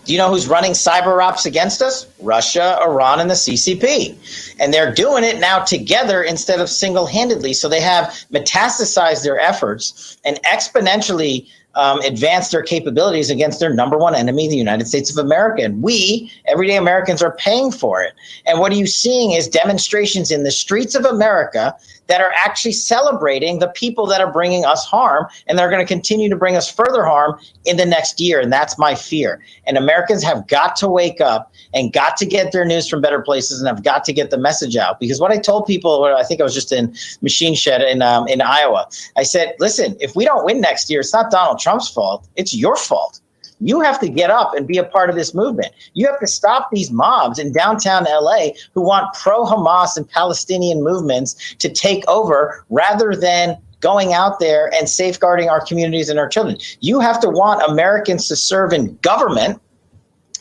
Do you know who's running cyber ops against us? Russia, Iran, and the CCP. And they're doing it now together instead of single-handedly. So they have metastasized their efforts and exponentially advance their capabilities against their number one enemy, the United States of America. And we, everyday Americans, are paying for it. And what are you seeing is demonstrations in the streets of America that are actually celebrating the people that are bringing us harm, and they're going to continue to bring us further harm in the next year. And that's my fear. And Americans have got to wake up and got to get their news from better places, and have got to get the message out. Because what I told people, I think I was just in Machine Shed in Iowa, I said, listen, if we don't win next year, it's not Donald Trump's fault. It's your fault. You have to get up and be a part of this movement. You have to stop these mobs in downtown LA who want pro-Hamas and Palestinian movements to take over rather than going out there and safeguarding our communities and our children. You have to want Americans to serve in government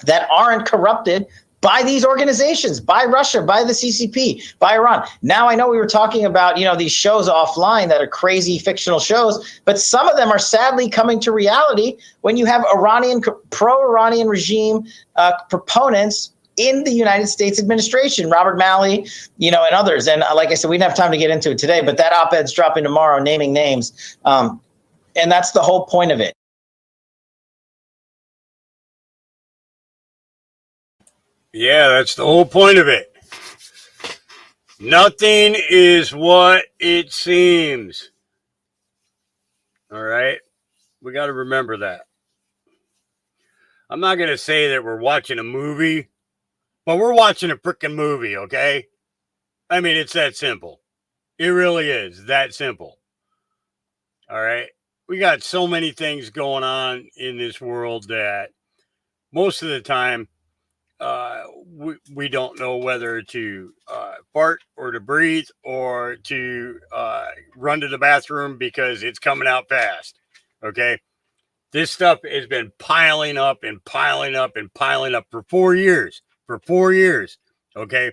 that aren't corrupted by these organizations, by Russia, by the CCP, by Iran. Now, I know we were talking about, these shows offline that are crazy fictional shows, but some of them are sadly coming to reality when you have pro-Iranian regime proponents in the United States administration, Robert Malley, and others. And like I said, we didn't have time to get into it today, but that op-ed's dropping tomorrow, naming names. And that's the whole point of it. Yeah, that's the whole point of it. Nothing is what it seems. All right? We got to remember that. I'm not going to say that we're watching a movie, but we're watching a freaking movie, okay? I mean, it's that simple. It really is that simple. All right? We got so many things going on in this world that most of the time, we don't know whether to fart or to breathe or to run to the bathroom because it's coming out fast. Okay. This stuff has been piling up and piling up and piling up for 4 years. For 4 years. Okay.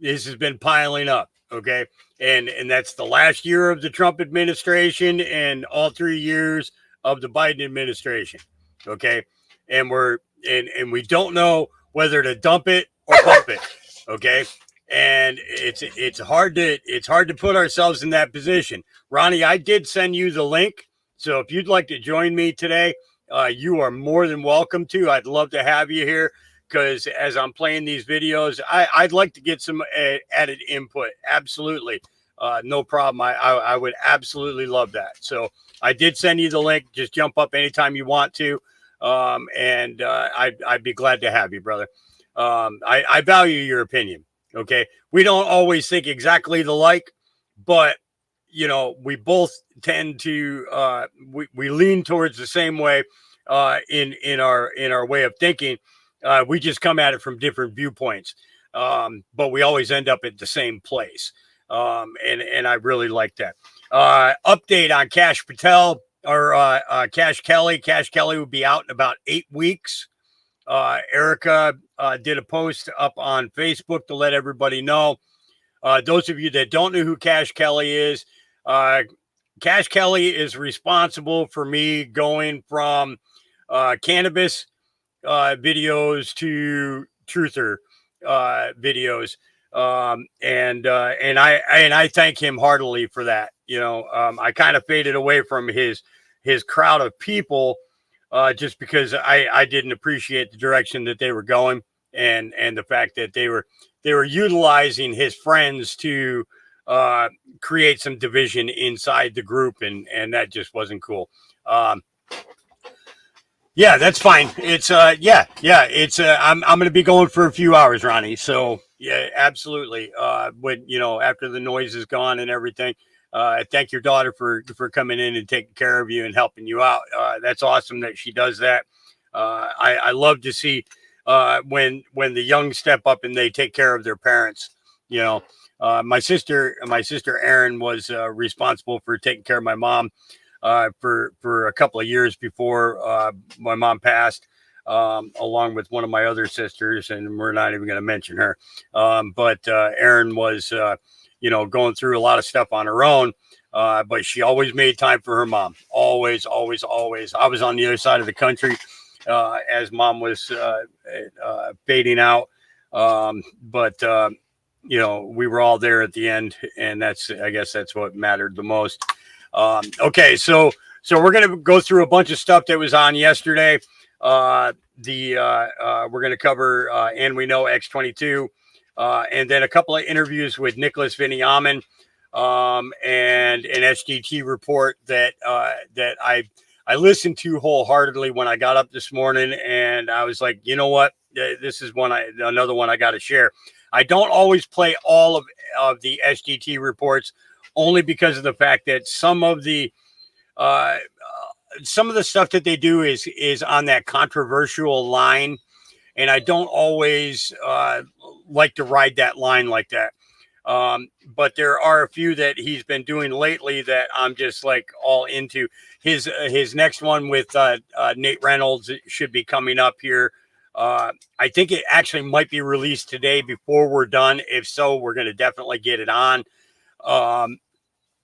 This has been piling up. Okay. And that's the last year of the Trump administration and all 3 years of the Biden administration. Okay. And we don't know whether to dump it or bump it, okay? And it's hard to put ourselves in that position. Ronnie, I did send you the link, so if you'd like to join me today, you are more than welcome to. I'd love to have you here because as I'm playing these videos, I'd like to get some added input. Absolutely, no problem. I would absolutely love that. So I did send you the link. Just jump up anytime you want to. I'd be glad to have you, brother. I value your opinion. Okay. We don't always think exactly alike, but we both tend to, we lean towards the same way, in our way of thinking. We just come at it from different viewpoints. But we always end up at the same place. And I really like that. Update on Kash Patel. Or Cash Kelly. Cash Kelly will be out in about 8 weeks. Erica did a post up on Facebook to let everybody know. Those of you that don't know who Cash Kelly is, Cash Kelly is responsible for me going from cannabis videos to truther videos. And I thank him heartily for that. I kind of faded away from his crowd of people just because I didn't appreciate the direction that they were going and the fact that they were utilizing his friends to create some division inside the group, and that just wasn't cool. Yeah, that's fine. It's it's I'm going to be going for a few hours, Ronnie. So yeah, absolutely. When after the noise is gone and everything, thank your daughter for coming in and taking care of you and helping you out. That's awesome that she does that. I love to see when the young step up and they take care of their parents. My sister Erin was responsible for taking care of my mom for a couple of years before my mom passed, along with one of my other sisters, and we're not even going to mention her. But Erin was, going through a lot of stuff on her own, but she always made time for her mom. Always, always, always. I was on the other side of the country. as mom was fading out. But you know, we were all there at the end, and I guess that's what mattered the most. Okay, so we're gonna go through a bunch of stuff that was on yesterday. We're gonna cover and we know X-22, and then a couple of interviews with Nicholas Viniamin, and an SGT report that I listened to wholeheartedly when I got up this morning, and I was like, you know what, this is another one I got to share. I don't always play all of the SGT reports, only because of the fact that some of the stuff that they do is on that controversial line, and I don't always like to ride that line like that. But there are a few that he's been doing lately that I'm just like all into. His next one with Nate Reynolds should be coming up here. I think it actually might be released today before we're done. If so, we're going to definitely get it on.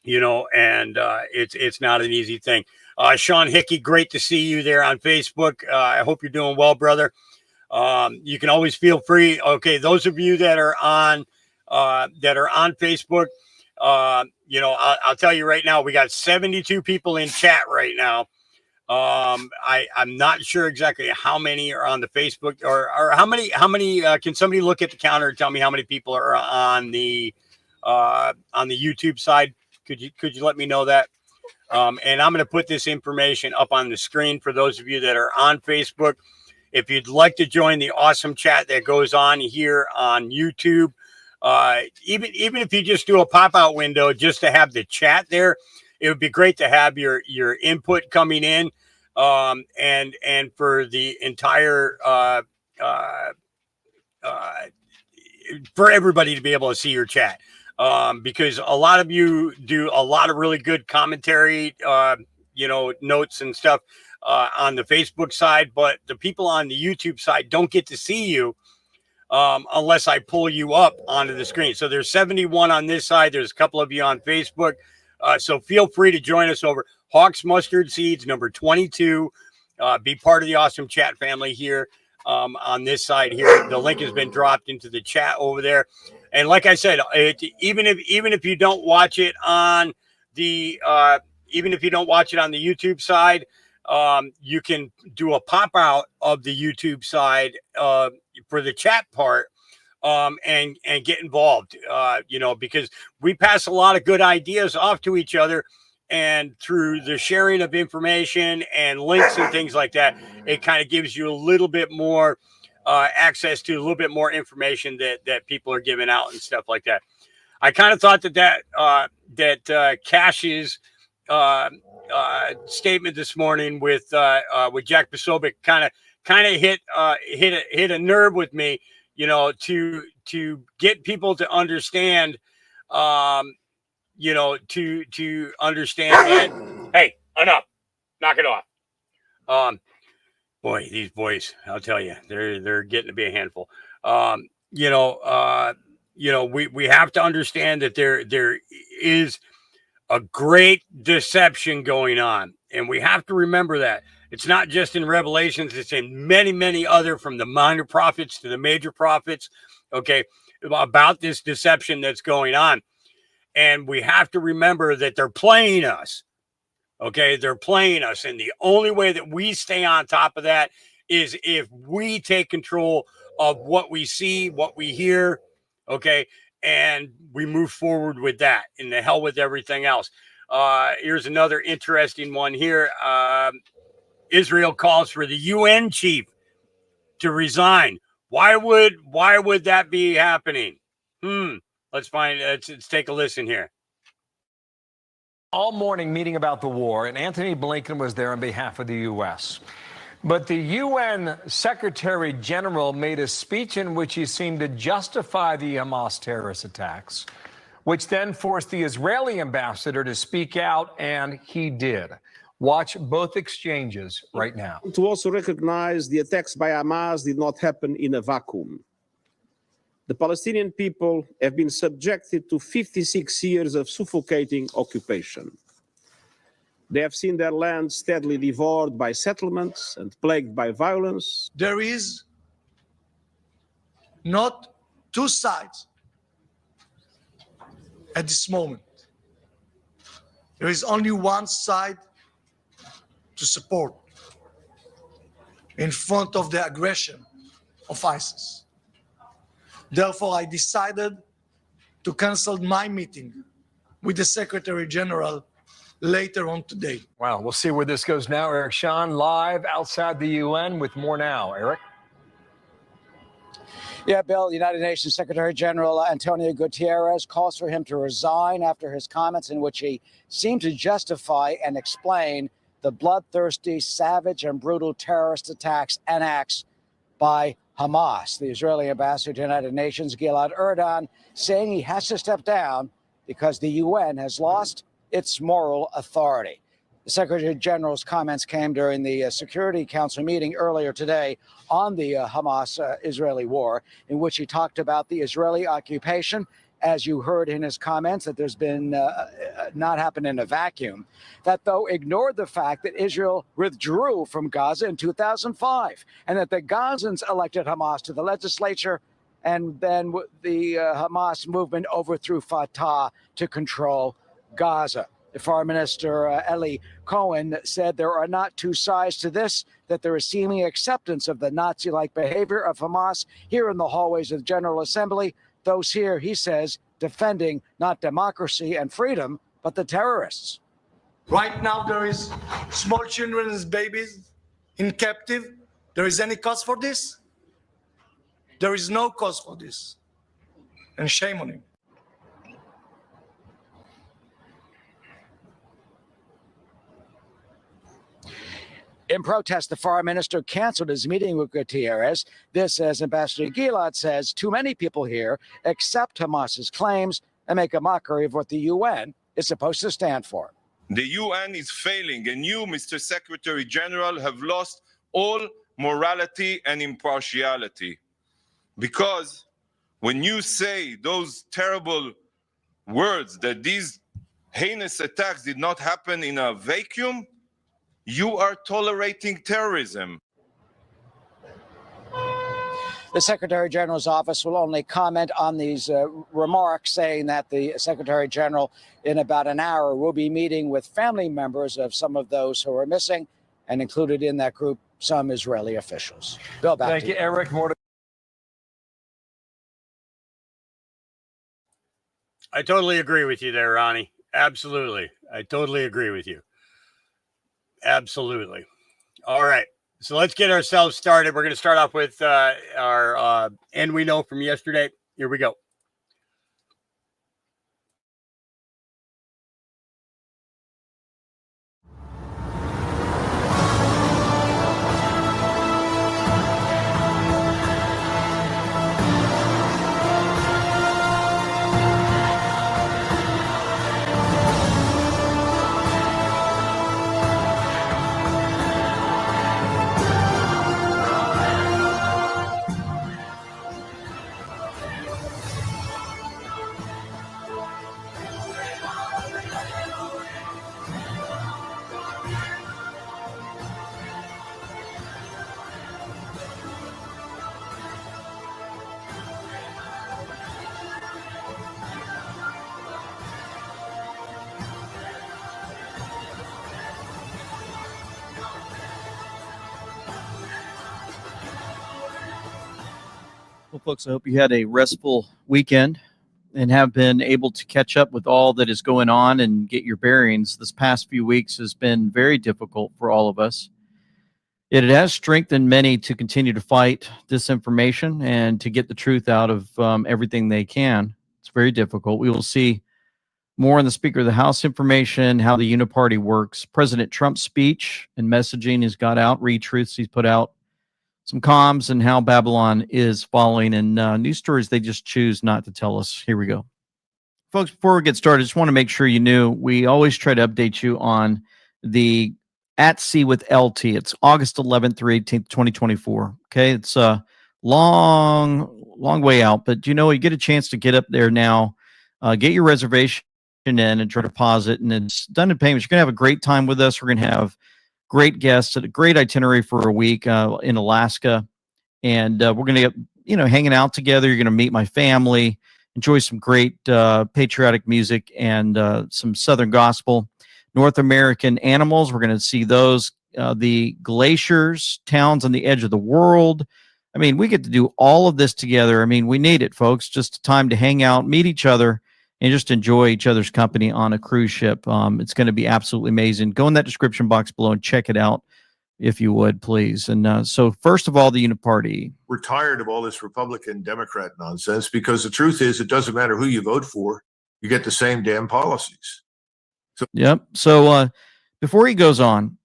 You know, and it's not an easy thing. Sean Hickey, great to see you there on Facebook. I hope you're doing well, brother. You can always feel free. Okay, those of you that are on Facebook, you know, I'll tell you right now, we got 72 people in chat right now. I'm not sure exactly how many are on the Facebook or how many, can somebody look at the counter and tell me how many people are on the YouTube side? Could you let me know that? And I'm going to put this information up on the screen for those of you that are on Facebook. If you'd like to join the awesome chat that goes on here on YouTube, even if you just do a pop-out window just to have the chat there, it would be great to have your input coming in, and for the entire for everybody to be able to see your chat, because a lot of you do a lot of really good commentary, you know, notes and stuff on the Facebook side, but the people on the YouTube side don't get to see you unless I pull you up onto the screen. So there's 71 on this side. There's a couple of you on Facebook. So feel free to join us over Hawks Mustard Seeds number 22. Be part of the awesome chat family here on this side here. The link has been dropped into the chat over there. And like I said, even if you don't watch it on the YouTube side, you can do a pop out of the YouTube side for the chat part, and get involved, you know, because we pass a lot of good ideas off to each other, and through the sharing of information and links and things like that, it kind of gives you a little bit more access to a little bit more information that people are giving out and stuff like that. I kind of thought that Cash's statement this morning with Jack Posobiec kind of hit a nerve with me, you know, to get people to understand, you know, to understand that, hey, enough, knock it off. Boy, these boys, I'll tell you, they're getting to be a handful. You know, we have to understand that there is a great deception going on, and we have to remember that it's not just in Revelations, it's in many, many other, from the minor prophets to the major prophets, okay, about this deception that's going on. And we have to remember that they're playing us. Okay, they're playing us, and the only way that we stay on top of that is if we take control of what we see, what we hear, okay, and we move forward with that, and the hell with everything else. Here's another interesting one here. Israel calls for the UN chief to resign. Why would that be happening? Let's take a listen here. All morning meeting about the war, and Antony Blinken was there on behalf of the U.S. But the UN Secretary General made a speech in which he seemed to justify the Hamas terrorist attacks, which then forced the Israeli ambassador to speak out, and he did. Watch both exchanges right now. To also recognize the attacks by Hamas did not happen in a vacuum. The Palestinian people have been subjected to 56 years of suffocating occupation. They have seen their land steadily devoured by settlements and plagued by violence. There is not two sides at this moment. There is only one side to support in front of the aggression of ISIS. Therefore, I decided to cancel my meeting with the Secretary General later on today. Wow, we'll see where this goes now. Eric Shawn live outside the UN with more now. Eric? Yeah, Bill, United Nations Secretary General Antonio Guterres calls for him to resign after his comments in which he seemed to justify and explain the bloodthirsty, savage, and brutal terrorist attacks and acts by Hamas. The Israeli ambassador to the United Nations, Gilad Erdan, saying he has to step down because the UN has lost its moral authority. The Secretary General's comments came during the Security Council meeting earlier today on the Hamas-Israeli war, in which he talked about the Israeli occupation, as you heard in his comments, that there's been not happened in a vacuum, that though ignored the fact that Israel withdrew from Gaza in 2005, and that the Gazans elected Hamas to the legislature, and then the Hamas movement overthrew Fatah to control Gaza. The Foreign Minister Eli Cohen said there are not two sides to this, that there is seeming acceptance of the Nazi-like behavior of Hamas here in the hallways of the General Assembly. Those here, he says, defending not democracy and freedom, but the terrorists. Right now, there is small children and babies in captive. There is any cause for this? There is no cause for this. And shame on him. In protest, the foreign minister canceled his meeting with Guterres. This, as Ambassador Gilad says, too many people here accept Hamas's claims and make a mockery of what the UN is supposed to stand for. The UN is failing, and you, Mr. Secretary General, have lost all morality and impartiality. Because when you say those terrible words that these heinous attacks did not happen in a vacuum, you are tolerating terrorism. The Secretary General's office will only comment on these remarks, saying that the Secretary General in about an hour will be meeting with family members of some of those who are missing, and included in that group some Israeli officials. Bill, back to you. Thank you, Eric. More to I totally agree with you there, Ronnie. Absolutely. I totally agree with you. Absolutely. All right. So let's get ourselves started. We're going to start off with our and we know from yesterday. Here we go. Well, folks, I hope you had a restful weekend and have been able to catch up with all that is going on and get your bearings. This past few weeks has been very difficult for all of us. It has strengthened many to continue to fight disinformation and to get the truth out of everything they can. It's very difficult. We will see more on the Speaker of the House information, how the Uniparty works. President Trump's speech and messaging has got out, retruths he's put out, some comms, and how Babylon is following, and news stories they just choose not to tell us. Here we go. Folks, before we get started, just want to make sure you knew we always try to update you on the At Sea with LT. It's August 11th through 18th, 2024. Okay, it's a long way out, but you get a chance to get up there now. Get your reservation in and try to pause it, and it's done in payments. You're going to have a great time with us. We're going to have great guests, a great itinerary for a week in Alaska, and we're going to get hanging out together. You're going to meet my family, enjoy some great patriotic music and some Southern gospel. North American animals, we're going to see those. The glaciers, towns on the edge of the world. I mean, we get to do all of this together. I mean, we need it, folks. Just time to hang out, meet each other, and just enjoy each other's company on a cruise ship. It's going to be absolutely amazing. Go in that description box below and check it out, if you would, please. And so, first of all, the Uniparty. We're tired of all this Republican Democrat nonsense, because the truth is, it doesn't matter who you vote for, you get the same damn policies. Yep. So before he goes on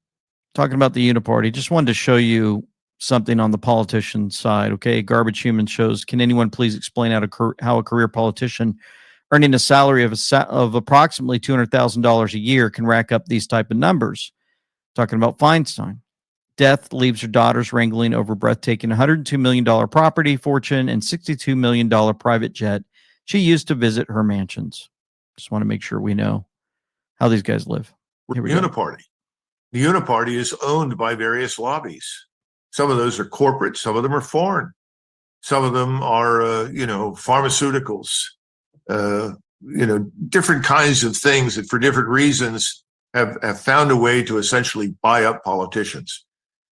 talking about the Uniparty, just wanted to show you something on the politician side. Okay, Garbage Human shows, can anyone please explain how a career politician earning a salary of approximately $200,000 a year can rack up these type of numbers? Talking about Feinstein. Death leaves her daughters wrangling over breathtaking $102 million property fortune and $62 million private jet she used to visit her mansions. Just want to make sure we know how these guys live. Here we go. Uniparty. The Uniparty is owned by various lobbies. Some of those are corporate, some of them are foreign. Some of them are, pharmaceuticals, different kinds of things that for different reasons have found a way to essentially buy up politicians.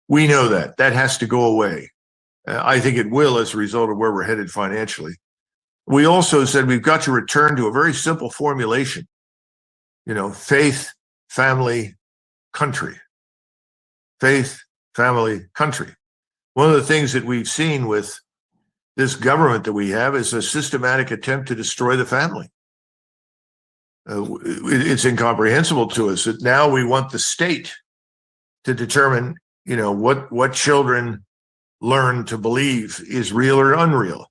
We know that. That has to go away. I think it will as a result of where we're headed financially. We also said we've got to return to a very simple formulation. Faith, family, country. Faith, family, country. One of the things that we've seen with this government that we have is a systematic attempt to destroy the family. It's incomprehensible to us that now we want the state to determine, what children learn to believe is real or unreal.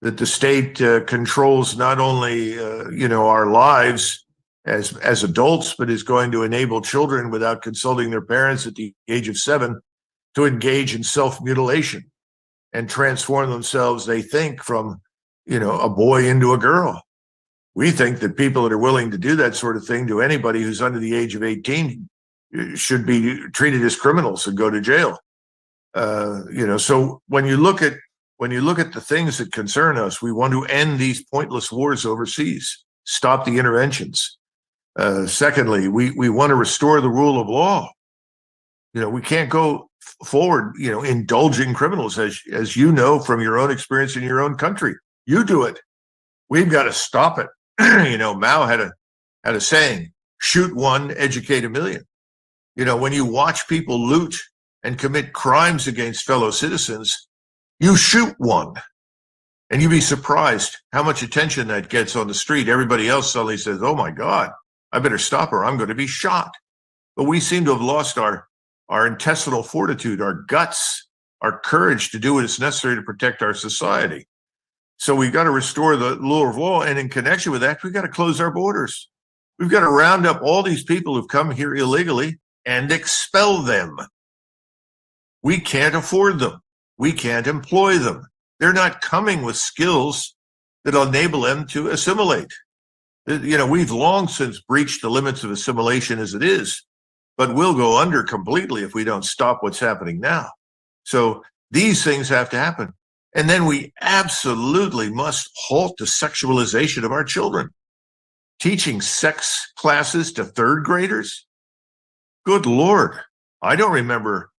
That the state controls not only, our lives as adults, but is going to enable children without consulting their parents at the age of 7 to engage in self-mutilation and transform themselves, they think, from, a boy into a girl. We think that people that are willing to do that sort of thing to anybody who's under the age of 18 should be treated as criminals and go to jail. So when you look at the things that concern us, we want to end these pointless wars overseas, stop the interventions. Secondly, we want to restore the rule of law. We can't go forward, indulging criminals, as you know from your own experience in your own country. You do it. We've got to stop it. Mao had a saying: shoot one, educate a million. When you watch people loot and commit crimes against fellow citizens, you shoot one. And you'd be surprised how much attention that gets on the street. Everybody else suddenly says, oh my God, I better stop her. I'm going to be shot. But we seem to have lost our intestinal fortitude, our guts, our courage to do what is necessary to protect our society. So we've got to restore the rule of law. And in connection with that, we've got to close our borders. We've got to round up all these people who've come here illegally and expel them. We can't afford them. We can't employ them. They're not coming with skills that enable them to assimilate. We've long since breached the limits of assimilation as it is, but we'll go under completely if we don't stop what's happening now. So these things have to happen. And then we absolutely must halt the sexualization of our children. Teaching sex classes to third graders? Good Lord. I don't remember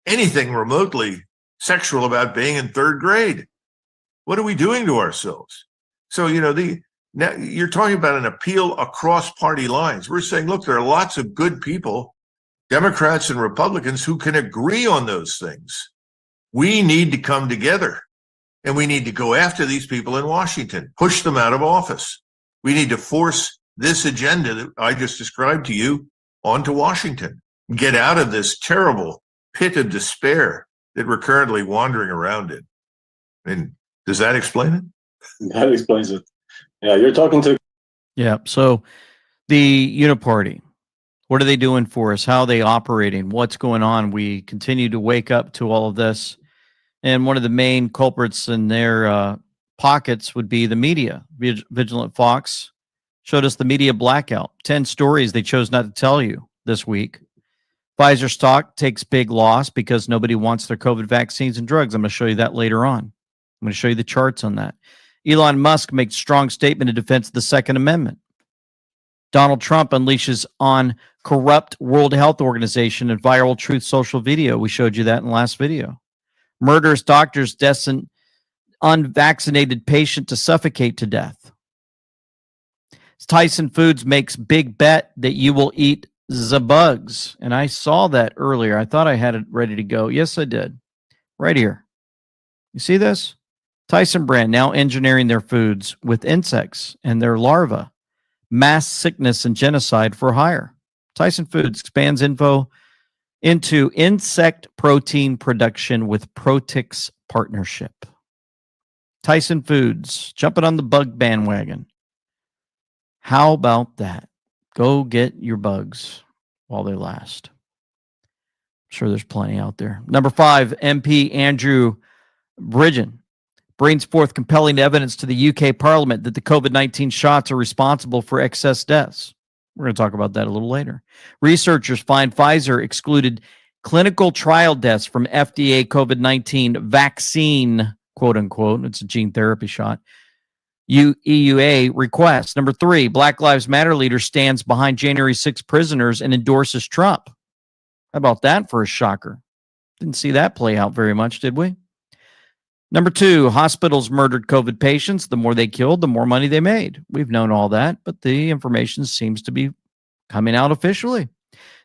anything remotely sexual about being in third grade. What are we doing to ourselves? So, now you're talking about an appeal across party lines. We're saying, look, there are lots of good people, Democrats and Republicans, who can agree on those things. We need to come together, and we need to go after these people in Washington, push them out of office. We need to force this agenda that I just described to you onto Washington, get out of this terrible pit of despair that we're currently wandering around in. And does that explain it? That explains it. Yeah, you're talking to. Yeah. So the Uniparty, what are they doing for us? How are they operating? What's going on? We continue to wake up to all of this. And one of the main culprits in their pockets would be the media. Vigilant Fox showed us the media blackout. 10 stories they chose not to tell you this week. Pfizer stock takes big loss because nobody wants their COVID vaccines and drugs. I'm going to show you that later on. I'm going to show you the charts on that. Elon Musk makes strong statement in defense of the Second Amendment. Donald Trump unleashes on corrupt World Health Organization and viral Truth Social video. We showed you that in the last video. Murderous doctors destined unvaccinated patient to suffocate to death. Tyson Foods makes big bet that you will eat the bugs. And I saw that earlier. I thought I had it ready to go. Yes, I did. Right here. You see this? Tyson brand now engineering their foods with insects and their larvae. Mass sickness and genocide for hire. Tyson Foods expands info into insect protein production with Protix partnership. Tyson Foods jumping on the bug bandwagon. How about that? Go get your bugs while they last. I'm sure there's plenty out there. Number 5, MP Andrew Bridgen brings forth compelling evidence to the UK Parliament that the COVID-19 shots are responsible for excess deaths. We're going to talk about that a little later. Researchers find Pfizer excluded clinical trial deaths from FDA COVID-19 vaccine, quote unquote. It's a gene therapy shot. EUA request. Number 3, Black Lives Matter leader stands behind January 6 prisoners and endorses Trump. How about that for a shocker? Didn't see that play out very much, did we? Number 2, hospitals murdered COVID patients. The more they killed, the more money they made. We've known all that, but the information seems to be coming out officially.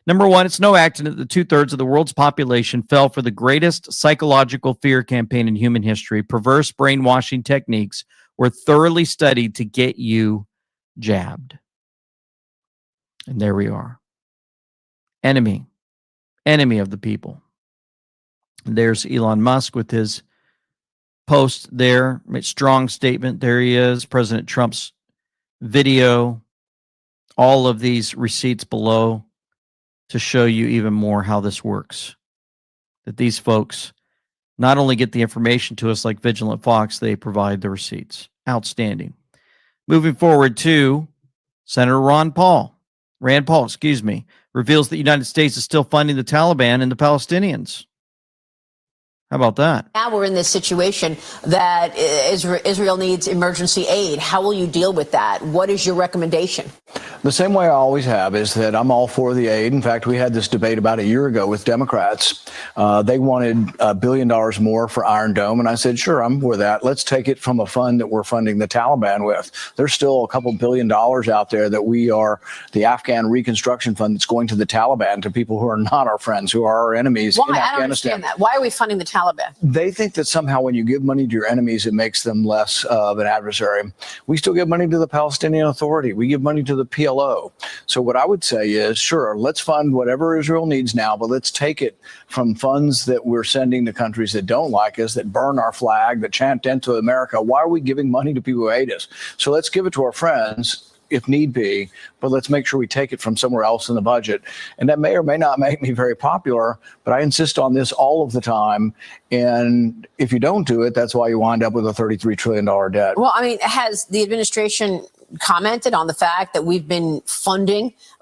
Number 1, it's no accident that 2/3 of the world's population fell for the greatest psychological fear campaign in human history. Perverse brainwashing techniques were thoroughly studied to get you jabbed. And there we are. Enemy of the people. And there's Elon Musk with his post there, strong statement. There he is, President Trump's video, all of these receipts below to show you even more how this works. That these folks not only get the information to us like Vigilant Fox, they provide the receipts. Outstanding. Moving forward to Senator Rand Paul, reveals that the United States is still funding the Taliban and the Palestinians. How about that? Now we're in this situation that Israel needs emergency aid. How will you deal with that? What is your recommendation? The same way I always have is that I'm all for the aid. In fact, we had this debate about a year ago with Democrats. They wanted $1 billion more for Iron Dome. And I said, sure, I'm for that. Let's take it from a fund that we're funding the Taliban with. There's still a couple $1 billion out there that we are the Afghan Reconstruction Fund that's going to the Taliban, to people who are not our friends, who are our enemies in Afghanistan. I don't understand that. Why are we funding the Taliban? They think that somehow when you give money to your enemies, it makes them less of an adversary. We still give money to the Palestinian Authority. We give money to the PLO. So what I would say is, sure, let's fund whatever Israel needs now, but let's take it from funds that we're sending to countries that don't like us, that burn our flag, that chant into America. Why are we giving money to people who hate us? So let's give it to our friends if need be, but let's make sure we take it from somewhere else in the budget. And that may or may not make me very popular, but I insist on this all of the time. And if you don't do it, that's why you wind up with a $33 trillion debt. Well, I mean, has the administration commented on the fact that we've been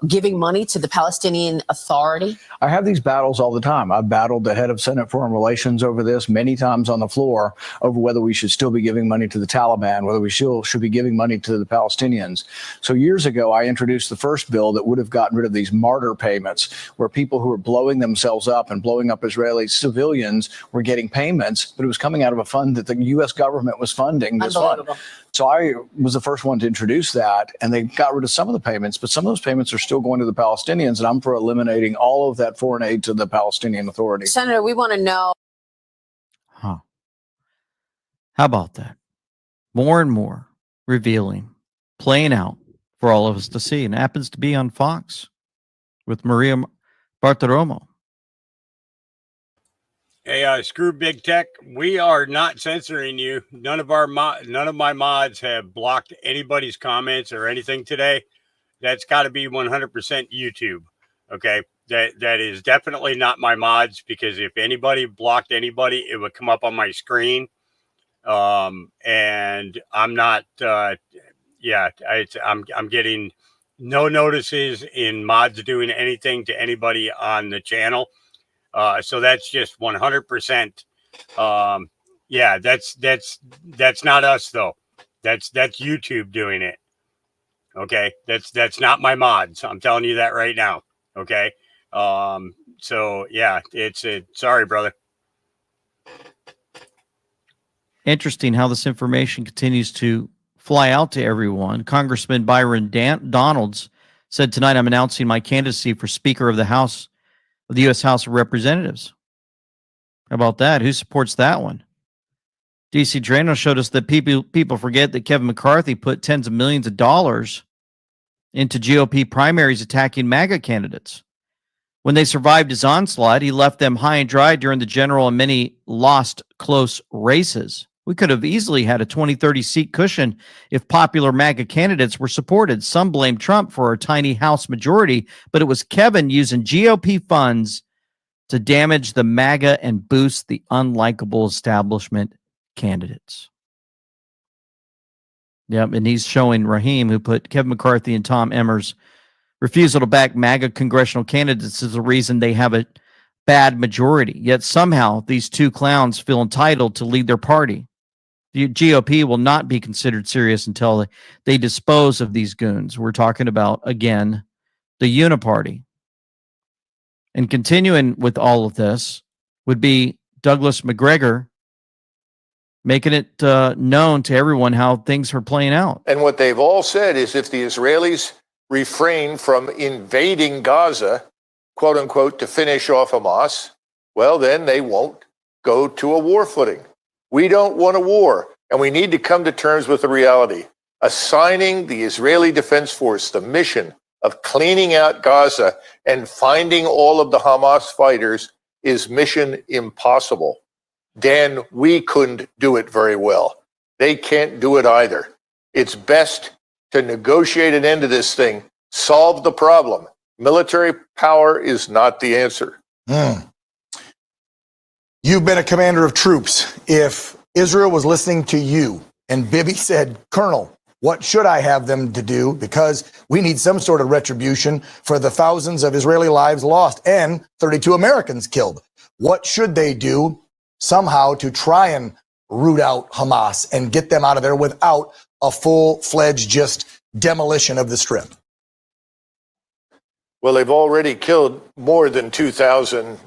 giving money to the Palestinian Authority? I have these battles all the time. I've battled the head of Senate Foreign Relations over this many times on the floor, over whether we should still be giving money to the Taliban, whether we should be giving money to the Palestinians. So years ago, I introduced the first bill that would have gotten rid of these martyr payments, where people who were blowing themselves up and blowing up Israeli civilians were getting payments, but it was coming out of a fund that the U.S. government was funding this fund. So I was the first one to introduce that, and they got rid of some of the payments, but some of those payments are still going to the Palestinians, and I'm for eliminating all of that foreign aid to the Palestinian Authority. Senator, we want to know. How about that? More and more revealing, playing out for all of us to see, and it happens to be on Fox with Maria Bartiromo. Hey, screw big tech. We are not censoring you. None of my mods have blocked anybody's comments or anything today. That's got to be 100% YouTube. Okay, that is definitely not my mods, because if anybody blocked anybody, it would come up on my screen. And I'm not. yeah, I'm getting no notices in mods doing anything to anybody on the channel. So that's just 100%. Yeah, that's not us though. That's YouTube doing it. Okay, that's not my mods. I'm telling you that right now. Okay. So yeah, it's sorry, brother. Interesting how this information continues to fly out to everyone. Congressman Byron Donalds said tonight, I'm announcing my candidacy for Speaker of the House of the U.S. House of Representatives. How about that? Who supports that one? DC Drano showed us that people forget that Kevin McCarthy put tens of millions of dollars into GOP primaries attacking MAGA candidates. When they survived his onslaught, he left them high and dry during the general and many lost close races. We could have easily had a 20-30 seat cushion if popular MAGA candidates were supported. Some blame Trump for a tiny House majority, but it was Kevin using GOP funds to damage the MAGA and boost the unlikable establishment candidates. Yep, and he's showing Raheem, who put Kevin McCarthy and Tom Emmer's refusal to back MAGA congressional candidates is the reason they have a bad majority. Yet somehow these two clowns feel entitled to lead their party. The GOP will not be considered serious until they dispose of these goons. We're talking about, again, the Uniparty. And continuing with all of this would be Douglas Macgregor making it known to everyone how things are playing out. And what they've all said is if the Israelis refrain from invading Gaza, quote unquote, to finish off Hamas, well, then they won't go to a war footing. We don't want a war, and we need to come to terms with the reality. Assigning the Israeli Defense Force the mission of cleaning out Gaza and finding all of the Hamas fighters is mission impossible. Dan, we couldn't do it very well. They can't do it either. It's best to negotiate an end to this thing, solve the problem. Military power is not the answer. You've been a commander of troops. If Israel was listening to you and Bibi said, Colonel, what should I have them to do? Because we need some sort of retribution for the thousands of Israeli lives lost and 32 Americans killed. What should they do somehow to try and root out Hamas and get them out of there without a full-fledged just demolition of the Strip? Well, they've already killed more than 2,000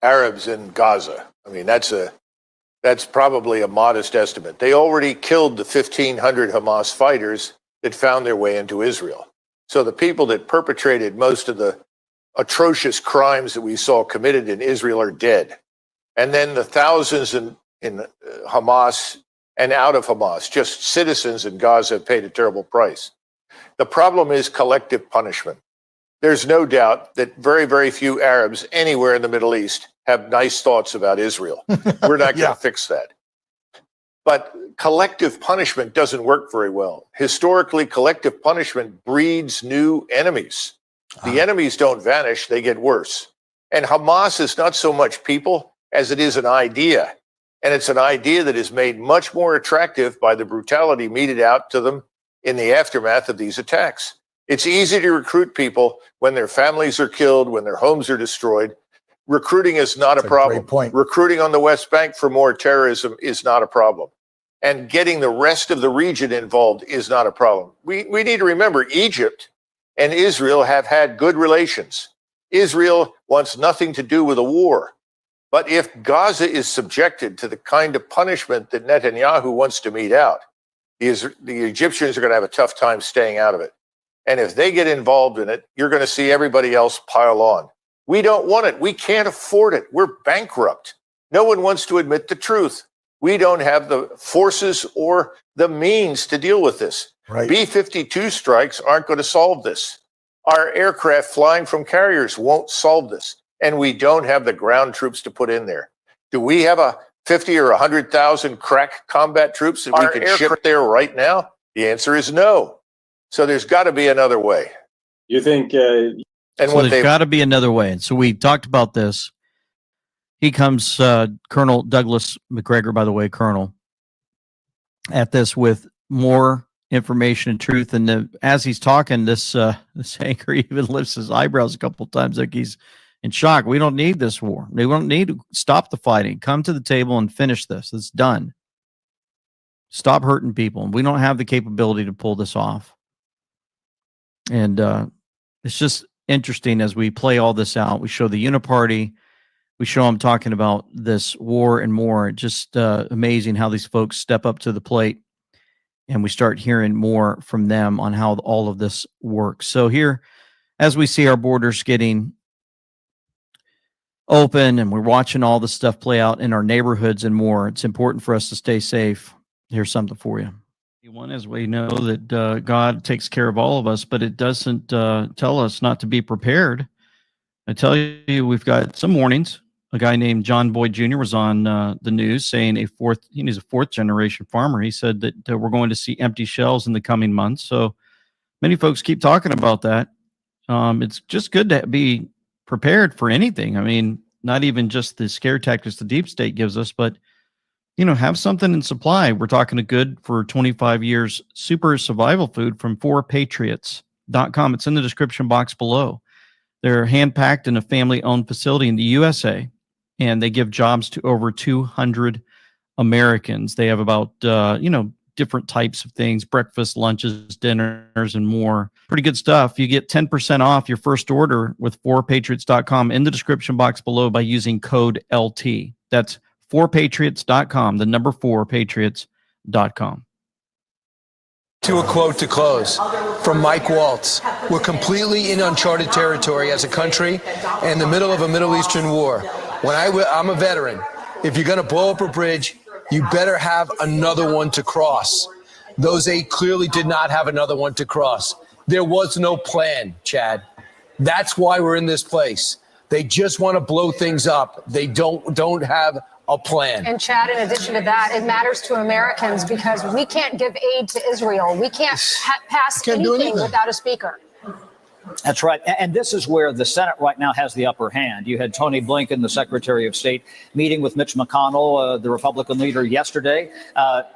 Arabs in Gaza. I mean, that's probably a modest estimate. They already killed the 1,500 Hamas fighters that found their way into Israel. So the people that perpetrated most of the atrocious crimes that we saw committed in Israel are dead. And then the thousands in Hamas and out of Hamas, just citizens in Gaza, have paid a terrible price. The problem is collective punishment. There's no doubt that very, very few Arabs anywhere in the Middle East have nice thoughts about Israel. We're not going to fix that. But collective punishment doesn't work very well. Historically, collective punishment breeds new enemies. The enemies don't vanish, they get worse. And Hamas is not so much people as it is an idea. And it's an idea that is made much more attractive by the brutality meted out to them in the aftermath of these attacks. It's easy to recruit people when their families are killed, when their homes are destroyed. Recruiting is not a problem. Great point. Recruiting on the West Bank for more terrorism is not a problem. And getting the rest of the region involved is not a problem. We need to remember Egypt and Israel have had good relations. Israel wants nothing to do with a war. But if Gaza is subjected to the kind of punishment that Netanyahu wants to mete out, the Egyptians are going to have a tough time staying out of it. And if they get involved in it, you're going to see everybody else pile on. We don't want it. We can't afford it. We're bankrupt. No one wants to admit the truth. We don't have the forces or the means to deal with this. Right. B-52 strikes aren't going to solve this. Our aircraft flying from carriers won't solve this. And we don't have the ground troops to put in there. Do we have a 50 or 100,000 crack combat troops that we can ship there right now? The answer is no. So there's got to be another way. You think? And so there's got to be another way. And so we talked about this. He comes, Colonel Douglas Macgregor, by the way, Colonel, at this with more information and truth. And as he's talking, this anchor even lifts his eyebrows a couple of times, like he's in shock. We don't need this war. We don't need to stop the fighting. Come to the table and finish this. It's done. Stop hurting people. We don't have the capability to pull this off. And it's just interesting as we play all this out. We show the uniparty. We show them talking about this war and more. Just amazing how these folks step up to the plate. And we start hearing more from them on how all of this works. So here, as we see our borders getting open and we're watching all this stuff play out in our neighborhoods and more, it's important for us to stay safe. Here's something for you. One is we know that God takes care of all of us, but it doesn't tell us not to be prepared. I tell you, we've got some warnings. A guy named John Boyd Jr. was on the news saying he's a fourth generation farmer. He said that we're going to see empty shelves in the coming months. So many folks keep talking about that. It's just good to be prepared for anything. I mean, not even just the scare tactics the deep state gives us, but have something in supply. We're talking a good for 25 years super survival food from 4patriots.com. It's in the description box below. They're hand-packed in a family-owned facility in the USA, and they give jobs to over 200 Americans. They have about, different types of things, breakfast, lunches, dinners, and more. Pretty good stuff. You get 10% off your first order with 4patriots.com in the description box below by using code LT. That's 4patriots.com, the number 4patriots.com. To a quote to close from Mike Waltz. We're completely in uncharted territory as a country in the middle of a Middle Eastern war. I'm a veteran. If you're going to blow up a bridge, you better have another one to cross. Those 8 clearly did not have another one to cross. There was no plan, Chad. That's why we're in this place. They just want to blow things up. They don't have a plan. And Chad, in addition to that, it matters to Americans because we can't give aid to Israel. We can't pass anything without a speaker. That's right. And this is where the Senate right now has the upper hand. You had Tony Blinken, the Secretary of State, meeting with Mitch McConnell, the Republican leader, yesterday.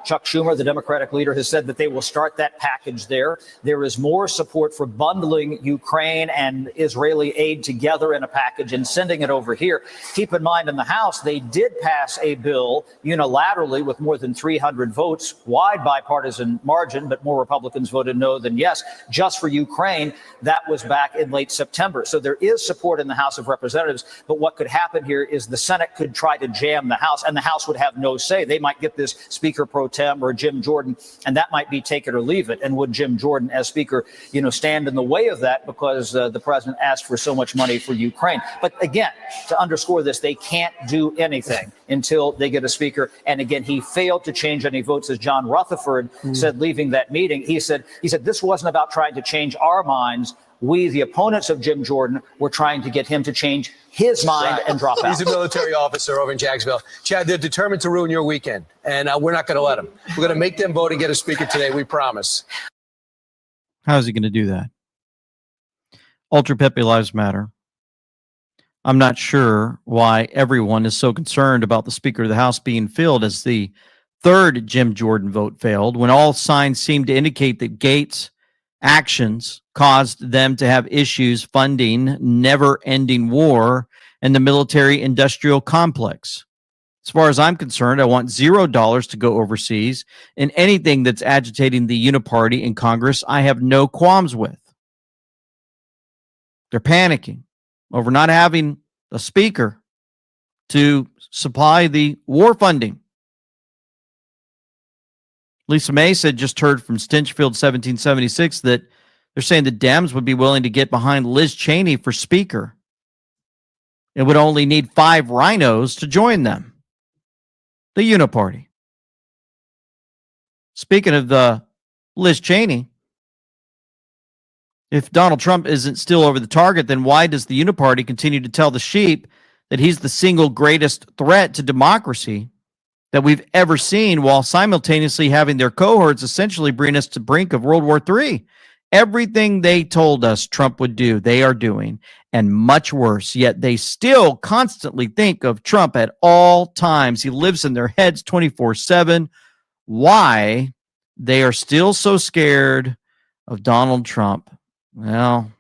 Chuck Schumer, the Democratic leader, has said that they will start that package there. There is more support for bundling Ukraine and Israeli aid together in a package and sending it over here. Keep in mind, in the House, they did pass a bill unilaterally with more than 300 votes, wide bipartisan margin, but more Republicans voted no than yes, just for Ukraine. That was back in late September. So there is support in the House of Representatives. But what could happen here is the Senate could try to jam the House, and the House would have no say. They might get this Speaker pro tem or Jim Jordan, and that might be take it or leave it. And would Jim Jordan, as Speaker, stand in the way of that because the president asked for so much money for Ukraine? But again, to underscore this, they can't do anything until they get a Speaker. And again, he failed to change any votes, as John Rutherford said leaving that meeting. He said this wasn't about trying to change our minds. We, the opponents of Jim Jordan, were trying to get him to change his mind and drop out. He's a military officer over in Jacksonville. Chad, they're determined to ruin your weekend, and we're not going to let them. We're going to make them vote and get a speaker today, we promise. How is he going to do that? Ultra Pepe Lives Matter. I'm not sure why everyone is so concerned about the Speaker of the House being filled as the third Jim Jordan vote failed, when all signs seem to indicate that Gates' actions caused them to have issues funding never-ending war and the military-industrial complex. As far as I'm concerned, I want $0 to go overseas, and anything that's agitating the uniparty in Congress, I have no qualms with. They're panicking over not having a speaker to supply the war funding. Lisa May said, just heard from Stinchfield 1776, that they're saying the Dems would be willing to get behind Liz Cheney for speaker. It would only need 5 rhinos to join them. The uniparty. Speaking of Liz Cheney, if Donald Trump isn't still over the target, then why does the uniparty continue to tell the sheep that he's the single greatest threat to democracy that we've ever seen, while simultaneously having their cohorts essentially bring us to the brink of World War III? Everything they told us Trump would do, they are doing, and much worse. Yet they still constantly think of Trump at all times. He lives in their heads 24/7. Why they are still so scared of Donald Trump. Well,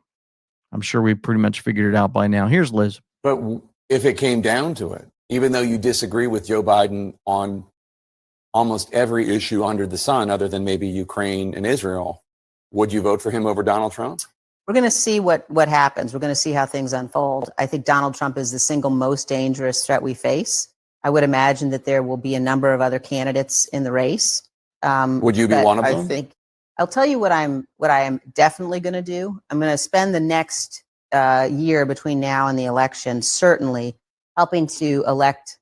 I'm sure we pretty much figured it out by now. Here's Liz. But if it came down to it, even though you disagree with Joe Biden on almost every issue under the sun, other than maybe Ukraine and Israel, would you vote for him over Donald Trump? We're going to see what happens. We're going to see how things unfold. I think Donald Trump is the single most dangerous threat we face. I would imagine that there will be a number of other candidates in the race. Would you be one of them? I think I'll tell you what I am definitely going to do. I'm going to spend the next year between now and the election certainly helping to elect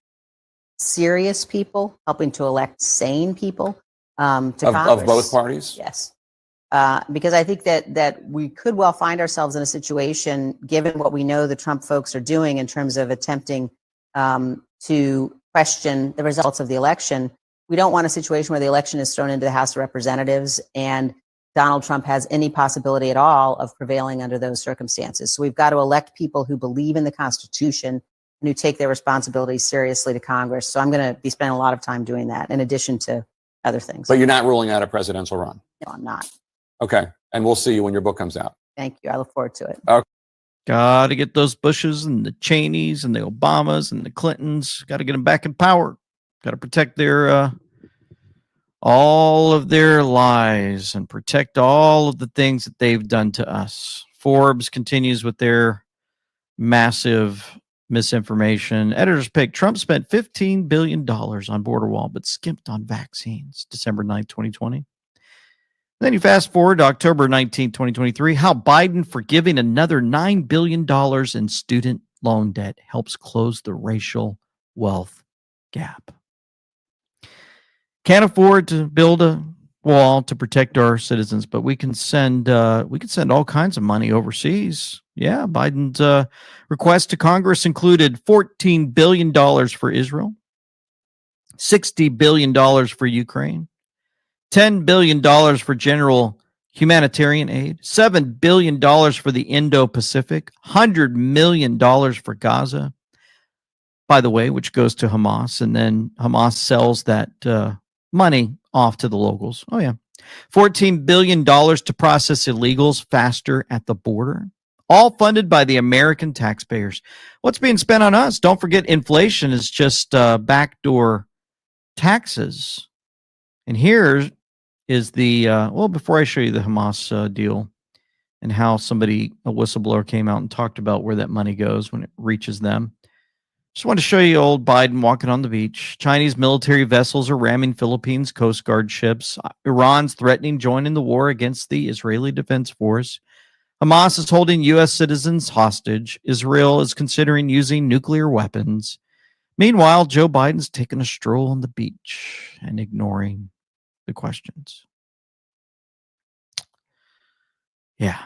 serious people, helping to elect sane people to Congress. Of both parties? Yes. Because I think that we could well find ourselves in a situation, given what we know the Trump folks are doing in terms of attempting to question the results of the election. We don't want a situation where the election is thrown into the House of Representatives and Donald Trump has any possibility at all of prevailing under those circumstances. So we've got to elect people who believe in the Constitution and who take their responsibilities seriously to Congress. So I'm going to be spending a lot of time doing that in addition to other things. But you're not ruling out a presidential run? No, I'm not. Okay. And we'll see you when your book comes out. Thank you. I look forward to it. Okay. Got to get those Bushes and the Cheneys and the Obamas and the Clintons. Got to get them back in power. Got to protect their all of their lies and protect all of the things that they've done to us. Forbes continues with their massive misinformation. Editor's pick: Trump spent $15 billion on border wall, but skimped on vaccines. December 9th, 2020. Then you fast forward to October 19, 2023, how Biden forgiving another $9 billion in student loan debt helps close the racial wealth gap. Can't afford to build a wall to protect our citizens, but we can send all kinds of money overseas. Yeah, Biden's request to Congress included $14 billion for Israel, $60 billion for Ukraine, $10 billion for general humanitarian aid, $7 billion for the Indo-Pacific, $100 million for Gaza, by the way, which goes to Hamas, and then Hamas sells that money off to the locals. Oh, yeah. $14 billion to process illegals faster at the border, all funded by the American taxpayers. What's being spent on us? Don't forget, inflation is just backdoor taxes. And here is the, well, before I show you the Hamas deal and how a whistleblower came out and talked about where that money goes when it reaches them. Just want to show you old Biden walking on the beach. Chinese military vessels are ramming Philippines Coast Guard ships. Iran's threatening joining the war against the Israeli Defense Force. Hamas is holding U.S. citizens hostage. Israel is considering using nuclear weapons. Meanwhile, Joe Biden's taking a stroll on the beach and ignoring the questions. Yeah.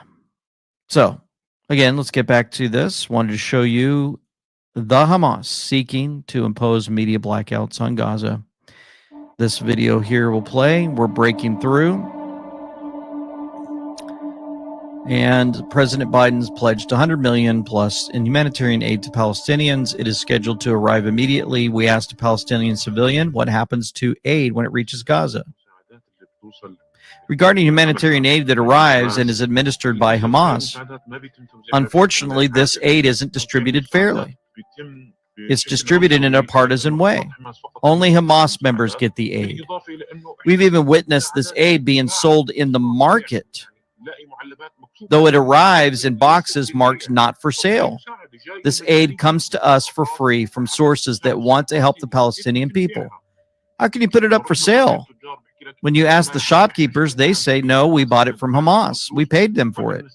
So, again, let's get back to this. Wanted to show you the Hamas seeking to impose media blackouts on Gaza. This video here will play. We're breaking through. And President Biden's pledged $100 million plus in humanitarian aid to Palestinians. It is scheduled to arrive immediately. We asked a Palestinian civilian what happens to aid when it reaches Gaza. Regarding humanitarian aid that arrives and is administered by Hamas, unfortunately, this aid isn't distributed fairly. It's distributed in a partisan way. Only Hamas members get the aid. We've even witnessed this aid being sold in the market, though it arrives in boxes marked not for sale. This aid comes to us for free from sources that want to help the Palestinian people. How can you put it up for sale? When you ask the shopkeepers, they say, no, we bought it from Hamas. We paid them for it.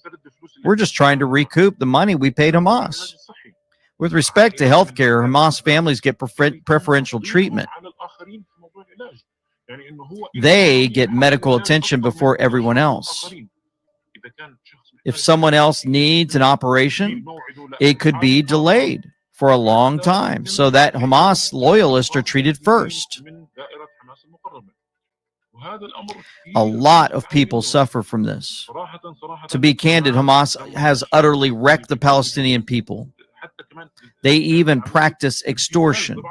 We're just trying to recoup the money we paid Hamas. With respect to healthcare, Hamas families get preferential treatment. They get medical attention before everyone else. If someone else needs an operation, it could be delayed for a long time so that Hamas loyalists are treated first. A lot of people suffer from this. To be candid, Hamas has utterly wrecked the Palestinian people. They even practice extortion.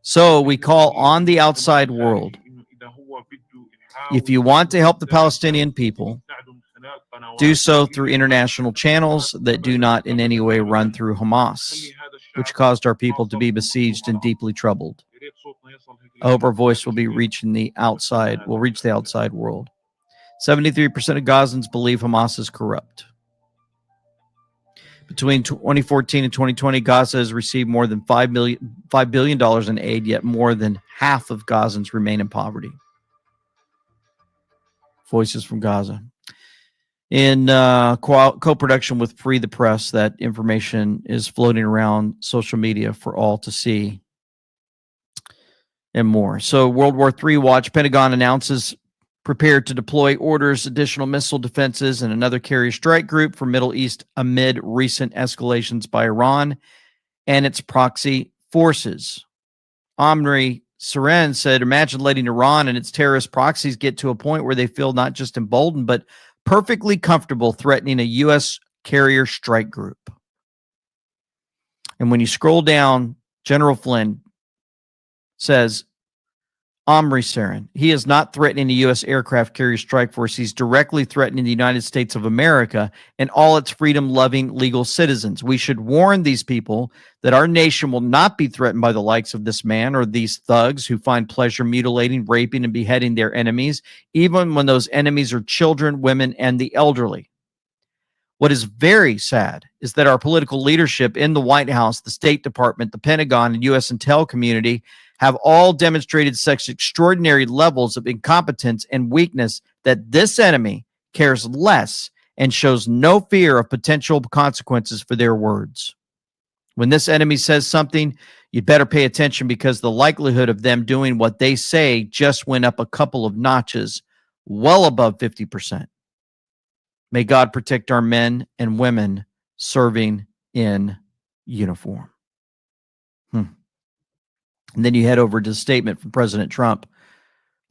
So we call on the outside world If you want to help the Palestinian people, do so through international channels that do not in any way run through Hamas, which caused our people to be besieged and deeply troubled. I hope our voice will be reaching the outside, will reach the outside world. 73% of Gazans believe Hamas is corrupt. Between 2014 and 2020, Gaza has received more than $5 billion in aid, yet more than half of Gazans remain in poverty. Voices from Gaza. In co-production with Free the Press, that information is floating around social media for all to see and more. So World War III watch, Pentagon announces prepared to deploy orders additional missile defenses and another carrier strike group for Middle East amid recent escalations by Iran and its proxy forces. Omri Seren said, imagine letting Iran and its terrorist proxies get to a point where they feel not just emboldened, but perfectly comfortable threatening a U.S. carrier strike group. And when you scroll down, General Flynn says, Omri Seren, he is not threatening the U.S. aircraft carrier strike force. He's directly threatening the United States of America and all its freedom-loving legal citizens. We should warn these people that our nation will not be threatened by the likes of this man or these thugs who find pleasure mutilating, raping, and beheading their enemies, even when those enemies are children, women, and the elderly. What is very sad is that our political leadership in the White House, the State Department, the Pentagon, and U.S. intel community have all demonstrated such extraordinary levels of incompetence and weakness that this enemy cares less and shows no fear of potential consequences for their words. When this enemy says something, you'd better pay attention because the likelihood of them doing what they say just went up a couple of notches, well above 50%. May God protect our men and women serving in uniform. And then you head over to the statement from President Trump,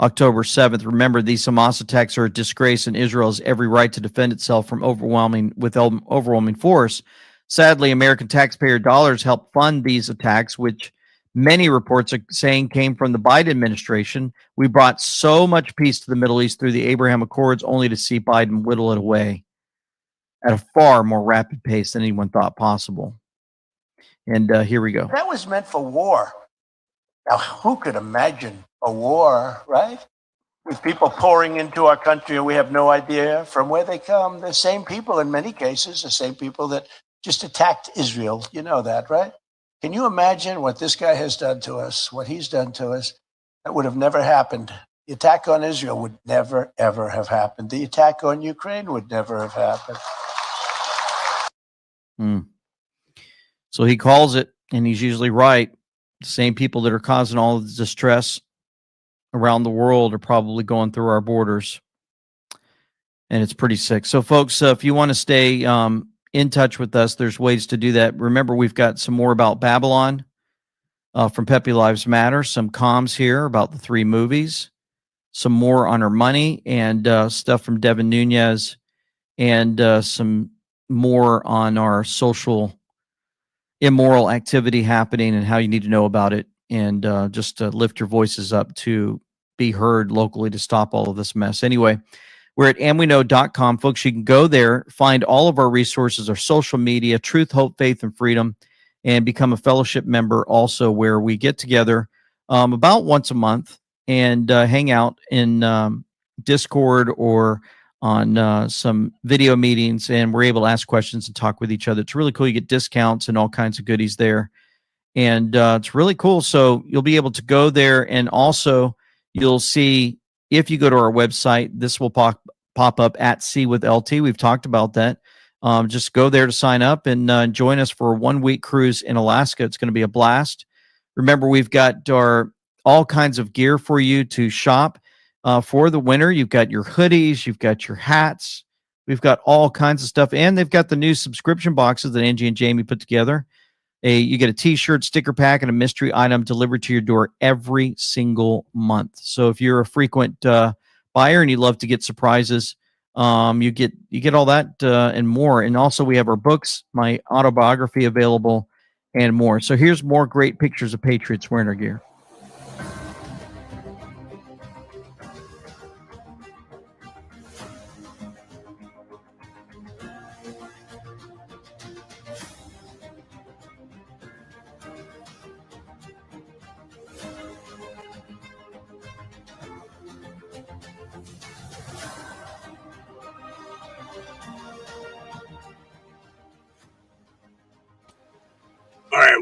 October 7th. Remember, these Hamas attacks are a disgrace, and Israel has every right to defend itself from overwhelming force. Sadly, American taxpayer dollars help fund these attacks, which many reports are saying came from the Biden administration. We brought so much peace to the Middle East through the Abraham Accords, only to see Biden whittle it away at a far more rapid pace than anyone thought possible. And here we go. That was meant for war. Now, who could imagine a war, right? With people pouring into our country and we have no idea from where they come. The same people, in many cases, the same people that just attacked Israel. You know that, right? Can you imagine what this guy has done to us, what he's done to us? That would have never happened. The attack on Israel would never, ever have happened. The attack on Ukraine would never have happened. So he calls it, and he's usually right. The same people that are causing all of the distress around the world are probably going through our borders. And it's pretty sick. So, folks, if you want to stay in touch with us, there's ways to do that. Remember, we've got some more about Babylon from Pepe Lives Matter, some comms here about the 3 movies, some more on our money, and stuff from Devin Nunes, and some more on our social immoral activity happening and how you need to know about it, and just to lift your voices up to be heard locally to stop all of this mess. Anyway, we're at amweknow.com, folks. You can go there, find all of our resources, our social media, Truth, Hope, Faith, and Freedom, and become a fellowship member also, where we get together about once a month and hang out in Discord or on some video meetings, and we're able to ask questions and talk with each other. It's really cool. You get discounts and all kinds of goodies there, and it's really cool. So you'll be able to go there, and also you'll see, if you go to our website, this will pop up at Sea with LT. We've talked about that. Just go there to sign up and join us for a 1-week cruise in Alaska. It's going to be a blast. Remember, we've got our all kinds of gear for you to shop. For the winter, you've got your hoodies, you've got your hats, we've got all kinds of stuff, and they've got the new subscription boxes that Angie and Jamie put together. You get a t-shirt, sticker pack, and a mystery item delivered to your door every single month. So if you're a frequent buyer and you love to get surprises, you get all that and more. And also we have our books, my autobiography available, and more. So here's more great pictures of patriots wearing our gear.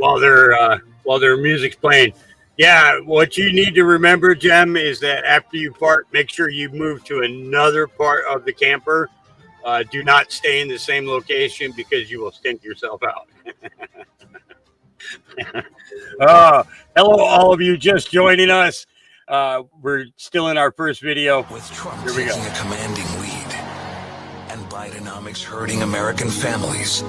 right, while their music's playing. Yeah, what you need to remember, Jem, is that after you park, make sure you move to another part of the camper. Do not stay in the same location because you will stink yourself out. Hello, all of you just joining us. We're still in our first video. With Trump Here we go. taking a commanding lead and Bidenomics hurting American families,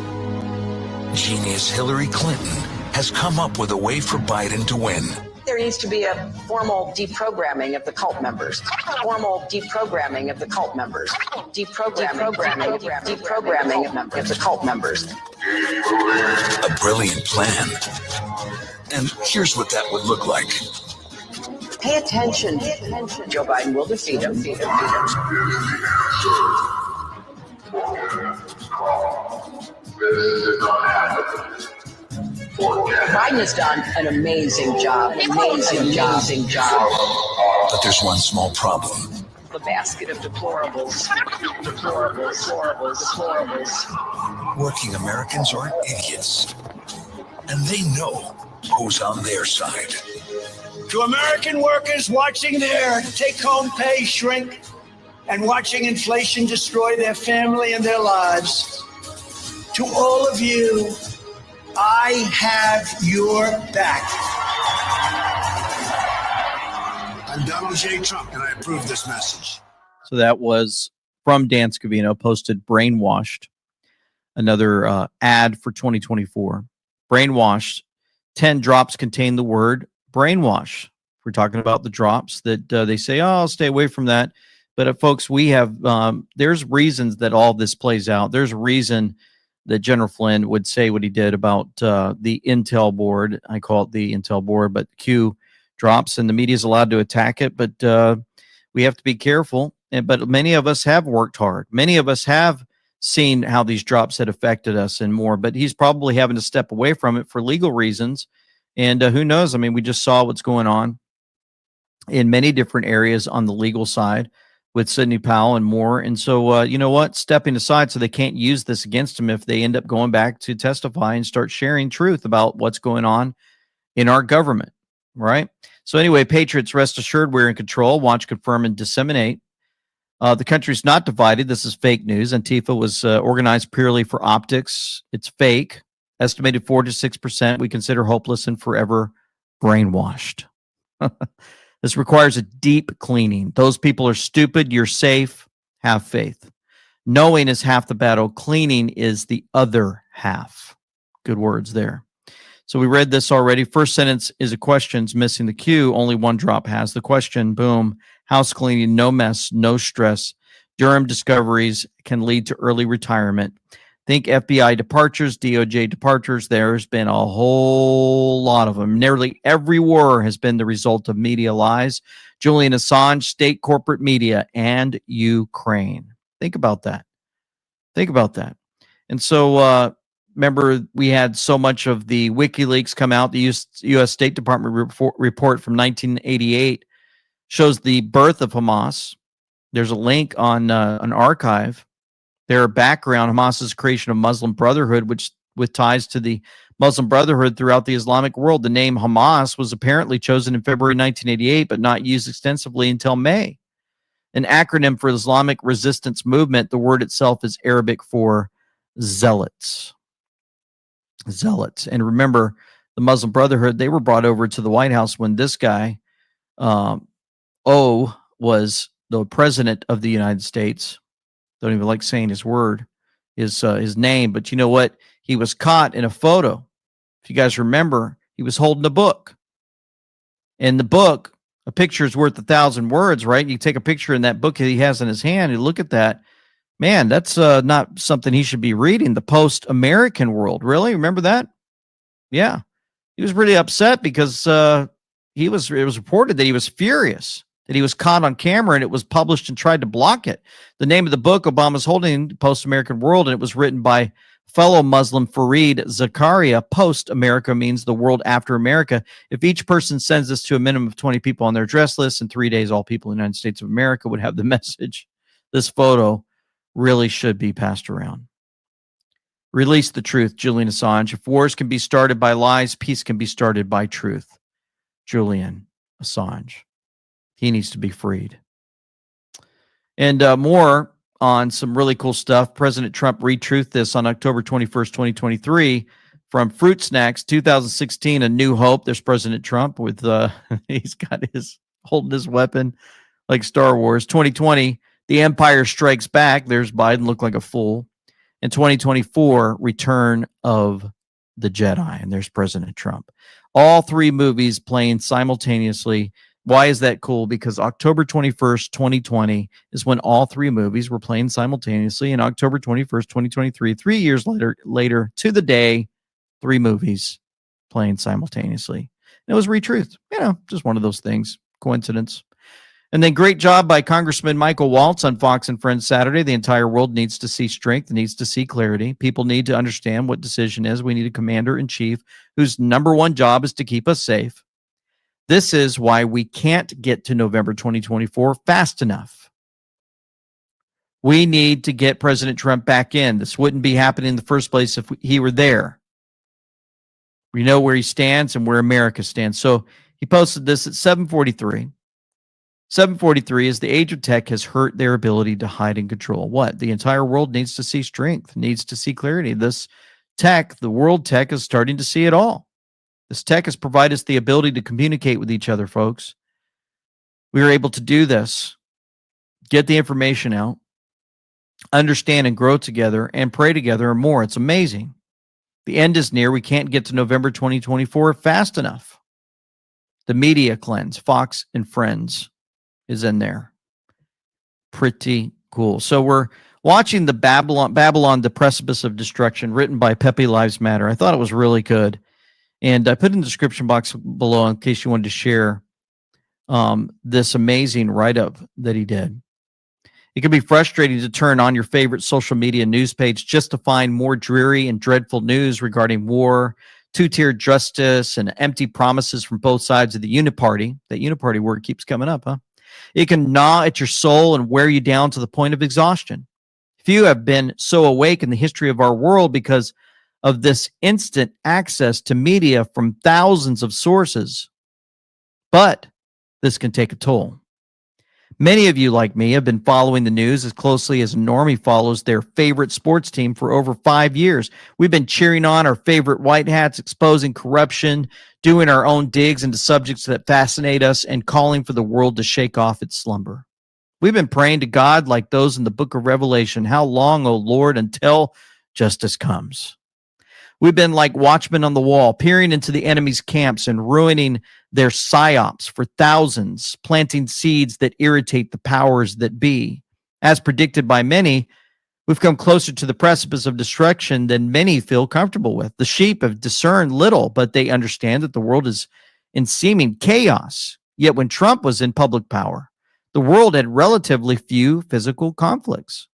genius Hillary Clinton has come up with a way for Biden to win. There needs to be a formal deprogramming of the cult members. Formal deprogramming of the cult members. Deprogramming of the cult members. A brilliant plan. And here's what that would look like. Pay attention. Joe Biden will defeat him. Biden has done an amazing job. Amazing job. But there's one small problem. The basket of deplorables. Working Americans aren't idiots. And they know who's on their side. To American workers watching their take-home pay shrink and watching inflation destroy their family and their lives, to all of you, I have your back. I'm Donald J. Trump, and I approve this message. So that was from Dan Scavino, posted Brainwashed, another ad for 2024. Brainwashed, 10 drops contain the word brainwash. We're talking about the drops that they say, oh, I'll stay away from that. But folks, we have, there's reasons that all this plays out. There's a reason that General Flynn would say what he did about the Intel board. I call it the Intel board, but Q drops, and the media is allowed to attack it. But we have to be careful. But many of us have worked hard. Many of us have seen how these drops had affected us and more. But he's probably having to step away from it for legal reasons. And who knows? I mean, we just saw what's going on in many different areas on the legal side with Sidney Powell and more. And so, you know what? Stepping aside so they can't use this against him if they end up going back to testify and start sharing truth about what's going on in our government, right? So anyway, Patriots, rest assured we're in control. Watch, confirm, and disseminate. The country's not divided. This is fake news. Antifa was organized purely for optics. It's fake. Estimated 4 to 6% we consider hopeless and forever brainwashed. This requires a deep cleaning. Those people are stupid. You're safe. Have faith. Knowing is half the battle. Cleaning is the other half. Good words there. So we read this already. First sentence is a question. It's missing the Q. Only one drop has the question. Boom. House cleaning. No mess. No stress. Durham discoveries can lead to early retirement. Think FBI departures, DOJ departures. There's been a whole lot of them. Nearly every war has been the result of media lies. Julian Assange, state corporate media, and Ukraine. Think about that. Think about that. And so, remember, we had so much of the WikiLeaks come out. The U.S. State Department report from 1988 shows the birth of Hamas. There's a link on an archive. Their background, Hamas's creation of Muslim Brotherhood, which with ties to the Muslim Brotherhood throughout the Islamic world. The name Hamas was apparently chosen in February 1988, but not used extensively until May. An acronym for Islamic Resistance Movement. The word itself is Arabic for zealots. Zealots. And remember, the Muslim Brotherhood, they were brought over to the White House when this guy, O, was the president of the United States. Don't even like saying his name, but you know what? He was caught in a photo. If you guys remember, he was holding a book. In the book, a picture is worth 1,000 words, right? You take a picture in that book that he has in his hand, you look at that. Man, that's not something he should be reading. The post-American world. Really? Remember that? Yeah. He was really upset because it was reported that he was furious that he was caught on camera and it was published and tried to block it. The name of the book Obama's holding, Post-American World, and it was written by fellow Muslim Fareed Zakaria. Post-America means the world after America. If each person sends this to a minimum of 20 people on their address list, in 3 days, all people in the United States of America would have the message. This photo really should be passed around. Release the truth, Julian Assange. If wars can be started by lies, peace can be started by truth. Julian Assange. He needs to be freed. And more on some really cool stuff. President Trump retruthed this on October 21st, 2023 from Fruit Snacks 2016, A New Hope. There's President Trump with, he's got holding his weapon like Star Wars. 2020, The Empire Strikes Back. There's Biden, look like a fool. In 2024, Return of the Jedi. And there's President Trump. All three movies playing simultaneously. Why is that cool? Because October 21st, 2020 is when all three movies were playing simultaneously. And October 21st, 2023, 3 years later to the day, three movies playing simultaneously. And it was retruthed. Just one of those things. Coincidence. And then great job by Congressman Michael Waltz on Fox and Friends Saturday. The entire world needs to see strength, needs to see clarity. People need to understand what decision is. We need a commander-in-chief whose number one job is to keep us safe. This is why we can't get to November 2024 fast enough. We need to get President Trump back in. This wouldn't be happening in the first place if he were there. We know where he stands and where America stands. So he posted this at 7:43. 7:43 is the age of tech has hurt their ability to hide and control. What? The entire world needs to see strength, needs to see clarity. This tech, the world tech, is starting to see it all. This tech has provided us the ability to communicate with each other, folks. We are able to do this, get the information out, understand and grow together, and pray together and more. It's amazing. The end is near. We can't get to November 2024 fast enough. The media cleanse, Fox and Friends, is in there. Pretty cool. So we're watching the Babylon, the Precipice of Destruction, written by Pepe Lives Matter. I thought it was really good. And I put in the description box below in case you wanted to share this amazing write-up that he did. It can be frustrating to turn on your favorite social media news page just to find more dreary and dreadful news regarding war, two-tier justice, and empty promises from both sides of the uniparty. That uniparty word keeps coming up, huh? It can gnaw at your soul and wear you down to the point of exhaustion. Few have been so awake in the history of our world because of this instant access to media from thousands of sources. But this can take a toll. Many of you, like me, have been following the news as closely as a normie follows their favorite sports team for over 5 years. We've been cheering on our favorite white hats, exposing corruption, doing our own digs into subjects that fascinate us, and calling for the world to shake off its slumber. We've been praying to God like those in the book of Revelation, how long, O Lord, until justice comes? We've been like watchmen on the wall, peering into the enemy's camps and ruining their psyops for thousands, planting seeds that irritate the powers that be. As predicted by many, we've come closer to the precipice of destruction than many feel comfortable with. The sheep have discerned little, but they understand that the world is in seeming chaos. Yet when Trump was in public power, the world had relatively few physical conflicts.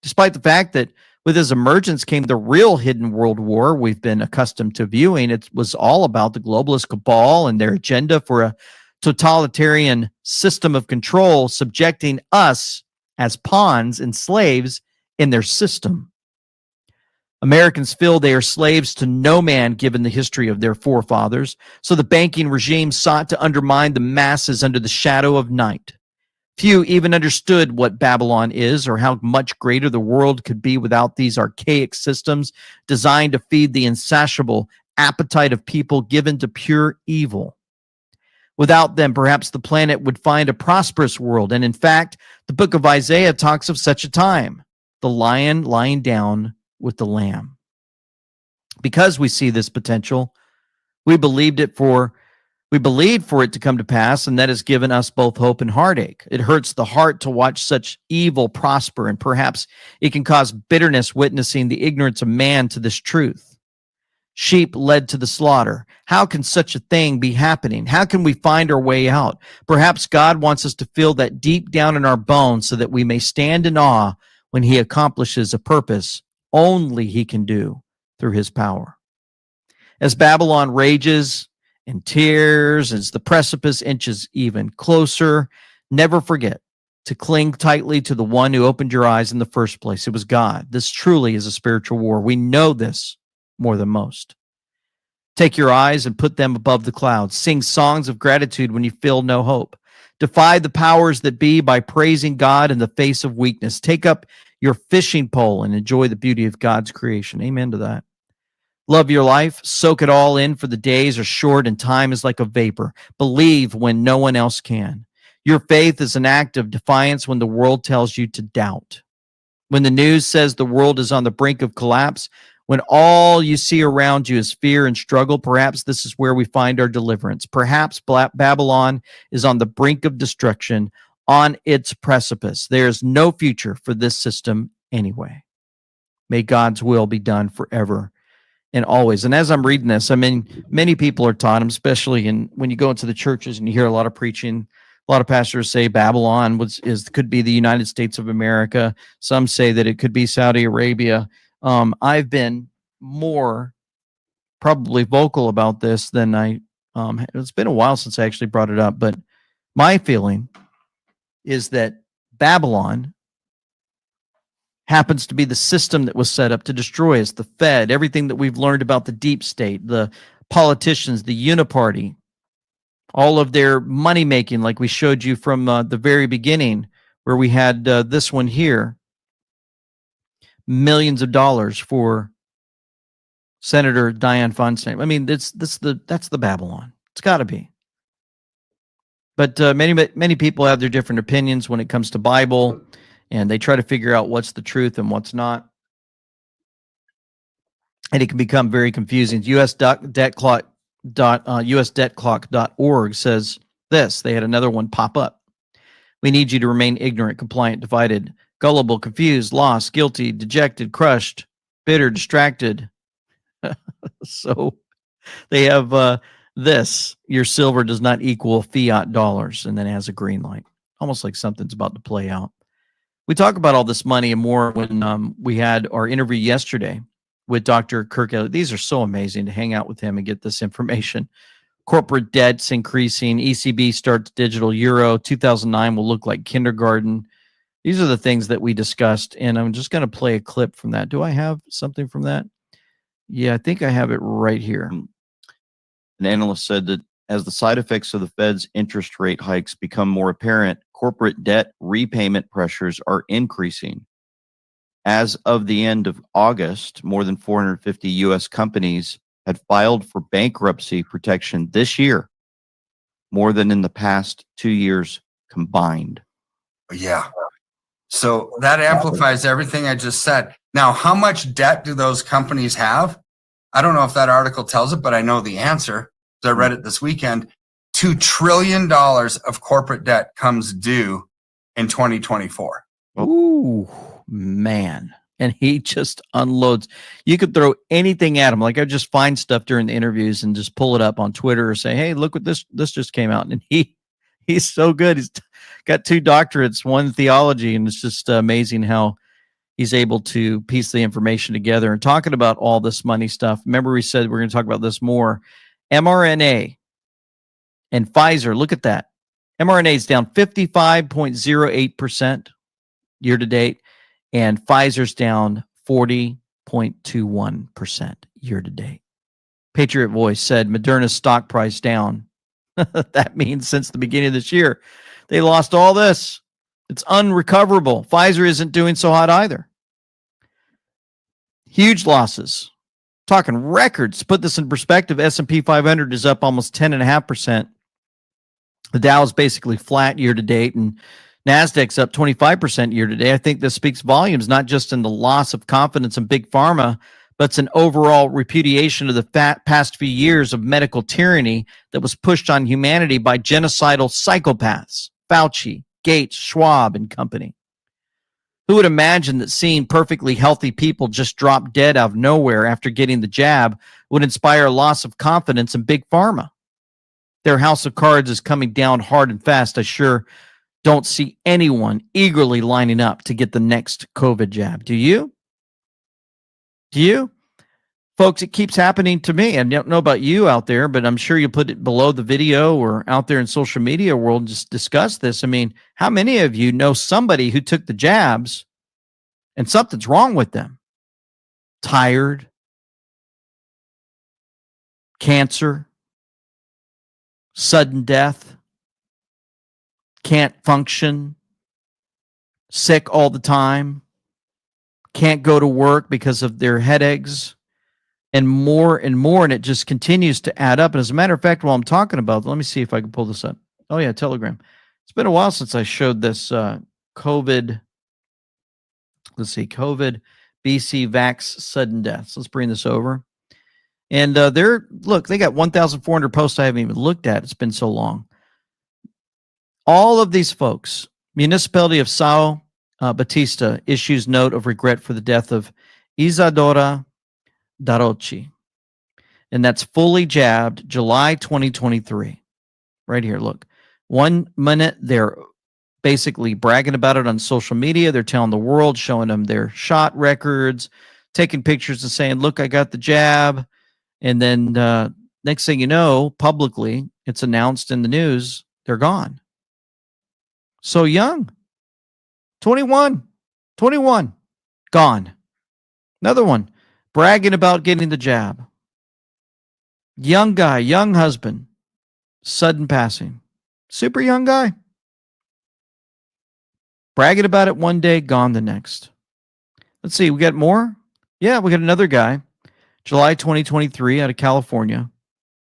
Despite the fact that with his emergence came the real hidden world war we've been accustomed to viewing. It was all about the globalist cabal and their agenda for a totalitarian system of control, subjecting us as pawns and slaves in their system. Americans feel they are slaves to no man given the history of their forefathers, so the banking regime sought to undermine the masses under the shadow of night. Few even understood what Babylon is or how much greater the world could be without these archaic systems designed to feed the insatiable appetite of people given to pure evil. Without them, perhaps the planet would find a prosperous world. And in fact, the book of Isaiah talks of such a time, the lion lying down with the lamb. Because we see this potential, we believed for it to come to pass, and that has given us both hope and heartache. It hurts the heart to watch such evil prosper, and perhaps it can cause bitterness witnessing the ignorance of man to this truth. Sheep led to the slaughter. How can such a thing be happening? How can we find our way out? Perhaps God wants us to feel that deep down in our bones so that we may stand in awe when he accomplishes a purpose only he can do through his power. As Babylon rages and tears, as the precipice inches even closer, never forget to cling tightly to the one who opened your eyes in the first place. It was God. This truly is a spiritual war. We know this more than most. Take your eyes and put them above the clouds. Sing songs of gratitude when you feel no hope. Defy the powers that be by praising God in the face of weakness. Take up your fishing pole and enjoy the beauty of God's creation. Amen to that. Love your life. Soak it all in, for the days are short and time is like a vapor. Believe when no one else can. Your faith is an act of defiance when the world tells you to doubt. When the news says the world is on the brink of collapse, when all you see around you is fear and struggle, perhaps this is where we find our deliverance. Perhaps Babylon is on the brink of destruction, on its precipice. There is no future for this system anyway. May God's will be done forever and always. And as I'm reading this, I mean, many people are taught, especially when you go into the churches and you hear a lot of preaching. A lot of pastors say Babylon could be the United States of America. Some say that it could be Saudi Arabia. I've been more probably vocal about this than it's been a while since I actually brought it up, but my feeling is that Babylon happens to be the system that was set up to destroy us, the Fed, everything that we've learned about the deep state, the politicians, the uniparty, all of their money making, like we showed you from the very beginning, where we had this one here. Millions of dollars for Senator Dianne Feinstein. I mean, that's the Babylon. It's got to be. But many people have their different opinions when it comes to Bible, and they try to figure out what's the truth and what's not. And it can become very confusing. USDebtClock.org says this. They had another one pop up. We need you to remain ignorant, compliant, divided, gullible, confused, lost, guilty, dejected, crushed, bitter, distracted. So they have this. Your silver does not equal fiat dollars, and then it has a green light, almost like something's about to play out. We talk about all this money and more when we had our interview yesterday with Dr. Kirk Elliott. These are so amazing to hang out with him and get this information. Corporate debt's increasing. ECB starts digital euro. 2009 will look like kindergarten. These are the things that we discussed, and I'm just going to play a clip from that. Do I have something from that? Yeah, I think I have it right here. An analyst said that as the side effects of the Fed's interest rate hikes become more apparent, corporate debt repayment pressures are increasing. As of the end of August, more than 450 U.S. companies had filed for bankruptcy protection this year, more than in the past 2 years combined. Yeah. So that amplifies everything I just said. Now, how much debt do those companies have? I don't know if that article tells it, but I know the answer. I read it this weekend. $2 trillion of corporate debt comes due in 2024. Ooh, man. And he just unloads. You could throw anything at him. Like I just find stuff during the interviews and just pull it up on Twitter or say, hey, look what this just came out. And he's so good. He's got 2 doctorates, 1 theology, and it's just amazing how he's able to piece the information together. And talking about all this money stuff, remember we said we're going to talk about this more. mRNA and Pfizer, look at that. mRNA is down 55.08% year to date, and Pfizer's down 40.21% year to date. Patriot Voice said Moderna's stock price down. That means since the beginning of this year, they lost all this. It's unrecoverable. Pfizer isn't doing so hot either. Huge losses. Talking records. To put this in perspective, S&P 500 is up almost 10.5%. The Dow is basically flat year to date, and NASDAQ's up 25% year to date. I think this speaks volumes, not just in the loss of confidence in big pharma, but it's an overall repudiation of the past few years of medical tyranny that was pushed on humanity by genocidal psychopaths, Fauci, Gates, Schwab, and company. Who would imagine that seeing perfectly healthy people just drop dead out of nowhere after getting the jab would inspire a loss of confidence in big pharma? Their house of cards is coming down hard and fast. I sure don't see anyone eagerly lining up to get the next COVID jab. Do you? Do you? folks, it keeps happening to me. I don't know about you out there, but I'm sure you put it below the video or out there in social media world and just discuss this. I mean, how many of you know somebody who took the jabs and something's wrong with them? Tired, cancer, sudden death, can't function, sick all the time, can't go to work because of their headaches, and more, and it just continues to add up. And as a matter of fact, while I'm talking about, let me see if I can pull this up. Oh yeah, Telegram. It's been a while since I showed this COVID. Let's see, COVID BC Vax sudden deaths. Let's bring this over. And they got 1,400 posts I haven't even looked at. It's been so long. All of these folks, Municipality of Sao Batista issues note of regret for the death of Isadora Darochi. And that's fully jabbed July 2023. Right here, look. 1 minute, they're basically bragging about it on social media. They're telling the world, showing them their shot records, taking pictures and saying, look, I got the jab. And then next thing you know, publicly, it's announced in the news, they're gone. So young. 21, gone. Another one, bragging about getting the jab. Young guy, young husband, sudden passing. Super young guy. Bragging about it one day, gone the next. Let's see, we got more? Yeah, we got another guy. July 2023 out of California.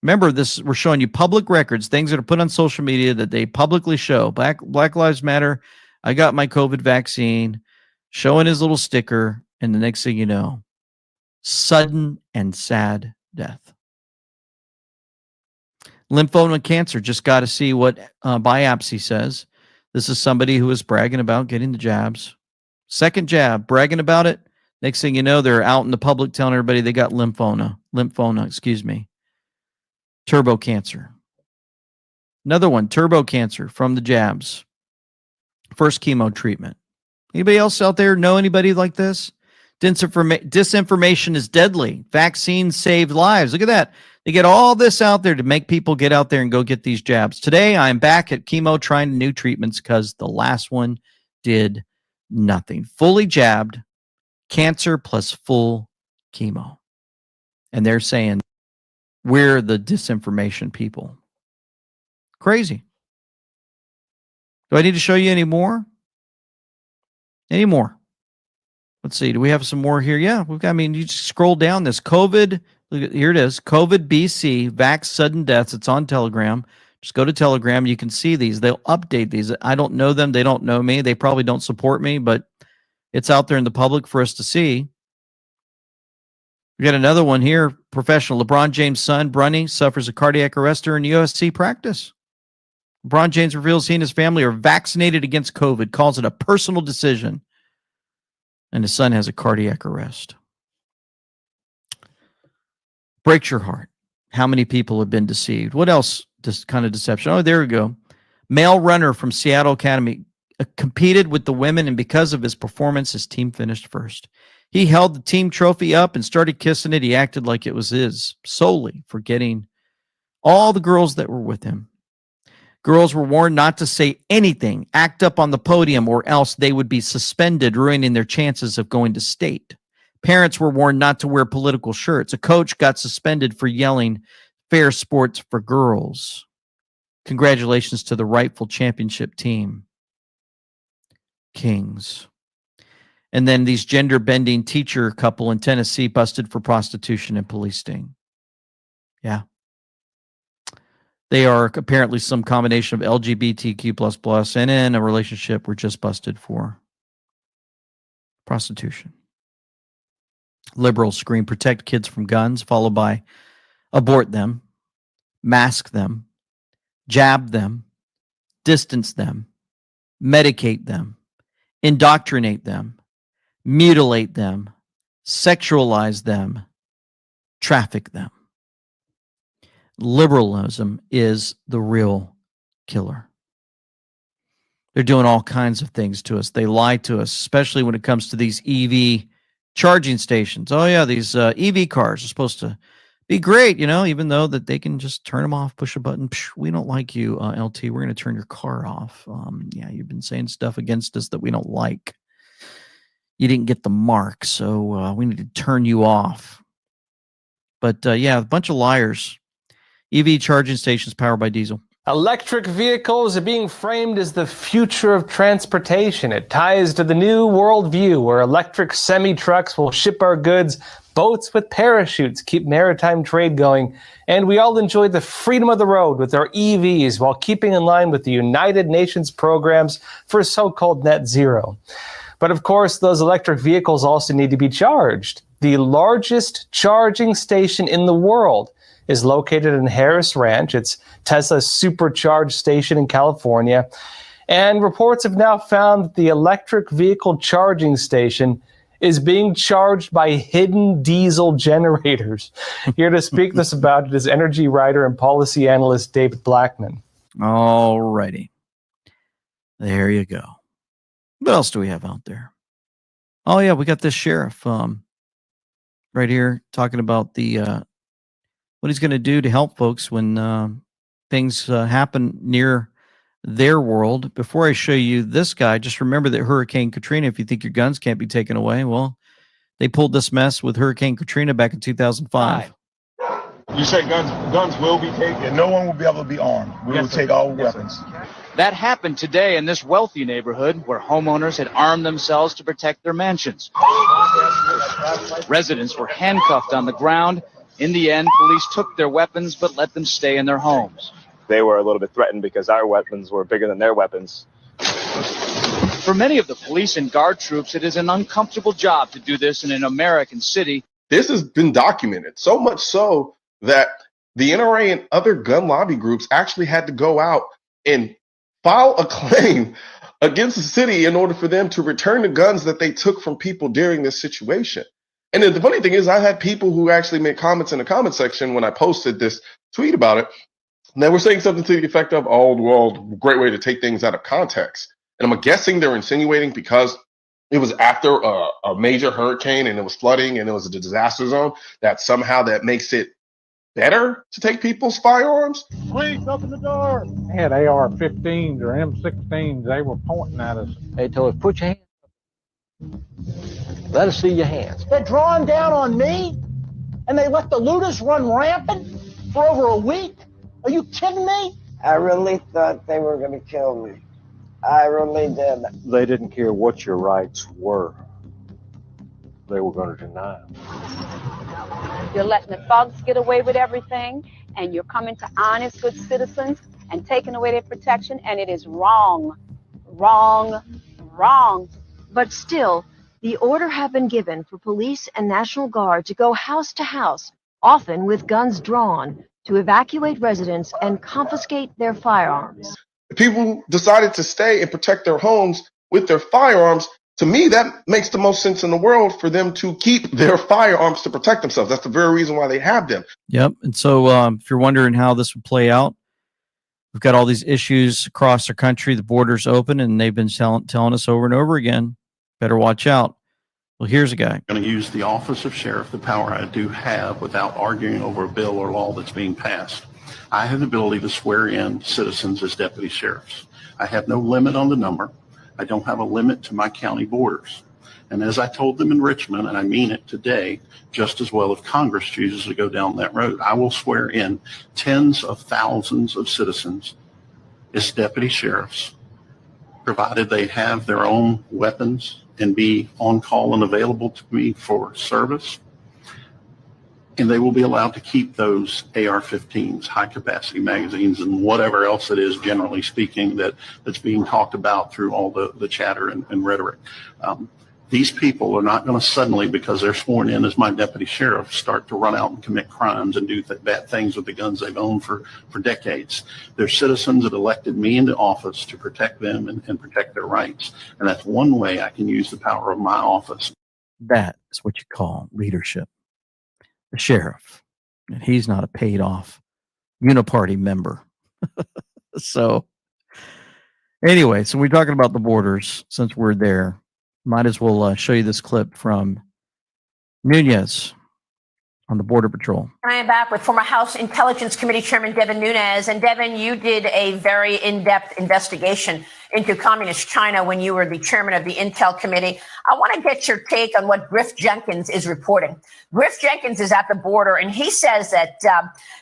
Remember, this we're showing you public records, things that are put on social media that they publicly show. Black Lives Matter. I got my COVID vaccine, showing his little sticker, and the next thing you know, sudden and sad death. Lymphoma cancer, just got to see what biopsy says. This is somebody who is bragging about getting the jabs. Second jab, bragging about it. Next thing you know, they're out in the public telling everybody they got lymphoma, turbo cancer. Another one, turbo cancer from the jabs. First chemo treatment. Anybody else out there know anybody like this? Disinformation is deadly. Vaccines save lives. Look at that. They get all this out there to make people get out there and go get these jabs. Today, I'm back at chemo trying new treatments because the last one did nothing. Fully jabbed, cancer plus full chemo. And they're saying, we're the disinformation people. Crazy. Do I need to show you any more? Any more? Let's see. Do we have some more here? Yeah, we've got, you just scroll down this COVID. Look, here it is. COVID BC, Vax sudden deaths. It's on Telegram. Just go to Telegram. You can see these. They'll update these. I don't know them. They don't know me. They probably don't support me, but it's out there in the public for us to see. We got another one here. Professional LeBron James' son, Bronny, suffers a cardiac arrest during USC practice. LeBron James reveals he and his family are vaccinated against COVID, calls it a personal decision. And his son has a cardiac arrest. Breaks your heart. How many people have been deceived? What else? This kind of deception. Oh, there we go. Male runner from Seattle Academy competed with the women, and because of his performance, his team finished first. He held the team trophy up and started kissing it. He acted like it was his, solely forgetting all the girls that were with him. Girls were warned not to say anything, act up on the podium, or else they would be suspended, ruining their chances of going to state. Parents were warned not to wear political shirts. A coach got suspended for yelling, "Fair sports for girls." Congratulations to the rightful championship team, Kings. And then these gender-bending teacher couple in Tennessee busted for prostitution and police sting. Yeah. They are apparently some combination of LGBTQ++ and in a relationship were just busted for prostitution. Liberals scream, protect kids from guns, followed by abort them, mask them, jab them, distance them, medicate them, indoctrinate them, mutilate them, sexualize them, traffic them. Liberalism is the real killer. They're doing all kinds of things to us. They lie to us, especially when it comes to these EV charging stations. Oh yeah, these EV cars are supposed to be great, even though that they can just turn them off, push a button. Psh, we don't like you, LT. We're going to turn your car off. Yeah, you've been saying stuff against us that we don't like. You didn't get the mark, so we need to turn you off. But yeah, a bunch of liars. EV charging stations powered by diesel. Electric vehicles are being framed as the future of transportation. It ties to the new worldview where electric semi-trucks will ship our goods, boats with parachutes keep maritime trade going, and we all enjoy the freedom of the road with our EVs while keeping in line with the United Nations programs for so-called net zero. But of course, those electric vehicles also need to be charged. The largest charging station in the world is located in Harris Ranch. It's Tesla's supercharged station in California. And reports have now found that the electric vehicle charging station is being charged by hidden diesel generators. Here to speak this about it is energy writer and policy analyst David Blackman. All righty. There you go. What else do we have out there? Oh, yeah, we got this sheriff right here talking about the what he's going to do to help folks when things happen near their world. Before I show you this guy, just remember that Hurricane Katrina, if you think your guns can't be taken away, well, they pulled this mess with Hurricane Katrina back in 2005. You say guns will be taken? No one will be able to be armed. We will take all weapons. That happened today in this wealthy neighborhood where homeowners had armed themselves to protect their mansions. Residents were handcuffed on the ground. In the end, police took their weapons but let them stay in their homes. They were a little bit threatened because our weapons were bigger than their weapons. For many of the police and guard troops, it is an uncomfortable job to do this in an American city. This has been documented, so much so that the NRA and other gun lobby groups actually had to go out and file a claim against the city in order for them to return the guns that they took from people during this situation. And then the funny thing is, I had people who actually made comments in the comment section when I posted this tweet about it. And they were saying something to the effect of, oh, well, great way to take things out of context. And I'm guessing they're insinuating because it was after a major hurricane and it was flooding and it was a disaster zone, that somehow that makes it better to take people's firearms. Police, open the door. They had AR-15s or M16s. They were pointing at us. They told us, put your hands up. Let us see your hands. They're drawing down on me, and they let the looters run rampant for over a week? Are you kidding me? I really thought they were going to kill me. I really did. They didn't care what your rights were. They were going to deny them. You're letting the thugs get away with everything, and you're coming to honest, good citizens and taking away their protection, and it is wrong. Wrong. Wrong. But still, the order have been given for police and National Guard to go house to house, often with guns drawn, to evacuate residents and confiscate their firearms. People decided to stay and protect their homes with their firearms. To me, that makes the most sense in the world for them to keep their firearms to protect themselves. That's the very reason why they have them. Yep. And so if you're wondering how this would play out, we've got all these issues across our country. The border's open, and they've been telling us over and over again, better watch out. Well, here's a guy. I'm going to use the office of sheriff, the power I do have, without arguing over a bill or law that's being passed. I have the ability to swear in citizens as deputy sheriffs. I have no limit on the number. I don't have a limit to my county borders. And as I told them in Richmond, and I mean it today, just as well if Congress chooses to go down that road, I will swear in tens of thousands of citizens as deputy sheriffs, provided they have their own weapons and be on call and available to me for service. And they will be allowed to keep those AR-15s, high-capacity magazines, and whatever else it is, generally speaking, that's being talked about through all the chatter and rhetoric. These people are not going to suddenly, because they're sworn in as my deputy sheriff, start to run out and commit crimes and do bad things with the guns they've owned for decades. They're citizens that elected me into office to protect them and protect their rights. And that's one way I can use the power of my office. That is what you call leadership. The sheriff, and he's not a paid off uniparty member. So anyway, so we're talking about the borders. Since we're there, might as well show you this clip from Nunez on the Border Patrol. I am back with former House Intelligence Committee Chairman Devin Nunes. And Devin, you did a very in-depth investigation into communist China when you were the chairman of the Intel Committee. I want to get your take on what Griff Jenkins is reporting. Griff Jenkins is at the border, and he says that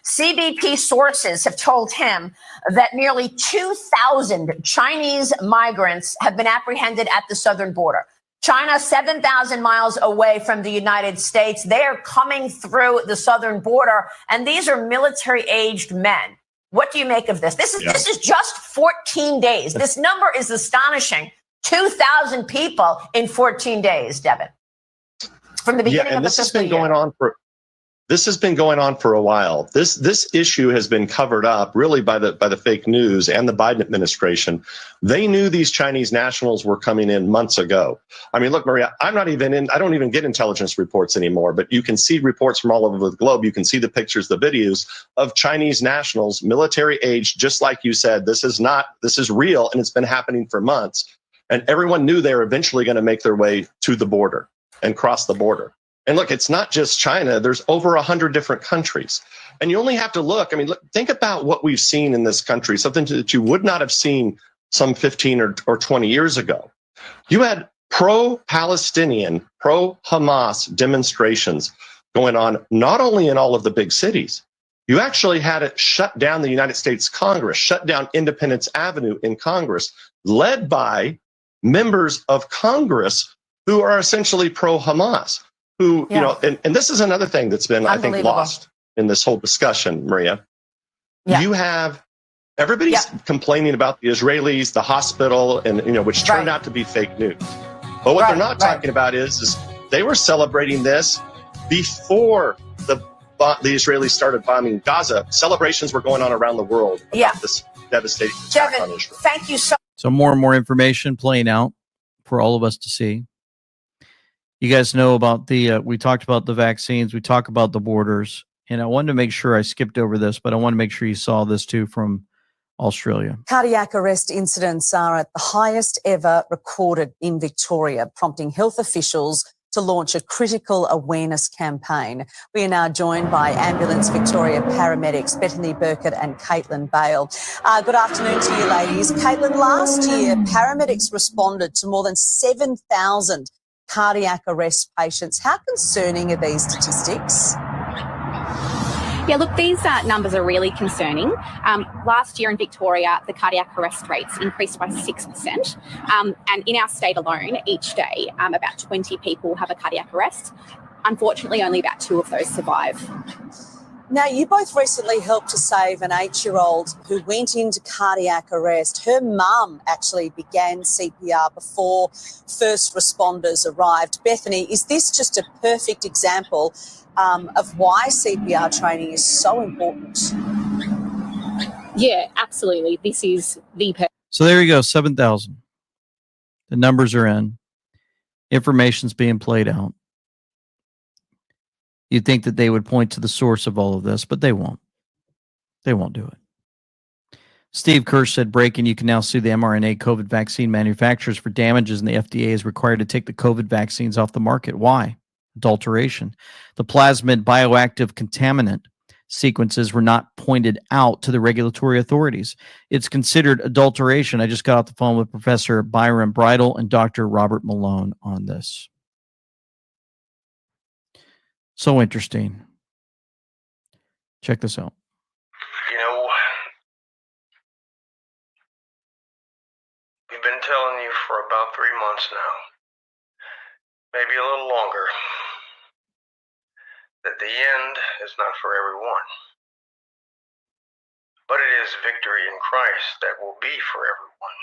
CBP sources have told him that nearly 2,000 Chinese migrants have been apprehended at the southern border. China, 7,000 miles away from the United States. They are coming through the southern border, and these are military-aged men. What do you make of this? This is just 14 days. This number is astonishing. 2,000 people in 14 days, Devin. From the beginning of the fiscal year. This has been going on for a while. This issue has been covered up really by the fake news and the Biden administration. They knew these Chinese nationals were coming in months ago. I mean, look, Maria, I don't even get intelligence reports anymore, but you can see reports from all over the globe. You can see the pictures, the videos of Chinese nationals, military age, just like you said. This is real, and it's been happening for months. And everyone knew they were eventually going to make their way to the border and cross the border. And look, it's not just China. There's over 100 different countries. And you only have to look. I mean, think about what we've seen in this country, something that you would not have seen some 15 or 20 years ago. You had pro-Palestinian, pro-Hamas demonstrations going on, not only in all of the big cities. You actually had it shut down the United States Congress, shut down Independence Avenue in Congress, led by members of Congress who are essentially pro-Hamas. Who, you know, and this is another thing that's been, I think, lost in this whole discussion, Maria. You have everybody's complaining about the Israelis, the hospital, and, you know, which turned out to be fake news. But what they're not talking about is they were celebrating this before the Israelis started bombing Gaza. Celebrations were going on around the world about this devastating attack on Israel. Thank you so So more and more information playing out for all of us to see. You guys know about we talked about the vaccines, we talked about the borders, and I wanted to make sure I skipped over this, but I want to make sure you saw this too from Australia. Cardiac arrest incidents are at the highest ever recorded in Victoria, prompting health officials to launch a critical awareness campaign. We are now joined by Ambulance Victoria paramedics Bethany Burkett and Caitlin Bale. Good afternoon to you, ladies. Caitlin, last year, paramedics responded to more than 7,000 cardiac arrest patients. How concerning are these statistics? Yeah, look, these numbers are really concerning. Last year in Victoria, the cardiac arrest rates increased by 6%. And in our state alone, each day, about 20 people have a cardiac arrest. Unfortunately, only about 2 of those survive. Now, you both recently helped to save an 8-year-old who went into cardiac arrest. Her mum actually began CPR before first responders arrived. Bethany, is this just a perfect example of why CPR training is so important? Yeah, absolutely. This is the So there you go, 7,000. The numbers are in. Information's being played out. You'd think that they would point to the source of all of this, but they won't. They won't do it. Steve Kirsch said, breaking, you can now sue the mRNA COVID vaccine manufacturers for damages, and the FDA is required to take the COVID vaccines off the market. Why? Adulteration. The plasmid bioactive contaminant sequences were not pointed out to the regulatory authorities. It's considered adulteration. I just got off the phone with Professor Byron Bridle and Dr. Robert Malone on this. So interesting. Check this out. You know, we've been telling you for about 3 months now, maybe a little longer, that the end is not for everyone. But it is victory in Christ that will be for everyone.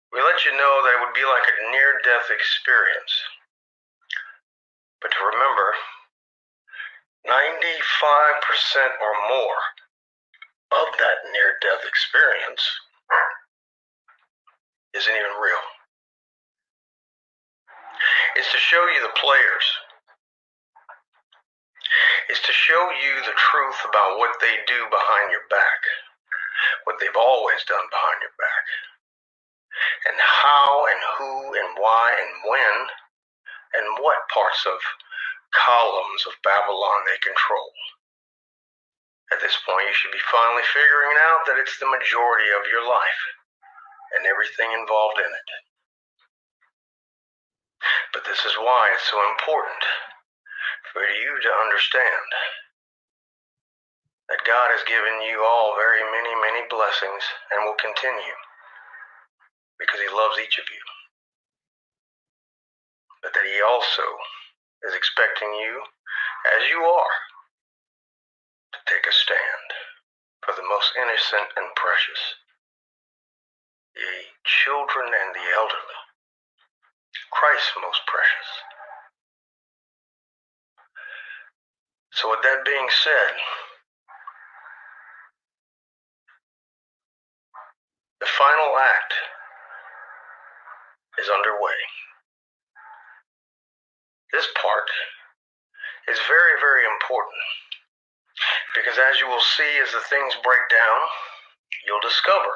We let you know that it would be like a near-death experience. But to remember, 95% or more of that near-death experience isn't even real. It's to show you the players. It's to show you the truth about what they do behind your back, what they've always done behind your back, and how and who and why and when and what parts of columns of Babylon they control. At this point, you should be finally figuring out that it's the majority of your life and everything involved in it. But this is why it's so important for you to understand that God has given you all very many, many blessings and will continue because He loves each of you. But that He also is expecting you, as you are, to take a stand for the most innocent and precious, the children and the elderly, Christ's most precious. So with that being said, the final act is underway. This part is very, very important because as you will see, as the things break down, you'll discover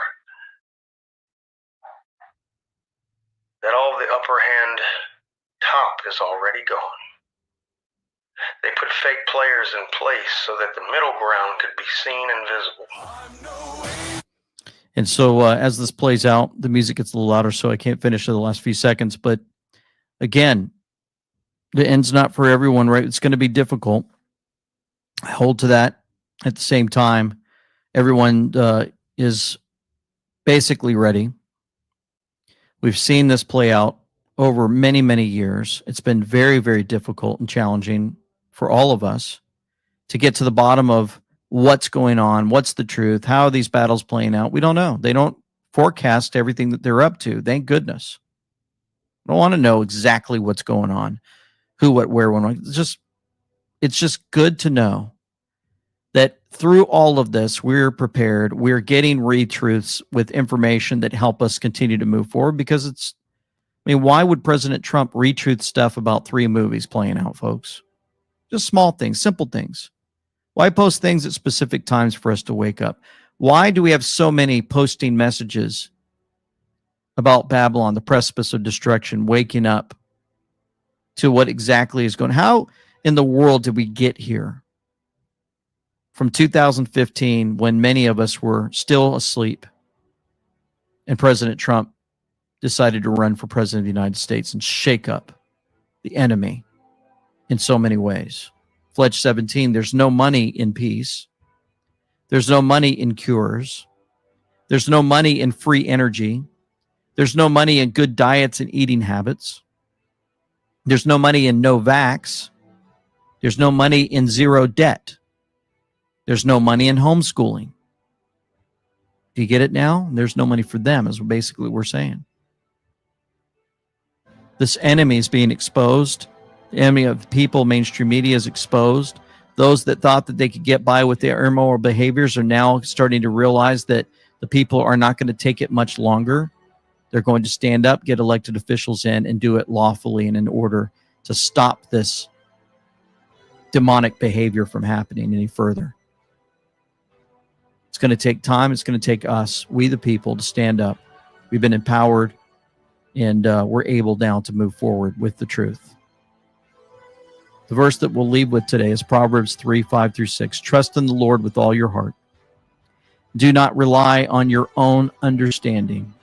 that all the upper hand top is already gone. They put fake players in place so that the middle ground could be seen and visible. And so as this plays out, the music gets a little louder, so I can't finish the last few seconds. But again, the end's not for everyone, right? It's going to be difficult. I hold to that. At the same time, everyone is basically ready. We've seen this play out over many, many years. It's been very, very difficult and challenging for all of us to get to the bottom of what's going on, what's the truth, how are these battles playing out. We don't know. They don't forecast everything that they're up to. Thank goodness. I don't want to know exactly what's going on, who, what, where, when. It's just good to know that through all of this, we're prepared. We're getting retruths with information that help us continue to move forward because why would President Trump retruth stuff about 3 movies playing out, folks? Just small things, simple things. Why post things at specific times for us to wake up? Why do we have so many posting messages about Babylon, the precipice of destruction, waking up to what exactly is going on? How in the world did we get here? From 2015, when many of us were still asleep, and President Trump decided to run for president of the United States and shake up the enemy in so many ways. Pledge 17, there's no money in peace. There's no money in cures. There's no money in free energy. There's no money in good diets and eating habits. There's no money in no vax. There's no money in zero debt. There's no money in homeschooling. Do you get it now? There's no money for them, is basically what we're saying. This enemy is being exposed. The enemy of people, mainstream media is exposed. Those that thought that they could get by with their immoral behaviors are now starting to realize that the people are not going to take it much longer. They're going to stand up, get elected officials in, and do it lawfully and in order to stop this demonic behavior from happening any further. It's going to take time. It's going to take us, we the people, to stand up. We've been empowered, and we're able now to move forward with the truth. The verse that we'll leave with today is Proverbs 3:5-6. Trust in the Lord with all your heart. Do not rely on your own understanding.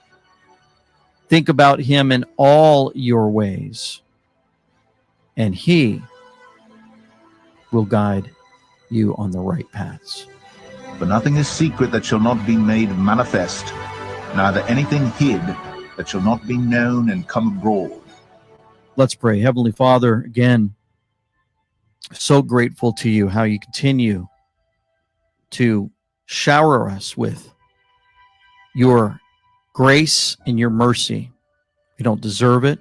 Think about Him in all your ways, and He will guide you on the right paths. For nothing is secret that shall not be made manifest, neither anything hid that shall not be known and come abroad. Let's pray. Heavenly Father, again, so grateful to you how you continue to shower us with your grace and your mercy. We don't deserve it.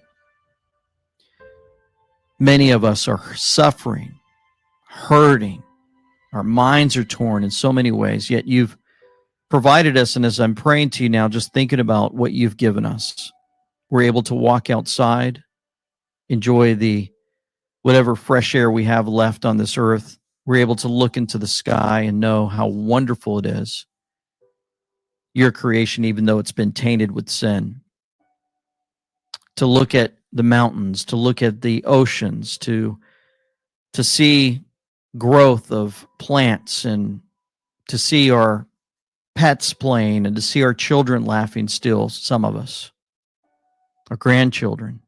Many of us are suffering, hurting. Our minds are torn in so many ways, yet you've provided us. And as I'm praying to you now, just thinking about what you've given us, we're able to walk outside, enjoy the whatever fresh air we have left on this earth. We're able to look into the sky and know how wonderful it is, your creation, even though it's been tainted with sin. To look at the mountains, to look at the oceans, to see growth of plants, and to see our pets playing, and to see our children laughing still, some of us, our grandchildren.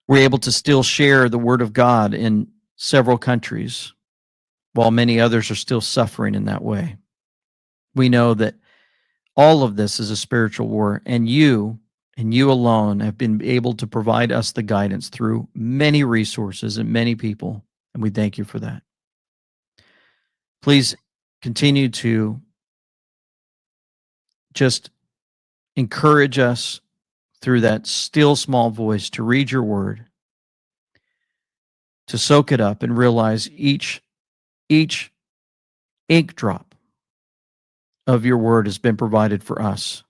We're able to still share the word of God in several countries, while many others are still suffering in that way. We know that all of this is a spiritual war, and you alone have been able to provide us the guidance through many resources and many people, and we thank you for that. Please continue to just encourage us through that still small voice to read your word, to soak it up and realize each ink drop of your word has been provided for us,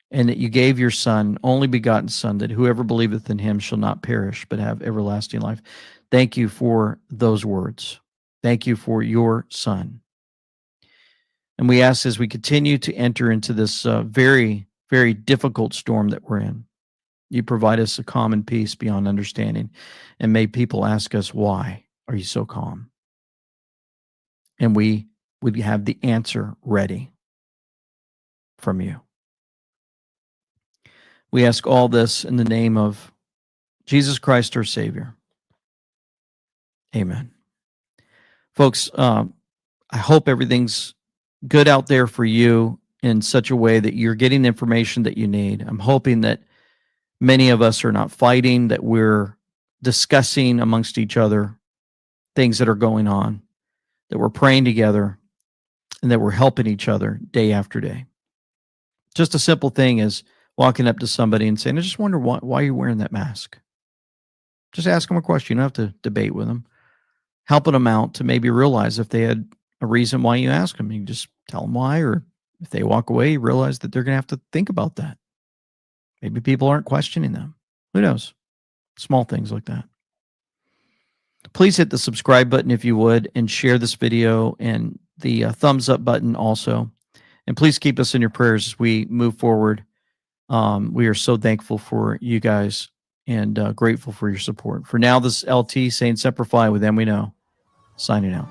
and that you gave your Son, only begotten Son, that whoever believeth in him shall not perish but have everlasting life. Thank you for those words. Thank you for your Son. And we ask, as we continue to enter into this very, very difficult storm that we're in, you provide us a calm and peace beyond understanding. And may people ask us, why are you so calm? And we would have the answer ready from you. We ask all this in the name of Jesus Christ, our Savior. Amen. Folks, I hope everything's good out there for you in such a way that you're getting the information that you need. I'm hoping that many of us are not fighting, that we're discussing amongst each other things that are going on, that we're praying together, and that we're helping each other day after day. Just a simple thing is walking up to somebody and saying, I just wonder why you're wearing that mask. Just ask them a question. You don't have to debate with them. Helping them out to maybe realize if they had a reason why you ask them. You can just tell them why, or if they walk away, you realize that they're going to have to think about that. Maybe people aren't questioning them. Who knows? Small things like that. Please hit the subscribe button if you would, and share this video, and the thumbs up button also. And please keep us in your prayers as we move forward. We are so thankful for you guys and grateful for your support. For now, this is LT saying Semper Fi, with them we know. Signing out.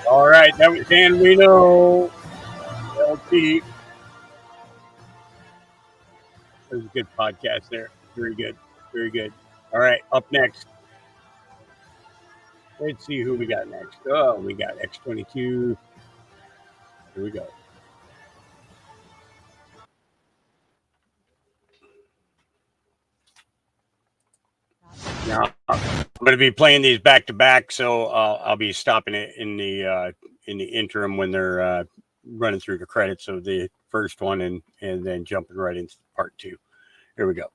All right, that was Dan Reno, LT. That was a good podcast there. Very good. Very good. All right, up next. Let's see who we got next. Oh, we got X22. Here we go. Now, I'm going to be playing these back to back, so I'll be stopping it in the interim when they're running through the credits of the first one, and then jumping right into part two. Here we go.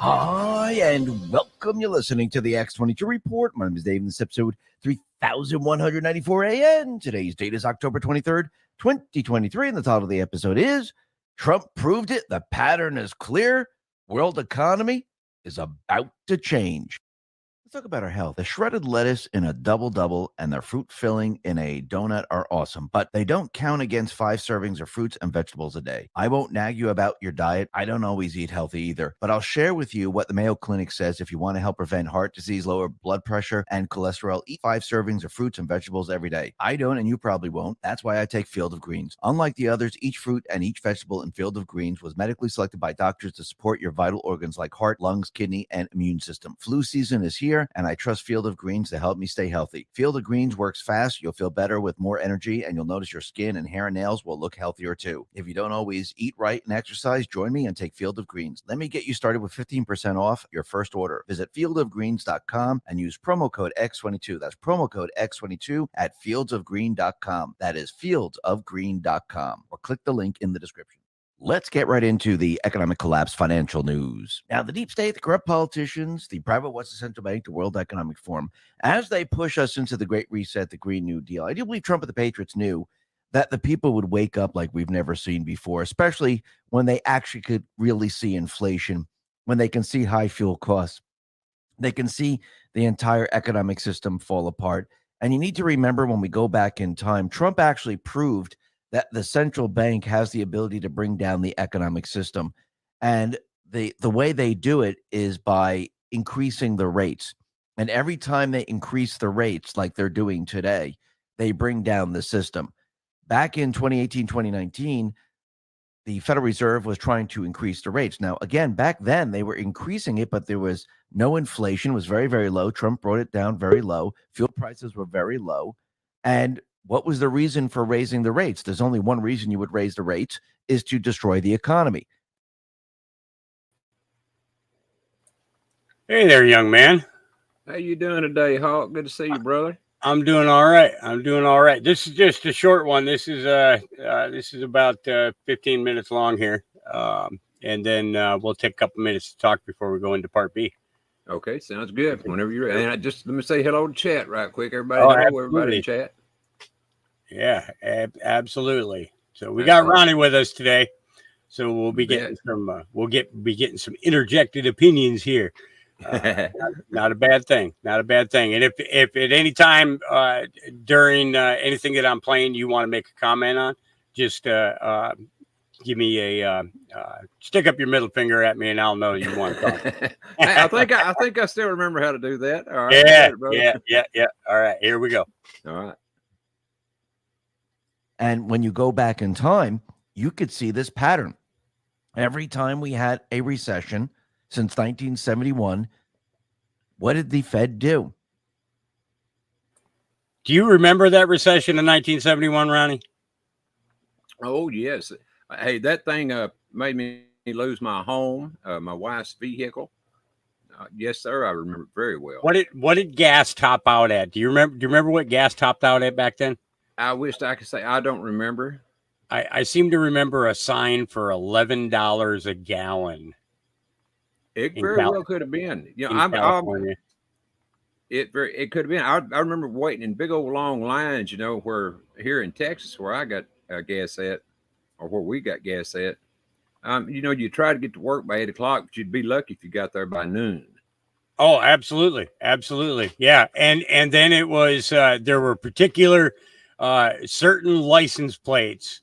Hi, and welcome. You're listening to the X22 Report. My name is Dave, and this is episode 3194 AN. Today's date is October 23rd, 2023, and the title of the episode is Trump Proved It. The pattern is clear. World economy is about to change. Let's talk about our health. The shredded lettuce in a double-double and the fruit filling in a donut are awesome, but they don't count against 5 servings of fruits and vegetables a day. I won't nag you about your diet. I don't always eat healthy either, but I'll share with you what the Mayo Clinic says. If you want to help prevent heart disease, lower blood pressure, and cholesterol, eat 5 servings of fruits and vegetables every day. I don't, and you probably won't. That's why I take Field of Greens. Unlike the others, each fruit and each vegetable in Field of Greens was medically selected by doctors to support your vital organs like heart, lungs, kidney, and immune system. Flu season is here, and I trust Field of Greens to help me stay healthy. Field of Greens works fast. You'll feel better with more energy, and you'll notice your skin and hair and nails will look healthier too. If you don't always eat right and exercise, join me and take Field of Greens. Let me get you started with 15% off your first order. Visit fieldofgreens.com and use promo code X22. That's promo code X22 at fieldsofgreen.com. That is fieldsofgreen.com, or click the link in the description. Let's get right into the economic collapse financial news. Now, the deep state, the corrupt politicians, the private Western Central Bank, the World Economic Forum, as they push us into the Great Reset, the Green New Deal, I do believe Trump and the Patriots knew that the people would wake up like we've never seen before, especially when they actually could really see inflation, when they can see high fuel costs. They can see the entire economic system fall apart. And you need to remember, when we go back in time, Trump actually proved that the central bank has the ability to bring down the economic system. And the way they do it is by increasing the rates. And every time they increase the rates like they're doing today, they bring down the system. Back in 2018, 2019, the Federal Reserve was trying to increase the rates. Now, again, back then they were increasing it, but there was no inflation. It was very, very low. Trump brought it down very low. Fuel prices were very low. And what was the reason for raising the rates? There's only one reason you would raise the rates, is to destroy the economy. Hey there, young man. How you doing today, Hawk? Good to see you, brother. I'm doing all right. I'm doing all right. This is just a short one. This is about 15 minutes long here, and then we'll take a couple minutes to talk before we go into part B. Okay, sounds good. Whenever you're ready. And let me say hello to chat right quick. Everybody, everybody in chat. Yeah, absolutely. So we got Ronnie with us today, so we'll be getting some be getting some interjected opinions here. Not a bad thing. Not a bad thing. And if at any time during anything that I'm playing you want to make a comment on, just give me a stick up your middle finger at me, and I'll know you want to talk. I think I still remember how to do that. All right. Yeah. All right, here we go. All right. And when you go back in time, you could see this pattern. Every time we had a recession since 1971, what did the Fed do? Do you remember that recession in 1971, Ronnie? Oh, yes. Hey, that thing made me lose my home, my wife's vehicle. Yes, sir. I remember very well. What did gas top out at? Do you remember what gas topped out at back then? I wished I could say I don't remember. I seem to remember a sign for $11 a gallon. It very well could have been. You know, it could have been. I remember waiting in big old long lines. You know, where here in Texas, where I got gas at, or where we got gas at. You know, you try to get to work by 8 o'clock, but you'd be lucky if you got there by noon. Oh, absolutely, yeah. And then it was there were particular certain license plates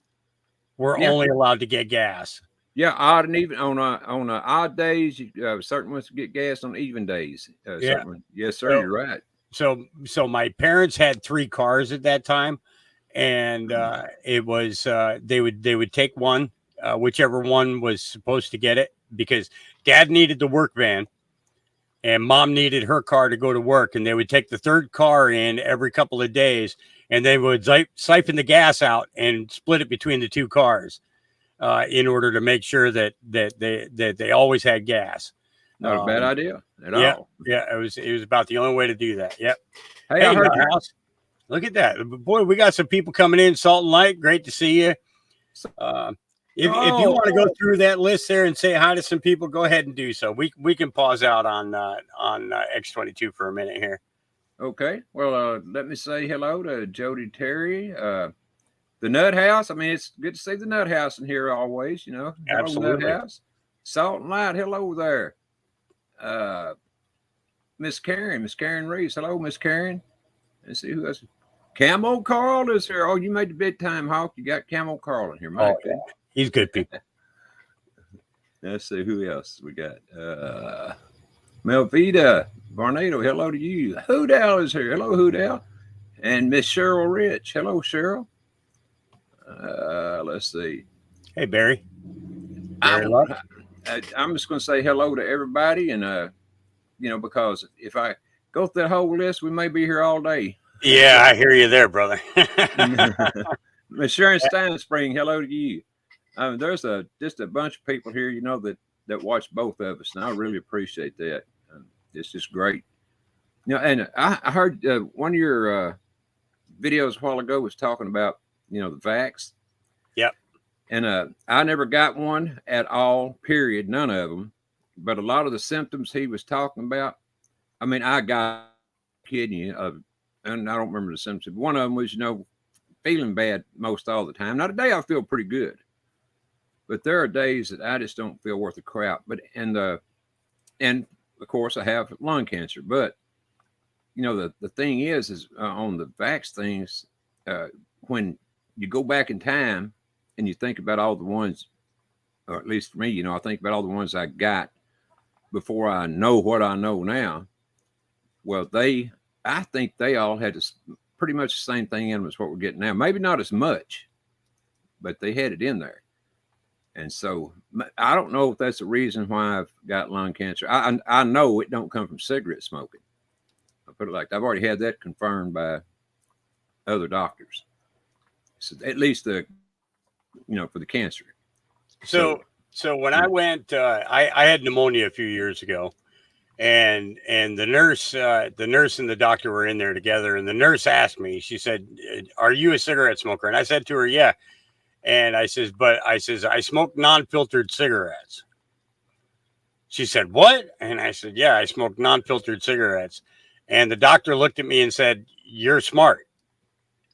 were only allowed to get gas. Yeah, odd and even on odd days, certain ones get gas on even days. Yes, sir. You're right. So my parents had 3 cars at that time, and it was they would take one, whichever one was supposed to get it, because Dad needed the work van, and Mom needed her car to go to work, and they would take the 3rd car in every couple of days, and they would siphon the gas out and split it between the 2 cars. In order to make sure that they always had gas. Not a bad idea at all. Yeah, it was about the only way to do that. Yep. Hey, I heard House. Look at that. Boy, we got some people coming in. Salt and Light, great to see you. If you want to go through that list there and say hi to some people, go ahead and do so. We can pause out on X22 for a minute here. Okay. Well, let me say hello to Jody Terry. The Nut House. I mean, it's good to see the Nut House in here always, you know. Absolutely. Nut House. Salt and Light, hello there. Miss Karen Reese. Hello, Miss Karen. Let's see who else. Camel Carl is here. Oh, you made the big time, Hawk. You got Camel Carl in here, Mike. Oh, he's good people. Let's see who else we got. Melvita Barnado, hello to you. Hoodal is here. Hello, Hoodal. And Miss Cheryl Rich. Hello, Cheryl. Let's see. Hey, Barry. I'm just going to say hello to everybody, and because if I go through that whole list, we may be here all day. Yeah, I hear you there, brother. Miss Sharon Steinspring, hello to you. There's just a bunch of people here, that watch both of us, and I really appreciate that. It's just great. And I heard one of your videos a while ago was talking about, the vax. Yep. And I never got one at all, period, none of them. But a lot of the symptoms he was talking about, I got, kidding you, and I don't remember the symptoms. One of them was, feeling bad most all the time. Now, today I feel pretty good. But there are days that I just don't feel worth a crap. And of course I have lung cancer. But the thing is on the vax things, when you go back in time and you think about all the ones, or at least for me, I think about all the ones I got before I know what I know now. Well, I think they all had pretty much the same thing in them as what we're getting now. Maybe not as much, but they had it in there. And so I don't know if that's the reason why I've got lung cancer. I know it don't come from cigarette smoking. I'll put it like that. I've already had that confirmed by other doctors. So at least for the cancer. So when I went, I had pneumonia a few years ago, and the nurse and the doctor were in there together, and the nurse asked me, she said, "Are you a cigarette smoker?" And I said to her, "Yeah." And I smoke non-filtered cigarettes. She said, "What?" And I said, "Yeah, I smoke non-filtered cigarettes." And the doctor looked at me and said, "You're smart."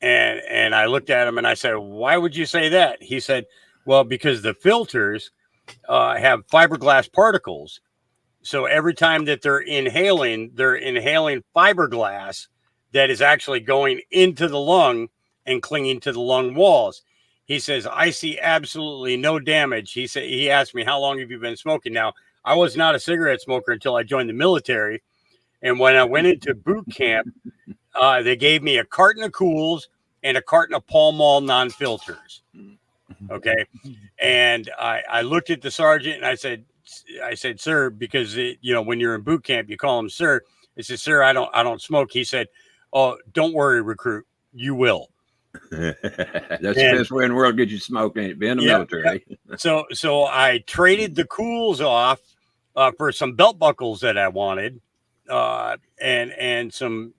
And I looked at him and I said, "Why would you say that?" He said, "Well, because the filters have fiberglass particles. So every time that they're inhaling fiberglass that is actually going into the lung and clinging to the lung walls." He says, "I see absolutely no damage." He asked me, "How long have you been smoking?" Now, I was not a cigarette smoker until I joined the military. And when I went into boot camp, they gave me a carton of Cools and a carton of Pall Mall non-filters. Okay. And I looked at the sergeant and I said, "Sir," because when you're in boot camp, you call him sir. I said, "Sir, I don't smoke." He said, "Oh, don't worry, recruit. You will." That's the best way in the world to get you smoking, it being in the military. So I traded the Cools off for some belt buckles that I wanted, and some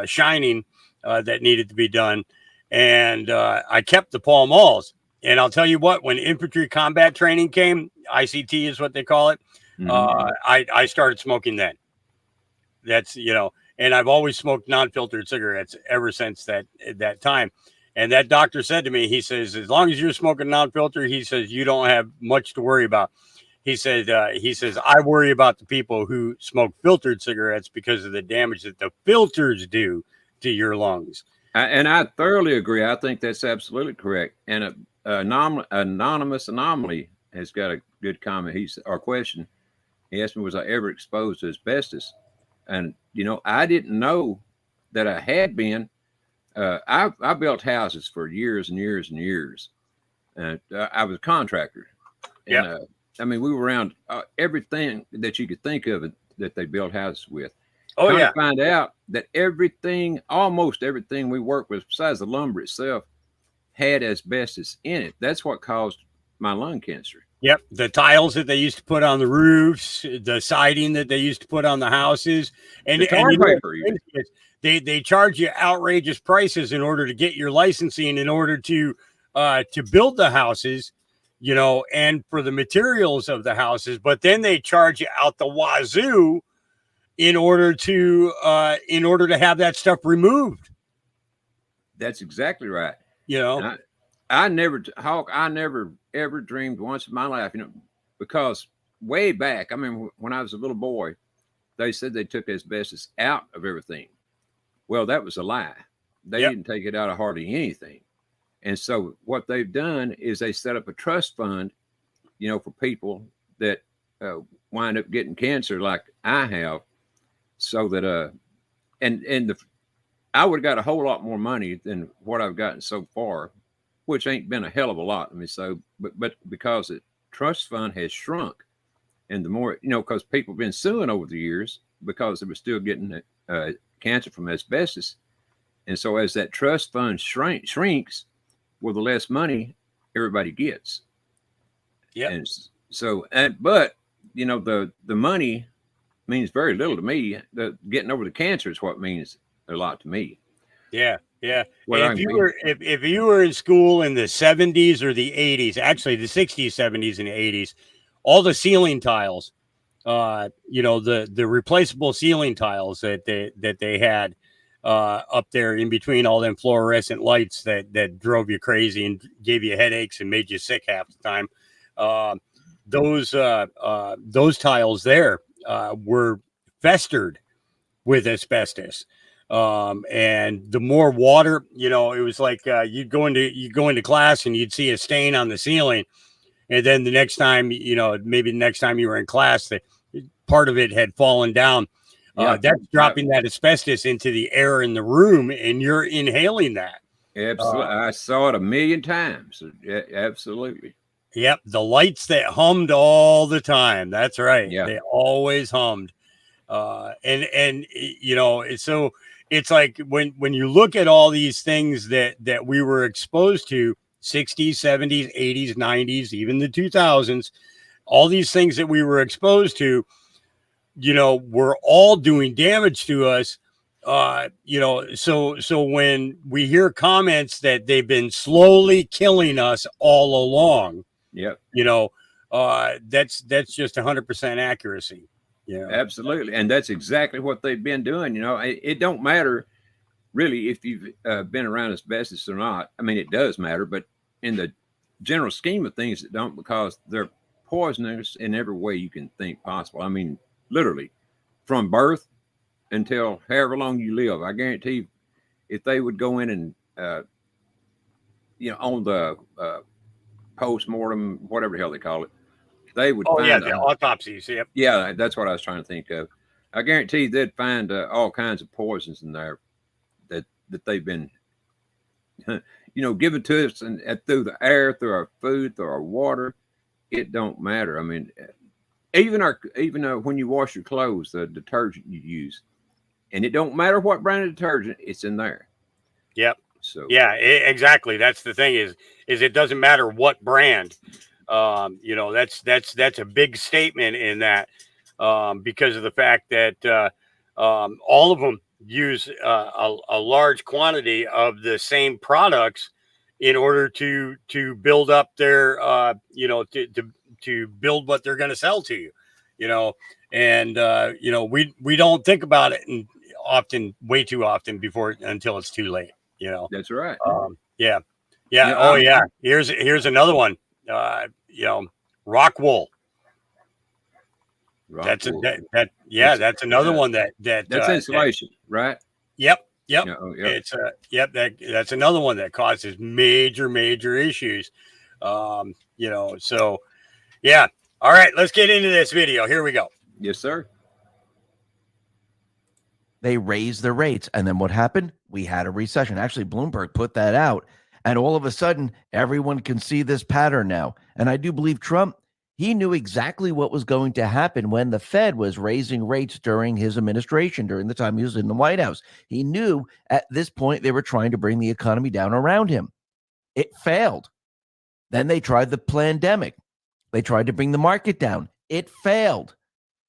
shining that needed to be done, and I kept the Pall Malls. And I'll tell you what, when infantry combat training came, ICT is what they call it. I started smoking then. That's and I've always smoked non-filtered cigarettes ever since that time. And that doctor said to me, he says, "As long as you're smoking non-filter," he says, "you don't have much to worry about." He says, "I worry about the people who smoke filtered cigarettes because of the damage that the filters do to your lungs." And I thoroughly agree. I think that's absolutely correct. And Anonymous Anomaly has got a good comment. Our question. He asked me, "Was I ever exposed to asbestos?" And, I didn't know that I had been. I built houses for years and years and years. And I was a contractor. Yeah. And, we were around everything that you could think of that they built houses with. Oh, yeah. To find out that almost everything we worked with, besides the lumber itself, had asbestos in it. That's what caused my lung cancer. Yep. The tiles that they used to put on the roofs, the siding that they used to put on the houses, and they charge you outrageous prices in order to get your licensing, in order to build the houses, and for the materials of the houses. But then they charge you out the wazoo in order to have that stuff removed. That's exactly right. And I never ever dreamed once in my life, because way back, when I was a little boy, they said they took asbestos out of everything. Well, that was a lie. They didn't take it out of hardly anything. And so what they've done is they set up a trust fund, you know, for people that wind up getting cancer like I have, so that I would have got a whole lot more money than what I've gotten so far, which ain't been a hell of a lot. I mean, so but because the trust fund has shrunk, and the more, you know, because people have been suing over the years because they were still getting cancer from asbestos, and so as that trust fund shrinks, well, the less money everybody gets. Yeah. And so, but you know, the money means very little to me. The getting over the cancer is what means a lot to me. Yeah, yeah. Well, If you were in school in the 70s or the 80s, actually the 60s, 70s, and 80s, all the ceiling tiles, you know, the replaceable ceiling tiles that they had up there in between all them fluorescent lights that drove you crazy and gave you headaches and made you sick half the time. Those tiles there were festered with asbestos. And the more water, you know, it was like you'd go into class and you'd see a stain on the ceiling, and then the next time, you know, maybe the next time you were in class, the part of it had fallen down. That's dropping that asbestos into the air in the room, and you're inhaling that. Absolutely, I saw it a million times. Yeah, absolutely. Yep, the lights that hummed all the time. That's right. Yeah, they always hummed. And you know, so it's like when you look at all these things that we were exposed to, 60s, 70s, 80s, 90s, even the 2000s, all these things that we were exposed to, you know, were all doing damage to us. You know, so when we hear comments that they've been slowly killing us all along, yeah, you know, that's just 100% accuracy. Yeah, absolutely. And that's exactly what they've been doing. You know, it don't matter really if you've been around asbestos or not. I mean, it does matter, but in the general scheme of things, it don't, because they're poisonous in every way you can think possible. I mean, literally from birth until however long you live. I guarantee you, if they would go in and, you know, on the post-mortem, whatever the hell they call it, they would find the autopsies. Yep. Yeah, that's what I was trying to think of. I guarantee they'd find all kinds of poisons in there that they've been, you know, given to us, and through the air, through our food, through our water. It don't matter. I mean, even when you wash your clothes, the detergent you use, and it don't matter what brand of detergent, it's in there. Yep. So yeah, exactly. That's the thing is it doesn't matter what brand. You know, that's a big statement in that, because of the fact that all of them use a large quantity of the same products in order to build up their you know, to build what they're going to sell to you, you know. And you know, we don't think about it way too often until it's too late, you know. That's right. Yeah. Oh yeah, here's another one. You know, rock wool. That's another one that's insulation, right? Yep. Yep. It's that's another one that causes major issues. You know, so yeah. All right, let's get into this video. Here we go. Yes, sir. They raised their rates, and then what happened? We had a recession. Actually, Bloomberg put that out, and all of a sudden, everyone can see this pattern now. And I do believe Trump, he knew exactly what was going to happen when the Fed was raising rates during his administration, during the time he was in the White House. He knew at this point they were trying to bring the economy down around him. It failed. Then they tried the pandemic. They tried to bring the market down. It failed.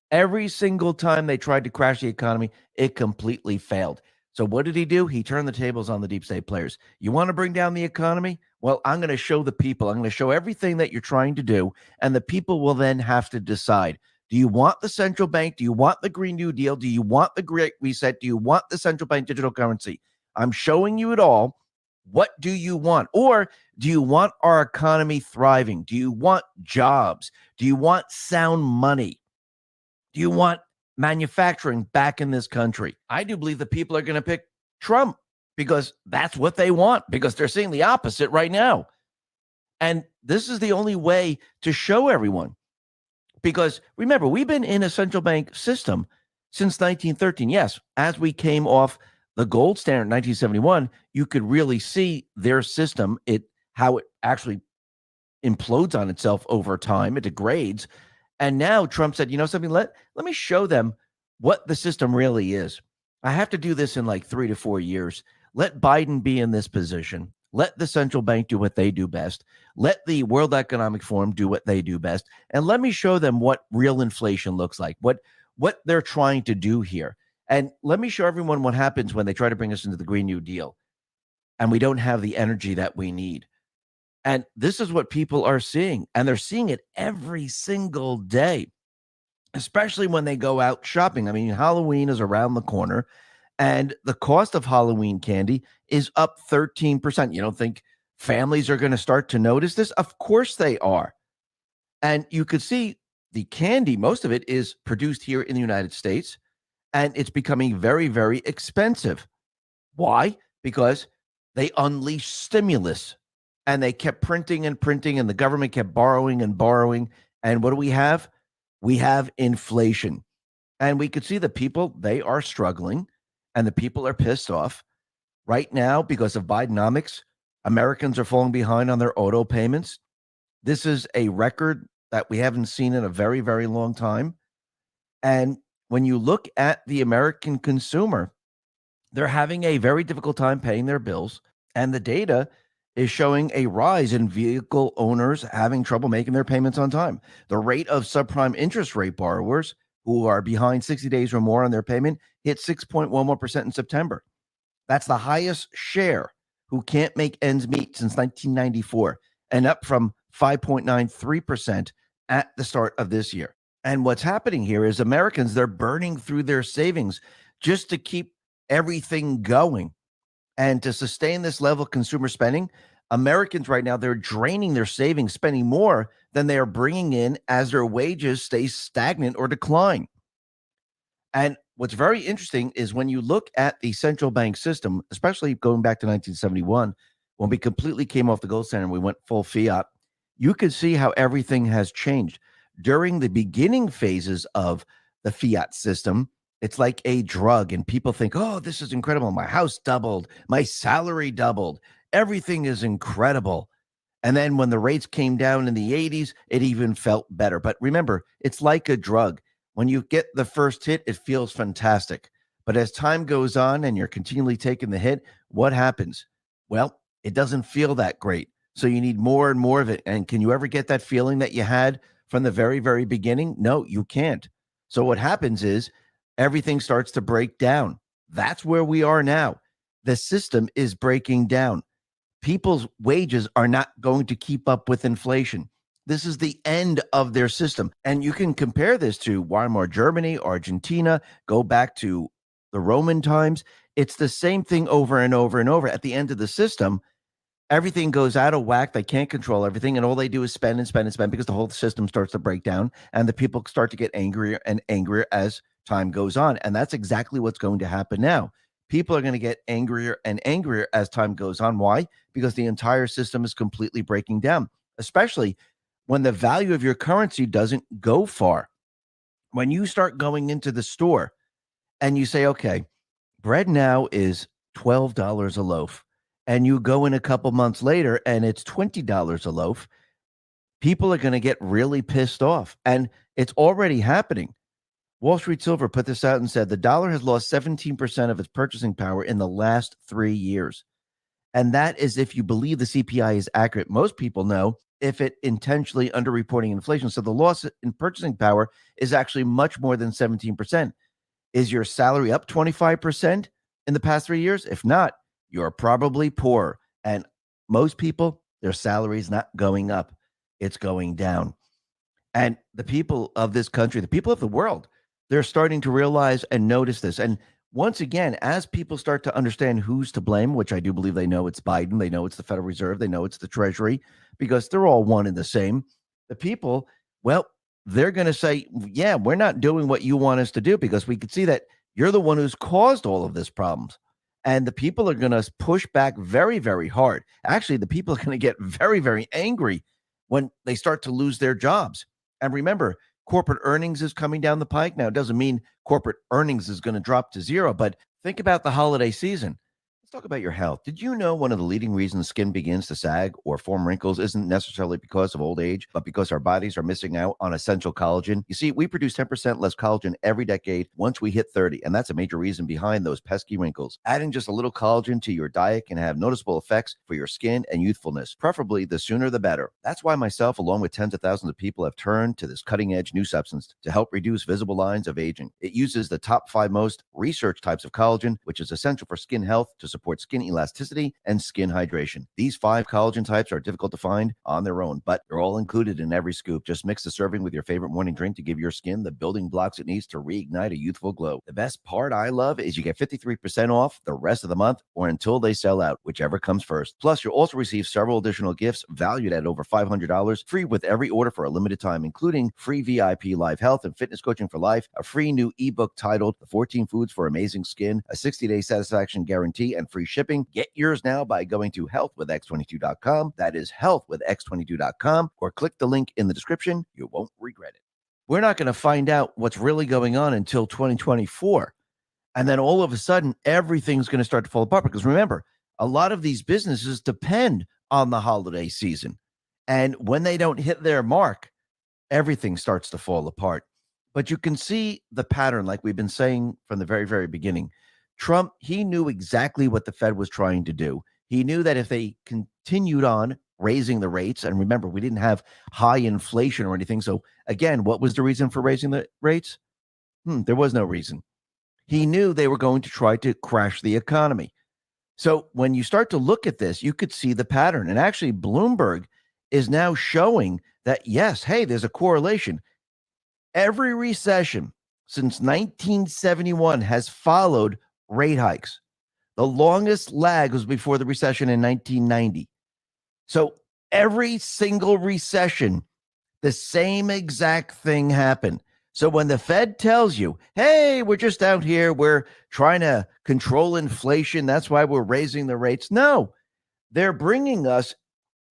Every single time they tried to crash the economy, it completely failed. So what did he do? He turned the tables on the deep state players. You want to bring down the economy? Well, I'm going to show the people. I'm going to show everything that you're trying to do, and the people will then have to decide. Do you want the central bank? Do you want the Green New Deal? Do you want the Great Reset? Do you want the central bank digital currency? I'm showing you it all. What do you want? Or do you want our economy thriving? Do you want jobs? Do you want sound money? Do you want manufacturing back in this country. I do believe the people are going to pick Trump because that's what they want, because they're seeing the opposite right now. And this is the only way to show everyone. Because remember, we've been in a central bank system since 1913. Yes, as we came off the gold standard in 1971, you could really see their system, how it actually implodes on itself over time. It degrades. And now Trump said, you know something, let me show them what the system really is. I have to do this in like 3 to 4 years. Let Biden be in this position. Let the central bank do what they do best. Let the World Economic Forum do what they do best. And let me show them what real inflation looks like, what they're trying to do here. And let me show everyone what happens when they try to bring us into the Green New Deal and we don't have the energy that we need. And this is what people are seeing. And they're seeing it every single day, especially when they go out shopping. I mean, Halloween is around the corner. And the cost of Halloween candy is up 13%. You don't think families are going to start to notice this? Of course they are. And you could see the candy, most of it is produced here in the United States, and it's becoming very, very expensive. Why? Because they unleashed stimulus, and they kept printing and printing, and the government kept borrowing and borrowing. And what do we have? We have inflation. And we could see the people, they are struggling. And the people are pissed off right now because of Bidenomics. Americans are falling behind on their auto payments. This is a record that we haven't seen in a very, very long time. And when you look at the American consumer, they're having a very difficult time paying their bills. And the data is showing a rise in vehicle owners having trouble making their payments on time. The rate of subprime interest rate borrowers who are behind 60 days or more on their payment hit 6.11% in September. That's the highest share who can't make ends meet since 1994, and up from 5.93% at the start of this year. And what's happening here is Americans, they're burning through their savings just to keep everything going. And to sustain this level of consumer spending, Americans right now, they're draining their savings, spending more than they are bringing in as their wages stay stagnant or decline. And what's very interesting is when you look at the central bank system, especially going back to 1971, when we completely came off the gold standard and we went full fiat, you can see how everything has changed. During the beginning phases of the fiat system, it's like a drug, and people think, oh, this is incredible. My house doubled. My salary doubled. Everything is incredible. And then when the rates came down in the 80s, it even felt better. But remember, it's like a drug. When you get the first hit, it feels fantastic. But as time goes on and you're continually taking the hit, what happens? Well, it doesn't feel that great. So you need more and more of it. And can you ever get that feeling that you had from the very, very beginning? No, you can't. So what happens is everything starts to break down. That's where we are now. The system is breaking down. People's wages are not going to keep up with inflation. This is the end of their system. And you can compare this to Weimar Germany, Argentina, go back to the Roman times. It's the same thing over and over and over. At the end of the system, everything goes out of whack. They can't control everything. And all they do is spend and spend and spend because the whole system starts to break down. And the people start to get angrier and angrier as time goes on. And that's exactly what's going to happen now. People are going to get angrier and angrier as time goes on. Why? Because the entire system is completely breaking down, especially when the value of your currency doesn't go far. When you start going into the store and you say, okay, bread now is $12 a loaf, and you go in a couple months later and it's $20 a loaf, people are going to get really pissed off. And it's already happening. Wall Street Silver put this out and said the dollar has lost 17% of its purchasing power in the last 3 years. And that is if you believe the CPI is accurate. Most people know if it intentionally underreporting inflation. So the loss in purchasing power is actually much more than 17%. Is your salary up 25% in the past 3 years? If not, you're probably poor. And most people, their salary is not going up. It's going down. And the people of this country, the people of the world, they're starting to realize and notice this. And once again, as people start to understand who's to blame, which I do believe they know it's Biden, they know it's the Federal Reserve, they know it's the Treasury, because they're all one and the same. The people, well, they're going to say, yeah, we're not doing what you want us to do because we could see that you're the one who's caused all of this problems. And the people are going to push back very, very hard. Actually, the people are going to get very, very angry when they start to lose their jobs. And remember, corporate earnings is coming down the pike. Now, it doesn't mean corporate earnings is going to drop to zero, but think about the holiday season. Let's talk about your health. Did you know one of the leading reasons skin begins to sag or form wrinkles isn't necessarily because of old age, but because our bodies are missing out on essential collagen? You see, we produce 10% less collagen every decade once we hit 30, and that's a major reason behind those pesky wrinkles. Adding just a little collagen to your diet can have noticeable effects for your skin and youthfulness, preferably the sooner the better. That's why myself, along with tens of thousands of people, have turned to this cutting-edge new substance to help reduce visible lines of aging. It uses the top 5 most researched types of collagen, which is essential for skin health to support skin elasticity and skin hydration. These 5 collagen types are difficult to find on their own, but they're all included in every scoop. Just mix the serving with your favorite morning drink to give your skin the building blocks it needs to reignite a youthful glow. The best part I love is you get 53% off the rest of the month or until they sell out, whichever comes first. Plus, you'll also receive several additional gifts valued at over $500 free with every order for a limited time, including free VIP live health and fitness coaching for life, a free new ebook titled The 14 Foods for Amazing Skin, a 60-day satisfaction guarantee, and free shipping. Get yours now by going to healthwithx22.com. That is healthwithx22.com, or click the link in the description. You won't regret it. We're not going to find out what's really going on until 2024. And then all of a sudden, everything's going to start to fall apart. Because remember, a lot of these businesses depend on the holiday season. And when they don't hit their mark, everything starts to fall apart. But you can see the pattern, like we've been saying from the very, very beginning. Trump, he knew exactly what the Fed was trying to do. He knew that if they continued on raising the rates, and remember, we didn't have high inflation or anything. So again, what was the reason for raising the rates? There was no reason. He knew they were going to try to crash the economy. So when you start to look at this, you could see the pattern. And actually, Bloomberg is now showing that, yes, hey, there's a correlation. Every recession since 1971 has followed rate hikes. The longest lag was before the recession in 1990. So every single recession, the same exact thing happened. So when the Fed tells you, hey, we're just out here, we're trying to control inflation, that's why we're raising the rates. No, they're bringing us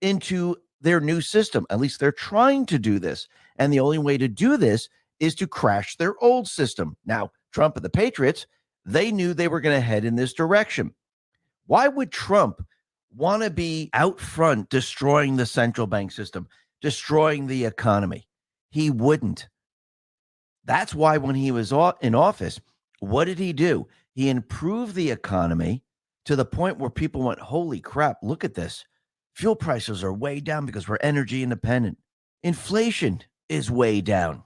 into their new system. At least they're trying to do this. And the only way to do this is to crash their old system. Now, Trump and the Patriots, they knew they were going to head in this direction. Why would Trump want to be out front destroying the central bank system, destroying the economy? He wouldn't. That's why when he was in office, what did he do? He improved the economy to the point where people went, holy crap, look at this. Fuel prices are way down because we're energy independent. Inflation is way down.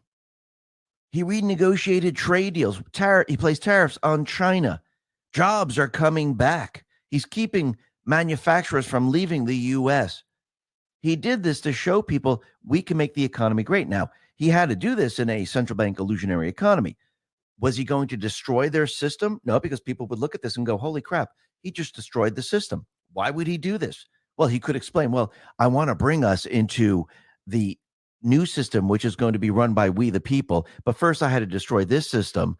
He renegotiated trade deals. He placed tariffs on China. Jobs are coming back. He's keeping manufacturers from leaving the U.S. He did this to show people we can make the economy great. Now, he had to do this in a central bank illusionary economy. Was he going to destroy their system? No, because people would look at this and go, holy crap, he just destroyed the system. Why would he do this? Well, he could explain, well, I want to bring us into the new system, which is going to be run by we the people. But first I had to destroy this system.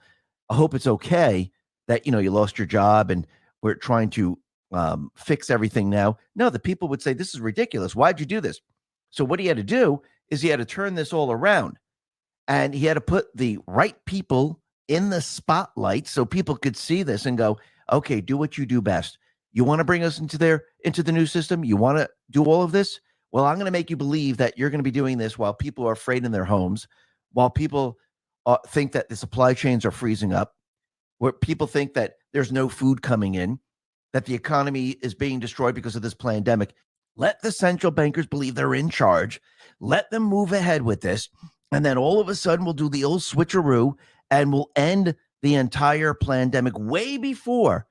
I hope it's okay that, you lost your job and we're trying to fix everything now. No, the people would say, this is ridiculous. Why'd you do this? So what he had to do is he had to turn this all around, and he had to put the right people in the spotlight so people could see this and go, okay, do what you do best. You want to bring us into the new system? You want to do all of this? Well, I'm going to make you believe that you're going to be doing this while people are afraid in their homes, while people think that the supply chains are freezing up, where people think that there's no food coming in, that the economy is being destroyed because of this pandemic. Let the central bankers believe they're in charge. Let them move ahead with this. And then all of a sudden we'll do the old switcheroo and we'll end the entire pandemic way before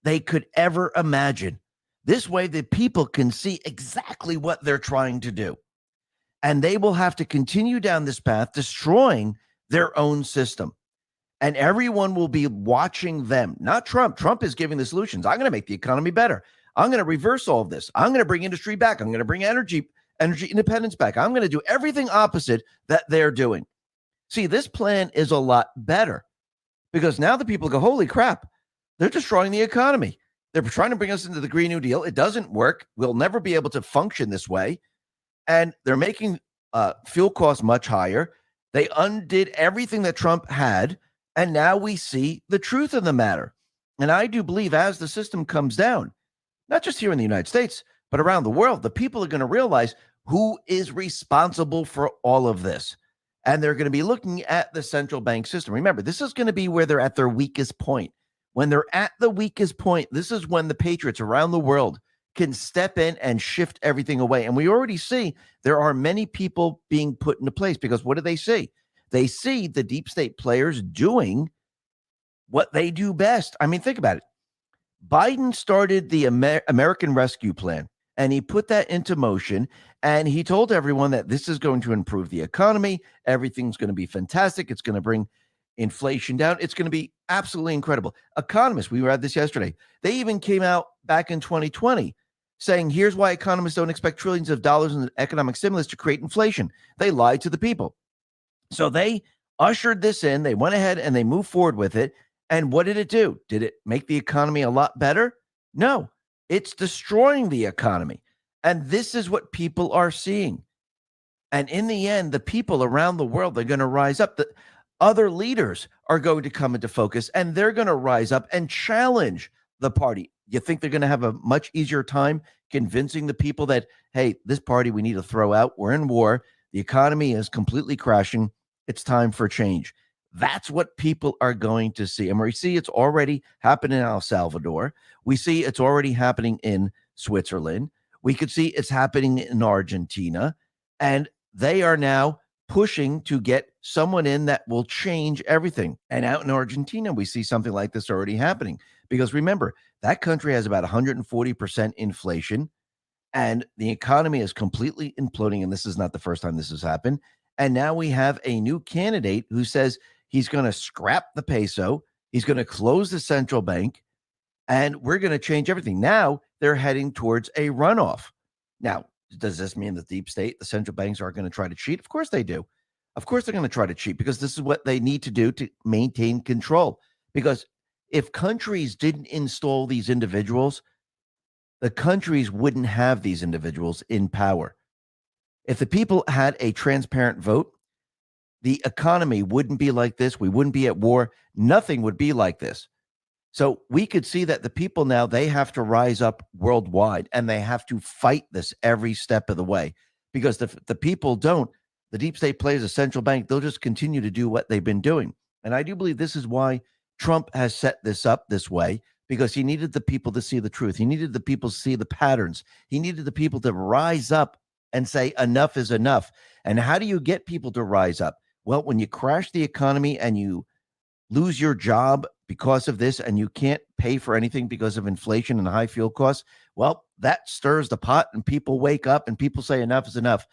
they could ever imagine. This way, the people can see exactly what they're trying to do. And they will have to continue down this path, destroying their own system. And everyone will be watching them, not Trump. Trump is giving the solutions. I'm going to make the economy better. I'm going to reverse all of this. I'm going to bring industry back. I'm going to bring energy independence back. I'm going to do everything opposite that they're doing. See, this plan is a lot better because now the people go, holy crap, they're destroying the economy. They're trying to bring us into the Green New Deal. It doesn't work. We'll never be able to function this way. And they're making fuel costs much higher. They undid everything that Trump had. And now we see the truth of the matter. And I do believe as the system comes down, not just here in the United States, but around the world, the people are going to realize who is responsible for all of this. And they're going to be looking at the central bank system. Remember, this is going to be where they're at their weakest point. When they're at the weakest point, this is when the patriots around the world can step in and shift everything away. And we already see there are many people being put into place because what do they see? They see the deep state players doing what they do best. I mean, think about it. Biden started the American Rescue Plan, and he put that into motion, and he told everyone that this is going to improve the economy. Everything's going to be fantastic. It's going to bring inflation down. It's going to be absolutely incredible. Economists, we read this yesterday, they even came out back in 2020 saying, here's why economists don't expect trillions of dollars in economic stimulus to create inflation. They lied to the people. So they ushered this in. They went ahead and they moved forward with it. And what did it do? Did it make the economy a lot better? No, it's destroying the economy. And this is what people are seeing. And in the end, the people around the world, they're going to rise up. The other leaders are going to come into focus, and they're going to rise up and challenge the party. You think they're going to have a much easier time convincing the people that, hey, this party we need to throw out. We're in war. The economy is completely crashing. It's time for change. That's what people are going to see. And we see it's already happening in El Salvador. We see it's already happening in Switzerland. We could see it's happening in Argentina. And they are now pushing to get someone in that will change everything. And out in Argentina, we see something like this already happening. Because remember, that country has about 140% inflation. And the economy is completely imploding. And this is not the first time this has happened. And now we have a new candidate who says he's going to scrap the peso. He's going to close the central bank. And we're going to change everything. Now they're heading towards a runoff. Now, does this mean the deep state, the central banks are going to try to cheat? Of course they do. Of course they're going to try to cheat because this is what they need to do to maintain control. Because if countries didn't install these individuals, the countries wouldn't have these individuals in power. If the people had a transparent vote, the economy wouldn't be like this. We wouldn't be at war. Nothing would be like this. So we could see that the people now, they have to rise up worldwide and they have to fight this every step of the way because the people don't, the deep state players, the central bank, they'll just continue to do what they've been doing. And I do believe this is why Trump has set this up this way because he needed the people to see the truth. He needed the people to see the patterns. He needed the people to rise up and say enough is enough. And how do you get people to rise up? Well, when you crash the economy and you lose your job because of this and you can't pay for anything because of inflation and high fuel costs, well, that stirs the pot and people wake up and people say enough is enough.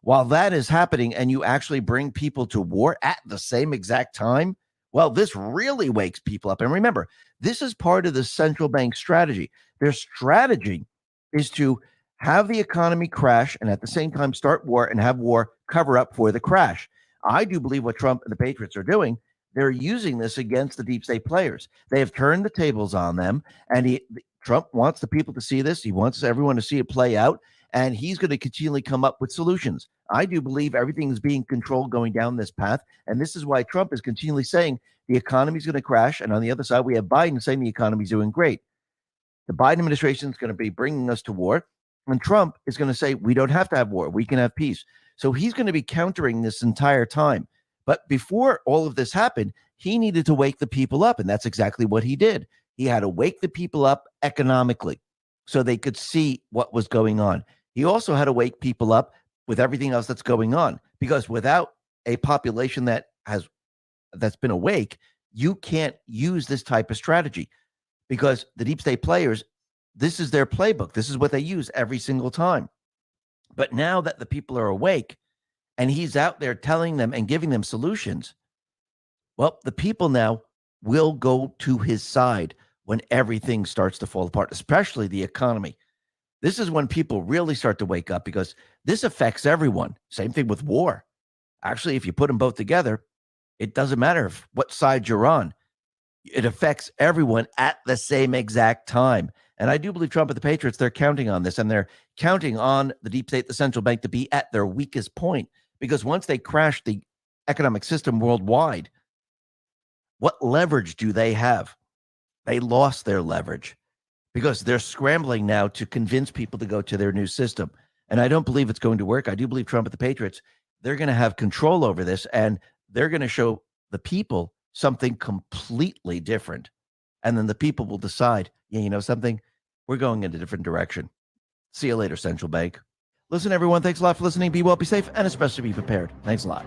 While that is happening and you actually bring people to war at the same exact time, well, this really wakes people up. And remember, this is part of the central bank strategy. Their strategy is to have the economy crash and at the same time start war and have war cover up for the crash. I do believe what Trump and the Patriots are doing, they're using this against the deep state players. They have turned the tables on them, and Trump wants the people to see this. He wants everyone to see it play out, and he's going to continually come up with solutions. I do believe everything is being controlled going down this path, and this is why Trump is continually saying the economy is going to crash, and on the other side, we have Biden saying the economy is doing great. The Biden administration is going to be bringing us to war, and Trump is going to say we don't have to have war. We can have peace. So he's going to be countering this entire time. But before all of this happened, he needed to wake the people up. And that's exactly what he did. He had to wake the people up economically so they could see what was going on. He also had to wake people up with everything else that's going on, because without a population that's been awake, you can't use this type of strategy because the deep state players, this is their playbook. This is what they use every single time. But now that the people are awake and he's out there telling them and giving them solutions, well, the people now will go to his side when everything starts to fall apart, especially the economy. This is when people really start to wake up because this affects everyone. Same thing with war. Actually, if you put them both together, It doesn't matter what side you're on. It affects everyone at the same exact time. And I do believe Trump and the Patriots, they're counting on this, and they're counting on the deep state, the central bank, to be at their weakest point. Because once they crash the economic system worldwide, what leverage do they have? They lost their leverage because they're scrambling now to convince people to go to their new system. And I don't believe it's going to work. I do believe Trump and the Patriots, they're going to have control over this, and they're going to show the people something completely different. And then the people will decide, yeah, you know something? We're going in a different direction. See you later, central bank. Listen, everyone, thanks a lot for listening. Be well, be safe, and especially be prepared. Thanks a lot.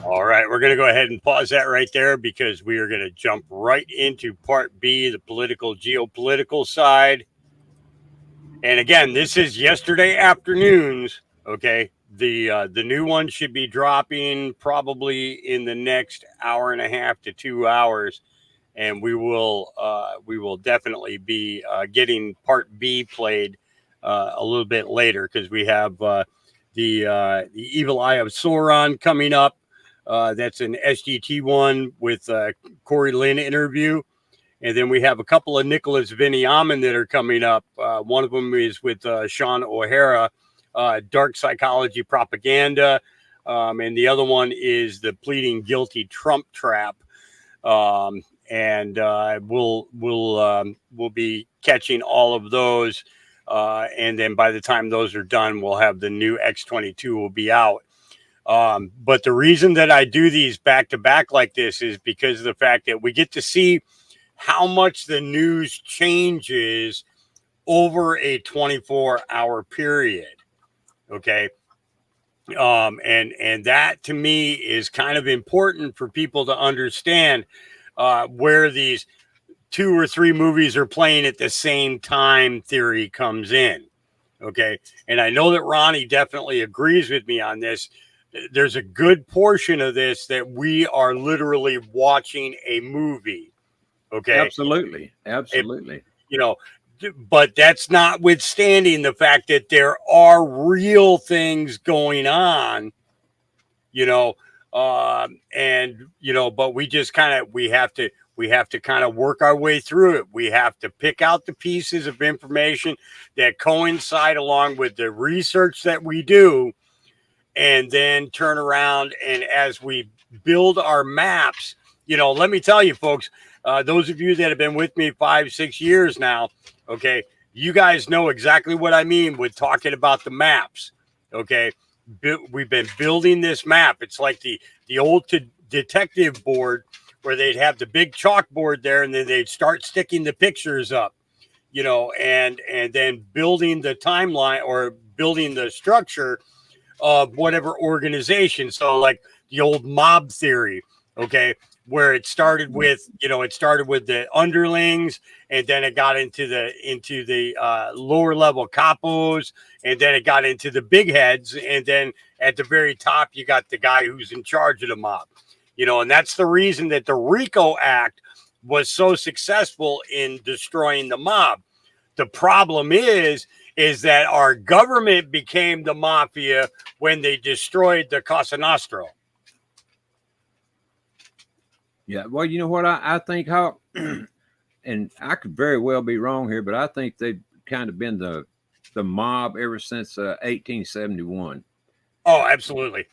All right, we're going to go ahead and pause that right there because we are going to jump right into part B, the political, geopolitical side. And again, this is yesterday afternoon's, okay? The new one should be dropping probably in the next hour and a half to 2 hours. And we will definitely be getting part B played a little bit later because we have the Evil Eye of Sauron coming up. That's an SGT one with Corey Lynn interview. And then we have a couple of Nicholas Viniaman that are coming up. One of them is with Sean O'Hara, Dark Psychology Propaganda. And the other one is the Pleading Guilty Trump Trap. And we'll be catching all of those. And then by the time those are done, we'll have the new X22 will be out. But the reason that I do these back to back like this is because of the fact that we get to see how much the news changes over a 24-hour period. Okay. And that to me is kind of important for people to understand where these 2 or 3 movies are playing at the same time theory comes in. Okay. And I know that Ronnie definitely agrees with me on this. There's a good portion of this that we are literally watching a movie. Okay. Absolutely. But that's notwithstanding the fact that there are real things going on, but we just we have to kind of work our way through it. We have to pick out the pieces of information that coincide along with the research that we do, and then turn around. And as we build our maps, let me tell you, folks, those of you that have been with me 5-6 years now, okay, you guys know exactly what I mean with talking about the maps. Okay. We've been building this map. It's like the old detective board where they'd have the big chalkboard there, and then they'd start sticking the pictures up, and then building the timeline or building the structure of whatever organization. So like the old mob theory, okay, where it started with, the underlings, and then it got into the lower level capos, and then it got into the big heads, and then at the very top you got the guy who's in charge of the mob, and that's the reason that the RICO Act was so successful in destroying the mob. The problem is that our government became the mafia when they destroyed the Cosa Nostra. Yeah, well, you know what I think, how, and I could very well be wrong here, but I think they've kind of been the mob ever since 1871. Oh, absolutely.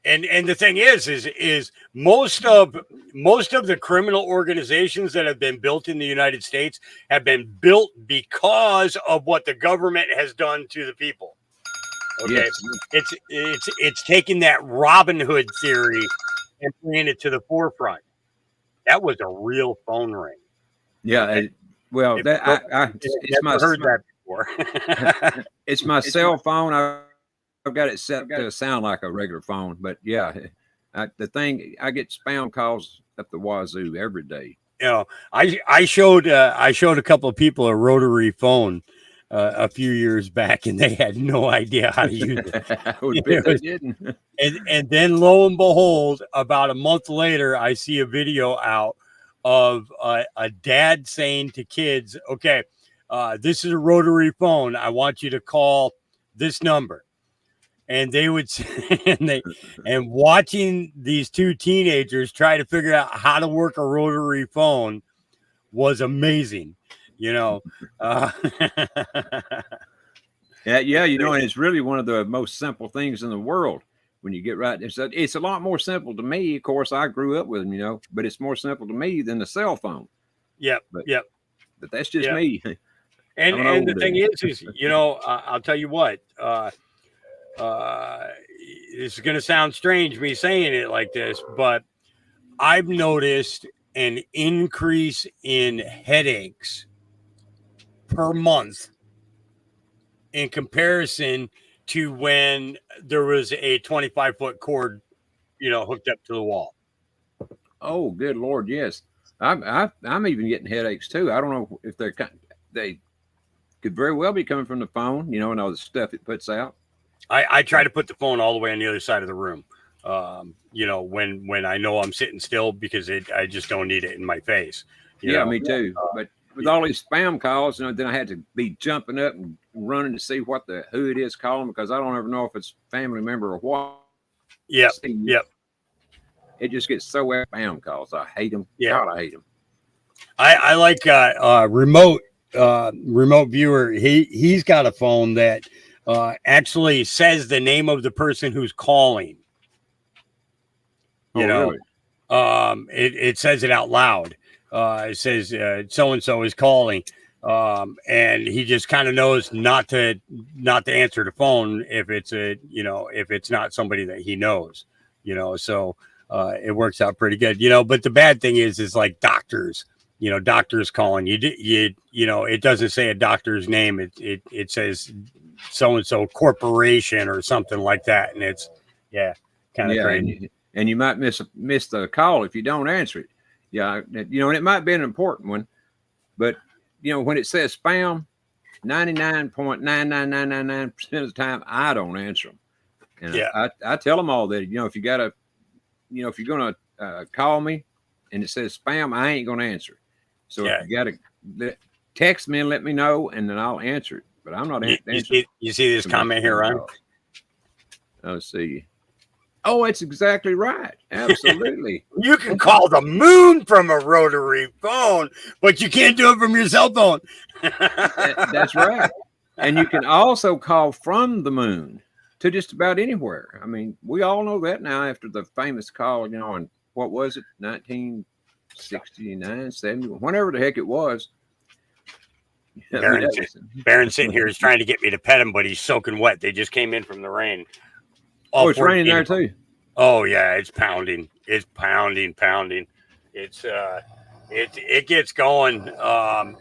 And the thing is most of the criminal organizations that have been built in the United States have been built because of what the government has done to the people. Okay, yes. It's taking that Robin Hood theory and bringing it to the forefront. That was a real phone ring. Yeah, it's my heard that before. It's my cell phone. I've got it set to sound like a regular phone, but yeah, I get spam calls up the wazoo every day. I showed a couple of people a rotary phone a few years back, and they had no idea how to use it. And then lo and behold, about a month later, I see a video out of a dad saying to kids, okay, this is a rotary phone. I want you to call this number. and they would and watching these two teenagers try to figure out how to work a rotary phone was amazing, you know. Yeah, you know, and it's really one of the most simple things in the world when you get right. It's a lot more simple to me. Of course, I grew up with them, you know, but it's more simple to me than the cell phone. Yep. But that's just me. And the thing is, you know, I'll tell you what, this is going to sound strange, me saying it like this, but I've noticed an increase in headaches per month in comparison to when there was a 25-foot cord, you know, hooked up to the wall. Oh, good Lord. Yes. I'm even getting headaches too. I don't know if they could very well be coming from the phone, you know, and all the stuff it puts out. I try to put the phone all the way on the other side of the room. You know, when I know I'm sitting still, because I just don't need it in my face. You know? Me too. But with all these spam calls, you know, then I had to be jumping up and running to see who it is calling, because I don't ever know if it's family member or what. Yep. It just gets so spam calls. I hate them. Yeah. God, I hate them. I like remote viewer. He's got a phone that actually says the name of the person who's calling. You know, really? It says it out loud. It says so-and-so is calling. And he just kind of knows not to answer the phone if it's not somebody that he knows, you know, so it works out pretty good, you know. But the bad thing is like doctors calling you know, it doesn't say a doctor's name. It says so-and-so corporation or something like that. And it's kind of crazy. And you might miss the call if you don't answer it. Yeah. You know, and it might be an important one, but you know, when it says spam, 99.99999% of the time, I don't answer them. And I tell them all that, you know, if you're going to call me and it says spam, I ain't going to answer. So if you got to text me and let me know, and then I'll answer it. But I'm not answering. You see this comment here, Ryan? Let's see. Oh, it's exactly right. Absolutely. You can call the moon from a rotary phone, but you can't do it from your cell phone. That's right. And you can also call from the moon to just about anywhere. I mean, we all know that now after the famous call, you know, and what was it, 1969, 70, whenever the heck it was. Baron sitting here is trying to get me to pet him, but he's soaking wet. They just came in from the rain. Oh, it's raining there too. Oh yeah, it's pounding. It's pounding. It's it gets going.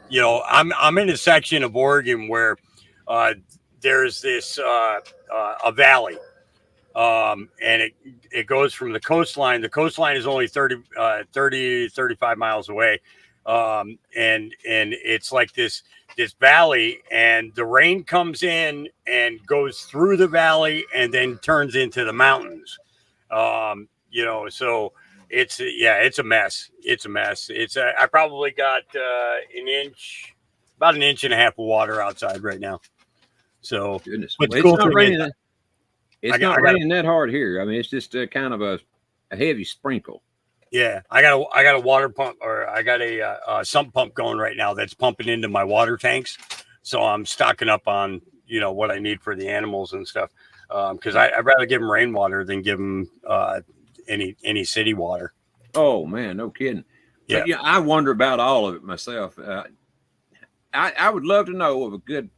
You know, I'm in a section of Oregon where there's this a valley. And it goes from the coastline. The coastline is only 35 miles away. And it's like this valley, and the rain comes in and goes through the valley and then turns into the mountains. You know, so it's a mess. It's a mess. I probably got about an inch and a half of water outside right now. So goodness, it's not raining. It's not raining that hard here. I mean, it's just kind of a heavy sprinkle. Yeah, I got a water pump, or I got a sump pump going right now that's pumping into my water tanks. So I'm stocking up on, you know, what I need for the animals and stuff. Because I'd rather give them rainwater than give them any city water. Oh man, no kidding. Yeah, but, I wonder about all of it myself. I would love to know of a good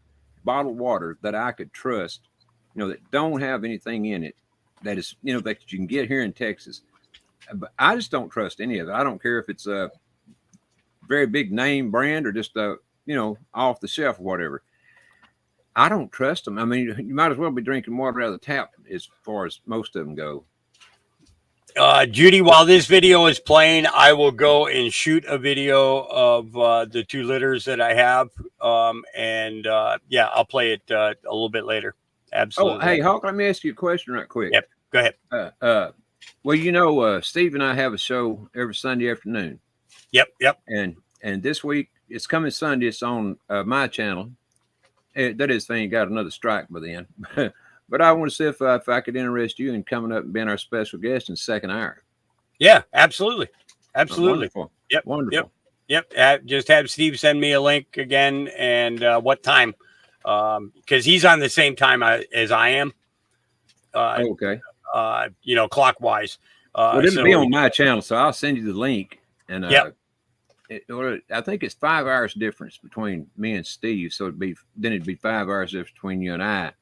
bottled water that I could trust, you know, that don't have anything in it that is, you know, that you can get here in Texas. But I just don't trust any of it. I don't care if it's a very big name brand or just you know, off the shelf or whatever. I don't trust them. I mean, you might as well be drinking water out of the tap as far as most of them go. Judy, while this video is playing, I will go and shoot a video of the 2 litters that I have. And I'll play it a little bit later. Absolutely. Oh, hey, Hawk, let me ask you a question right quick. Yep, go ahead. Well, you know, Steve and I have a show every Sunday afternoon. Yep. And this week, it's coming Sunday. It's on my channel. That is, they ain't got another strike by then. But I want to see if I could interest you in coming up and being our special guest in the second hour. Yeah, absolutely. Absolutely. Wonderful. Yep. Wonderful. Yep. Just have Steve send me a link again and what time, because he's on the same time as I am. Okay. Clockwise. Well, it'll be on my channel, so I'll send you the link. And I think it's 5 hours difference between me and Steve, so it'd be 5 hours difference between you and I.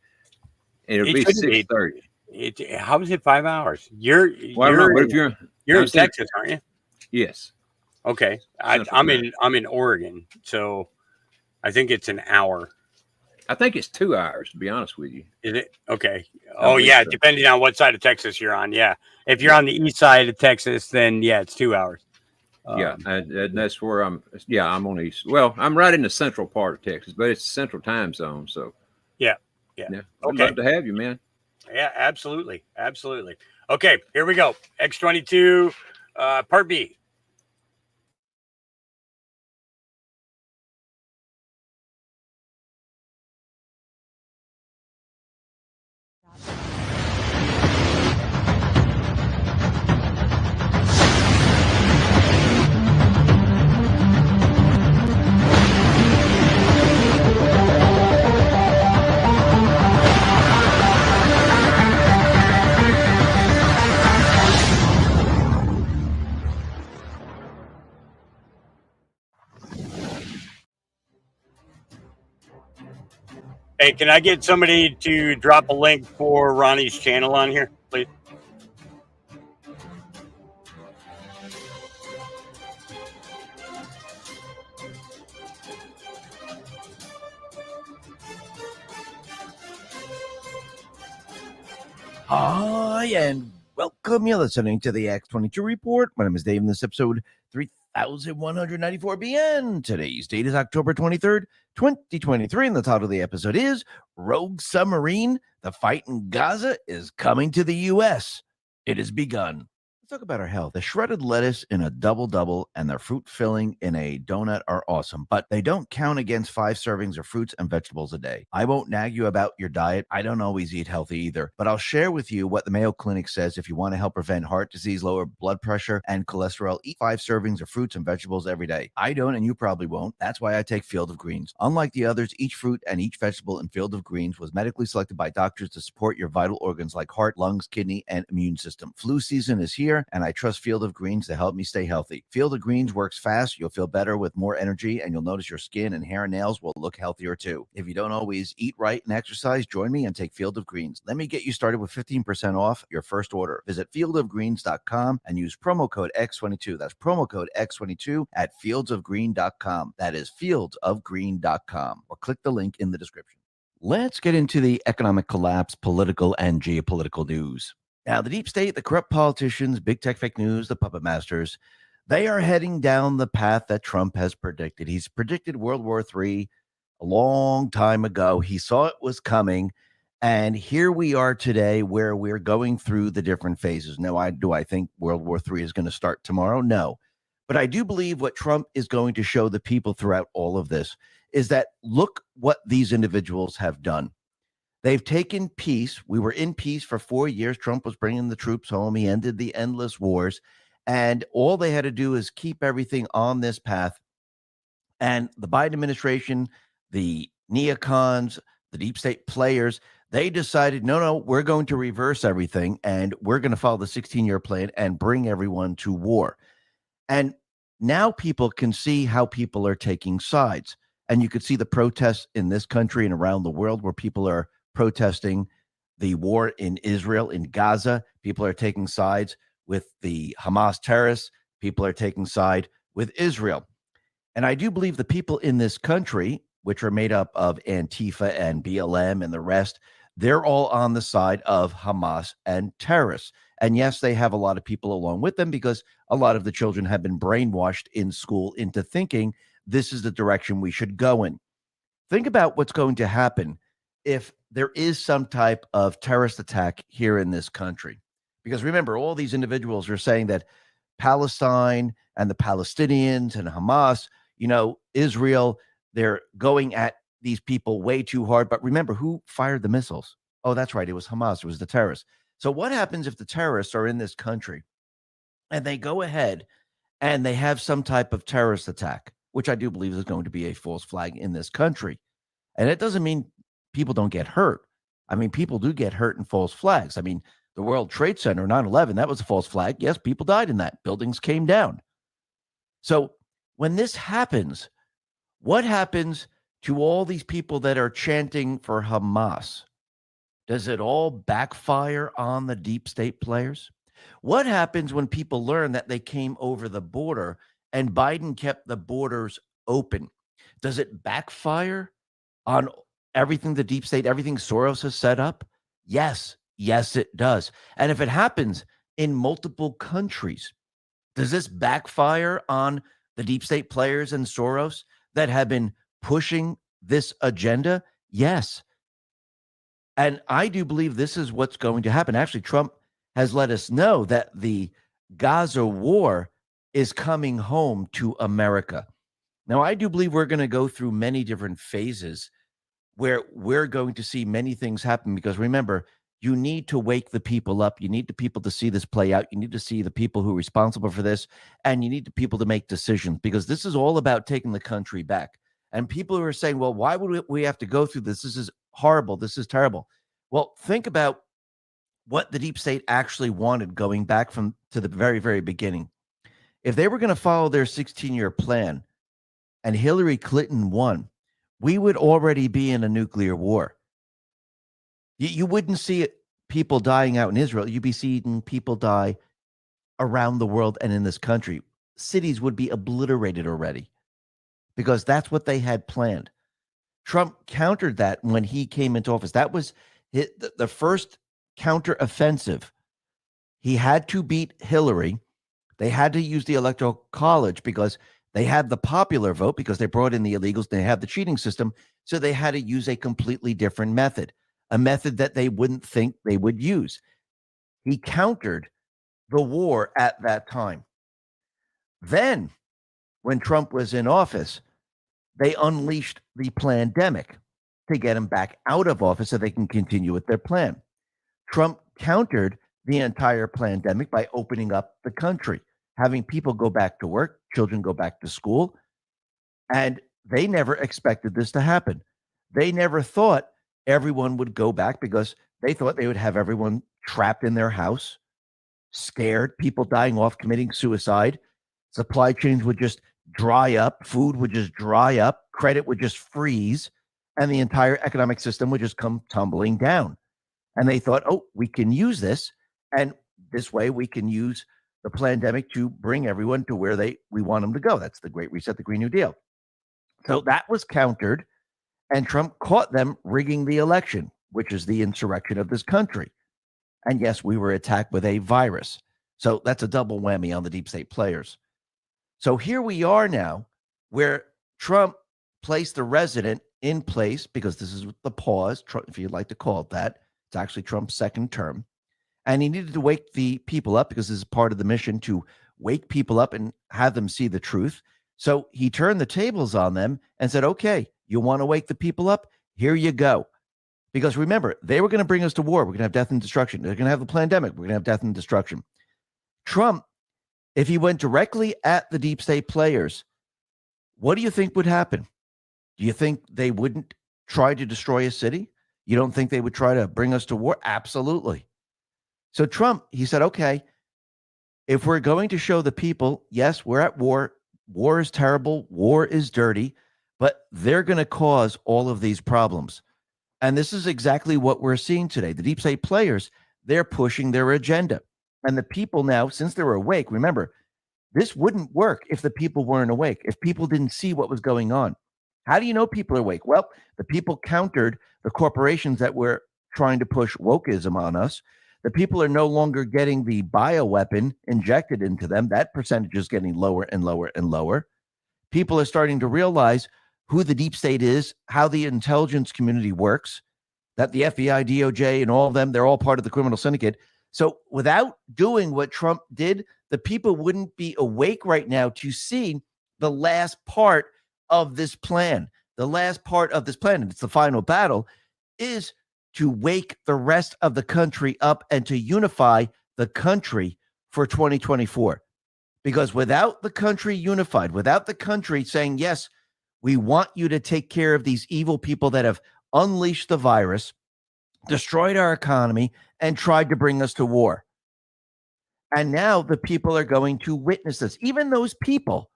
It'll be 6:30. How is it 5 hours? You're in Texas, aren't you? Yes. Okay. I'm in Oregon, so I think it's an hour. I think it's 2 hours, to be honest with you. Is it? Okay. Oh, yeah. So. Depending on what side of Texas you're on. Yeah. If you're on the east side of Texas, then yeah, it's 2 hours. That's where I'm. Yeah, I'm on the east. Well, I'm right in the central part of Texas, but it's central time zone. So yeah. I'd love to have you, man. Yeah, absolutely. Okay, here we go. X22, Part B. Hey, can I get somebody to drop a link for Ronnie's channel on here, please? Hi, and welcome. You're listening to the X22 Report. My name is Dave, and this episode 3194 BN. Today's date is October 23rd, 2023, and the title of the episode is Rogue Submarine. The fight in Gaza is coming to the U.S. It has begun. Let's talk about our health. The shredded lettuce in a double-double and the fruit filling in a donut are awesome, but they don't count against 5 servings of fruits and vegetables a day. I won't nag you about your diet. I don't always eat healthy either, but I'll share with you what the Mayo Clinic says. If you want to help prevent heart disease, lower blood pressure, and cholesterol, eat 5 servings of fruits and vegetables every day. I don't, and you probably won't. That's why I take Field of Greens. Unlike the others, each fruit and each vegetable in Field of Greens was medically selected by doctors to support your vital organs like heart, lungs, kidney, and immune system. Flu season is here, and I trust Field of Greens to help me stay healthy. Field of Greens works fast. You'll feel better with more energy, and you'll notice your skin and hair and nails will look healthier too. If you don't always eat right and exercise, join me and take Field of Greens. Let me get you started with 15% off your first order. Visit fieldofgreens.com and use promo code X22. That's promo code X22 at fieldsofgreen.com. That is fieldsofgreen.com, or click the link in the description. Let's get into the economic collapse, political and geopolitical news. Now, the deep state, the corrupt politicians, big tech fake news, the puppet masters, they are heading down the path that Trump has predicted. He's predicted World War III a long time ago. He saw it was coming. And here we are today where we're going through the different phases. Now, do I think World War III is going to start tomorrow? No. But I do believe what Trump is going to show the people throughout all of this is that look what these individuals have done. They've taken peace. We were in peace for 4 years. Trump was bringing the troops home. He ended the endless wars. And all they had to do is keep everything on this path. And the Biden administration, the neocons, the deep state players, they decided, no, we're going to reverse everything. And we're going to follow the 16-year plan and bring everyone to war. And now people can see how people are taking sides. And you could see the protests in this country and around the world where people are protesting the war in Israel, in Gaza. People are taking sides with the Hamas terrorists. People are taking side with Israel. And I do believe the people in this country, which are made up of Antifa and BLM and the rest, they're all on the side of Hamas and terrorists. And yes, they have a lot of people along with them because a lot of the children have been brainwashed in school into thinking this is the direction we should go in. Think about what's going to happen if there is some type of terrorist attack here in this country. Because remember, all these individuals are saying that Palestine and the Palestinians and Hamas, Israel, they're going at these people way too hard. But remember, who fired the missiles? Oh, that's right. It was Hamas. It was the terrorists. So what happens if the terrorists are in this country and they go ahead and they have some type of terrorist attack, which I do believe is going to be a false flag in this country. And it doesn't mean people don't get hurt. I mean, people do get hurt in false flags. I mean, the World Trade Center, 9/11, that was a false flag. Yes, people died in that. Buildings came down. So when this happens, what happens to all these people that are chanting for Hamas? Does it all backfire on the deep state players? What happens when people learn that they came over the border and Biden kept the borders open? Does it backfire on everything the deep state, everything Soros has set up? Yes, it does. And if it happens in multiple countries, does this backfire on the deep state players and Soros that have been pushing this agenda? Yes. And I do believe this is what's going to happen. Actually, Trump has let us know that the Gaza war is coming home to America. Now, I do believe we're going to go through many different phases where we're going to see many things happen, because remember, you need to wake the people up. You need the people to see this play out. You need to see the people who are responsible for this, and you need the people to make decisions, because this is all about taking the country back. And people who are saying, well, why would we have to go through this? This is horrible. This is terrible. Well, think about what the deep state actually wanted going back to the very, very beginning. If they were going to follow their 16-year plan and Hillary Clinton won, we would already be in a nuclear war. You wouldn't see people dying out in Israel. You'd be seeing people die around the world and in this country. Cities would be obliterated already, because that's what they had planned. Trump countered that when he came into office. That was the first counteroffensive. He had to beat Hillary. They had to use the Electoral College because they had the popular vote, because they brought in the illegals. They have the cheating system. So they had to use a completely different method, a method that they wouldn't think they would use. He countered the war at that time. Then, when Trump was in office, they unleashed the pandemic to get him back out of office so they can continue with their plan. Trump countered the entire pandemic by opening up the country, having people go back to work, children go back to school, and they never expected this to happen. They never thought everyone would go back, because they thought they would have everyone trapped in their house, scared, people dying off, committing suicide. Supply chains would just dry up, food would just dry up, credit would just freeze, and the entire economic system would just come tumbling down. And they thought, oh, we can use this, and this way we can use the pandemic to bring everyone to where we want them to go. That's the Great Reset, the Green New Deal. So that was countered, and Trump caught them rigging the election, which is the insurrection of this country. And yes, we were attacked with a virus. So that's a double whammy on the deep state players. So here we are now, where Trump placed the resident in place, because this is the pause, if you'd like to call it that. It's actually Trump's second term. And he needed to wake the people up, because this is part of the mission, to wake people up and have them see the truth. So he turned the tables on them and said, okay, you want to wake the people up? Here you go. Because remember, they were going to bring us to war. We're going to have death and destruction. They're going to have the pandemic. We're going to have death and destruction. Trump, if he went directly at the deep state players, what do you think would happen? Do you think they wouldn't try to destroy a city? You don't think they would try to bring us to war? Absolutely. So Trump, he said, okay, if we're going to show the people, yes, we're at war. War is terrible. War is dirty, but they're going to cause all of these problems. And this is exactly what we're seeing today. The deep state players, they're pushing their agenda. And the people now, since they're awake, remember, this wouldn't work if the people weren't awake, if people didn't see what was going on. How do you know people are awake? Well, the people countered the corporations that were trying to push wokeism on us. The people are no longer getting the bioweapon injected into them. That percentage is getting lower and lower and lower. People are starting to realize who the deep state is, how the intelligence community works, that the FBI, DOJ, and all of them, they're all part of the criminal syndicate. So without doing what Trump did, the people wouldn't be awake right now to see the last part of this plan. The last part of this plan, and it's the final battle, is to wake the rest of the country up and to unify the country for 2024. Because without the country unified, without the country saying, yes, we want you to take care of these evil people that have unleashed the virus, destroyed our economy, and tried to bring us to war. And now the people are going to witness this. Even those people.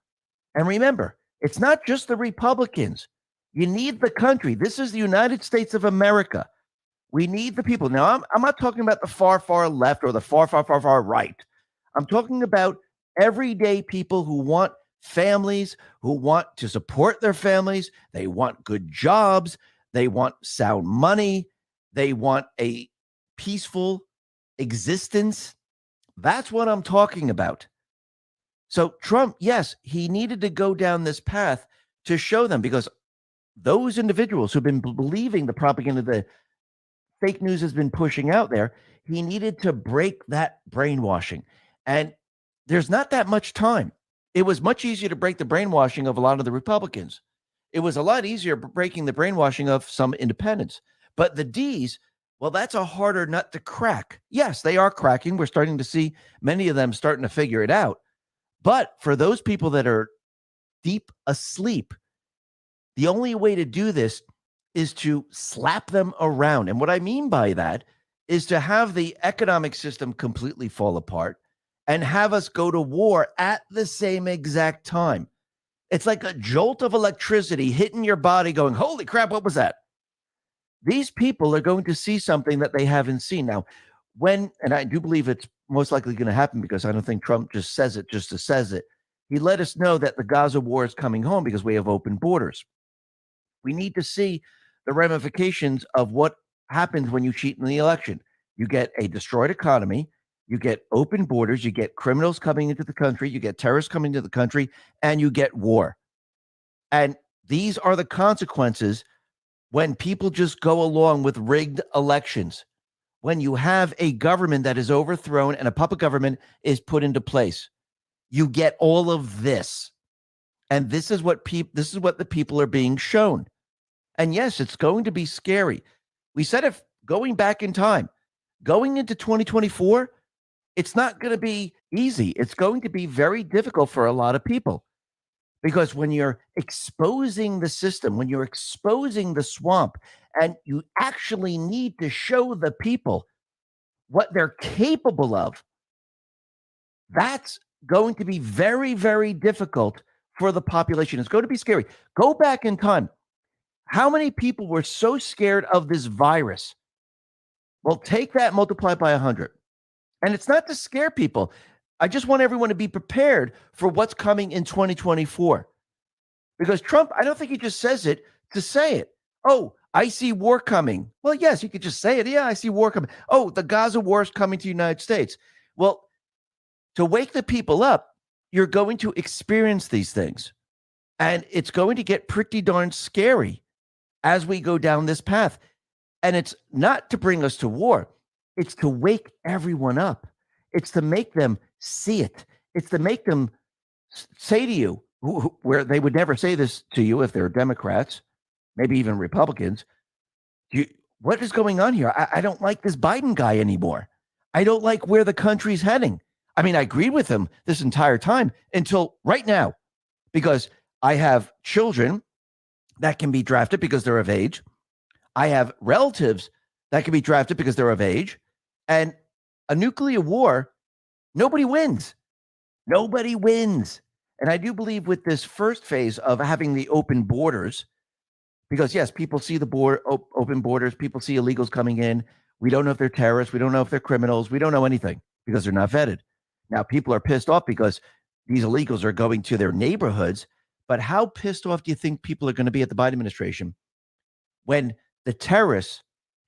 And remember, it's not just the Republicans. You need the country. This is the United States of America. We need the people. Now, I'm not talking about the far, far left or the far, far, far, far right. I'm talking about everyday people who want families, who want to support their families. They want good jobs. They want sound money. They want a peaceful existence. That's what I'm talking about. So Trump, yes, he needed to go down this path to show them, because those individuals who've been believing the propaganda, the fake news has been pushing out there, he needed to break that brainwashing. And there's not that much time. It was much easier to break the brainwashing of a lot of the Republicans. It was a lot easier breaking the brainwashing of some independents. But the D's, well, that's a harder nut to crack. Yes, they are cracking. We're starting to see many of them starting to figure it out. But for those people that are deep asleep, the only way to do this is to slap them around. And what I mean by that is to have the economic system completely fall apart and have us go to war at the same exact time. It's like a jolt of electricity hitting your body going, holy crap, what was that? These people are going to see something that they haven't seen. Now, and I do believe it's most likely going to happen, because I don't think Trump just says it just to says it. He let us know that the Gaza war is coming home because we have open borders. We need to see the ramifications of what happens when you cheat in the election. You get a destroyed economy, you get open borders, you get criminals coming into the country, you get terrorists coming into the country, and you get war. And these are the consequences when people just go along with rigged elections. When you have a government that is overthrown and a puppet government is put into place, you get all of this. And this is what the people are being shown. And yes, it's going to be scary. We said, if going back in time, going into 2024, it's not going to be easy. It's going to be very difficult for a lot of people, because when you're exposing the system, when you're exposing the swamp, and you actually need to show the people what they're capable of, that's going to be very, very difficult for the population. It's going to be scary. Go back in time. How many people were so scared of this virus? Well, take that, multiply by 100. And it's not to scare people. I just want everyone to be prepared for what's coming in 2024. Because Trump, I don't think he just says it to say it. Oh, I see war coming. Well, yes, you could just say it. Yeah, I see war coming. Oh, the Gaza war is coming to the United States. Well, to wake the people up, you're going to experience these things. And it's going to get pretty darn scary as we go down this path. And it's not to bring us to war. It's to wake everyone up. It's to make them see it. It's to make them say to you, where they would never say this to you if they're Democrats, maybe even Republicans, what is going on here? I don't like this Biden guy anymore. I don't like where the country's heading. I mean, I agreed with him this entire time until right now, because I have children that can be drafted because they're of age. I have relatives that can be drafted because they're of age. And a nuclear war, nobody wins. Nobody wins. And I do believe with this first phase of having the open borders, because yes, people see the open borders, people see illegals coming in. We don't know if they're terrorists. We don't know if they're criminals. We don't know anything because they're not vetted. Now, people are pissed off because these illegals are going to their neighborhoods. But how pissed off do you think people are going to be at the Biden administration when the terrorists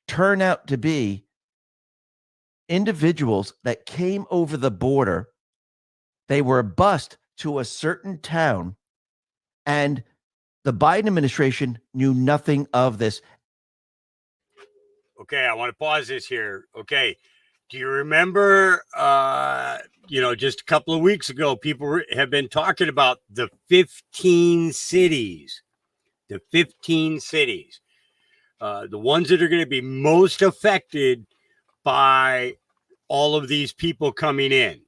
turn out to be individuals that came over the border? They were bused to a certain town, and the Biden administration knew nothing of this. Okay, I want to pause this here. Okay, do you remember, just a couple of weeks ago, people have been talking about the 15 cities. The 15 cities. the ones that are going to be most affected by all of these people coming in.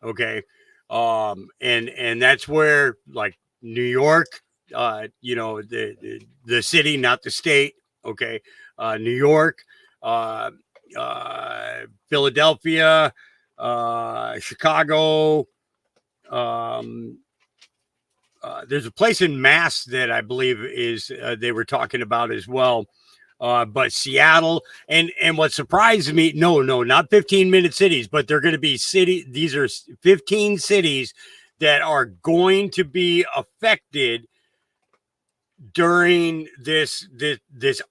Okay. And that's where, like, New York, you know, the city, not the state. Okay. New York, Philadelphia, Chicago. There's a place in Mass that I believe is they were talking about as well. But Seattle, and what surprised me, no, not 15-minute cities, but they're going to be these are 15 cities that are going to be affected during this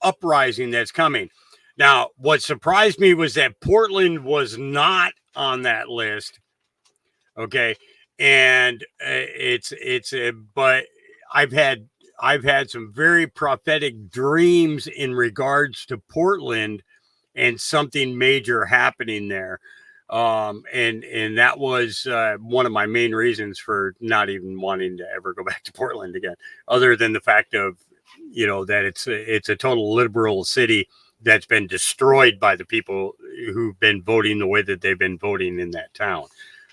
uprising that's coming. Now, what surprised me was that Portland was not on that list. Okay. And but I've had some very prophetic dreams in regards to Portland and something major happening there. And that was one of my main reasons for not even wanting to ever go back to Portland again, other than the fact of, you know, that it's a total liberal city that's been destroyed by the people who've been voting the way that they've been voting in that town.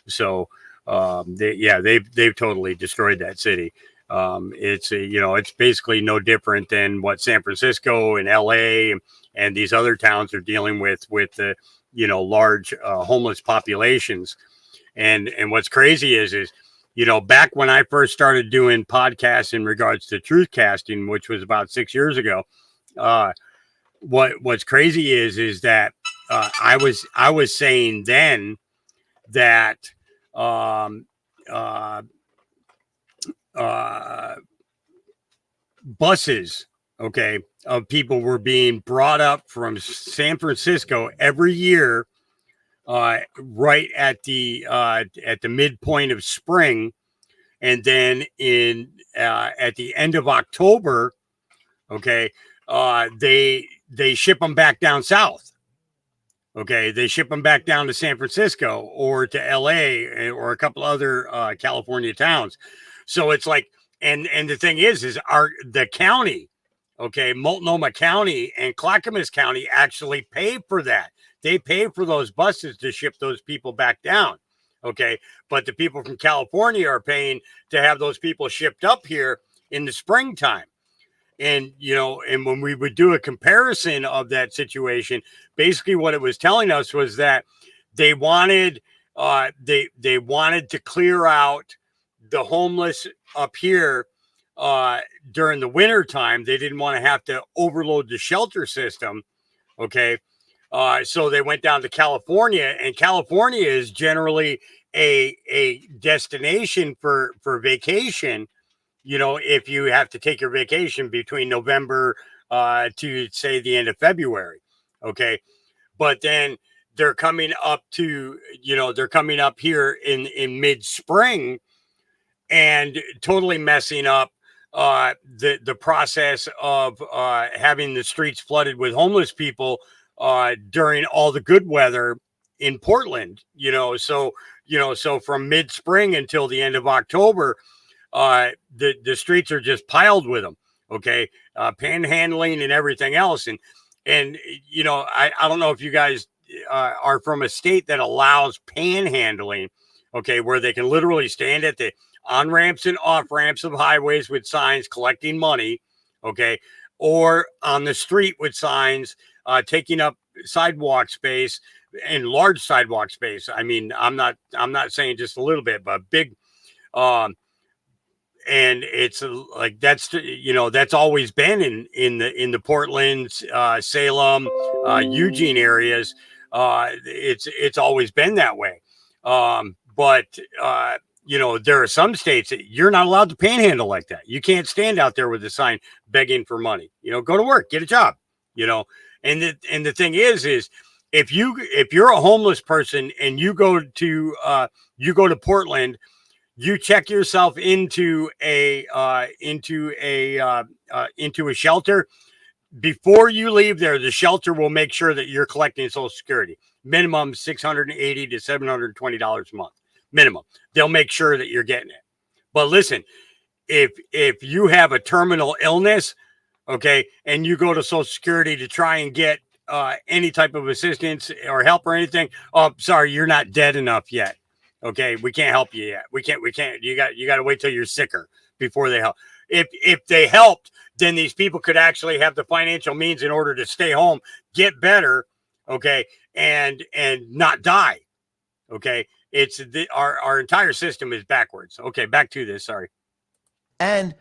So they've totally destroyed that city. It's basically no different than what San Francisco and LA and these other towns are dealing with the, you know, large homeless populations. And what's crazy is, you know, back when I first started doing podcasts in regards to truth casting, which was about 6 years ago, what's crazy is that I was saying then that buses, okay, of people were being brought up from San Francisco every year, right at the midpoint of spring, and then at the end of October, okay, they ship them back down south. Okay, they ship them back down to San Francisco or to LA or a couple other California towns. So it's like, and the thing is the county, okay, Multnomah County and Clackamas County actually pay for that. They pay for those buses to ship those people back down. Okay, but the people from California are paying to have those people shipped up here in the springtime. And, you know, and when we would do a comparison of that situation, basically what it was telling us was that they wanted they wanted to clear out the homeless up here during the winter time. They didn't want to have to overload the shelter system. Okay. So they went down to California, and California is generally a destination for vacation. You know, if you have to take your vacation between November to, say, the end of February. Okay. But then they're coming up here in mid-spring and totally messing up the process of having the streets flooded with homeless people during all the good weather in Portland. So from mid-spring until the end of October, the streets are just piled with them. Okay. Panhandling and everything else. And I don't know if you guys are from a state that allows panhandling, okay, where they can literally stand at the on-ramps and off-ramps of highways with signs collecting money, okay, or on the street with signs taking up sidewalk space and large sidewalk space. I mean, I'm not saying just a little bit, but big. And it's like that's always been in the Portland, Salem, Eugene areas. It's always been that way. But there are some states that you're not allowed to panhandle like that. You can't stand out there with a sign begging for money. Go to work, get a job. And the thing is if you're a homeless person and you go to Portland, you check yourself into a shelter. Before you leave there, the shelter will make sure that you're collecting Social Security. Minimum $680 to $720 a month. Minimum. They'll make sure that you're getting it. But listen, if you have a terminal illness, okay, and you go to Social Security to try and get any type of assistance or help or anything, oh, sorry, you're not dead enough yet. Okay, we can't help you yet. We can't. You got to wait till you're sicker before they help. If they helped, then these people could actually have the financial means in order to stay home, get better, okay, and not die. Okay, it's our entire system is backwards. Okay, back to this. Sorry. And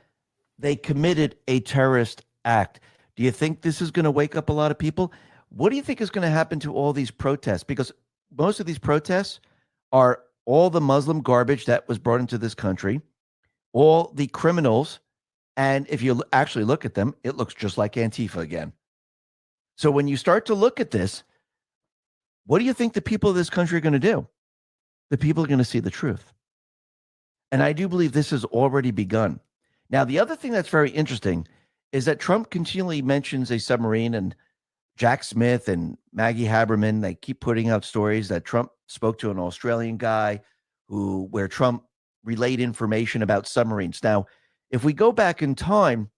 they committed a terrorist act. Do you think this is going to wake up a lot of people? What do you think is going to happen to all these protests? Because most of these protests are all the Muslim garbage that was brought into this country, all the criminals. And if you actually look at them, it looks just like Antifa again. So when you start to look at this, what do you think the people of this country are going to do? The people are going to see the truth. And I do believe this has already begun. Now, the other thing that's very interesting is that Trump continually mentions a submarine, and Jack Smith and Maggie Haberman, they keep putting out stories that Trump spoke to an Australian guy where Trump relayed information about submarines. Now, if we go back in time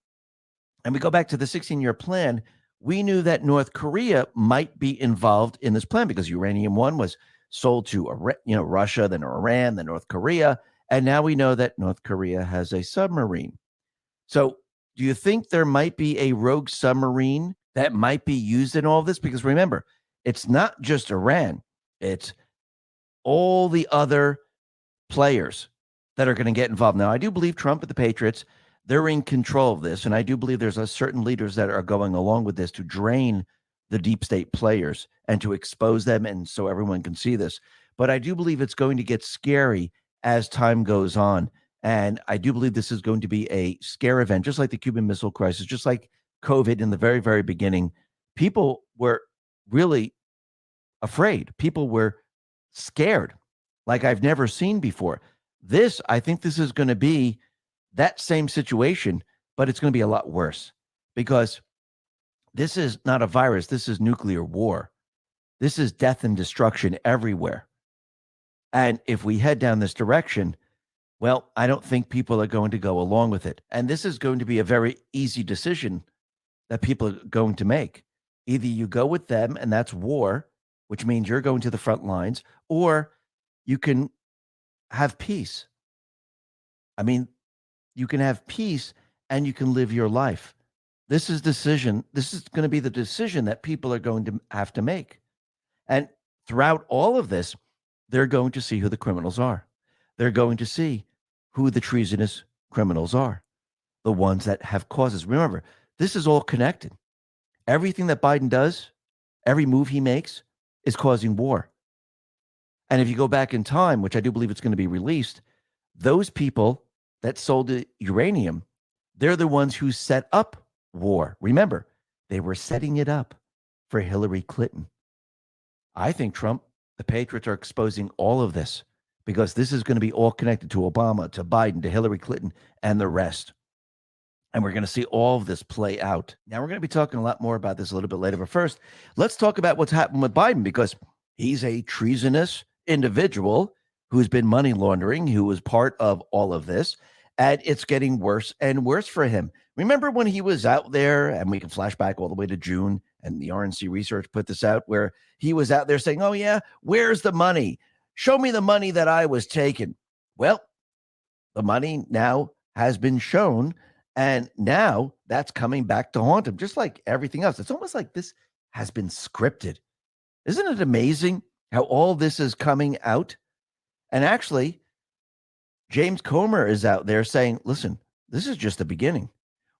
and we go back to the 16-year plan, we knew that North Korea might be involved in this plan because Uranium One was sold to Russia, then Iran, then North Korea, and now we know that North Korea has a submarine. So do you think there might be a rogue submarine that might be used in all of this? Because remember, it's not just Iran, it's all the other players that are going to get involved. Now, I do believe Trump and the Patriots, they're in control of this, and I do believe there's a certain leaders that are going along with this to drain the deep state players and to expose them, and so everyone can see this. But I do believe it's going to get scary as time goes on, and I do believe this is going to be a scare event, just like the Cuban Missile Crisis, just like COVID in the very, very beginning. People were really afraid. People were scared like I've never seen before. I think this is going to be that same situation, but it's going to be a lot worse because this is not a virus. This is nuclear war. This is death and destruction everywhere. And if we head down this direction, well, I don't think people are going to go along with it. And this is going to be a very easy decision that people are going to make. Either you go with them, and that's war, which means you're going to the front lines, or you can have peace. I mean, you can have peace and you can live your life. This is going to be the decision that people are going to have to make. And throughout all of this, they're going to see who the criminals are. They're going to see who the treasonous criminals are, the ones that have causes. Remember, this is all connected. Everything that Biden does, every move he makes is causing war. And if you go back in time, which I do believe it's going to be released, those people that sold the uranium, they're the ones who set up war. Remember, they were setting it up for Hillary Clinton. I think Trump, the Patriots, are exposing all of this because this is going to be all connected to Obama, to Biden, to Hillary Clinton, and the rest. And we're going to see all of this play out. Now, we're going to be talking a lot more about this a little bit later. But first, let's talk about what's happened with Biden, because he's a treasonous individual who's been money laundering, who was part of all of this. And it's getting worse and worse for him. Remember when he was out there, and we can flash back all the way to June, and the RNC research put this out, where he was out there saying, oh, yeah, where's the money? Show me the money that I was taking. Well, the money now has been shown, and now that's coming back to haunt him, just like everything else. It's almost like this has been scripted. Isn't it amazing how all this is coming out? And actually, James Comer is out there saying, listen, this is just the beginning.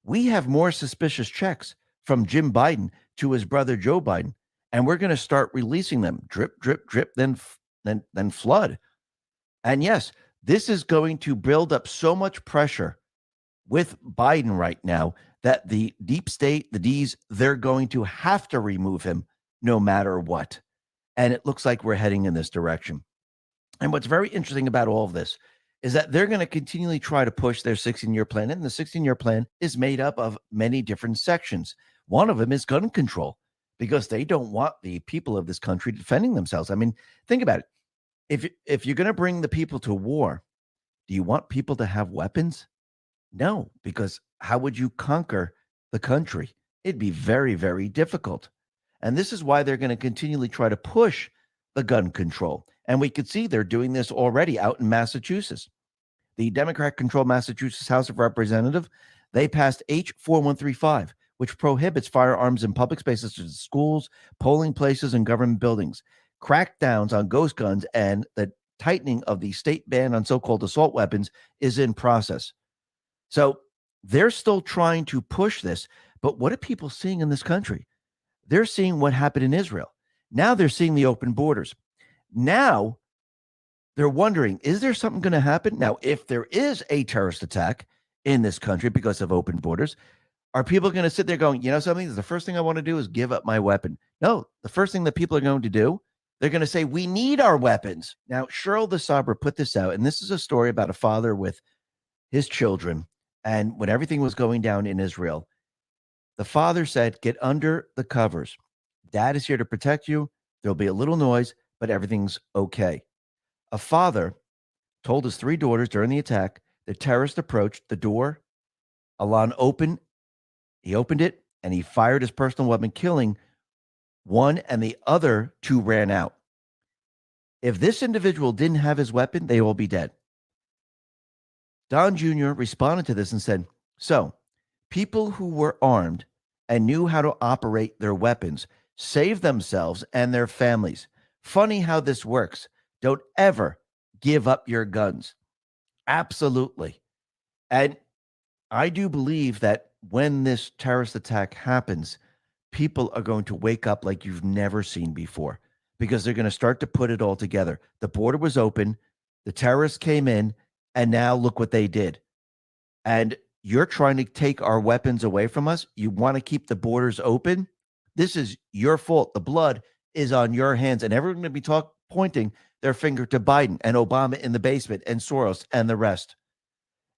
We have more suspicious checks from Jim Biden to his brother Joe Biden, and we're going to start releasing them drip, drip, drip, then flood. And yes, this is going to build up so much pressure with Biden right now that the deep state, the D's, they're going to have to remove him no matter what. And it looks like we're heading in this direction. And what's very interesting about all of this is that they're going to continually try to push their 16-year plan. And the 16-year plan is made up of many different sections. One of them is gun control, because they don't want the people of this country defending themselves. I mean, think about it. If you're going to bring the people to war, do you want people to have weapons? No, because how would you conquer the country. It'd be very, very difficult. And this is why they're going to continually try to push the gun control. And we could see they're doing this already out in Massachusetts. The Democrat-controlled Massachusetts House of Representatives, they passed H4135, which prohibits firearms in public spaces such as schools, polling places, and government buildings. Crackdowns on ghost guns and the tightening of the state ban on so-called assault weapons is in process. So they're still trying to push this. But what are people seeing in this country? They're seeing what happened in Israel. Now they're seeing the open borders. Now they're wondering, is there something going to happen? Now, if there is a terrorist attack in this country because of open borders, are people going to sit there going, you know something? The first thing I want to do is give up my weapon. No, the first thing that people are going to do, they're going to say, we need our weapons. Now, Cheryl the Sabra put this out, and this is a story about a father with his children. And when everything was going down in Israel, the father said, get under the covers. Dad is here to protect you. There'll be a little noise, but everything's okay. A father told his 3 daughters during the attack, the terrorist approached the door. Alon opened. He opened it, and he fired his personal weapon, killing one, and the other 2 ran out. If this individual didn't have his weapon, they will be dead. Don Jr. responded to this and said, so people who were armed and knew how to operate their weapons saved themselves and their families. Funny how this works. Don't ever give up your guns. Absolutely. And I do believe that when this terrorist attack happens, people are going to wake up like you've never seen before, because they're going to start to put it all together. The border was open. The terrorists came in, and now look what they did. And you're trying to take our weapons away from us. You want to keep the borders open. This is your fault. The blood is on your hands, and everyone's going to be pointing their finger to Biden and Obama in the basement and Soros and the rest.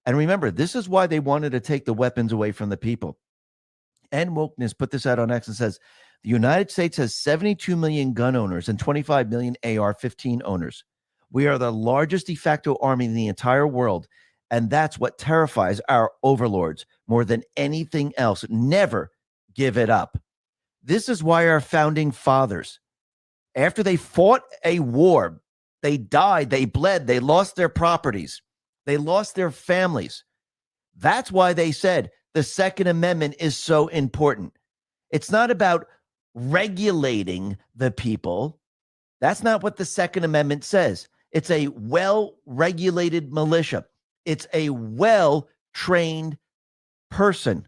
And remember, this is why they wanted to take the weapons away from the people. And Wokeness put this out on X and says, the United States has 72 million gun owners and 25 million AR-15 owners. We are the largest de facto army in the entire world, and that's what terrifies our overlords more than anything else. Never give it up. This is why our founding fathers, after they fought a war, they died, they bled, they lost their properties, they lost their families. That's why they said the Second Amendment is so important. It's not about regulating the people. That's not what the Second Amendment says. It's a well-regulated militia. It's a well-trained person.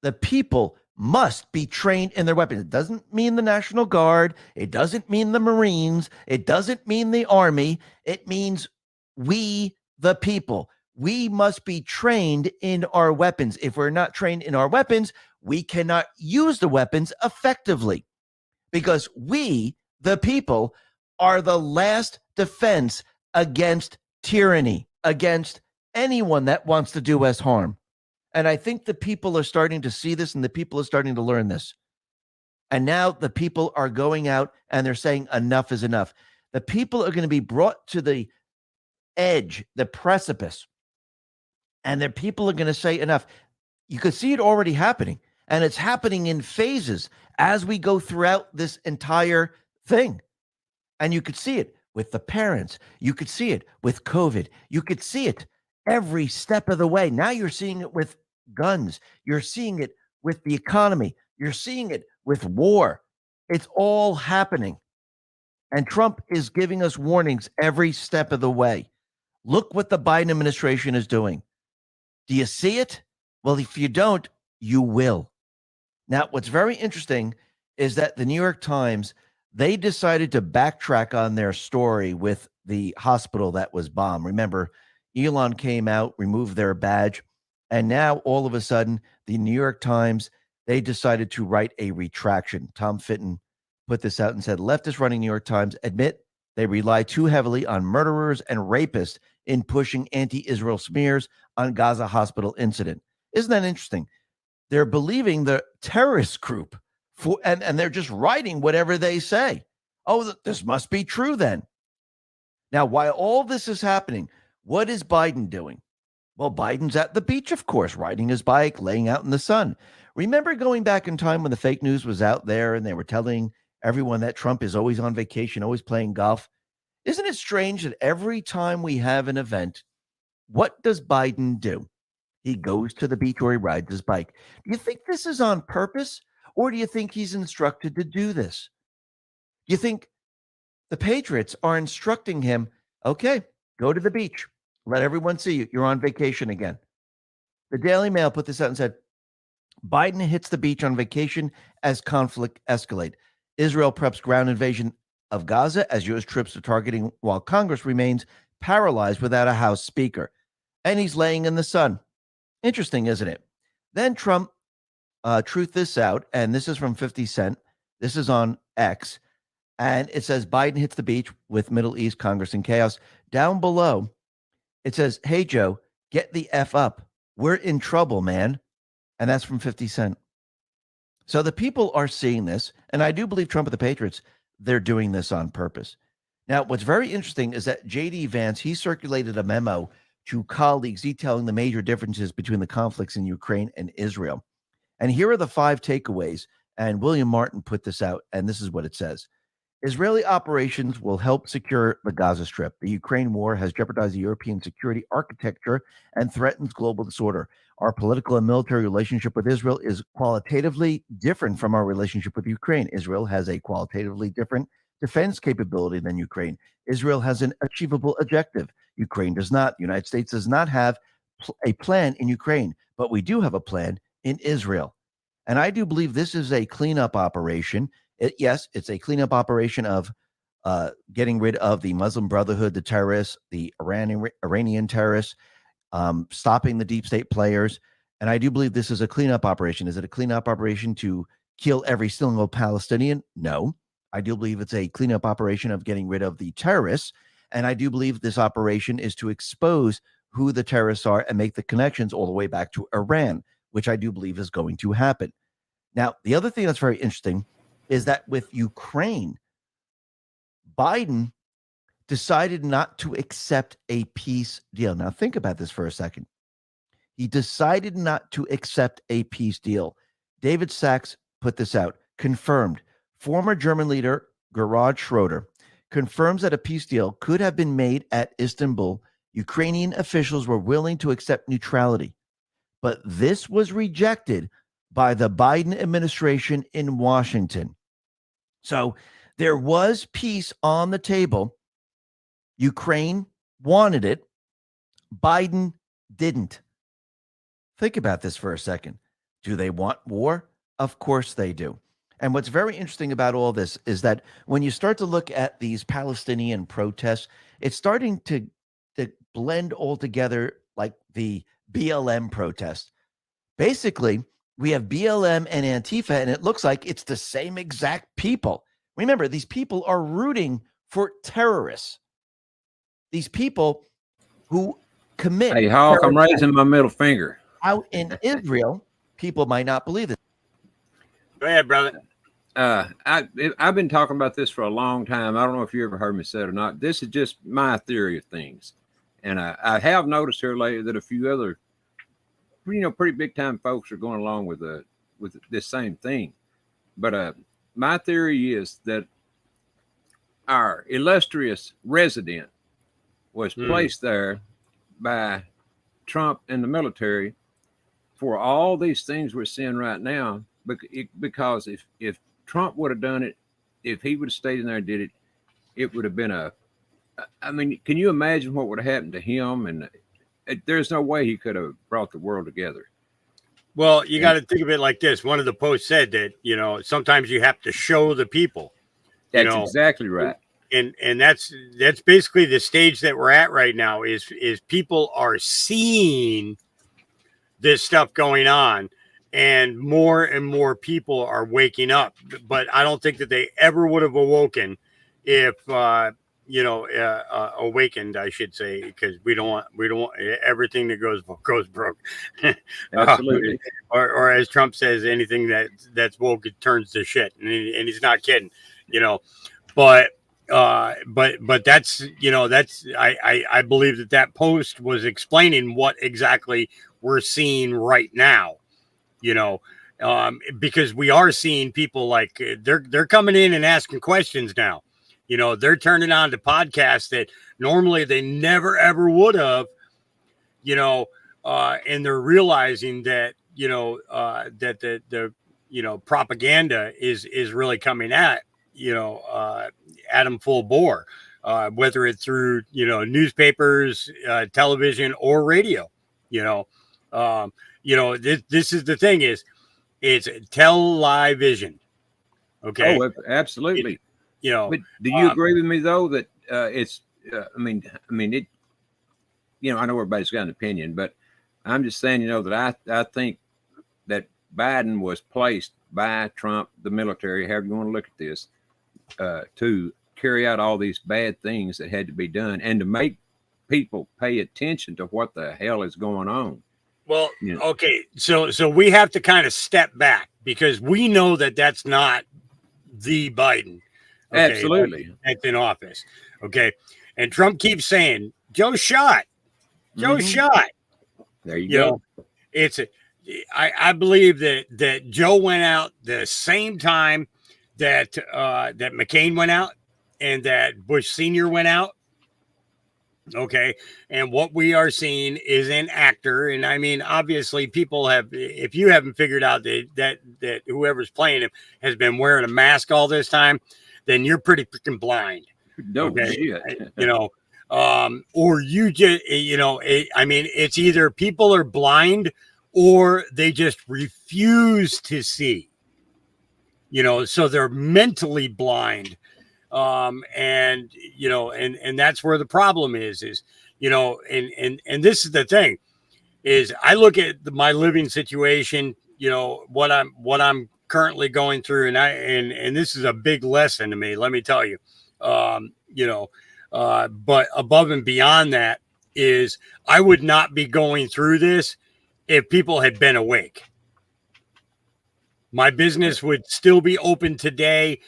The people must be trained in their weapons. It doesn't mean the National Guard. It doesn't mean the Marines. It doesn't mean the Army. It means we, the people. We must be trained in our weapons. If we're not trained in our weapons, we cannot use the weapons effectively, because we, the people, are the last defense against tyranny, against anyone that wants to do us harm. And I think the people are starting to see this, and the people are starting to learn this. And now the people are going out and they're saying enough is enough. The people are going to be brought to the edge, the precipice, and the people are going to say enough. You could see it already happening, and it's happening in phases as we go throughout this entire thing. And you could see it with the parents. You could see it with COVID. You could see it every step of the way. Now you're seeing it with guns. You're seeing it with the economy. You're seeing it with war. It's all happening. And Trump is giving us warnings every step of the way. Look what the Biden administration is doing. Do you see it? Well, if you don't, you will. Now, what's very interesting is that the New York Times, they decided to backtrack on their story with the hospital that was bombed. Remember, Elon came out, removed their badge, and now all of a sudden, the New York Times, they decided to write a retraction. Tom Fitton put this out and said, leftists running New York Times admit they rely too heavily on murderers and rapists in pushing anti-Israel smears on Gaza hospital incident. Isn't that interesting? They're believing the terrorist group and they're just writing whatever they say. Oh, this must be true then. Now, while all this is happening, what is Biden doing? Well, Biden's at the beach, of course, riding his bike, laying out in the sun. Remember going back in time when the fake news was out there and they were telling everyone that Trump is always on vacation, always playing golf? Isn't it strange that every time we have an event, what does Biden do? He goes to the beach or he rides his bike. Do you think this is on purpose, or do you think he's instructed to do this? Do you think the Patriots are instructing him, okay, go to the beach, let everyone see you, you're on vacation again? The Daily Mail put this out and said, Biden hits the beach on vacation as conflict escalate. Israel preps ground invasion of Gaza as U.S. troops are targeting while Congress remains paralyzed without a House Speaker. And he's laying in the sun. Interesting, isn't it? Then Trump truthed this out, and this is from 50 Cent. This is on X, and it says Biden hits the beach with Middle East Congress in chaos. Down below, it says, hey, Joe, get the F up. We're in trouble, man. And that's from 50 Cent. So the people are seeing this, and I do believe Trump and the Patriots, they're doing this on purpose. Now, what's very interesting is that J.D. Vance, he circulated a memo to colleagues detailing the major differences between the conflicts in Ukraine and Israel. And here are the 5 takeaways. And William Martin put this out, and this is what it says. Israeli operations will help secure the Gaza Strip. The Ukraine war has jeopardized the European security architecture and threatens global disorder. Our political and military relationship with Israel is qualitatively different from our relationship with Ukraine. Israel has a qualitatively different defense capability than Ukraine. Israel has an achievable objective. Ukraine does not. The United States does not have a plan in Ukraine, but we do have a plan in Israel. And I do believe this is a cleanup operation. Yes, it's a cleanup operation of getting rid of the Muslim Brotherhood, the terrorists, the Iranian terrorists, stopping the deep state players. And I do believe this is a cleanup operation. Is it a cleanup operation to kill every single Palestinian? No. I do believe it's a cleanup operation of getting rid of the terrorists. And I do believe this operation is to expose who the terrorists are and make the connections all the way back to Iran, which I do believe is going to happen. Now, the other thing that's very interesting is that with Ukraine, Biden decided not to accept a peace deal. Now, think about this for a second. He decided not to accept a peace deal. David Sachs put this out, confirmed. Former German leader Gerhard Schroeder confirms that a peace deal could have been made at Istanbul. Ukrainian officials were willing to accept neutrality, but this was rejected by the Biden administration in Washington. So there was peace on the table. Ukraine wanted it. Biden didn't. Think about this for a second. Do they want war? Of course they do. And what's very interesting about all this is that when you start to look at these Palestinian protests, it's starting to blend all together like the BLM protest. Basically, we have BLM and Antifa, and it looks like it's the same exact people. Remember, these people are rooting for terrorists. These people who commit. Hey, Hawk, I'm raising my middle finger. Out in Israel, people might not believe it. Go ahead, brother. I've been talking about this for a long time. I don't know if you ever heard me say it or not. This is just my theory of things. And I have noticed here lately that a few other, pretty big time folks are going along with this same thing. But my theory is that our illustrious resident was placed there by Trump and the military for all these things we're seeing right now. Because if Trump would have done it, if he would have stayed in there and did it, it would have been can you imagine what would have happened to him? And there's no way he could have brought the world together. Well, you got to think of it like this. One of the posts said that, sometimes you have to show the people. That's exactly right. And that's basically the stage that we're at right now is people are seeing this stuff going on, and more people are waking up. But I don't think that they ever would have awoken if, awakened, I should say, because we don't want everything that goes broke. Absolutely. Or as Trump says, anything that's woke, it turns to shit. And he's not kidding, but that's, I believe that post was explaining what exactly we're seeing right now, because we are seeing people like they're coming in and asking questions now. You know, they're turning on to podcasts that normally they never ever would have. You know, and they're realizing that that the propaganda is really coming at Adam full bore, whether it's through newspapers, television, or radio. This is the thing is it's television. Okay. Oh, absolutely. But do you agree with me though that it's? I mean, it. I know everybody's got an opinion, but I'm just saying, that I think that Biden was placed by Trump, the military, however you want to look at this, to carry out all these bad things that had to be done and to make people pay attention to what the hell is going on. Well, okay, so we have to kind of step back because we know that that's not the Biden. Okay, absolutely. That's in office. Okay. And Trump keeps saying, Joe shot. Joe shot. There you go. I believe that Joe went out the same time that that McCain went out and that Bush Sr. went out. Okay. And what we are seeing is an actor. And I mean, obviously people have, if you haven't figured out that whoever's playing him has been wearing a mask all this time, then you're pretty freaking blind. No shit. Or you just, it's either people are blind or they just refuse to see, so they're mentally blind. And that's where the problem is, and this is the thing is I look at my living situation, what I'm currently going through. And this is a big lesson to me, let me tell you, but above and beyond that is I would not be going through this if people had been awake. My business would still be open today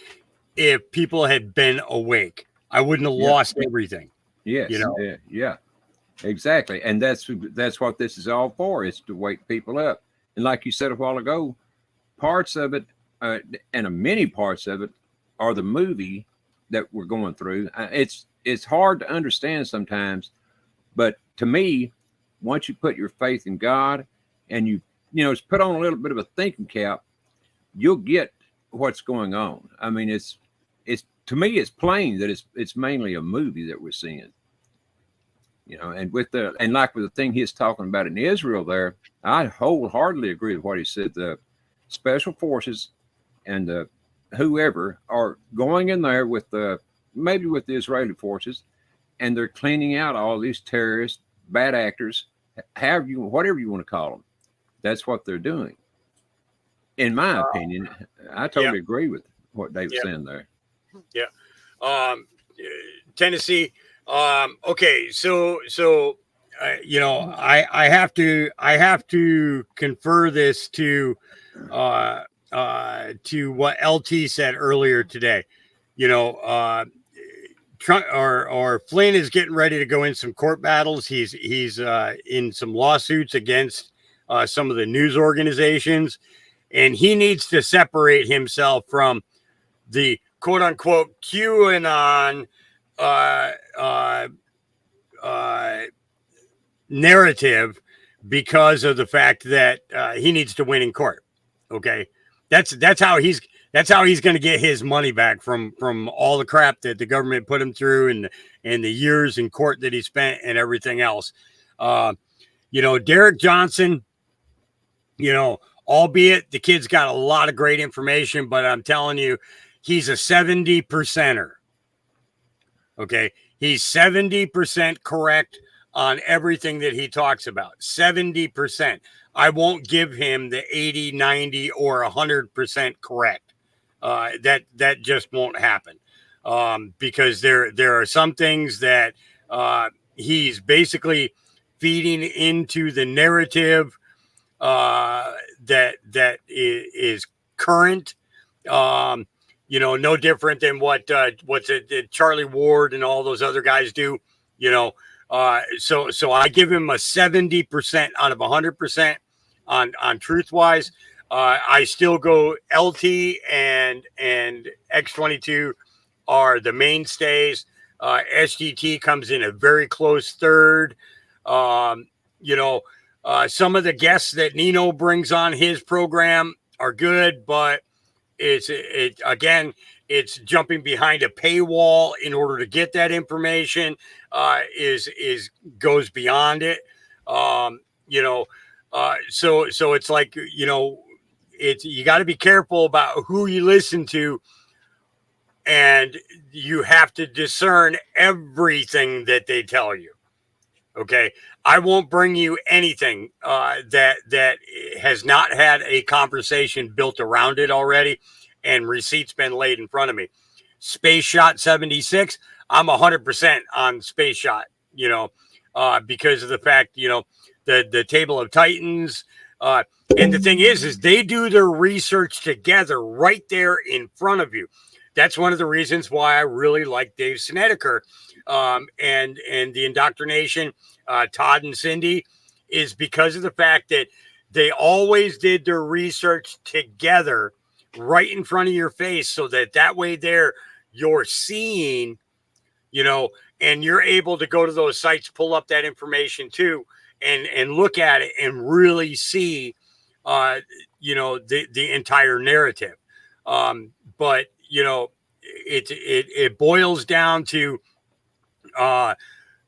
if people had been awake. I wouldn't have lost everything. Yes. Yeah, exactly. And that's what this is all for, is to wake people up. And like you said a while ago, parts of it, and many parts of it are the movie that we're going through. It's hard to understand sometimes, but to me, once you put your faith in God and you put on a little bit of a thinking cap, you'll get what's going on. I mean, it's to me, it's plain that it's mainly a movie that we're seeing. And with the thing he's talking about in Israel there, I wholeheartedly agree with what he said. The special forces and whoever are going in there with maybe with the Israeli forces, and they're cleaning out all these terrorists, bad actors, whatever you want to call them. That's what they're doing. In my opinion, I totally agree with what David's saying there. Yeah. Tennessee. Okay. So, I have to confer this to what LT said earlier today. Trump or Flynn is getting ready to go in some court battles. He's in some lawsuits against some of the news organizations, and he needs to separate himself from the quote unquote QAnon narrative because of the fact that he needs to win in court. Okay, that's how he's going to get his money back from all the crap that the government put him through and the years in court that he spent and everything else. Derek Johnson, albeit the kid's got a lot of great information, but I'm telling you, he's a 70%er. Okay. He's 70% correct on everything that he talks about. 70%. I won't give him the 80, 90, or 100% correct. That just won't happen. Because there are some things that he's basically feeding into the narrative that is current. No different than what's it Charlie Ward and all those other guys do. So I give him a 70% out of 100% on truth wise. I still go LT and X22 are the mainstays. SGT comes in a very close third. You know, some of the guests that Nino brings on his program are good, but it's jumping behind a paywall in order to get that information. Goes beyond it. You know, so it's like, you know, you got to be careful about who you listen to, and you have to discern everything that they tell you. Okay, I won't bring you anything that has not had a conversation built around it already, and receipts been laid in front of me. Space Shot 76, I'm 100% on Space Shot. You know, because of the fact, you know, the Table of Titans. And the thing is they do their research together right there in front of you. That's one of the reasons why I really like Dave Snedeker and the Indoctrination, Todd and Cindy, is because of the fact that they always did their research together right in front of your face, so that way there you're seeing, you know, and you're able to go to those sites, pull up that information too, and look at it and really see, you know, the entire narrative. But, you know, it boils down to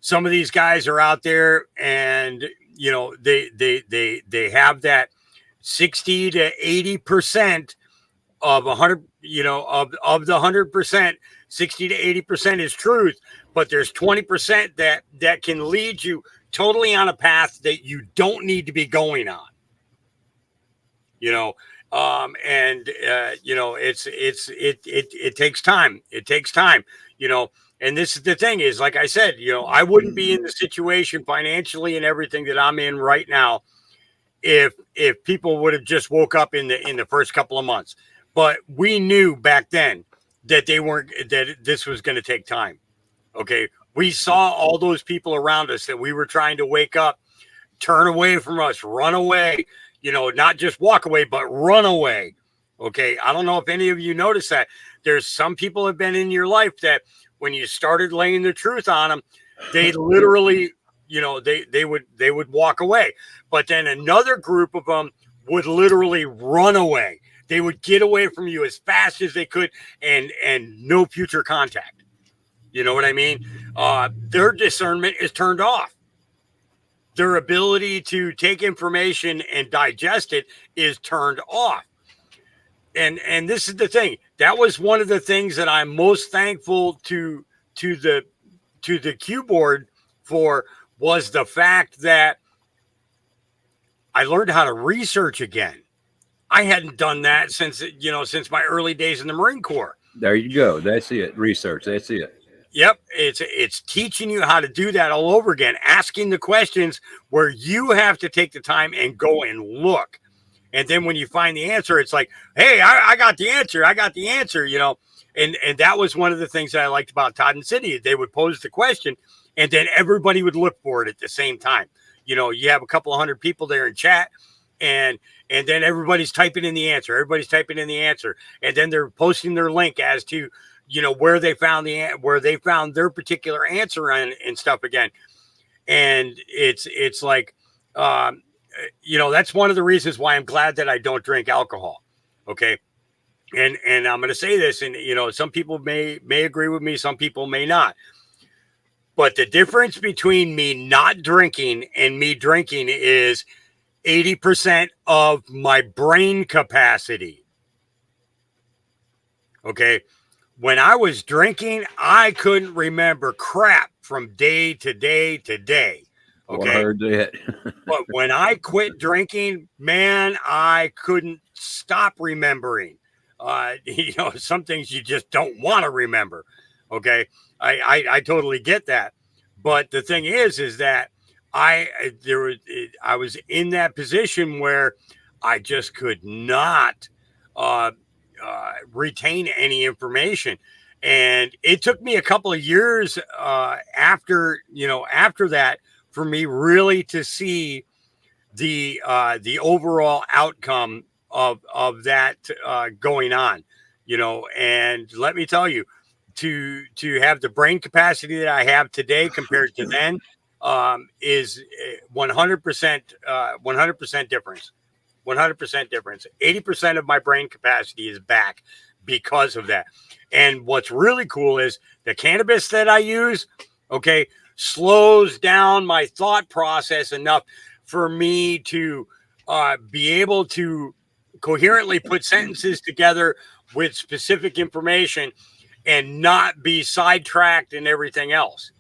some of these guys are out there, and, you know, they have that 60 to 80% of 100, you know, of the 100%, 60 to 80% is truth, but there's 20% that can lead you totally on a path that you don't need to be going on. You know, you know, it takes time. It takes time, you know, and this is the thing is, like I said, you know, I wouldn't be in the situation financially and everything that I'm in right now if people would have just woke up in the first couple of months. But we knew back then that that this was going to take time. Okay. We saw all those people around us that we were trying to wake up, turn away from us, run away, you know, not just walk away, but run away. Okay. I don't know if any of you noticed that. There's some people have been in your life that when you started laying the truth on them, they literally, you know, they would walk away. But then another group of them would literally run away. They would get away from you as fast as they could, and no future contact. You know what I mean? Their discernment is turned off. Their ability to take information and digest it is turned off. And this is the thing. That was one of the things that I'm most thankful to the Q board for, was the fact that I learned how to research again. I hadn't done that since my early days in the Marine Corps. There you go. That's it. Research. That's it. Yep. It's teaching you how to do that all over again, asking the questions where you have to take the time and go and look. And then when you find the answer, it's like, hey, I got the answer. I got the answer, you know. And that was one of the things that I liked about Todd and Cindy. They would pose the question, and then everybody would look for it at the same time. You know, you have a couple of hundred people there in chat, and then everybody's typing in the answer. Everybody's typing in the answer. And then they're posting their link as to, you know, where they found their particular answer and stuff again. And it's like, you know, that's one of the reasons why I'm glad that I don't drink alcohol. Okay. And I'm going to say this, and, you know, some people may agree with me. Some people may not. But the difference between me not drinking and me drinking is 80% of my brain capacity. Okay. When I was drinking, I couldn't remember crap from day to day to day. Okay. I heard that. But when I quit drinking, man, I couldn't stop remembering. You know, some things you just don't want to remember. Okay. I totally get that. But the thing is that I was in that position where I just could not retain any information. And it took me a couple of years after that for me really to see the overall outcome of that going on, and let me tell you, to have the brain capacity that I have today compared to then is 100% 100% difference. 100% difference. 80% of my brain capacity is back because of that. And what's really cool is the cannabis that I use, okay, slows down my thought process enough for me to be able to coherently put sentences together with specific information and not be sidetracked and everything else.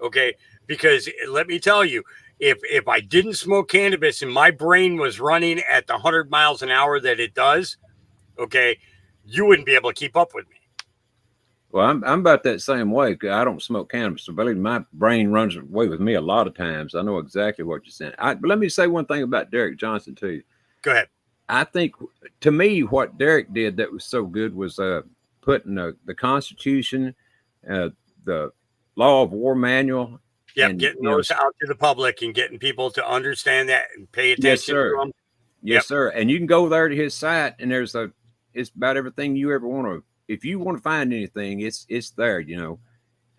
Okay. Because let me tell you, if I didn't smoke cannabis and my brain was running at the 100 miles an hour that it does, okay, you wouldn't be able to keep up with me. Well, I'm about that same way. I don't smoke cannabis, so believe me, my brain runs away with me a lot of times. I know exactly what you're saying. But let me say one thing about Derek Johnson too. Go ahead. I think, to me, what Derek did that was so good was putting the Constitution, the Law of War Manual. Yeah, getting those out to the public and getting people to understand that and pay attention to them. Yes, sir. And you can go there to his site, and it's about everything you ever want to. If you want to find anything, it's there.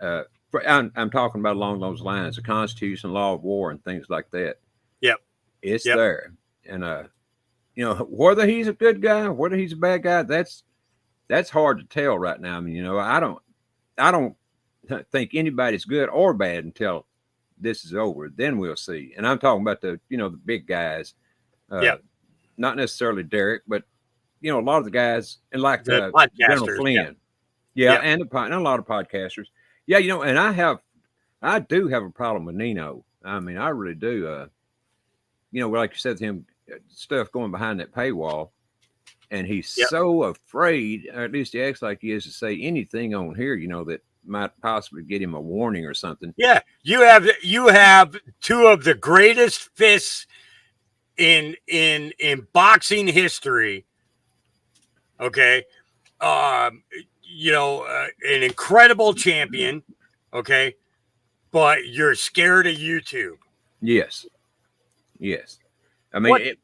I'm talking about along those lines: the Constitution, Law of War, and things like that. Yep, it's there. And whether he's a good guy, whether he's a bad guy, that's hard to tell right now. I mean, I don't think anybody's good or bad until this is over. Then we'll see. And I'm talking about the big guys. Not necessarily Derek, but a lot of the guys, and like the General Flynn. And a lot of podcasters. Yeah, and I do have a problem with Nino. I mean, I really do. Like you said, him stuff going behind that paywall, and he's so afraid, or at least he acts like he is, to say anything on here, that might possibly get him a warning or something. Yeah, you have two of the greatest fists in boxing history. Okay, an incredible champion. Okay, but you're scared of YouTube. Yes. I mean,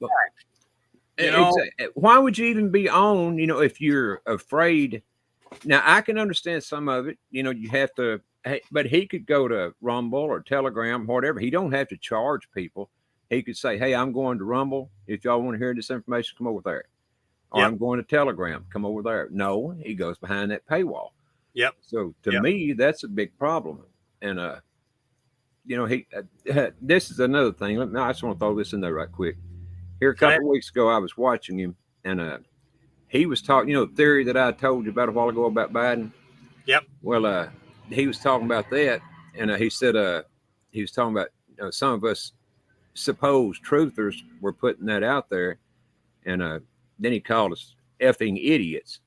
why would you even be on? If you're afraid. Now, I can understand some of it. You have to, but he could go to Rumble or Telegram, whatever. He don't have to charge people. He could say, hey, I'm going to Rumble. If y'all want to hear this information, come over there. Or I'm going to Telegram, come over there. No, he goes behind that paywall. Yep. So to me, that's a big problem. And, this is another thing. I just want to throw this in there right quick. Here, a couple of weeks ago, I was watching him, and he was talking, the theory that I told you about a while ago about Biden. Yep. Well, he was talking about that, and he said he was talking about some of us supposed truthers were putting that out there, and then he called us effing idiots.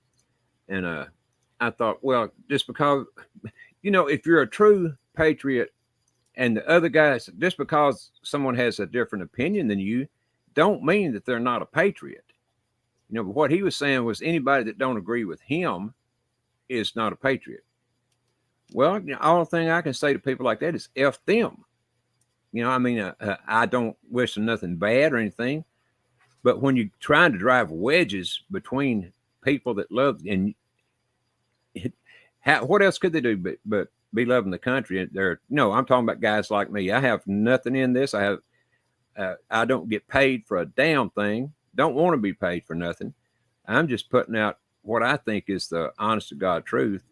And I thought, well, just because, if you're a true patriot and the other guys, just because someone has a different opinion than you, don't mean that they're not a patriot. But what he was saying was anybody that don't agree with him is not a patriot. Well, all the thing I can say to people like that is F them. I don't wish them nothing bad or anything. But when you're trying to drive wedges between people that love, and what else could they do but be loving the country? I'm talking about guys like me. I have nothing in this. I don't get paid for a damn thing. Don't want to be paid for nothing. I'm just putting out what I think is the honest to God truth.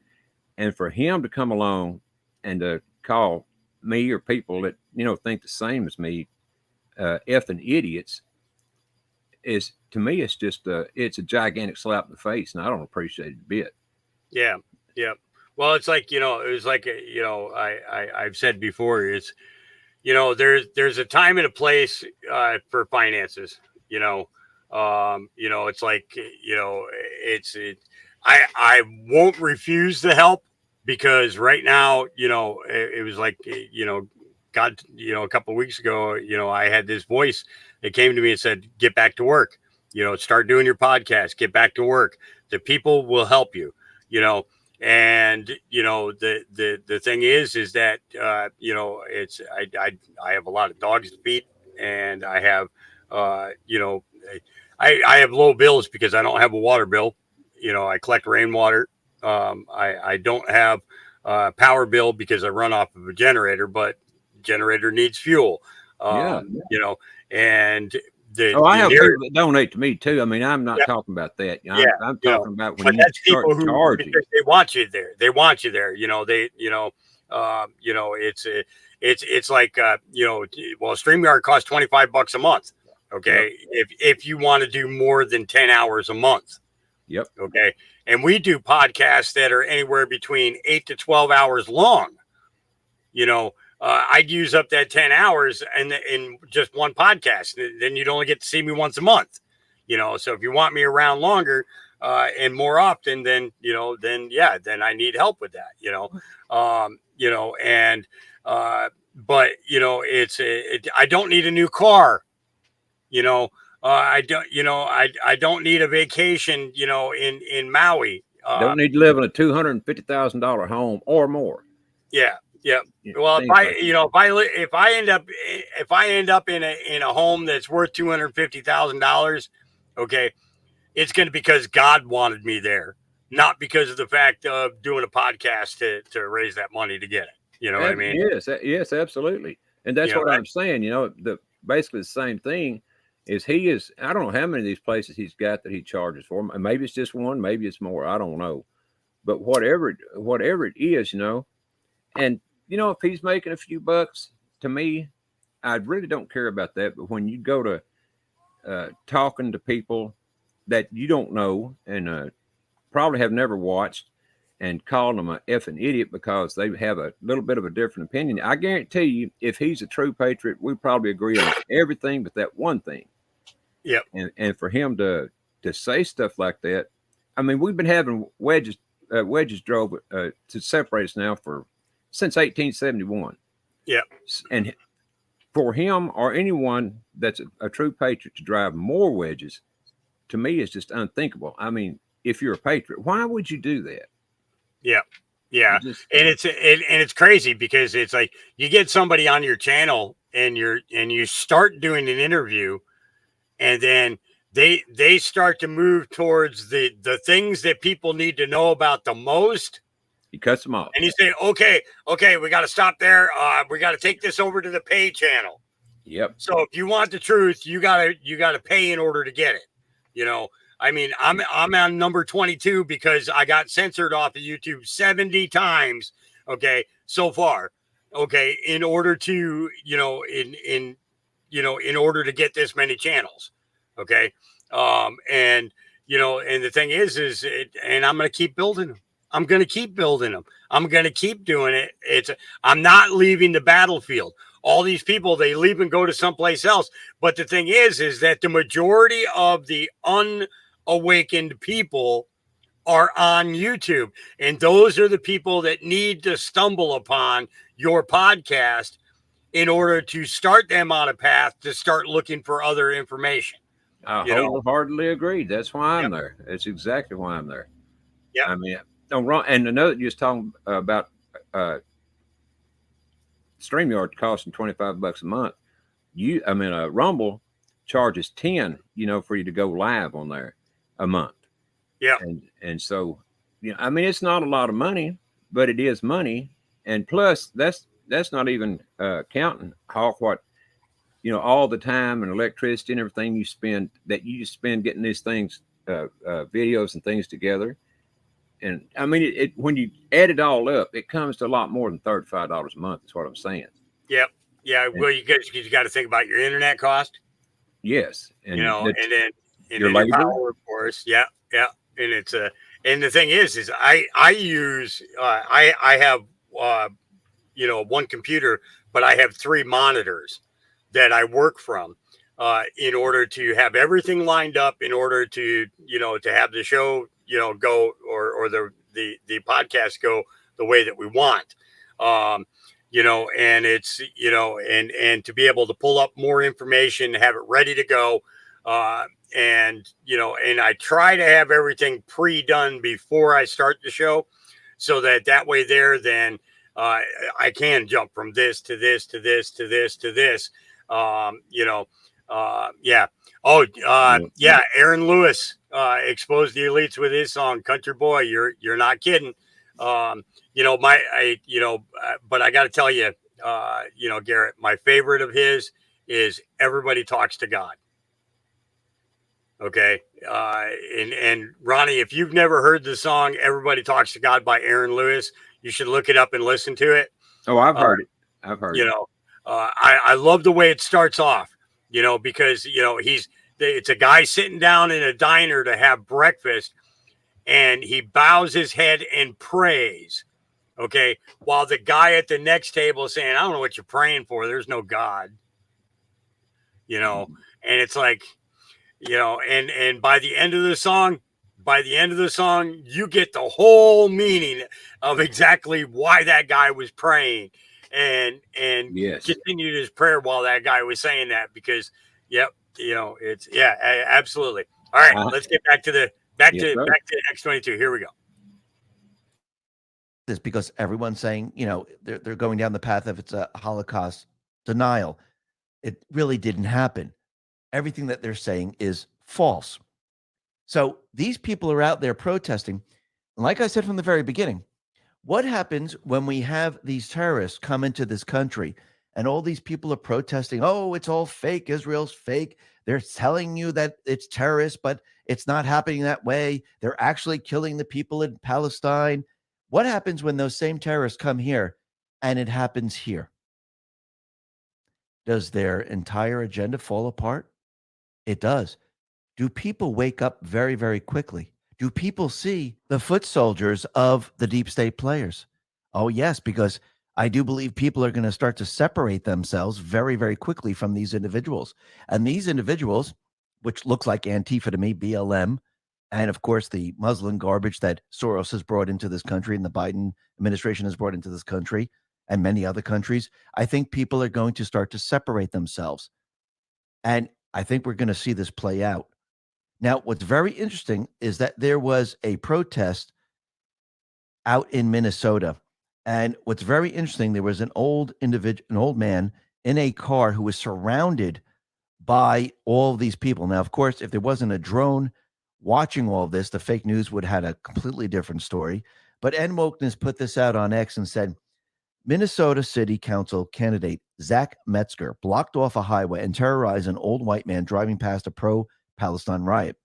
And for him to come along and to call me or people that, think the same as me, effing idiots, is, to me, it's just it's a gigantic slap in the face, and I don't appreciate it a bit. Yeah. Well, it's like, it was like, I've said before, it's, there's a time and a place for finances, it's like, I won't refuse the help, because right now, it was like, God, a couple of weeks ago, I had this voice that came to me and said, get back to work, start doing your podcast, get back to work. The people will help you, and, the thing is that, it's, I have a lot of dogs to beat, and I have, I have low bills because I don't have a water bill. You know, I collect rainwater. I don't have power bill because I run off of a generator, but generator needs fuel. You know, and I have people that donate to me too. I mean, I'm not talking about that. You know, I'm talking about when you start charging. They want you there. They want you there. You know, it's like well, StreamYard costs $25 a month. Okay, if you want to do more than 10 hours a month. Yep. Okay, and we do podcasts that are anywhere between 8 to 12 hours long. You know, I'd use up that 10 hours in just one podcast. Then you'd only get to see me once a month. You know, so if you want me around longer and more often, then then I need help with that. But I don't need a new car. I don't need a vacation, in Maui. Don't need to live in a $250,000 home or more. Yeah. Well, if I end up in a home that's worth $250,000, okay, it's going to be because God wanted me there, not because of the fact of doing a podcast to raise that money to get it. You know what I mean? Yes, absolutely. And that's what I'm saying. Basically the same thing. I don't know how many of these places he's got that he charges for. Maybe it's just one, maybe it's more. I don't know. But whatever it is, and if he's making a few bucks, to me, I really don't care about that. But when you go to talking to people that you don't know and probably have never watched and calling them an effing idiot because they have a little bit of a different opinion, I guarantee you, if he's a true patriot, we probably agree on everything but that one thing. Yep. And for him to say stuff like that, I mean, we've been having wedges drove to separate us now since 1871. Yeah. And for him or anyone that's a true patriot to drive more wedges, to me, is just unthinkable. I mean, if you're a patriot, why would you do that? Yeah. And it's crazy because it's like you get somebody on your channel and you start doing an interview, and then they start to move towards the things that people need to know about the most. He cuts them off. And you say, okay, we got to stop there. We got to take this over to the pay channel. Yep. So if you want the truth, you gotta pay in order to get it. I mean, I'm on number 22 because I got censored off of YouTube 70 times. Okay, so far. Okay, in order to in order to get this many channels. Okay, and the thing is and I'm gonna keep building them. I'm going to keep building them. I'm going to keep doing it. I'm not leaving the battlefield. All these people, they leave and go to someplace else. But the thing is that the majority of the unawakened people are on YouTube. And those are the people that need to stumble upon your podcast in order to start them on a path to start looking for other information. I wholeheartily agree. That's why I'm there. That's exactly why I'm there. Yeah. I mean, don't wrong. And another, just talking about StreamYard costing $25 a month. Rumble charges 10, for you to go live on there a month. Yeah. And so, it's not a lot of money, but it is money. And plus, that's not even counting what all the time and electricity and everything you spend getting these things, videos and things together. And I mean, when you add it all up, it comes to a lot more than $35 a month. Is what I'm saying. Yep. Yeah. Well, you got to think about your internet cost. Yes. And and then your labor, power, of course. Yeah. Yeah. And it's and the thing is I use I have one computer, but I have 3 monitors that I work from in order to have everything lined up, in order to to have the show go or the podcast go the way that we want. And it's and to be able to pull up more information, have it ready to go. And I try to have everything pre-done before I start the show, so that way then I can jump from this to this to this to this to this. Yeah. Oh, yeah. Aaron Lewis exposed the elites with his song "Country Boy." You're not kidding. But I got to tell you, Garrett, my favorite of his is "Everybody Talks to God." Okay. And Ronnie, if you've never heard the song "Everybody Talks to God" by Aaron Lewis, you should look it up and listen to it. Oh, I've heard it. I've heard it. I love the way it starts off, because, it's a guy sitting down in a diner to have breakfast, and he bows his head and prays. Okay. While the guy at the next table is saying, I don't know what you're praying for. There's no God, and it's like, and by the end of the song, you get the whole meaning of exactly why that guy was praying and Yes. continued his prayer while that guy was saying that, because, absolutely. All right, let's get back to back to X-22. Here we go. This because everyone's saying, they're going down the path of it's a Holocaust denial. It really didn't happen. Everything that they're saying is false. So these people are out there protesting. And like I said from the very beginning, what happens when we have these terrorists come into this country and all these people are protesting? Oh, it's all fake. Israel's fake. They're telling you that it's terrorists, but it's not happening that way. They're actually killing the people in Palestine. What happens when those same terrorists come here and it happens here? Does their entire agenda fall apart? It does. Do people wake up very, very quickly? Do people see the foot soldiers of the deep state players? Oh, yes, because I do believe people are going to start to separate themselves very, very quickly from these individuals. And these individuals, which looks like Antifa to me, BLM, and of course the Muslim garbage that Soros has brought into this country and the Biden administration has brought into this country and many other countries, I think people are going to start to separate themselves. And I think we're going to see this play out. Now, what's very interesting is that there was a protest out in Minnesota. And what's very interesting, there was an old man in a car who was surrounded by all of these people. Now, of course, if there wasn't a drone watching all of this, the fake news would have had a completely different story. But N Wokeness put this out on X and said, Minnesota City Council candidate Zach Metzger blocked off a highway and terrorized an old white man driving past a pro-Palestine riot.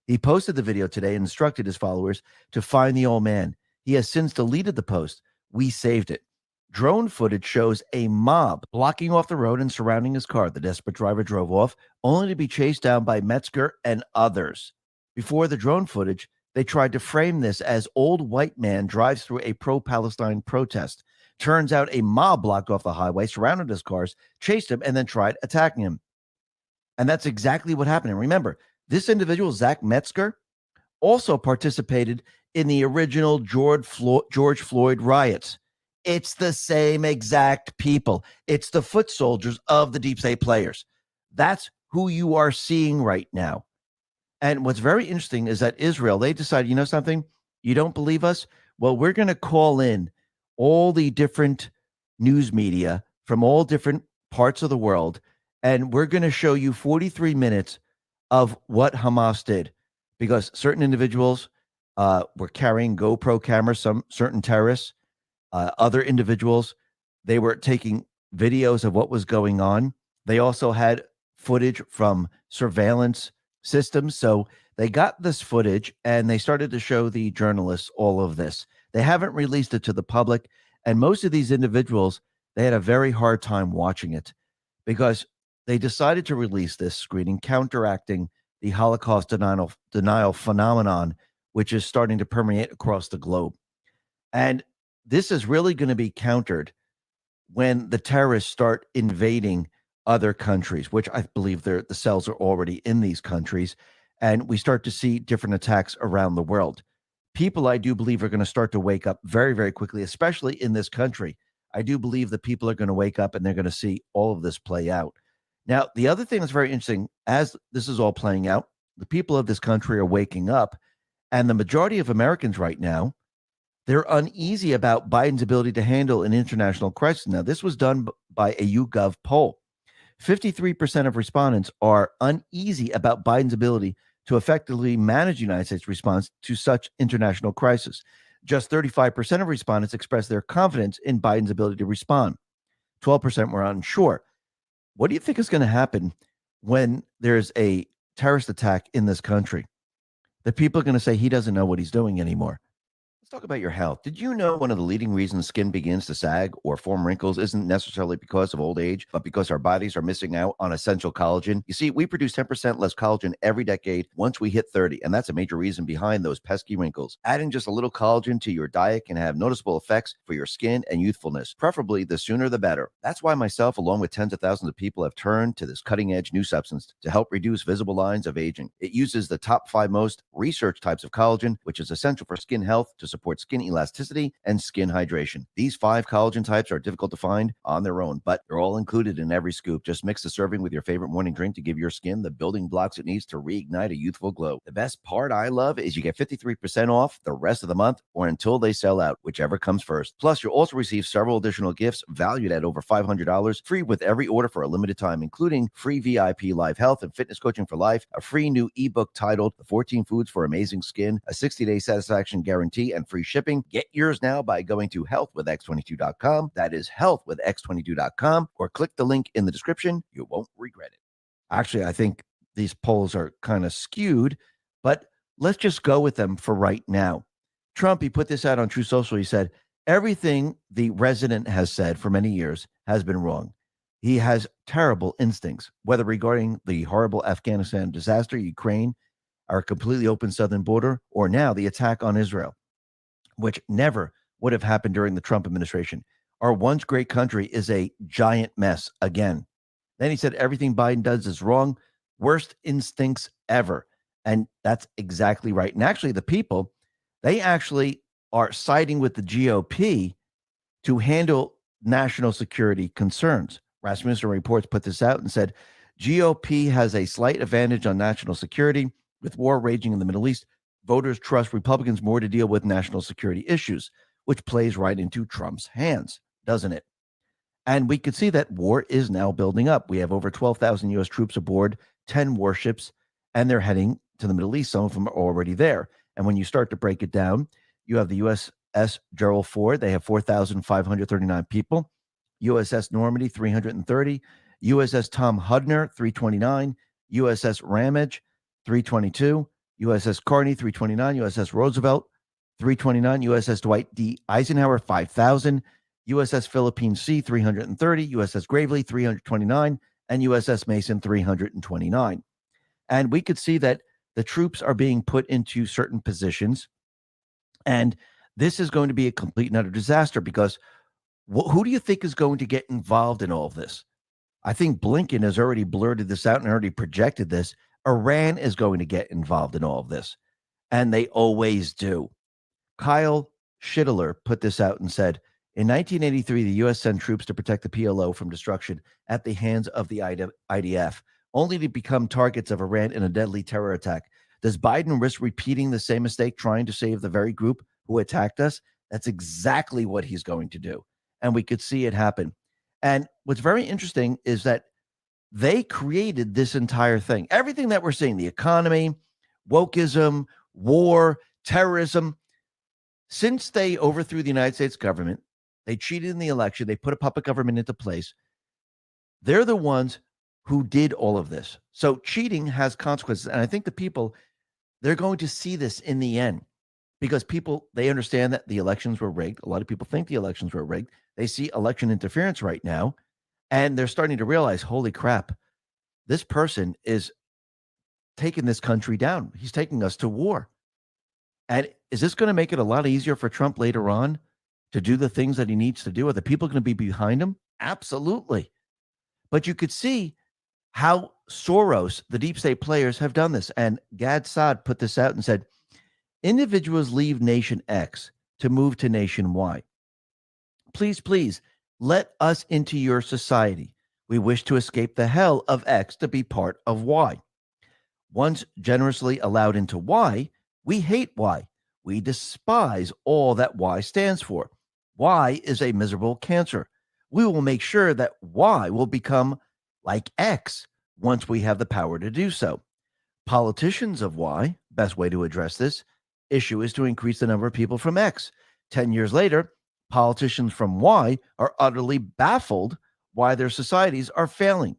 He posted the video today and instructed his followers to find the old man. He has since deleted the post. We saved it. Drone footage shows a mob blocking off the road and surrounding his car. The desperate driver drove off, only to be chased down by Metzger and others. Before the drone footage, they tried to frame this as old white man drives through a pro-Palestine protest. Turns out a mob blocked off the highway, surrounded his cars, chased him, and then tried attacking him. And that's exactly what happened. And remember, this individual, Zach Metzger, also participated in the original George Floyd riots. It's the same exact people. It's the foot soldiers of the deep state players. That's who you are seeing right now. And what's very interesting is that Israel, they decided, you know something? You don't believe us? Well, we're going to call in all the different news media from all different parts of the world, and we're going to show you 43 minutes of what Hamas did, because certain individuals were carrying GoPro cameras, some certain terrorists, other individuals, they were taking videos of what was going on. They also had footage from surveillance systems. So they got this footage and they started to show the journalists all of this. They haven't released it to the public. And most of these individuals, they had a very hard time watching it because they decided to release this screening, counteracting the Holocaust denial phenomenon, which is starting to permeate across the globe. And this is really going to be countered when the terrorists start invading other countries, which I believe the cells are already in these countries. And we start to see different attacks around the world. People, I do believe, are going to start to wake up very, very quickly, especially in this country. I do believe that people are going to wake up and they're going to see all of this play out. Now, the other thing that's very interesting, as this is all playing out, the people of this country are waking up, and the majority of Americans right now, they're uneasy about Biden's ability to handle an international crisis. Now, this was done by a YouGov poll. 53% of respondents are uneasy about Biden's ability to effectively manage the United States' response to such international crisis. Just 35% of respondents expressed their confidence in Biden's ability to respond. 12% were unsure. What do you think is going to happen when there's a terrorist attack in this country? The people are going to say he doesn't know what he's doing anymore. Let's talk about your health. Did you know one of the leading reasons skin begins to sag or form wrinkles isn't necessarily because of old age, but because our bodies are missing out on essential collagen? You see, we produce 10% less collagen every decade once we hit 30, and that's a major reason behind those pesky wrinkles. Adding just a little collagen to your diet can have noticeable effects for your skin and youthfulness, preferably the sooner the better. That's why myself, along with tens of thousands of people, have turned to this cutting-edge new substance to help reduce visible lines of aging. It uses the top 5 most researched types of collagen, which is essential for skin health to support skin elasticity and skin hydration. These 5 collagen types are difficult to find on their own, but they're all included in every scoop. Just mix the serving with your favorite morning drink to give your skin the building blocks it needs to reignite a youthful glow. The best part I love is you get 53% off the rest of the month or until they sell out, whichever comes first. Plus, you'll also receive several additional gifts valued at over $500 free with every order for a limited time, including free VIP live health and fitness coaching for life, a free new ebook titled The 14 Foods for Amazing Skin, a 60-day satisfaction guarantee, and free shipping. Get yours now by going to healthwithx22.com. That is healthwithx22.com, or click the link in the description. You won't regret it. Actually, I think these polls are kind of skewed, but let's just go with them for right now. Trump, he put this out on True Social. He said, everything the resident has said for many years has been wrong. He has terrible instincts, whether regarding the horrible Afghanistan disaster, Ukraine, our completely open southern border, or now the attack on Israel, which never would have happened during the Trump administration. Our once great country is a giant mess again. Then he said everything Biden does is wrong, worst instincts ever. And that's exactly right. And actually, the people, they actually are siding with the GOP to handle national security concerns. Rasmussen Reports put this out and said, GOP has a slight advantage on national security. With war raging in the Middle East, voters trust Republicans more to deal with national security issues, which plays right into Trump's hands, doesn't it? And we could see that war is now building up. We have over 12,000 U.S. troops aboard 10 warships, and they're heading to the Middle East. Some of them are already there. And when you start to break it down, you have the USS Gerald Ford. They have 4,539 people. USS Normandy, 330. USS Tom Hudner, 329. USS Ramage, 322. USS Carney, 329. USS Roosevelt, 329. USS Dwight D. Eisenhower, 5,000. USS Philippine Sea, 330. USS Gravely, 329. And USS Mason, 329. And we could see that the troops are being put into certain positions. And this is going to be a complete and utter disaster because who do you think is going to get involved in all of this? I think Blinken has already blurted this out and already projected this. Iran is going to get involved in all of this, and they always do. Kyle Schittler put this out and said, in 1983, the U.S. sent troops to protect the PLO from destruction at the hands of the IDF, only to become targets of Iran in a deadly terror attack. Does Biden risk repeating the same mistake trying to save the very group who attacked us? That's exactly what he's going to do, and we could see it happen. And what's very interesting is that they created this entire thing. Everything that we're seeing, the economy, wokeism, war, terrorism, since they overthrew the United States government, they cheated in the election, they put a puppet government into place, they're the ones who did all of this. So cheating has consequences. And I think the people, they're going to see this in the end because people, they understand that the elections were rigged. A lot of people think the elections were rigged. They see election interference right now. And they're starting to realize, holy crap, this person is taking this country down. He's taking us to war. And is this going to make it a lot easier for Trump later on to do the things that he needs to do? Are the people going to be behind him? Absolutely. But you could see how Soros, the deep state players, have done this. And Gad Saad put this out and said, individuals leave nation X to move to nation Y. Please, let us into your society. We wish to escape the hell of X to be part of Y. Once generously allowed into Y, we hate Y. We despise all that Y stands for. Y is a miserable cancer. We will make sure that Y will become like X, once we have the power to do so. Politicians of Y, best way to address this issue is to increase the number of people from X. 10 years later, politicians from Y are utterly baffled why their societies are failing.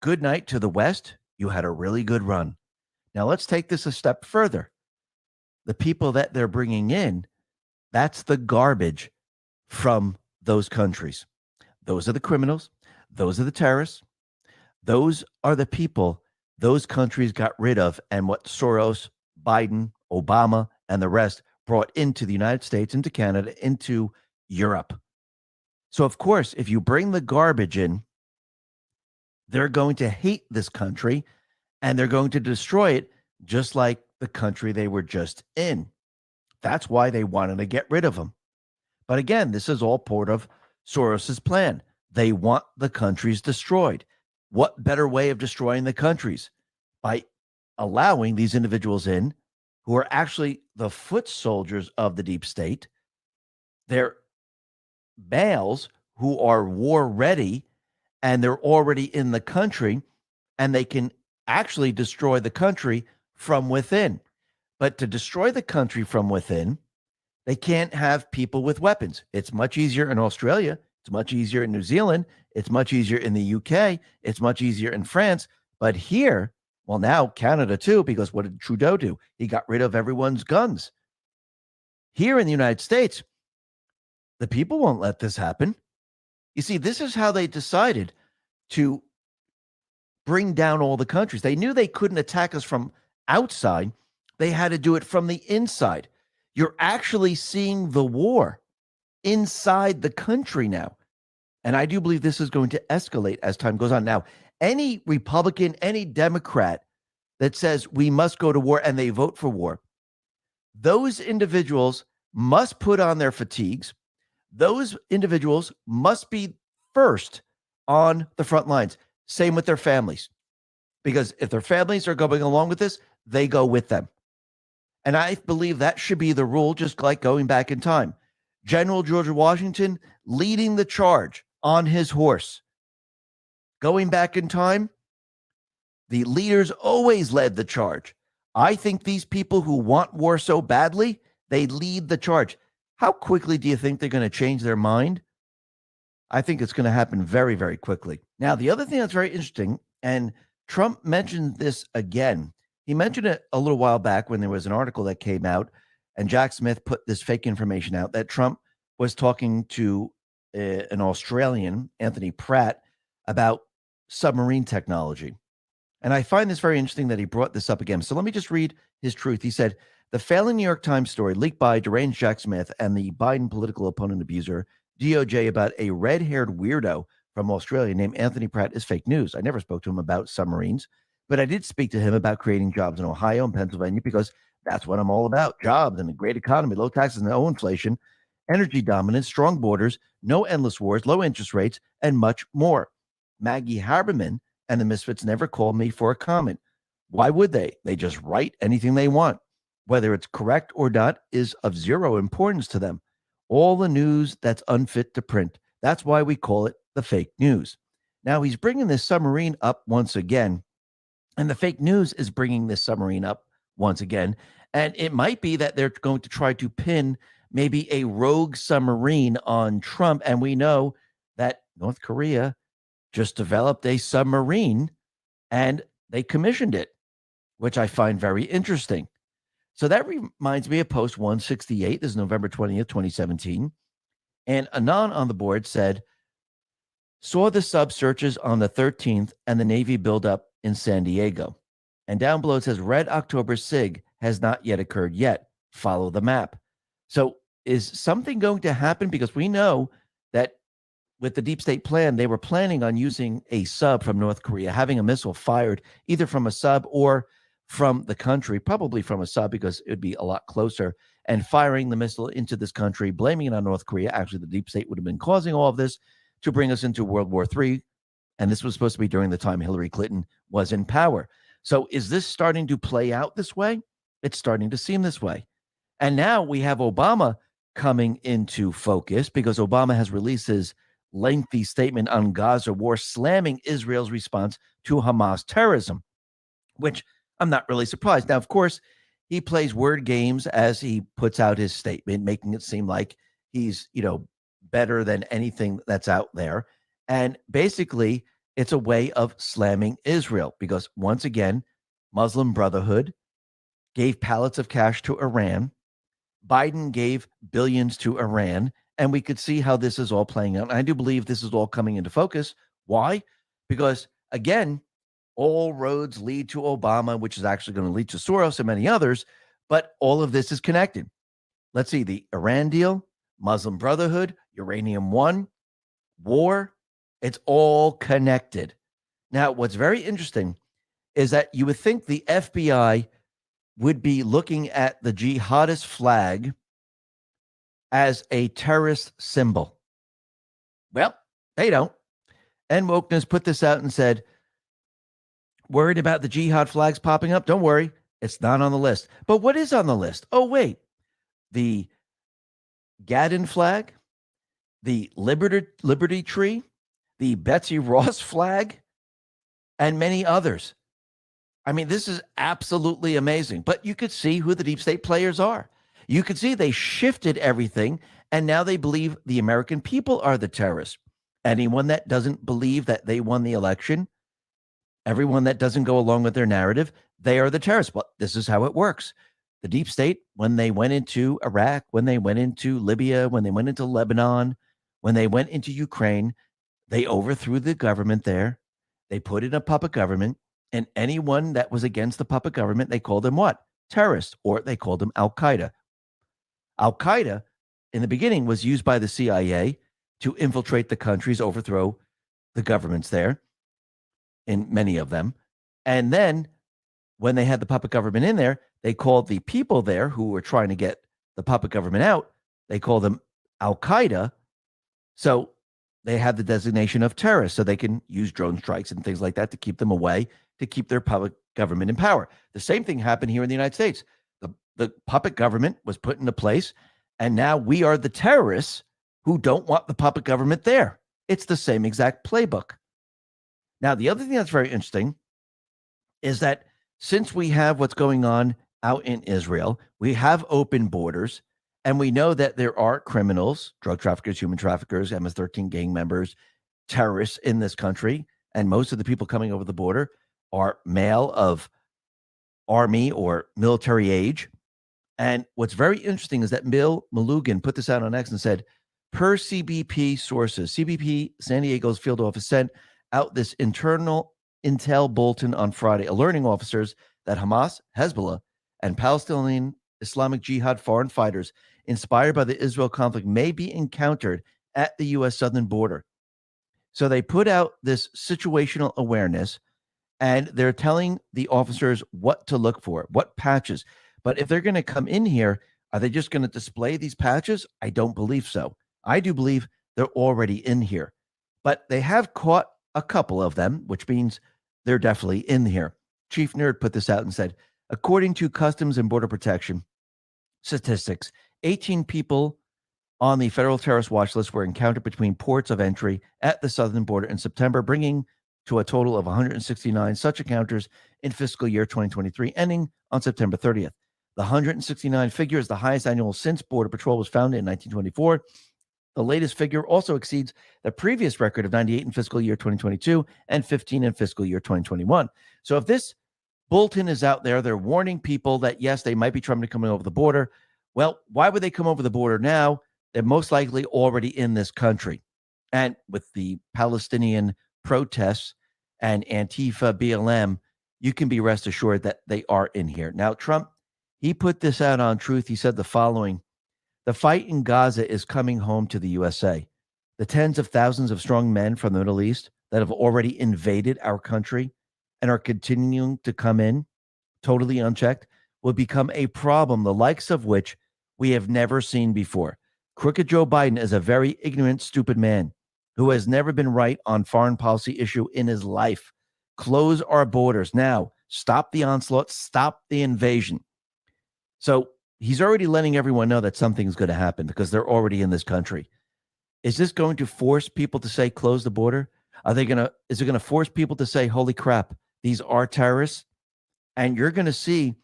Good night to the West. You had a really good run. Now let's take this a step further. The people that they're bringing in, that's the garbage from those countries. Those are the criminals. Those are the terrorists. Those are the people those countries got rid of, and what Soros, Biden, Obama, and the rest brought into the United States, into Canada, into Europe. So, of course, if you bring the garbage in, they're going to hate this country and they're going to destroy it just like the country they were just in. That's why they wanted to get rid of them. But again, this is all part of Soros's plan. They want the countries destroyed. What better way of destroying the countries? By allowing these individuals in who are actually the foot soldiers of the deep state. They're males who are war ready and they're already in the country and they can actually destroy the country from within. But to destroy the country from within, they can't have people with weapons. It's much easier in Australia. It's much easier in New Zealand. It's much easier in the UK. It's much easier in France. But here, well, now Canada too, because what did Trudeau do? He got rid of everyone's guns. Here in the United States, the people won't let this happen. You see, this is how they decided to bring down all the countries. They knew they couldn't attack us from outside. They had to do it from the inside. You're actually seeing the war inside the country now. And I do believe this is going to escalate as time goes on. Now, any Republican, any Democrat that says we must go to war and they vote for war, those individuals must put on their fatigues. Those individuals must be first on the front lines. Same with their families. Because if their families are going along with this, they go with them. And I believe that should be the rule, just like going back in time. General George Washington leading the charge on his horse. Going back in time, the leaders always led the charge. I think these people who want war so badly, they lead the charge. How quickly do you think they're going to change their mind? I think it's going to happen very, very quickly. Now, the other thing that's very interesting, and Trump mentioned this again. He mentioned it a little while back when there was an article that came out, and Jack Smith put this fake information out that Trump was talking to an Australian, Anthony Pratt, about submarine technology. And I find this very interesting that he brought this up again. So let me just read his truth. He said, the failing New York Times story leaked by deranged Jack Smith and the Biden political opponent abuser, DOJ, about a red-haired weirdo from Australia named Anthony Pratt is fake news. I never spoke to him about submarines, but I did speak to him about creating jobs in Ohio and Pennsylvania because that's what I'm all about. Jobs and a great economy, low taxes, no inflation, energy dominance, strong borders, no endless wars, low interest rates, and much more. Maggie Haberman and the Misfits never called me for a comment. Why would they? They just write anything they want. Whether it's correct or not is of zero importance to them. All the news that's unfit to print. That's why we call it the fake news. Now he's bringing this submarine up once again, and the fake news is bringing this submarine up once again. And it might be that they're going to try to pin maybe a rogue submarine on Trump. And we know that North Korea just developed a submarine and they commissioned it, which I find very interesting. So that reminds me of Post 168. This is November 20th, 2017. And Anon on the board said, saw the sub searches on the 13th and the Navy buildup in San Diego. And down below it says, Red October SIG has not yet occurred yet. Follow the map. So is something going to happen? Because we know that with the deep state plan, they were planning on using a sub from North Korea, having a missile fired either from a sub or from the country, probably from a sub because it would be a lot closer, and firing the missile into this country, blaming it on North Korea. Actually, the deep state would have been causing all of this to bring us into World War III. And this was supposed to be during the time Hillary Clinton was in power. So is this starting to play out this way? It's starting to seem this way. And now we have Obama coming into focus because Obama has released his lengthy statement on Gaza war, slamming Israel's response to Hamas terrorism, which I'm not really surprised. Now, of course, he plays word games as he puts out his statement, making it seem like he's, better than anything that's out there. And basically, it's a way of slamming Israel because, once again, Muslim Brotherhood gave pallets of cash to Iran. Biden gave billions to Iran. And we could see how this is all playing out. And I do believe this is all coming into focus. Why? Because, again, all roads lead to Obama, which is actually going to lead to Soros and many others. But all of this is connected. Let's see, the Iran deal, Muslim Brotherhood, Uranium One, war, it's all connected. Now, what's very interesting is that you would think the FBI would be looking at the jihadist flag as a terrorist symbol. Well, they don't. And Wokeness put this out and said, worried about the jihad flags popping up? Don't worry, it's not on the list. But what is on the list? Oh, wait. The Gaddon flag, the Liberty Tree, the Betsy Ross flag, and many others. I mean, this is absolutely amazing. But you could see who the deep state players are. You could see they shifted everything, and now they believe the American people are the terrorists. Anyone that doesn't believe that they won the election, everyone that doesn't go along with their narrative, they are the terrorists. Well, this is how it works. The deep state, when they went into Iraq, when they went into Libya, when they went into Lebanon, when they went into Ukraine, they overthrew the government there. They put in a puppet government, and anyone that was against the puppet government, they called them what? Terrorists, or they called them Al-Qaeda. Al-Qaeda, in the beginning, was used by the CIA to infiltrate the countries, overthrow the governments there, in many of them. And then when they had the puppet government in there, they called the people there who were trying to get the puppet government out, they called them Al-Qaeda. So they had the designation of terrorists, so they can use drone strikes and things like that to keep them away, to keep their puppet government in power. The same thing happened here in the United States. The puppet government was put into place, and now we are the terrorists who don't want the puppet government there. It's the same exact playbook. Now, the other thing that's very interesting is that since we have what's going on out in Israel, we have open borders, and we know that there are criminals, drug traffickers, human traffickers, MS-13 gang members, terrorists in this country, and most of the people coming over the border are male of army or military age. And what's very interesting is that Bill Malugin put this out on X and said, per CBP sources, CBP San Diego's field office sent out this internal intel bulletin on Friday, alerting officers that Hamas, Hezbollah, and Palestinian Islamic Jihad foreign fighters inspired by the Israel conflict may be encountered at the U.S. southern border. So they put out this situational awareness, and they're telling the officers what to look for, what patches. But if they're going to come in here, are they just going to display these patches? I don't believe so. I do believe they're already in here. But they have caught a couple of them, which means they're definitely in here. Chief Nerd put this out and said, according to Customs and Border Protection statistics, 18 people on the federal terrorist watch list were encountered between ports of entry at the southern border in September, bringing to a total of 169 such encounters in fiscal year 2023, ending on September 30th. The 169 figure is the highest annual since Border Patrol was founded in 1924. The latest figure also exceeds the previous record of 98 in fiscal year 2022 and 15 in fiscal year 2021. So if this bulletin is out there, they're warning people that, yes, they might be trying to come over the border. Well, why would they come over the border now? They're most likely already in this country. And with the Palestinian protests and Antifa, BLM, you can be rest assured that they are in here. Now, Trump, he put this out on Truth. He said the following: the fight in Gaza is coming home to the USA. The tens of thousands of strong men from the Middle East that have already invaded our country and are continuing to come in totally unchecked will become a problem, the likes of which we have never seen before. Crooked Joe Biden is a very ignorant, stupid man who has never been right on foreign policy issue in his life. Close our borders now. Stop the onslaught. Stop the invasion. So he's already letting everyone know that something's going to happen because they're already in this country. Is this going to force people to say close the border? Is it going to force people to say, holy crap, these are terrorists? And you're going to see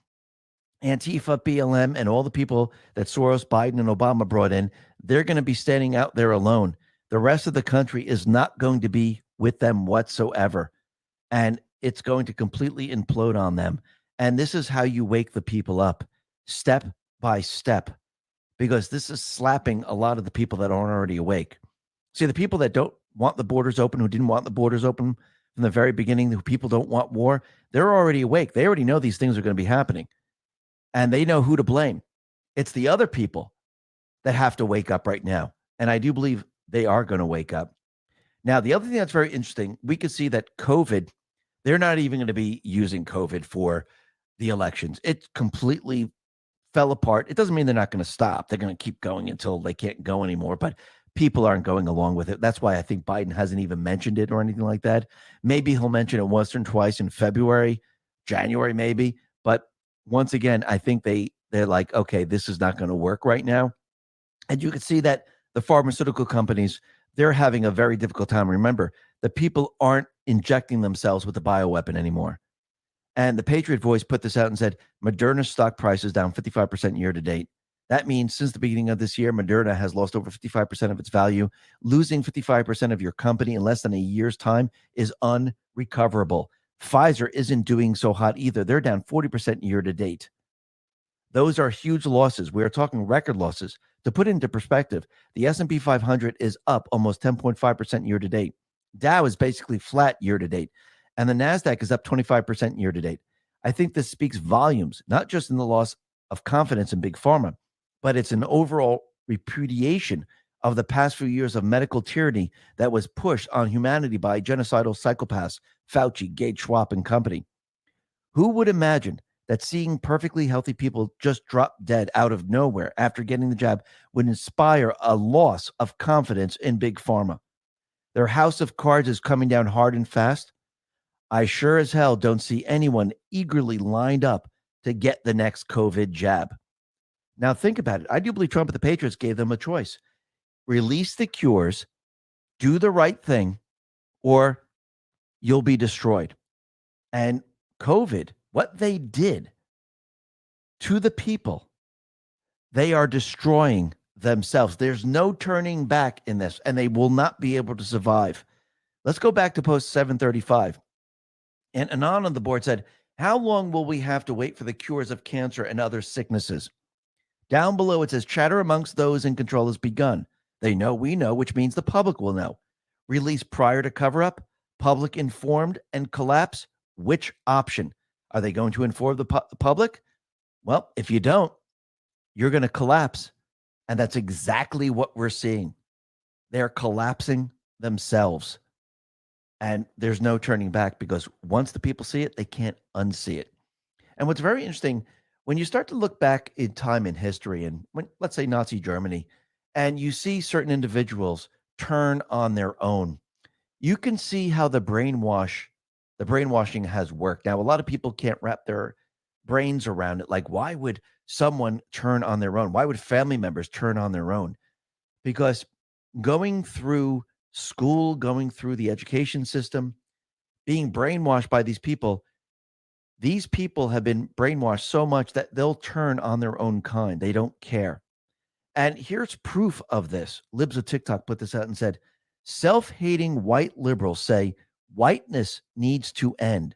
Antifa, BLM, and all the people that Soros, Biden, and Obama brought in, they're going to be standing out there alone. The rest of the country is not going to be with them whatsoever. And it's going to completely implode on them. And this is how you wake the people up, step by step, because this is slapping a lot of the people that aren't already awake. See, the people that don't want the borders open, who didn't want the borders open from the very beginning, who people don't want war, they're already awake. They already know these things are going to be happening. And they know who to blame. It's the other people that have to wake up right now. And I do believe they are going to wake up. Now, the other thing that's very interesting, we can see that COVID, they're not even going to be using COVID for the elections. It completely fell apart. It doesn't mean they're not going to stop. They're going to keep going until they can't go anymore. But people aren't going along with it. That's why I think Biden hasn't even mentioned it or anything like that. Maybe he'll mention it once or twice in February, January, maybe. But once again, I think they're like, okay, this is not going to work right now. And you can see that the pharmaceutical companies, they're having a very difficult time. Remember, the people aren't injecting themselves with the bioweapon anymore. And the Patriot Voice put this out and said, Moderna's stock price is down 55% year to date. That means since the beginning of this year, Moderna has lost over 55% of its value. Losing 55% of your company in less than a year's time is unrecoverable. Pfizer isn't doing so hot either. They're down 40% year to date. Those are huge losses. We are talking record losses. To put it into perspective, the S&P 500 is up almost 10.5% year to date. Dow is basically flat year to date. And the NASDAQ is up 25% year to date. I think this speaks volumes, not just in the loss of confidence in Big Pharma, but it's an overall repudiation of the past few years of medical tyranny that was pushed on humanity by genocidal psychopaths, Fauci, Gates, Schwab, and company. Who would imagine that seeing perfectly healthy people just drop dead out of nowhere after getting the jab would inspire a loss of confidence in Big Pharma? Their house of cards is coming down hard and fast. I sure as hell don't see anyone eagerly lined up to get the next COVID jab. Now think about it. I do believe Trump and the Patriots gave them a choice. Release the cures, do the right thing, or you'll be destroyed. And COVID, what they did to the people, they are destroying themselves. There's no turning back in this, and they will not be able to survive. Let's go back to post 735. And Anon on the board said, how long will we have to wait for the cures of cancer and other sicknesses? Down below, it says, chatter amongst those in control has begun. They know we know, which means the public will know. Release prior to cover up, public informed, and collapse. Which option? Are they going to inform the public? Well, if you don't, you're going to collapse. And that's exactly what we're seeing. They're collapsing themselves. And there's no turning back, because once the people see it, they can't unsee it. And what's very interesting, when you start to look back in time in history, and when, let's say, Nazi Germany, and you see certain individuals turn on their own, you can see how the brainwashing has worked. Now, a lot of people can't wrap their brains around it. Like, why would someone turn on their own? Why would family members turn on their own? Because going through school, going through the education system, being brainwashed by these people have been brainwashed so much that they'll turn on their own kind. They don't care. And here's proof of this. Libs of TikTok put this out and said, self-hating white liberals say whiteness needs to end.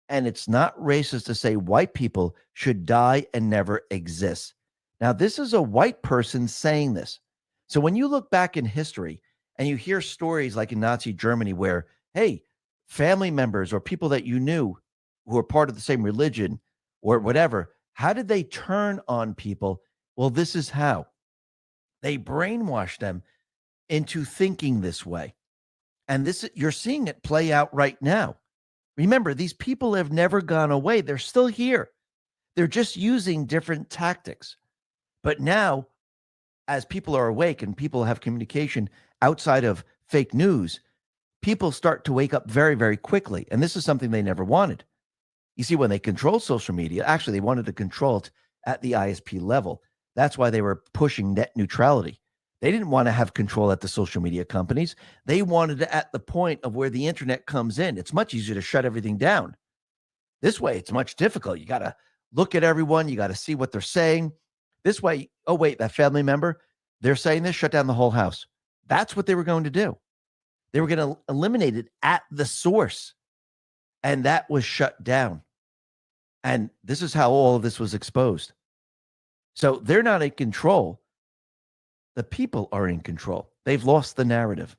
And it's not racist to say white people should die and never exist. Now, this is a white person saying this. So when you look back in history and you hear stories like in Nazi Germany where, hey, family members or people that you knew who are part of the same religion or whatever, how did they turn on people? Well, this is how. They brainwashed them into thinking this way. And this, you're seeing it play out right now. Remember, these people have never gone away. They're still here. They're just using different tactics. But now, as people are awake and people have communication outside of fake news, people start to wake up very, very quickly. And this is something they never wanted. You see, when they controlled social media, actually, they wanted to control it at the ISP level. That's why they were pushing net neutrality. They didn't want to have control at the social media companies. They wanted it at the point of where the internet comes in. It's much easier to shut everything down. This way, it's much difficult. You got to look at everyone. You got to see what they're saying. This way, oh, wait, that family member, they're saying this, shut down the whole house. That's what they were going to do. They were going to eliminate it at the source. And that was shut down. And this is how all of this was exposed. So they're not in control. The people are in control. They've lost the narrative.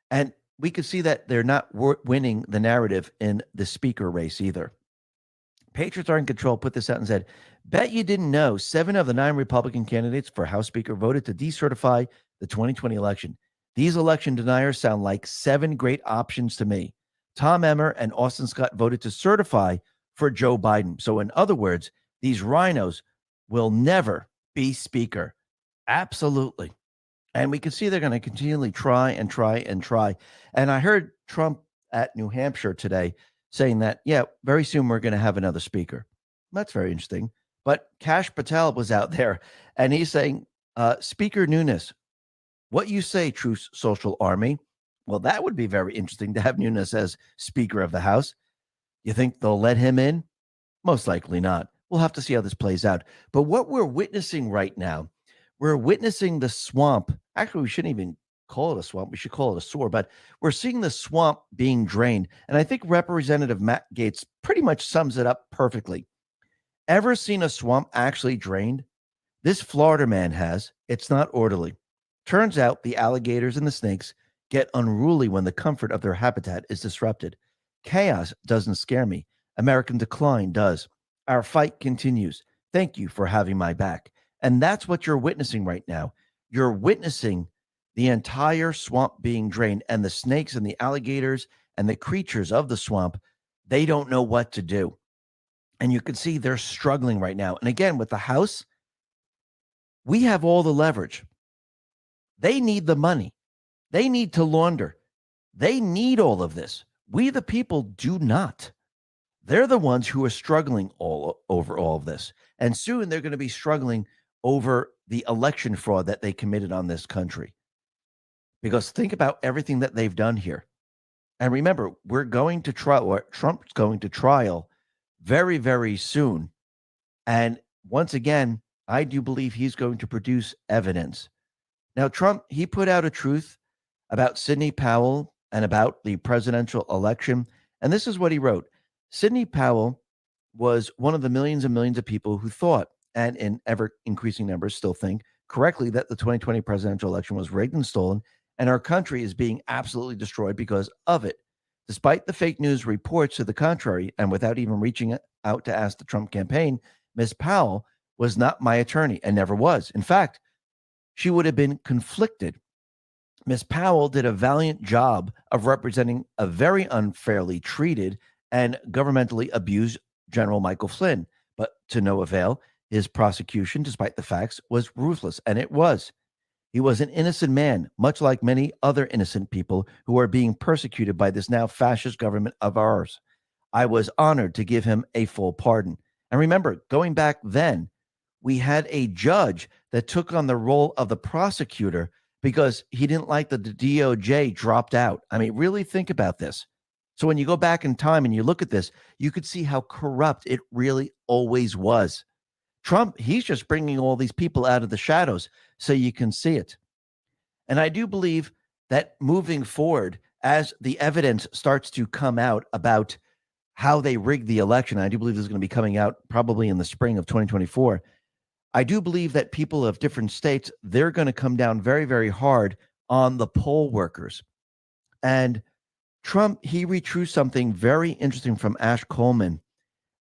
And we could see that they're not winning the narrative in the speaker race either. Patriots are in control. Put this out and said, bet you didn't know 7 of the 9 Republican candidates for House Speaker voted to decertify the 2020 election. These election deniers sound like 7 great options to me. Tom Emmer and Austin Scott voted to certify for Joe Biden. So in other words, these rhinos will never be speaker. Absolutely. And we can see they're going to continually try and try and try. And I heard Trump at New Hampshire today saying that, yeah, very soon we're going to have another speaker. That's very interesting. But Kash Patel was out there and he's saying, Speaker Nunes, what you say, Truth Social Army? Well, that would be very interesting to have Nunes as Speaker of the House. You think they'll let him in? Most likely not. We'll have to see how this plays out. But what we're witnessing right now, we're witnessing the swamp. Actually, we shouldn't even call it a swamp. We should call it a sewer. But we're seeing the swamp being drained. And I think Representative Matt Gaetz pretty much sums it up perfectly. Ever seen a swamp actually drained? This Florida man has. It's not orderly. Turns out the alligators and the snakes get unruly when the comfort of their habitat is disrupted. Chaos doesn't scare me. American decline does. Our fight continues. Thank you for having my back. And that's what you're witnessing right now. You're witnessing the entire swamp being drained, and the snakes and the alligators and the creatures of the swamp, they don't know what to do. And you can see they're struggling right now. And again, with the House, we have all the leverage. They need the money. They need to launder. They need all of this. We, the people, do not. They're the ones who are struggling over all of this. And soon they're going to be struggling over the election fraud that they committed on this country. Because think about everything that they've done here. And remember, we're going to trial, or Trump's going to trial very, very soon. And once again, I do believe he's going to produce evidence. Now, Trump, he put out a truth about Sidney Powell and about the presidential election. And this is what he wrote. Sidney Powell was one of the millions and millions of people who thought, and in ever increasing numbers still think correctly, that the 2020 presidential election was rigged and stolen, and our country is being absolutely destroyed because of it. Despite the fake news reports to the contrary, and without even reaching out to ask the Trump campaign, Ms. Powell was not my attorney and never was. In fact, she would have been conflicted. Ms. Powell did a valiant job of representing a very unfairly treated and governmentally abused General Michael Flynn, but to no avail. His prosecution, despite the facts, was ruthless, and it was. He was an innocent man, much like many other innocent people who are being persecuted by this now fascist government of ours. I was honored to give him a full pardon. And remember, going back then, we had a judge that took on the role of the prosecutor because he didn't like that the DOJ dropped out. I mean, really think about this. So when you go back in time and you look at this, you could see how corrupt it really always was. Trump, he's just bringing all these people out of the shadows so you can see it. And I do believe that moving forward, as the evidence starts to come out about how they rigged the election, I do believe this is going to be coming out probably in the spring of 2024. I do believe that people of different states, they're going to come down very, very hard on the poll workers. And Trump, he retweeted something very interesting from Ash Coleman.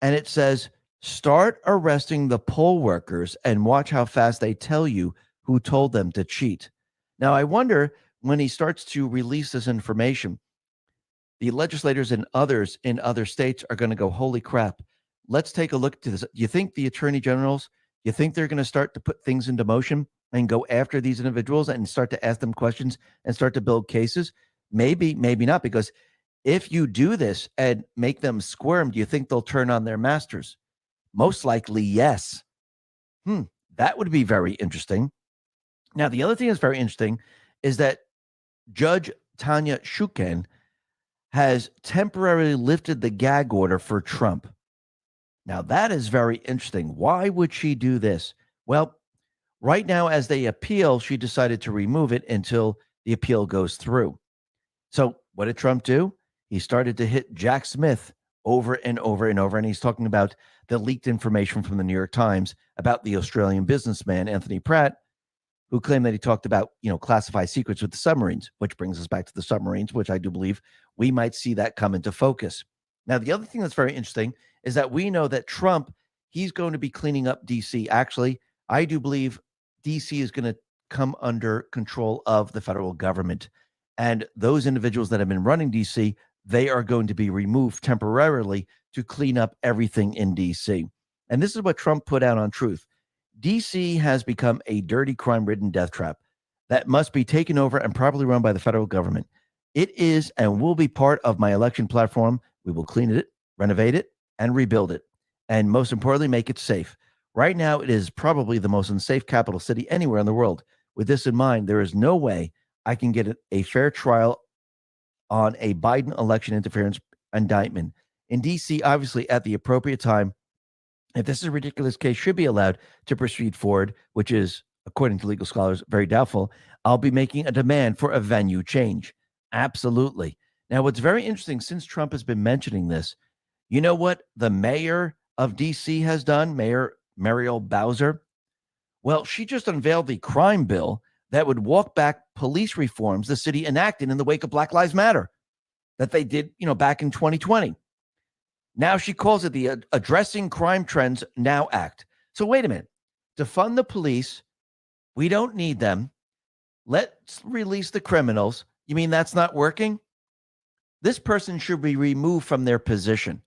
And it says, start arresting the poll workers and watch how fast they tell you who told them to cheat. Now, I wonder when he starts to release this information, the legislators and others in other states are going to go, holy crap, let's take a look at this. Do you think the attorney generals, you think they're going to start to put things into motion and go after these individuals and start to ask them questions and start to build cases? Maybe, maybe not, because if you do this and make them squirm, do you think they'll turn on their masters? Most likely, yes. That would be very interesting. Now, the other thing that's very interesting is that Judge Tanya Shuken has temporarily lifted the gag order for Trump. Now, that is very interesting. Why would she do this? Well, right now, as they appeal, she decided to remove it until the appeal goes through. So what did Trump do? He started to hit Jack Smith over and over and over. And he's talking about the leaked information from the New York Times about the Australian businessman, Anthony Pratt, who claimed that he talked about, classified secrets with the submarines, which brings us back to the submarines, which I do believe we might see that come into focus. Now, the other thing that's very interesting is that we know that Trump, he's going to be cleaning up DC. Actually, I do believe DC is going to come under control of the federal government. And those individuals that have been running DC, they are going to be removed temporarily to clean up everything in DC. And this is what Trump put out on Truth. DC has become a dirty, crime-ridden death trap that must be taken over and properly run by the federal government. It is and will be part of my election platform. We will clean it, renovate it, and rebuild it. And most importantly, make it safe. Right now, it is probably the most unsafe capital city anywhere in the world. With this in mind, there is no way I can get a fair trial on a Biden election interference indictment. In DC, obviously, at the appropriate time, if this is a ridiculous case, should be allowed to proceed forward, which is, according to legal scholars, very doubtful. I'll be making a demand for a venue change. Absolutely. Now, what's very interesting, since Trump has been mentioning this, you know what the mayor of DC has done, Mayor Muriel Bowser? Well, she just unveiled the crime bill that would walk back police reforms the city enacted in the wake of Black Lives Matter that they did, back in 2020. Now she calls it the Addressing Crime Trends Now Act. So wait a minute. To fund the police, we don't need them. Let's release the criminals. You mean that's not working? This person should be removed from their position.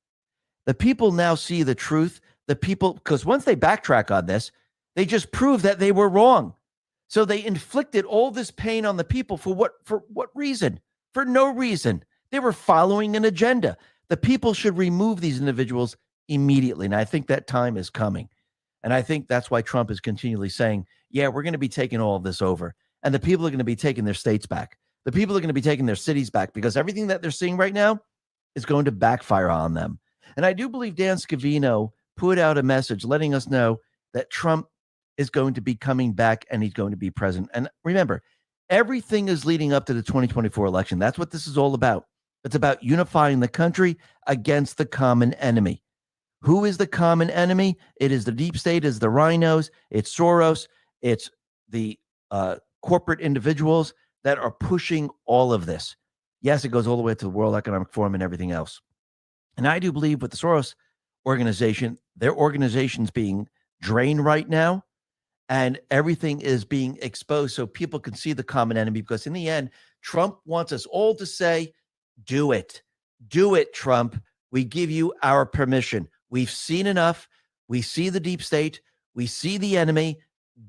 The people now see the truth. The people, because once they backtrack on this, they just prove that they were wrong. So they inflicted all this pain on the people for what reason? For no reason. They were following an agenda. The people should remove these individuals immediately. And I think that time is coming. And I think that's why Trump is continually saying, yeah, we're going to be taking all of this over. And the people are going to be taking their states back. The people are going to be taking their cities back because everything that they're seeing right now is going to backfire on them. And I do believe Dan Scavino put out a message letting us know that Trump is going to be coming back and he's going to be president. And remember, everything is leading up to the 2024 election. That's what this is all about. It's about unifying the country against the common enemy. Who is the common enemy? It is the deep state, it's the rhinos, it's Soros, it's the corporate individuals that are pushing all of this. Yes, it goes all the way to the World Economic Forum and everything else. And I do believe with the Soros organization, their organization's being drained right now, and everything is being exposed so people can see the common enemy, because in the end, Trump wants us all to say, do it. Do it, Trump. We give you our permission. We've seen enough. We see the deep state. We see the enemy.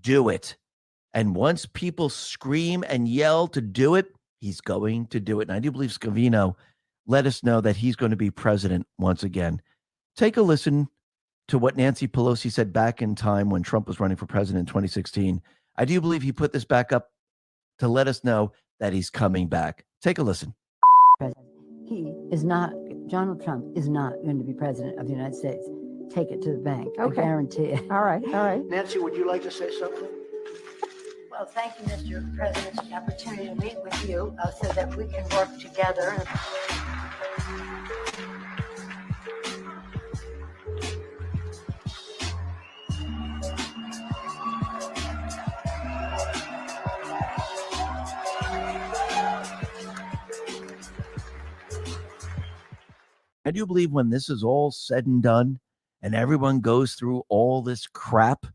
Do it. And once people scream and yell to do it, he's going to do it. And I do believe Scavino let us know that he's going to be president once again. Take a listen to what Nancy Pelosi said back in time when Trump was running for president in 2016. I do believe he put this back up to let us know that he's coming back. Take a listen. He is not, Donald Trump is not going to be president of the United States. Take it to the bank. Okay. I guarantee it. All right, all right. Nancy, would you like to say something? Well, thank you, Mr. President, for the opportunity to meet with you so that we can work together. I do believe when this is all said and done and everyone goes through all this crap,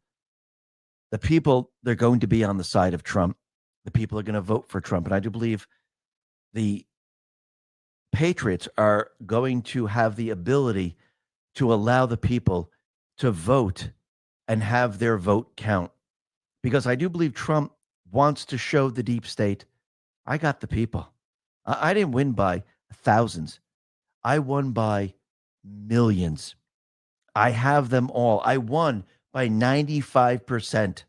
the people, they're going to be on the side of Trump. The people are going to vote for Trump. And I do believe the patriots are going to have the ability to allow the people to vote and have their vote count. Because I do believe Trump wants to show the deep state, I got the people. I didn't win by thousands. I won by millions. I have them all. I won by 95%.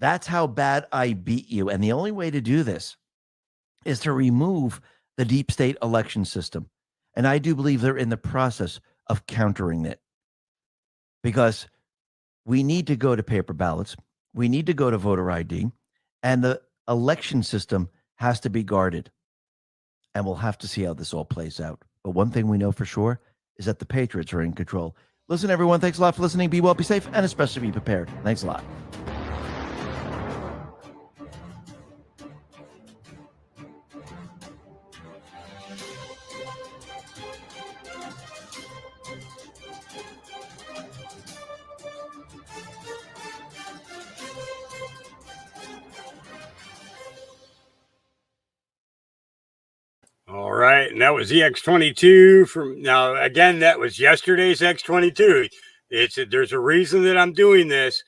That's how bad I beat you. And the only way to do this is to remove the deep state election system. And I do believe they're in the process of countering it, because we need to go to paper ballots. We need to go to voter ID, and the election system has to be guarded. And we'll have to see how this all plays out. But one thing we know for sure is that the Patriots are in control. Listen, everyone, thanks a lot for listening. Be well, be safe, and especially be prepared. Thanks a lot. All right, and that was the X22 from now. Again, that was yesterday's X22. There's a reason that I'm doing this,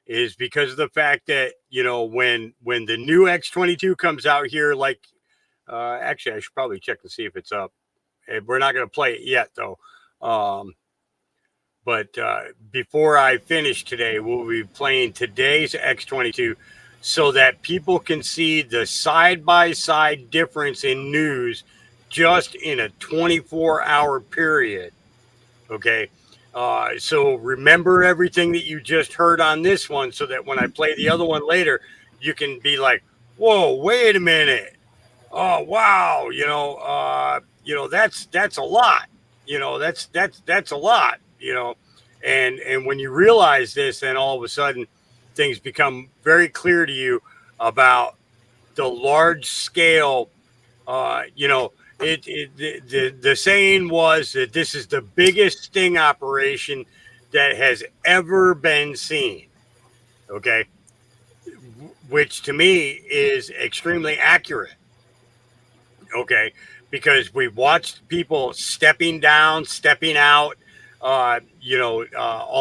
is because of the fact that, you know, when the new X22 comes out here, like actually I should probably check to see if it's up. We're not going to play it yet though. But before I finish today, we'll be playing today's X22 so that people can see the side-by-side difference in news just in a 24-hour period. Okay. So remember everything that you just heard on this one, so that when I play the other one later, you can be like, whoa, wait a minute. Oh, wow. That's a lot, that's a lot, and when you realize this, then all of a sudden things become very clear to you about the large scale, the saying was that this is the biggest sting operation that has ever been seen. Okay. Which to me is extremely accurate. Okay. Because we've watched people stepping down, stepping out, all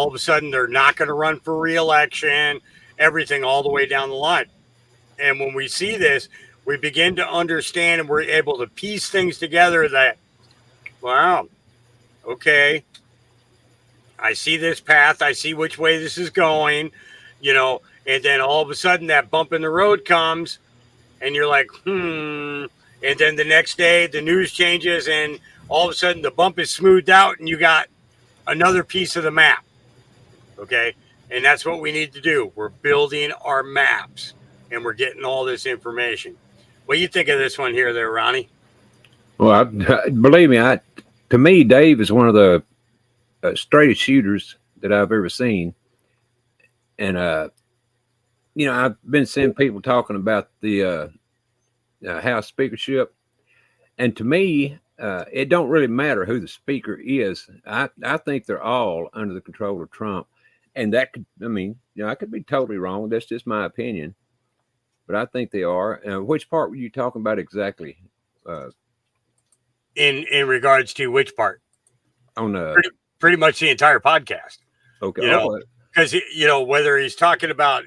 of a sudden they're not going to run for re-election, everything all the way down the line. And when we see this, we begin to understand, and we're able to piece things together that, wow, okay, I see this path. I see which way this is going, and then all of a sudden that bump in the road comes and you're like, And then the next day the news changes and all of a sudden the bump is smoothed out and you got another piece of the map. Okay. And that's what we need to do. We're building our maps and we're getting all this information. What do you think of this one here there, Ronnie? Well, believe me, to me, Dave is one of the straightest shooters that I've ever seen. And, I've been seeing people talking about the House speakership. And to me, it don't really matter who the speaker is. I think they're all under the control of Trump. And that could, I could be totally wrong. That's just my opinion. But I think they are. Which part were you talking about exactly? In regards to which part? On pretty much the entire podcast. Okay. Because whether he's talking about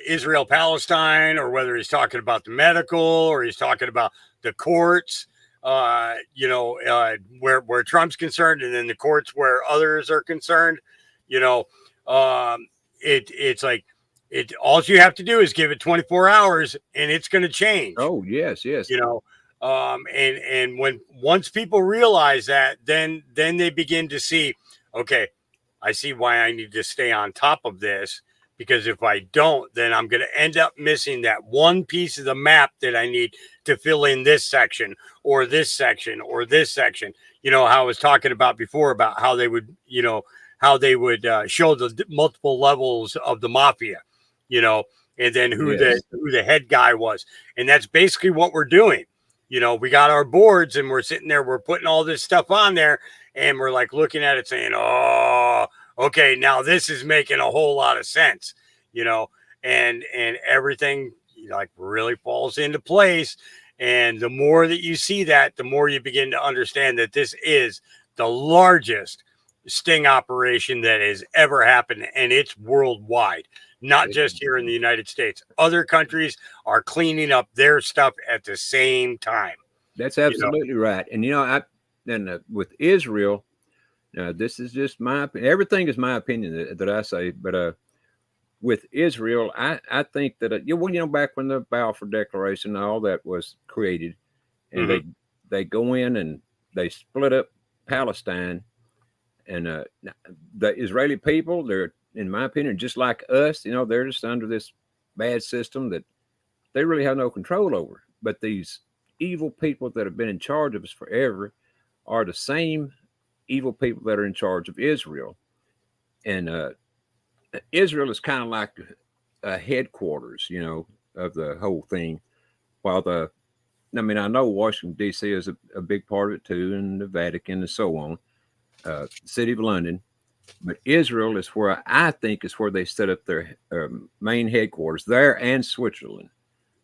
Israel Palestine, or whether he's talking about the medical, or he's talking about the courts, where Trump's concerned, and then the courts where others are concerned, it's like. All you have to do is give it 24 hours and it's going to change. Oh, yes. And when once people realize that, then they begin to see, okay, I see why I need to stay on top of this, because if I don't, then I'm going to end up missing that one piece of the map that I need to fill in this section or this section or this section. How I was talking about before about how they would, show the multiple levels of the mafia. And then who the head guy was. And that's basically what we're doing. We got our boards and we're sitting there, we're putting all this stuff on there and we're like looking at it saying, oh, okay, now this is making a whole lot of sense, and everything really falls into place. And the more that you see that, the more you begin to understand that this is the largest sting operation that has ever happened. And it's worldwide. Not just here in the United States. Other countries are cleaning up their stuff at the same time. That's absolutely right. And with Israel, this is just my opinion. Everything is my opinion that I say. But with Israel, I think that back when the Balfour Declaration and all that was created, and they go in and they split up Palestine, and the Israeli people, they're, in my opinion, just like us. They're just under this bad system that they really have no control over. But these evil people that have been in charge of us forever are the same evil people that are in charge of Israel. And Israel is kind of like a headquarters, of the whole thing. While I know Washington, D.C. is a big part of it too, and the Vatican and so on, City of London. But Israel is where I think is where they set up their main headquarters there, and Switzerland.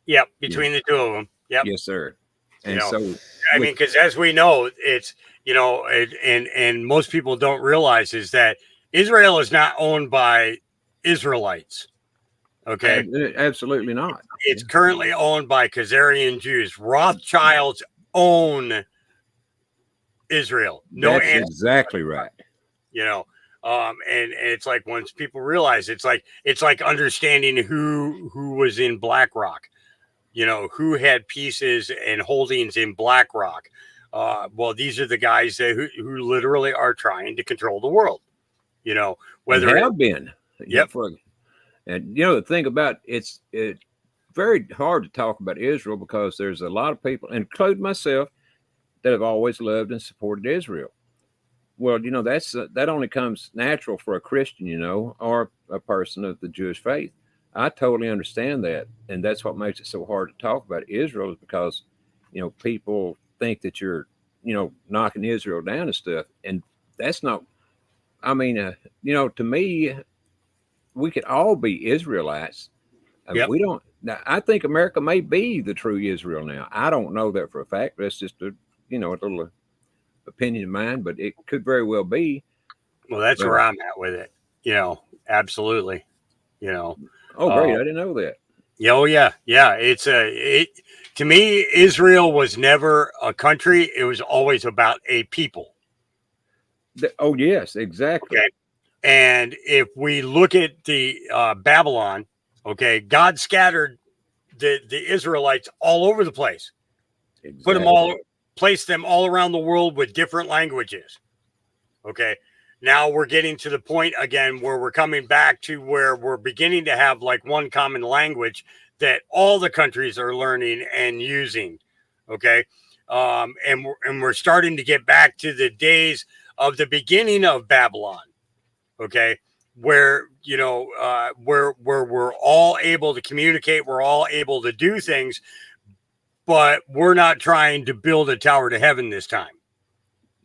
Yep, between the two of them. Yep. Yes, sir. And because as we know, it's and most people don't realize is that Israel is not owned by Israelites. Okay, absolutely not. It's currently owned by Khazarian Jews. Rothschilds own Israel. That's exactly right. And it's like once people realize it's like understanding who was in BlackRock, who had pieces and holdings in BlackRock. Well, these are the guys who literally are trying to control the world. Whether they have been. Yep. And the thing about it's very hard to talk about Israel because there's a lot of people, including myself, that have always loved and supported Israel. Well, that only comes natural for a Christian, or a person of the Jewish faith. I totally understand that, and that's what makes it so hard to talk about Israel, is because people think that you're knocking Israel down and stuff, and that's not. I mean, to me, we could all be Israelites. Yep. We don't. Now, I think America may be the true Israel now. I don't know that for a fact. That's just a little opinion of mine, but it could very well be. Well, that's where I'm at with it. Absolutely. Oh, great! I didn't know that. Oh, yeah. It's to me, Israel was never a country. It was always about a people. Oh, yes, exactly. Okay. And if we look at the Babylon, okay, God scattered the Israelites all over the place, Exactly. placed them all around the world with different languages. Okay. Now we're getting to the point again where we're coming back to where we're beginning to have like one common language that all the countries are learning and using. Okay. And we're starting to get back to the days of the beginning of Babylon. Okay. Where, where we're all able to communicate, we're all able to do things, but we're not trying to build a tower to heaven this time.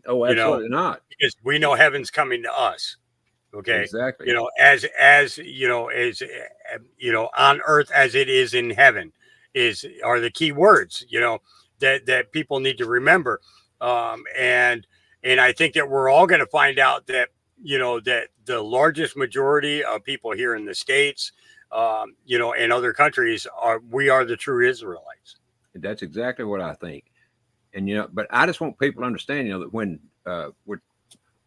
Oh, absolutely not. Because we know heaven's coming to us. Okay. Exactly. As on earth as it is in heaven are the key words, that people need to remember. And I think that we're all going to find out that, that the largest majority of people here in the States, and other countries we are the true Israelites. That's exactly what I think. And, but I just want people to understand, that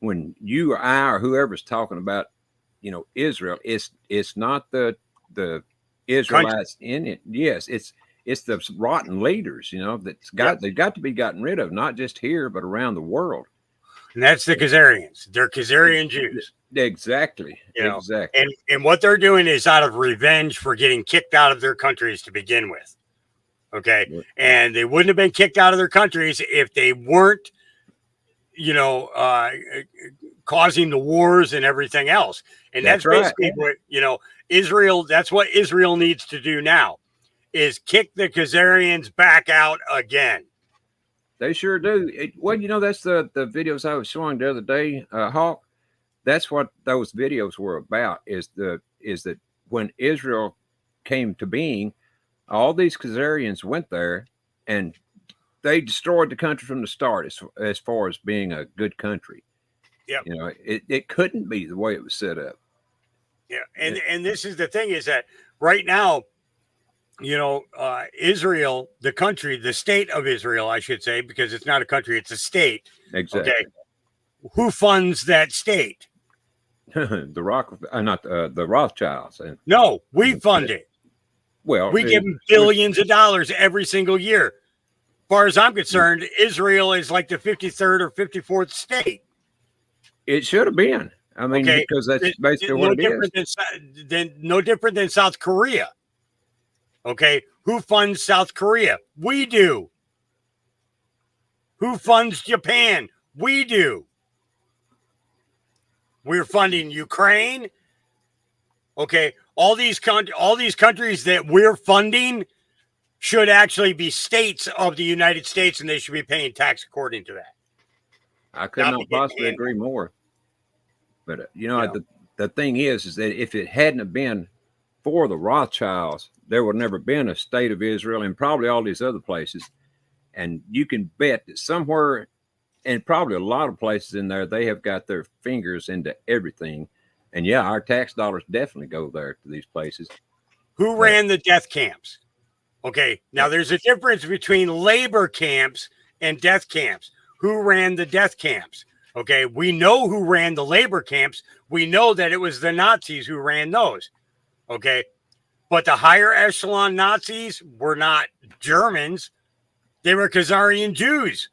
when you or I or whoever's talking about, Israel, it's not the Israelites in it. Yes, it's the rotten leaders, they've got to be gotten rid of, not just here, but around the world. And that's the Khazarians. They're Khazarian Jews. Exactly. Exactly. And what they're doing is out of revenge for getting kicked out of their countries to begin with. Okay. And they wouldn't have been kicked out of their countries if they weren't, causing the wars and everything else. And that's basically what, Israel, that's what Israel needs to do now, is kick the Khazarians back out again. They sure do. That's the videos I was showing the other day, Hawk. That's what those videos were about, is that when Israel came to being, all these Khazarians went there and they destroyed the country from the start as far as being a good country. Yep. It couldn't be the way it was set up. Yeah. And this is the thing, is that right now, Israel, the country, the state of Israel, I should say, because it's not a country, it's a state. Exactly. Okay. Who funds that state? the Rothschilds. And No, we fund it. Well, we give them billions of dollars every single year. As far as I'm concerned, Israel is like the 53rd or 54th state. It should have been. I mean, because that's basically what it is. No different than South Korea. Okay, who funds South Korea? We do. Who funds Japan? We do. We're funding Ukraine. Okay, all these countries that we're funding should actually be states of the United States, and they should be paying tax according to that. I could not possibly agree more. But the thing is that if it hadn't have been for the Rothschilds, there would never been a state of Israel and probably all these other places. And you can bet that somewhere, and probably a lot of places in there, they have got their fingers into everything. And yeah, our tax dollars definitely go there to these places. Who ran the death camps? Okay, now there's a difference between labor camps and death camps. Who ran the death camps? Okay, we know who ran the labor camps. We know that it was the Nazis who ran those. Okay, but the higher echelon Nazis were not Germans. They were Khazarian Jews.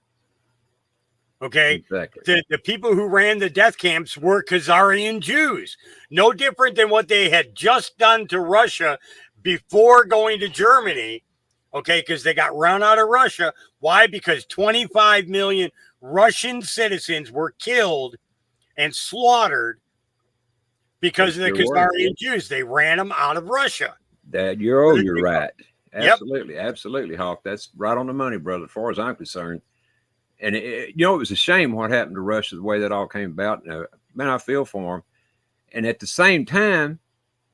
Okay, exactly. The people who ran the death camps were Khazarian Jews. No different than what they had just done to Russia before going to Germany. Okay, because they got run out of Russia. Why? Because 25 million Russian citizens were killed and slaughtered because of the Khazarian Jews. They ran them out of Russia. You're right. Absolutely, yep. Absolutely, Hawk. That's right on the money, brother, as far as I'm concerned. And it was a shame what happened to Russia, the way that all came about. Man, I feel for them. And at the same time,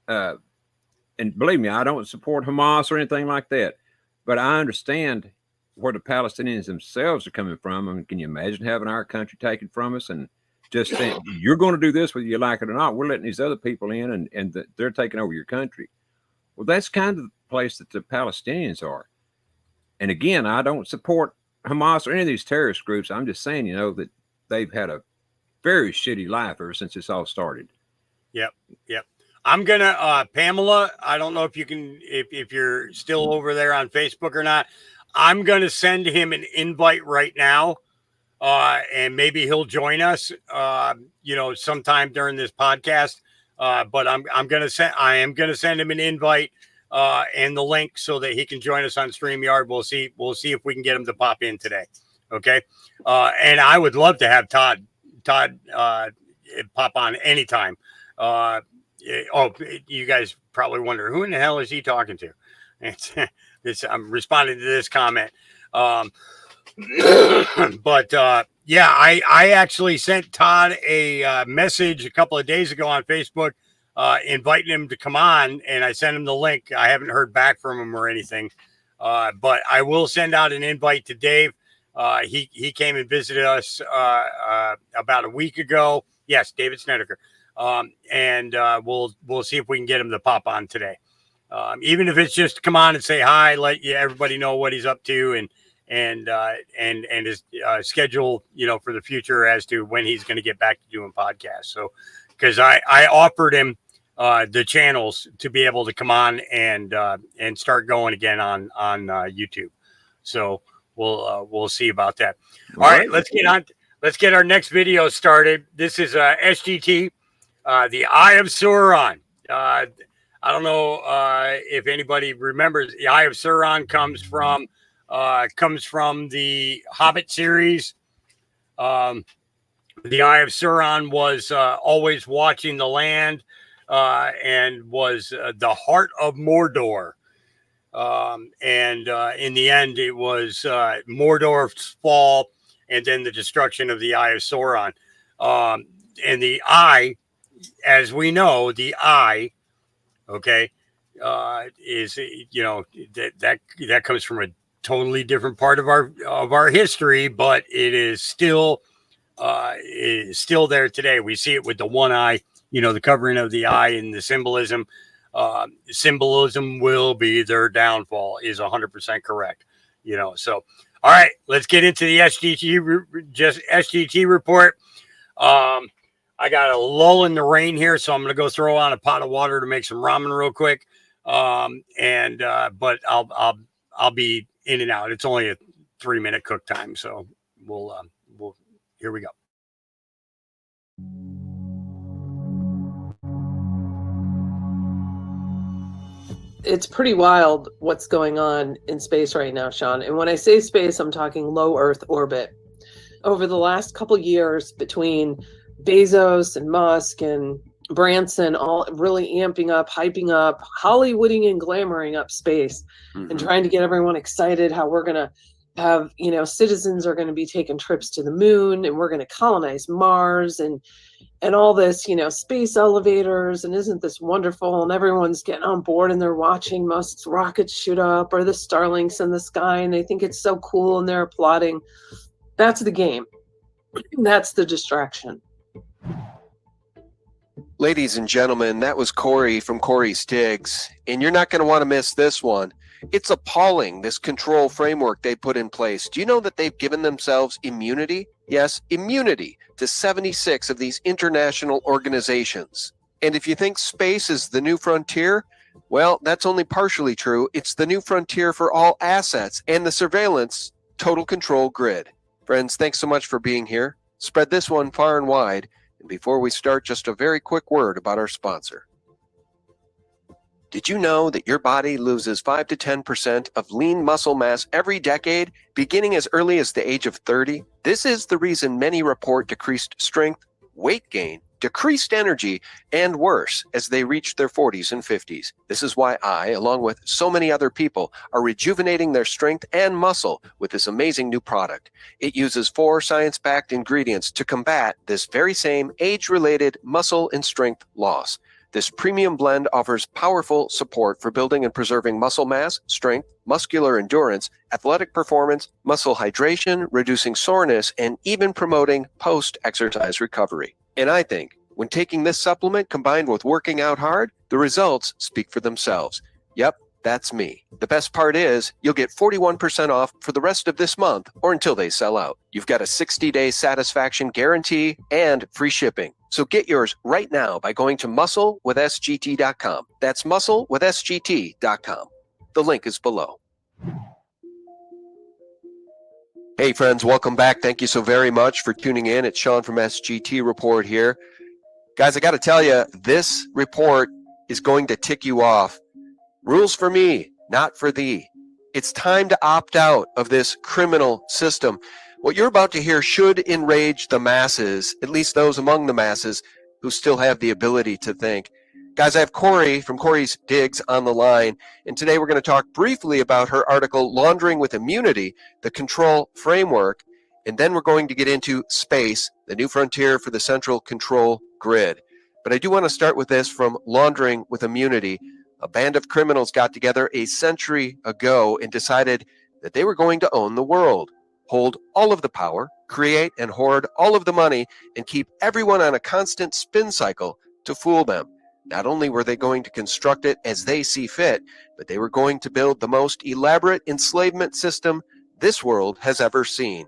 and believe me, I don't support Hamas or anything like that, but I understand where the Palestinians themselves are coming from. I mean, can you imagine having our country taken from us and just saying, you're going to do this whether you like it or not? We're letting these other people in and they're taking over your country. Well, that's kind of the place that the Palestinians are. And again, I don't support Hamas or any of these terrorist groups. I'm just saying, that they've had a very shitty life ever since this all started. Yep. I'm gonna Pamela, I don't know if you can, if you're still over there on Facebook or not. I'm gonna send him an invite right now, and maybe he'll join us sometime during this podcast. But I am gonna send him an invite and the link so that he can join us on StreamYard. We'll see if we can get him to pop in today. Okay. And I would love to have Todd pop on anytime. You guys probably wonder, who in the hell is he talking to? I'm responding to this comment. But I actually sent Todd a message a couple of days ago on Facebook, inviting him to come on, and I sent him the link. I haven't heard back from him or anything, but I will send out an invite to Dave. He came and visited us about a week ago. Yes, David Snedeker. And we'll see if we can get him to pop on today. Even if it's just come on and say hi, let everybody know what he's up to and his schedule, for the future as to when he's going to get back to doing podcasts. So, because I offered him the channels to be able to come on and start going again on YouTube. So we'll see about that. All right, let's get our next video started. This is SGT, the Eye of Sauron. I don't know if anybody remembers. The Eye of Sauron comes from the Hobbit series. The Eye of Sauron was always watching the land and was the heart of Mordor. In the end, it was Mordor's fall and then the destruction of the Eye of Sauron. And the Eye, as we know, the Eye, okay, is that comes from a totally different part of our history, but it is still there today. We see it with the one eye, the covering of the eye and the symbolism. Symbolism will be their downfall is 100% correct. So all right, let's get into the SGT report. I I got a lull in the rain here, so I'm going to go throw on a pot of water to make some ramen real quick. But I'll be in and out. It's only a 3-minute cook time, so we'll here we go. It's pretty wild what's going on in space right now, Sean. And when I say space, I'm talking low Earth orbit. Over the last couple years, between Bezos and Musk and Branson, all really amping up, hyping up, Hollywooding and glamoring up space, and trying to get everyone excited how we're going to have, citizens are going to be taking trips to the moon, and we're going to colonize Mars, and all this, space elevators, and isn't this wonderful? And everyone's getting on board, and they're watching Musk's rockets shoot up, or the Starlinks in the sky, and they think it's so cool, and they're applauding. That's the game. That's the distraction. Ladies and gentlemen, that was Corey from Corey's Digs, and you're not going to want to miss this one. It's appalling, this control framework they put in place. Do you know that they've given themselves immunity? Yes, immunity to 76 of these international organizations. And if you think space is the new frontier, well, that's only partially true. It's the new frontier for all assets and the surveillance total control grid. Friends, thanks so much for being here. Spread this one far and wide. And before we start, just a very quick word about our sponsor. Did you know that your body loses 5 to 10% of lean muscle mass every decade, beginning as early as the age of 30? This is the reason many report decreased strength, weight gain, decreased energy, and worse as they reach their 40s and 50s. This is why I, along with so many other people, are rejuvenating their strength and muscle with this amazing new product. It uses 4 science-backed ingredients to combat this very same age-related muscle and strength loss. This premium blend offers powerful support for building and preserving muscle mass, strength, muscular endurance, athletic performance, muscle hydration, reducing soreness, and even promoting post-exercise recovery. And I think when taking this supplement combined with working out hard, the results speak for themselves. Yep, that's me. The best part is you'll get 41% off for the rest of this month or until they sell out. You've got a 60-day satisfaction guarantee and free shipping. So get yours right now by going to musclewithsgt.com. That's musclewithsgt.com. The link is below. Hey friends, welcome back. Thank you so very much for tuning in. It's Sean from SGT Report here. Guys, I got to tell you, this report is going to tick you off. Rules for me, not for thee. It's time to opt out of this criminal system. What you're about to hear should enrage the masses, at least those among the masses who still have the ability to think. Guys, I have Corey from Corey's Digs on the line, and today we're going to talk briefly about her article, Laundering with Immunity, the Control Framework, and then we're going to get into space, the new frontier for the central control grid. But I do want to start with this from Laundering with Immunity. A band of criminals got together a century ago and decided that they were going to own the world, hold all of the power, create and hoard all of the money, and keep everyone on a constant spin cycle to fool them. Not only were they going to construct it as they see fit, but they were going to build the most elaborate enslavement system this world has ever seen.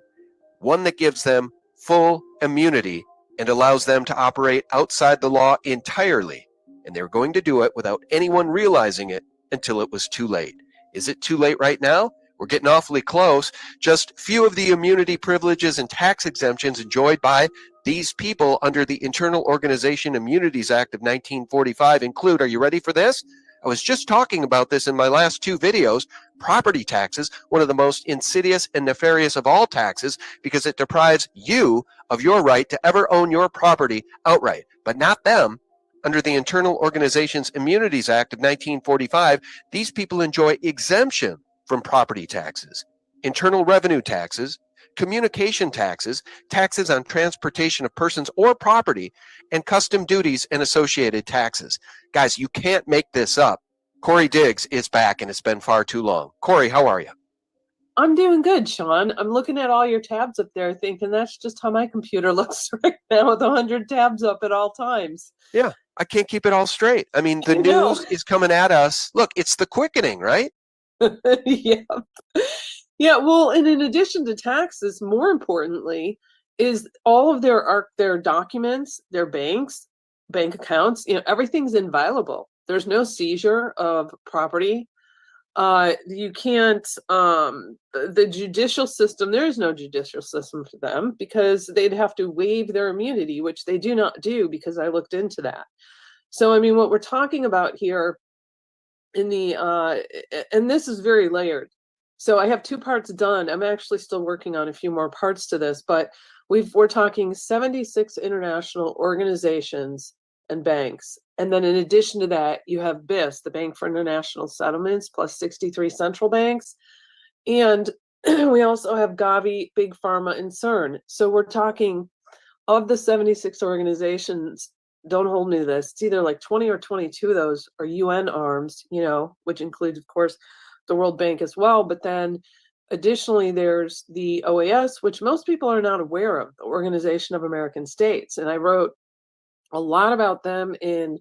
One that gives them full immunity and allows them to operate outside the law entirely. And they were going to do it without anyone realizing it until it was too late. Is it too late right now? We're getting awfully close. Just few of the immunity privileges and tax exemptions enjoyed by these people under the Internal Organization Immunities Act of 1945 include, are you ready for this? I was just talking about this in my last 2 videos. Property taxes, one of the most insidious and nefarious of all taxes, because it deprives you of your right to ever own your property outright, but not them. Under the Internal Organizations Immunities Act of 1945, these people enjoy exemption from property taxes, internal revenue taxes, communication taxes, taxes on transportation of persons or property, and custom duties and associated taxes. Guys, you can't make this up. Corey Diggs is back, and it's been far too long. Corey, how are you? I'm doing good, Sean. I'm looking at all your tabs up there thinking that's just how my computer looks right now with 100 tabs up at all times. Yeah, I can't keep it all straight. I mean, the news is coming at us. Look, it's the quickening, right? Yeah. Yeah, well, and in addition to taxes, more importantly, is all of their documents, their bank accounts, everything's inviolable. There's no seizure of property. You can't, the judicial system, there is no judicial system for them because they'd have to waive their immunity, which they do not do because I looked into that. So, I mean, what we're talking about here in the, and this is very layered. So I have 2 parts done. I'm actually still working on a few more parts to this, but we're talking 76 international organizations and banks. And then in addition to that, you have BIS, the Bank for International Settlements, plus 63 central banks. And we also have Gavi, Big Pharma, and CERN. So we're talking of the 76 organizations, don't hold me to this, it's either like 20 or 22 of those are UN arms, which includes, of course, the World Bank as well. But then additionally, there's the OAS, which most people are not aware of, the Organization of American States. And I wrote a lot about them in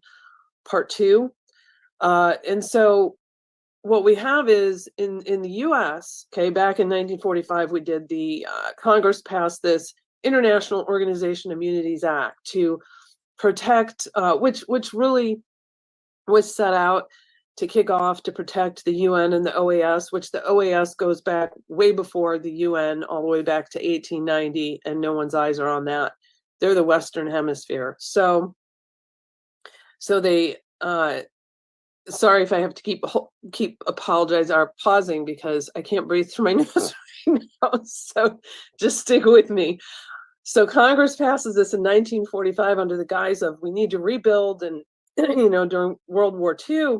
part 2. And so what we have is in the US, back in 1945, we did Congress passed this International Organization Immunities Act to protect, which really was set out to kick off to protect the UN and the OAS, which the OAS goes back way before the UN, all the way back to 1890, and no one's eyes are on that. They're the Western Hemisphere. So they, sorry if I have to keep apologizing or pausing because I can't breathe through my nose right now. So just stick with me. So Congress passes this in 1945 under the guise of we need to rebuild and, during World War II,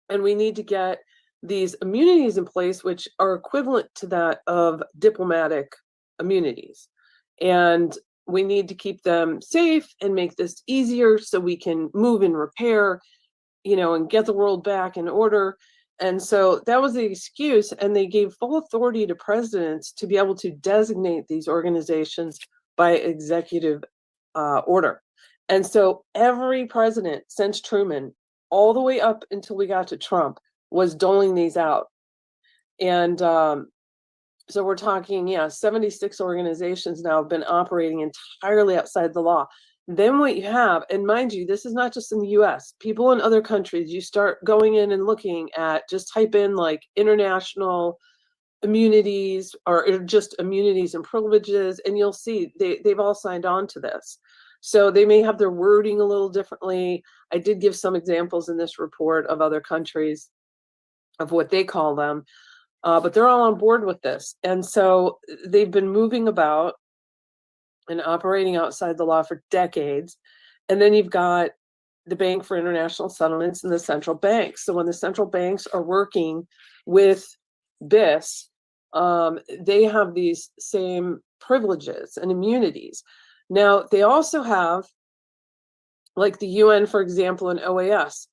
and we need to get these immunities in place, which are equivalent to that of diplomatic immunities. And we need to keep them safe and make this easier so we can move and repair, and get the world back in order. And so that was the excuse. And they gave full authority to presidents to be able to designate these organizations by executive order. And so every president since Truman, all the way up until we got to Trump, was doling these out. And so we're talking, 76 organizations now have been operating entirely outside the law. Then what you have, and mind you, this is not just in the US, people in other countries, you start going in and looking at, just type in like international immunities or just immunities and privileges, and you'll see they've all signed on to this. So they may have their wording a little differently. I did give some examples in this report of other countries of what they call them, but they're all on board with this. And so they've been moving about and operating outside the law for decades. And then you've got the Bank for International Settlements and the central banks. So when the central banks are working with BIS, they have these same privileges and immunities. Now, they also have, like the UN, for example, and OAS,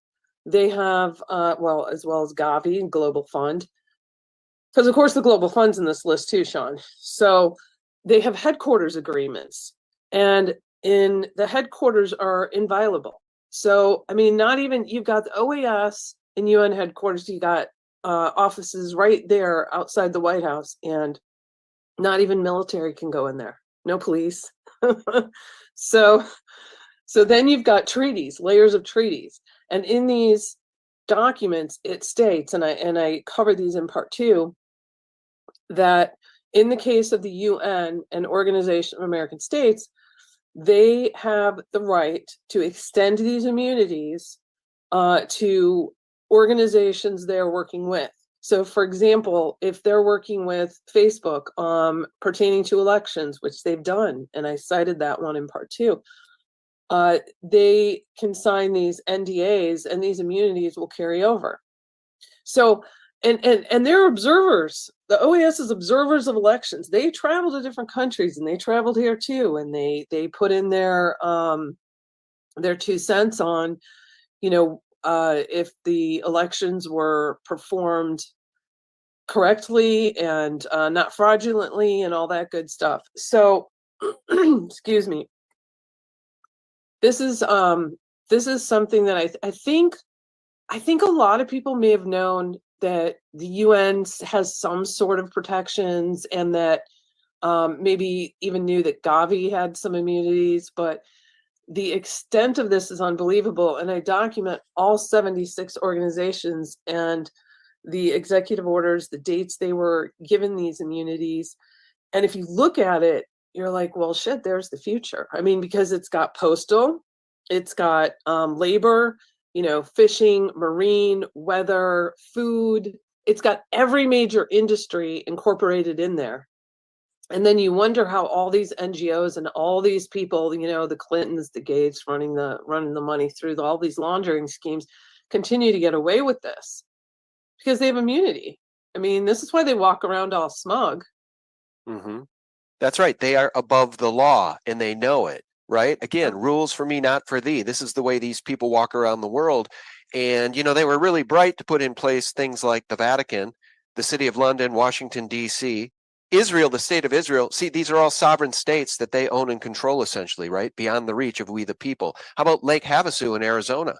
they have, as well as Gavi and Global Fund, because of course the Global Fund's in this list too, Sean. So they have headquarters agreements, and in the headquarters are inviolable. So, I mean, not even, you've got the OAS and UN headquarters, you got offices right there outside the White House, and not even military can go in there. No police. So then you've got treaties, layers of treaties. And in these documents, it states, and I cover these in part 2, that in the case of the UN and Organization of American States, they have the right to extend these immunities to organizations they're working with. So, for example, if they're working with Facebook pertaining to elections, which they've done, and I cited that one in part 2, they can sign these NDAs and these immunities will carry over. So, and they're observers. The OAS is observers of elections. They travel to different countries, and they traveled here too, and they put in their 2 cents on, if the elections were performed correctly and not fraudulently and all that good stuff. So, excuse me. This is something that I think a lot of people may have known that the UN has some sort of protections, and that maybe even knew that Gavi had some immunities, but the extent of this is unbelievable. And I document all 76 organizations and the executive orders, the dates they were given these immunities. And if you look at it, you're like, well, shit, there's the future. I mean, because it's got postal, it's got labor, fishing, marine, weather, food. It's got every major industry incorporated in there. And then you wonder how all these NGOs and all these people, the Clintons, the Gates running the money through all these laundering schemes, continue to get away with this because they have immunity. I mean, this is why they walk around all smug. Mm-hmm. That's right. They are above the law and they know it, right? Again, rules for me, not for thee. This is the way these people walk around the world. And, they were really bright to put in place things like the Vatican, the City of London, Washington, D.C., Israel, the state of Israel. See, these are all sovereign states that they own and control, essentially, right? Beyond the reach of we the people. How about Lake Havasu in Arizona?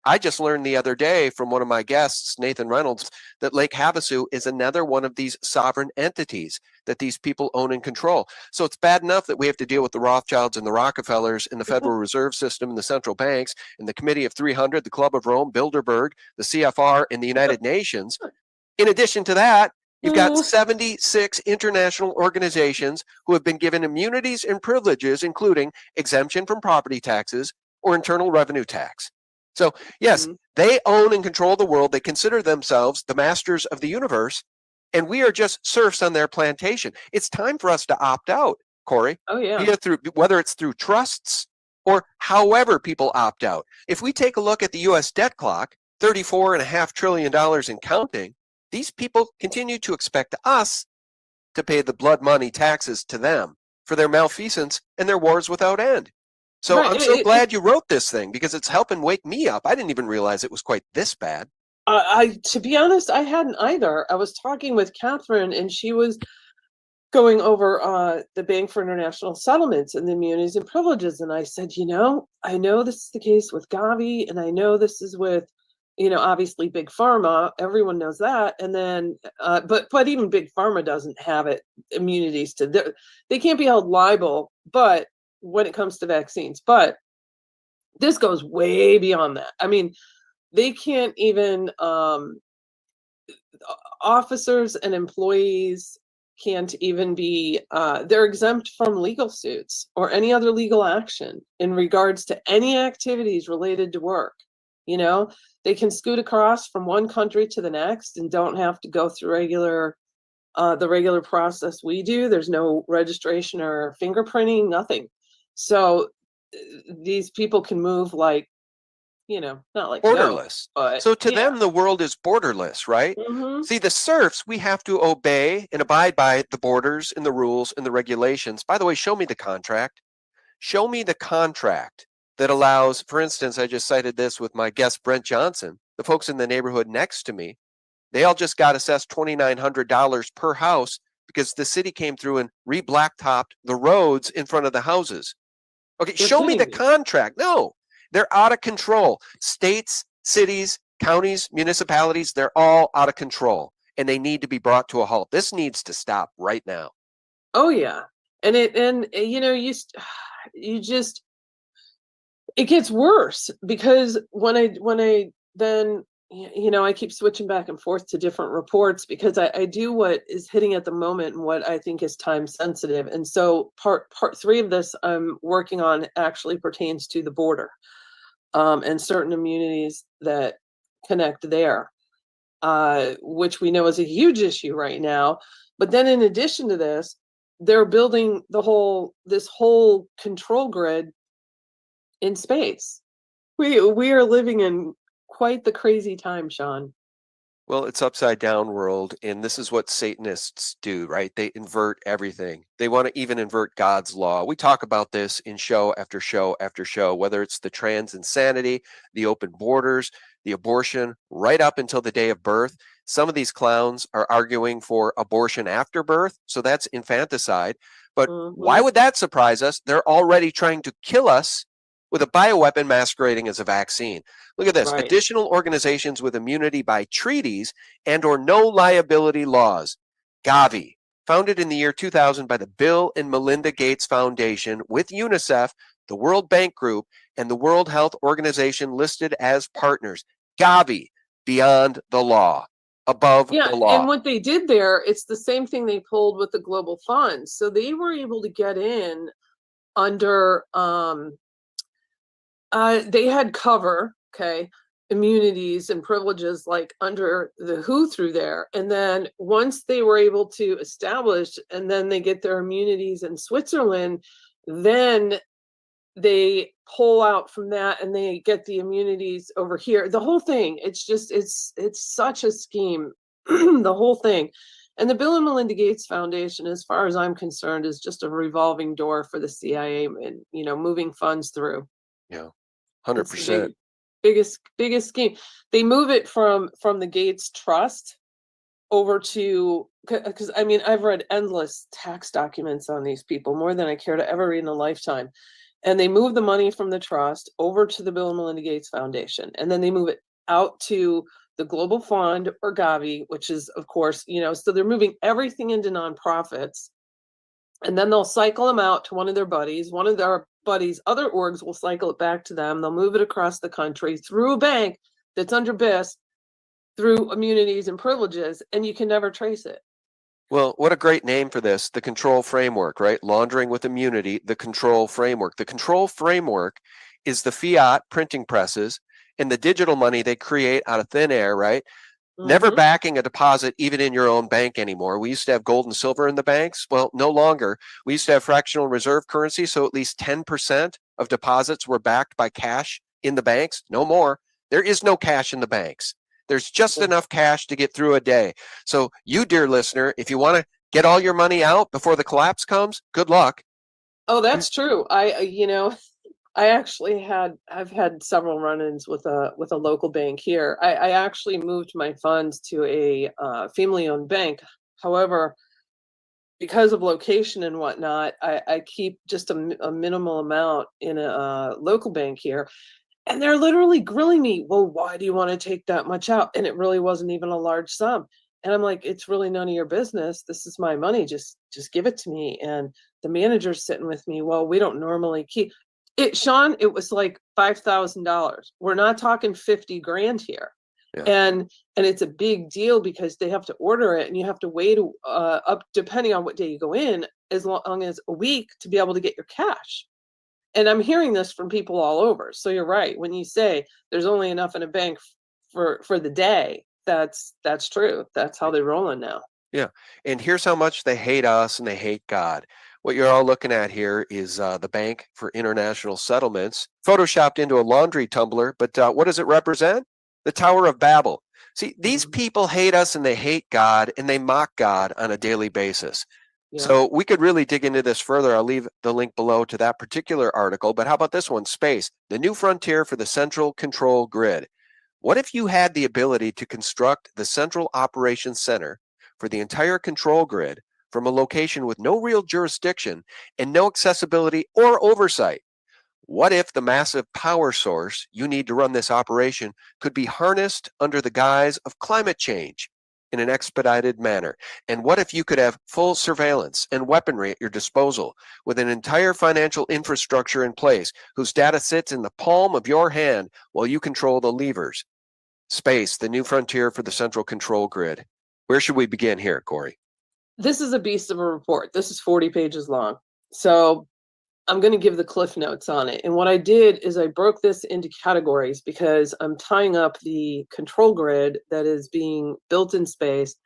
I just learned the other day from one of my guests, Nathan Reynolds, that Lake Havasu is another one of these sovereign entities that these people own and control. So it's bad enough that we have to deal with the Rothschilds and the Rockefellers and the Federal Reserve System and the central banks and the Committee of 300, the Club of Rome, Bilderberg, the CFR, and the United Nations. In addition to that, you've got 76 international organizations who have been given immunities and privileges, including exemption from property taxes or internal revenue tax. So, yes, they own and control the world. They consider themselves the masters of the universe, and we are just serfs on their plantation. It's time for us to opt out, Corey. Oh, yeah. Whether it's through trusts or however people opt out. If we take a look at the U.S. debt clock, $34.5 trillion and counting, these people continue to expect us to pay the blood money taxes to them for their malfeasance and their wars without end. So Right, I'm so glad you wrote this thing because it's helping wake me up. I didn't even realize it was quite this bad. To be honest, I hadn't either. I was talking with Catherine, and she was going over the Bank for International Settlements and the immunities and privileges. And I said, I know this is the case with Gavi, and I know this is with, obviously Big Pharma. Everyone knows that. And then, but even Big Pharma doesn't have immunities to. They can't be held liable, but when it comes to vaccines. But this goes way beyond that. I mean, they can't even, officers and employees can't even be, they're exempt from legal suits or any other legal action in regards to any activities related to work. They can scoot across from one country to the next and don't have to go through the regular process we do. There's no registration or fingerprinting, nothing. So these people can move like, not like borderless. But so to them, the world is borderless, right? See, the serfs, we have to obey and abide by the borders and the rules and the regulations. By the way, show me the contract. Show me the contract that allows, for instance, I just cited this with my guest, Brent Johnson, the folks in the neighborhood next to me. They all just got assessed $2,900 per house because the city came through and re-blacktopped the roads in front of the houses. Okay, show me the contract. No, they're out of control. States, cities, counties, municipalities, they're all out of control and they need to be brought to a halt. This needs to stop right now. Oh yeah. And it gets worse because when I then I keep switching back and forth to different reports because I do what is hitting at the moment and what I think is time sensitive. And so part 3 of this I'm working on actually pertains to the border and certain immunities that connect there, which we know is a huge issue right now. But then in addition to this, they're building this whole control grid in space. We are living in quite the crazy time, Sean. Well, it's upside down world, and this is what Satanists do, right? They invert everything. They want to even invert God's law. We talk about this in show after show after show, whether it's the trans insanity, the open borders, the abortion, right up until the day of birth. Some of these clowns are arguing for abortion after birth, so that's infanticide. But why would that surprise us? They're already trying to kill us with a bioweapon masquerading as a vaccine. Look at this. Right. Additional organizations with immunity by treaties and or no liability laws. Gavi, founded in the year 2000 by the Bill and Melinda Gates Foundation with UNICEF, the World Bank Group, and the World Health Organization listed as partners. Gavi, beyond the law, above Yeah, the law. and what they did there, it's the same thing they pulled with the Global Fund. So they were able to get in under they had cover, okay, immunities and privileges like under the WHO through there. And then once they were able to establish, and then they get their immunities in Switzerland, then they pull out from that and they get the immunities over here. The whole thing, it's just, it's such a scheme, the whole thing. And the Bill and Melinda Gates Foundation, as far as I'm concerned, is just a revolving door for the CIA and, you know, moving funds through. Yeah, It's the 100%. biggest scheme. They move it from the Gates Trust over to, because I mean, I've read endless tax documents on these people, more than I care to ever read in a lifetime. And they move the money from the trust over to the Bill and Melinda Gates Foundation. And then they move it out to the Global Fund, or Gavi, which is, of course, you know, so they're moving everything into nonprofits. And then they'll cycle them out to one of their buddies. One of their buddies' other orgs will cycle it back to them. They'll move it across the country through a bank that's under BIS, through immunities and privileges, and you can never trace it. Well, what a great name for this, the control framework, right? Laundering with immunity, the control framework. The control framework is the fiat printing presses and the digital money they create out of thin air, right? Never backing a deposit even in your own bank anymore. We used to have gold and silver in the banks. Well, no longer. We used to have fractional reserve currency, so at least 10% of deposits were backed by cash in the banks. No more. There is no cash in the banks. There's just enough cash to get through a day. So you, dear listener, if you want to get all your money out before the collapse comes, good luck. Oh, that's true. You know, I've had several run-ins with a local bank here. I actually moved my funds to a family-owned bank. However, because of location and whatnot, I keep just a minimal amount in a local bank here. And they're literally grilling me. Well, why do you want to take that much out? And it really wasn't even a large sum. And I'm like, it's really none of your business. This is my money. Just give it to me. And the manager's sitting with me. Well, we don't normally keep it, Sean. It was like $5,000. We're not talking 50 grand here. Yeah. And it's a big deal because they have to order it and you have to wait up, depending on what day you go in, as long as a week to be able to get your cash. And I'm hearing this from people all over. So you're right. When you say there's only enough in a bank for the day, that's true. That's how they're rolling now. Yeah. And here's how much they hate us and they hate God. What you're all looking at here is the Bank for International Settlements, photoshopped into a laundry tumbler. But what does it represent? The Tower of Babel. See, these people hate us and they hate God and they mock God on a daily basis. So we could really dig into this further. I'll leave the link below to that particular article. But how about this one? Space, the new frontier for the central control grid. What if you had the ability to construct the central operations center for the entire control grid from a location with no real jurisdiction and no accessibility or oversight? What if the massive power source you need to run this operation could be harnessed under the guise of climate change in an expedited manner? And what if you could have full surveillance and weaponry at your disposal with an entire financial infrastructure in place whose data sits in the palm of your hand while you control the levers? Space, the new frontier for the central control grid. Where should we begin here, Corey? This is a beast of a report. This is 40 pages long. So I'm going to give the cliff notes on it. And what I did is I broke this into categories because I'm tying up the control grid that is being built in space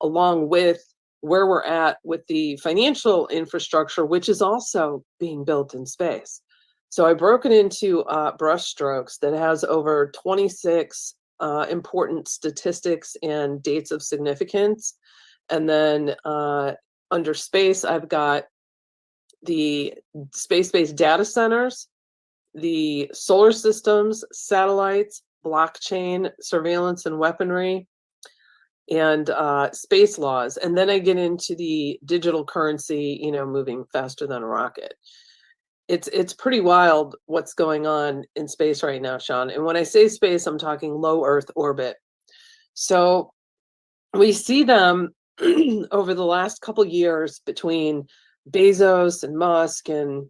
along with where we're at with the financial infrastructure, which is also being built in space. So I broke it into brush strokes that has over 26 important statistics and dates of significance. And then under space, I've got the space-based data centers, the solar systems, satellites, blockchain, surveillance and weaponry, and space laws. And then I get into the digital currency, you know, moving faster than a rocket. It's pretty wild what's going on in space right now, Sean. And when I say space, I'm talking low Earth orbit. So we see them over the last couple years between Bezos and Musk and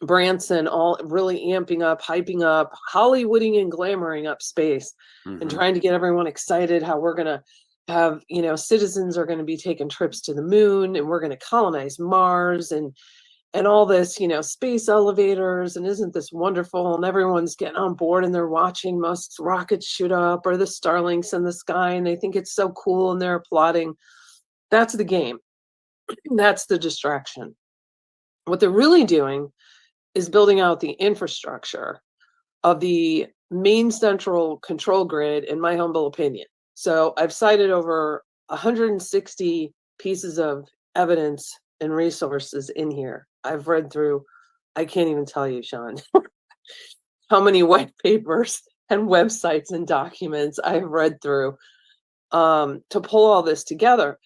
Branson, all really amping up, hyping up, Hollywooding and glamoring up space, and trying to get everyone excited how we're going to have, citizens are going to be taking trips to the moon, and we're going to colonize Mars, and all this, space elevators, and isn't this wonderful? And everyone's getting on board, and they're watching Musk's rockets shoot up, or the Starlinks in the sky, and they think it's so cool, and they're applauding. That's the game. That's the distraction. What they're really doing is building out the infrastructure of the main central control grid, in my humble opinion. So I've cited over 160 pieces of evidence and resources in here. I've read through, I can't even tell you, Sean, how many white papers and websites and documents I've read through to pull all this together.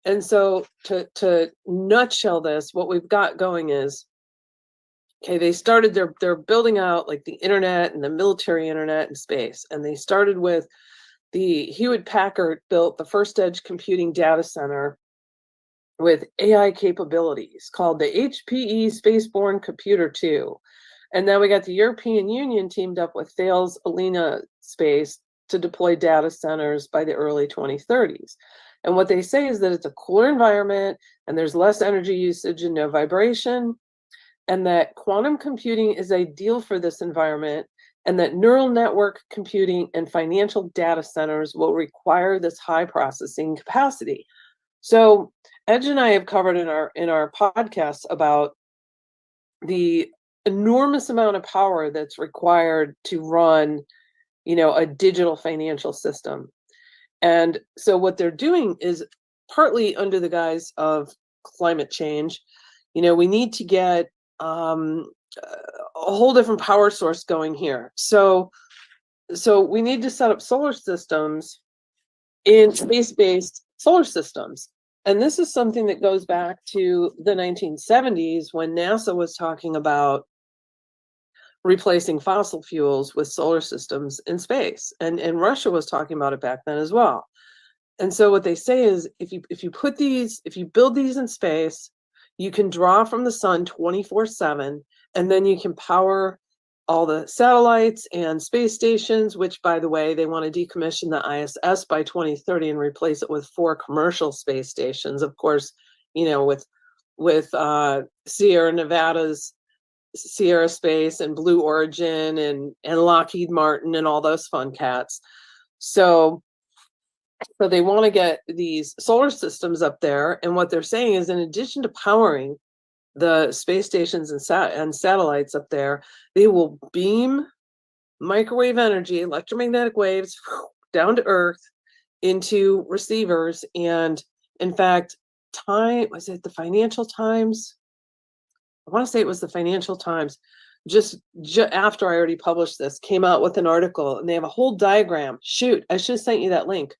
And so to nutshell this, what we've got going is, okay, they started, they're building out like the internet and the military internet and space. And they started with the Hewlett Packard built the first edge computing data center with AI capabilities called the HPE Spaceborne Computer 2. And then we got the European Union teamed up with Thales Alenia Space to deploy data centers by the early 2030s. And what they say is that it's a cooler environment and there's less energy usage and no vibration, and that quantum computing is ideal for this environment, and that neural network computing and financial data centers will require this high processing capacity. So Edge and I have covered in our podcast about the enormous amount of power that's required to run, a digital financial system. And so what they're doing is partly under the guise of climate change. We need to get a whole different power source going here. So we need to set up solar systems in space-based solar systems. And this is something that goes back to the 1970s when NASA was talking about replacing fossil fuels with solar systems in space. And Russia was talking about it back then as well. And so what they say is if you build these in space, you can draw from the sun 24/7, and then you can power all the satellites and space stations, which, by the way, they want to decommission the ISS by 2030 and replace it with 4 commercial space stations. Of course, with Sierra Nevada's Sierra Space and Blue Origin and Lockheed Martin and all those fun cats. So they want to get these solar systems up there. And what they're saying is, in addition to powering the space stations and satellites up there, they will beam microwave energy, electromagnetic waves, down to Earth into receivers. And in fact, was it the Financial Times? I want to say it was the Financial Times, just after I already published this, came out with an article, and they have a whole diagram. Shoot, I should have sent you that link.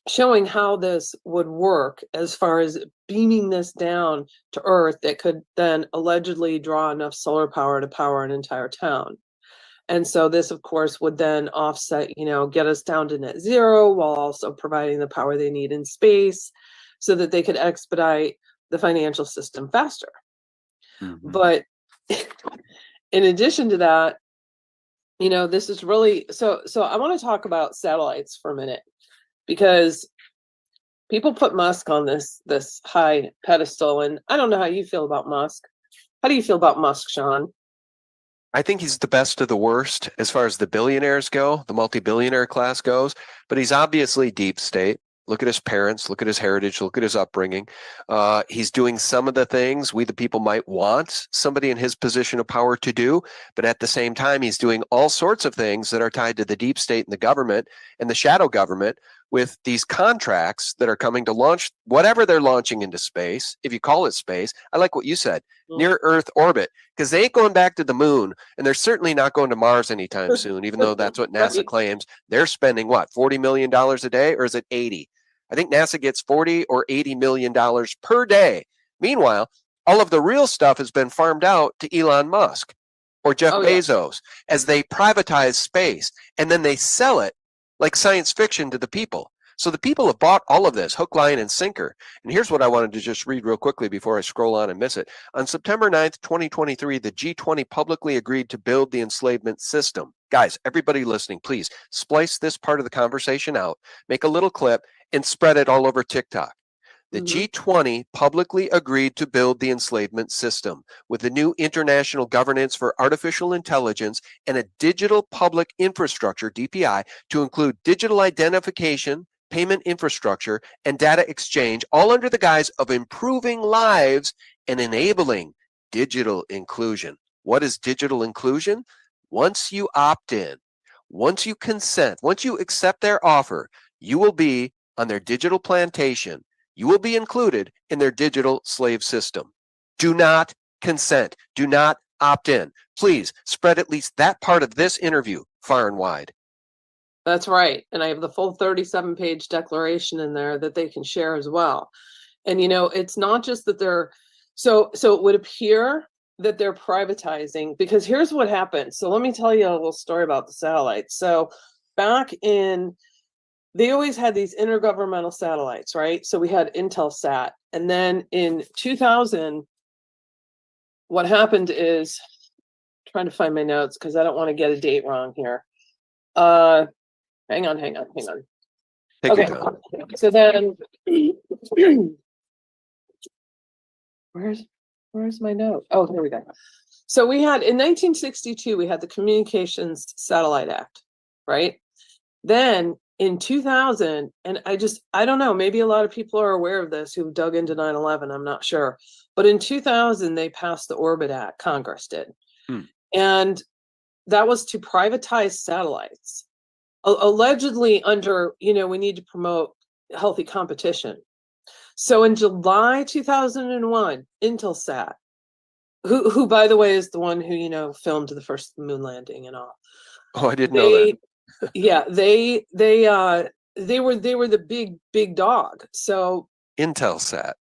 Showing how this would work as far as beaming this down to Earth that could then allegedly draw enough solar power to power an entire town. And so this, of course, would then offset, get us down to net zero while also providing the power they need in space so that they could expedite the financial system faster. But in addition to that, this is really, so I want to talk about satellites for a minute, because people put Musk on this high pedestal, and I don't know how you feel about Musk. How do you feel about Musk, Sean? I think he's the best of the worst as far as the billionaires go, the multi-billionaire class goes, but he's obviously deep state. Look at his parents, look at his heritage, look at his upbringing. He's doing some of the things we the people might want somebody in his position of power to do, but at the same time, he's doing all sorts of things that are tied to the deep state and the government and the shadow government with these contracts that are coming to launch whatever they're launching into space, if you call it space. I like what you said, near Earth orbit, because they ain't going back to the moon, and they're certainly not going to Mars anytime soon, even though that's what NASA claims. They're spending, what, $40 million a day, or is it 80? I think NASA gets $40 or $80 million per day. Meanwhile, all of the real stuff has been farmed out to Elon Musk or Jeff Bezos as they privatize space, and then they sell it like science fiction to the people. So the people have bought all of this, hook, line, and sinker. And here's what I wanted to just read real quickly before I scroll on and miss it. On September 9th, 2023, the G20 publicly agreed to build the enslavement system. Guys, everybody listening, please splice this part of the conversation out, make a little clip, and spread it all over TikTok. The G20 publicly agreed to build the enslavement system with a new international governance for artificial intelligence and a digital public infrastructure, DPI, to include digital identification, payment infrastructure, and data exchange, all under the guise of improving lives and enabling digital inclusion. What is digital inclusion? Once you opt in, once you consent, once you accept their offer, you will be on their digital plantation. You will be included in their digital slave system. Do not consent. Do not opt in. Please spread at least that part of this interview far and wide. That's right. And I have the full 37-page declaration in there that they can share as well. And, you know, it's not just that they're, so it would appear that they're privatizing, because here's what happened. So let me tell you a little story about the satellites. So back in, they always had these intergovernmental satellites, right? So we had Intelsat. And then in 2000, what happened is, I'm trying to find my notes because I don't want to get a date wrong here. Hang on. Take Okay, your time. so then, where's my note? Oh, here we go. So we had, in 1962, we had the Communications Satellite Act, right? Then in 2000, and I don't know, maybe a lot of people are aware of this who dug into 9/11, I'm not sure. But in 2000, they passed the Orbit Act, Congress did. And that was to privatize satellites. Allegedly under, you know, we need to promote healthy competition. So in July 2001, Intelsat, who by the way is the one who, you know, filmed the first moon landing and all. Oh, I didn't know that. Yeah, they were the big dog. So Intelsat.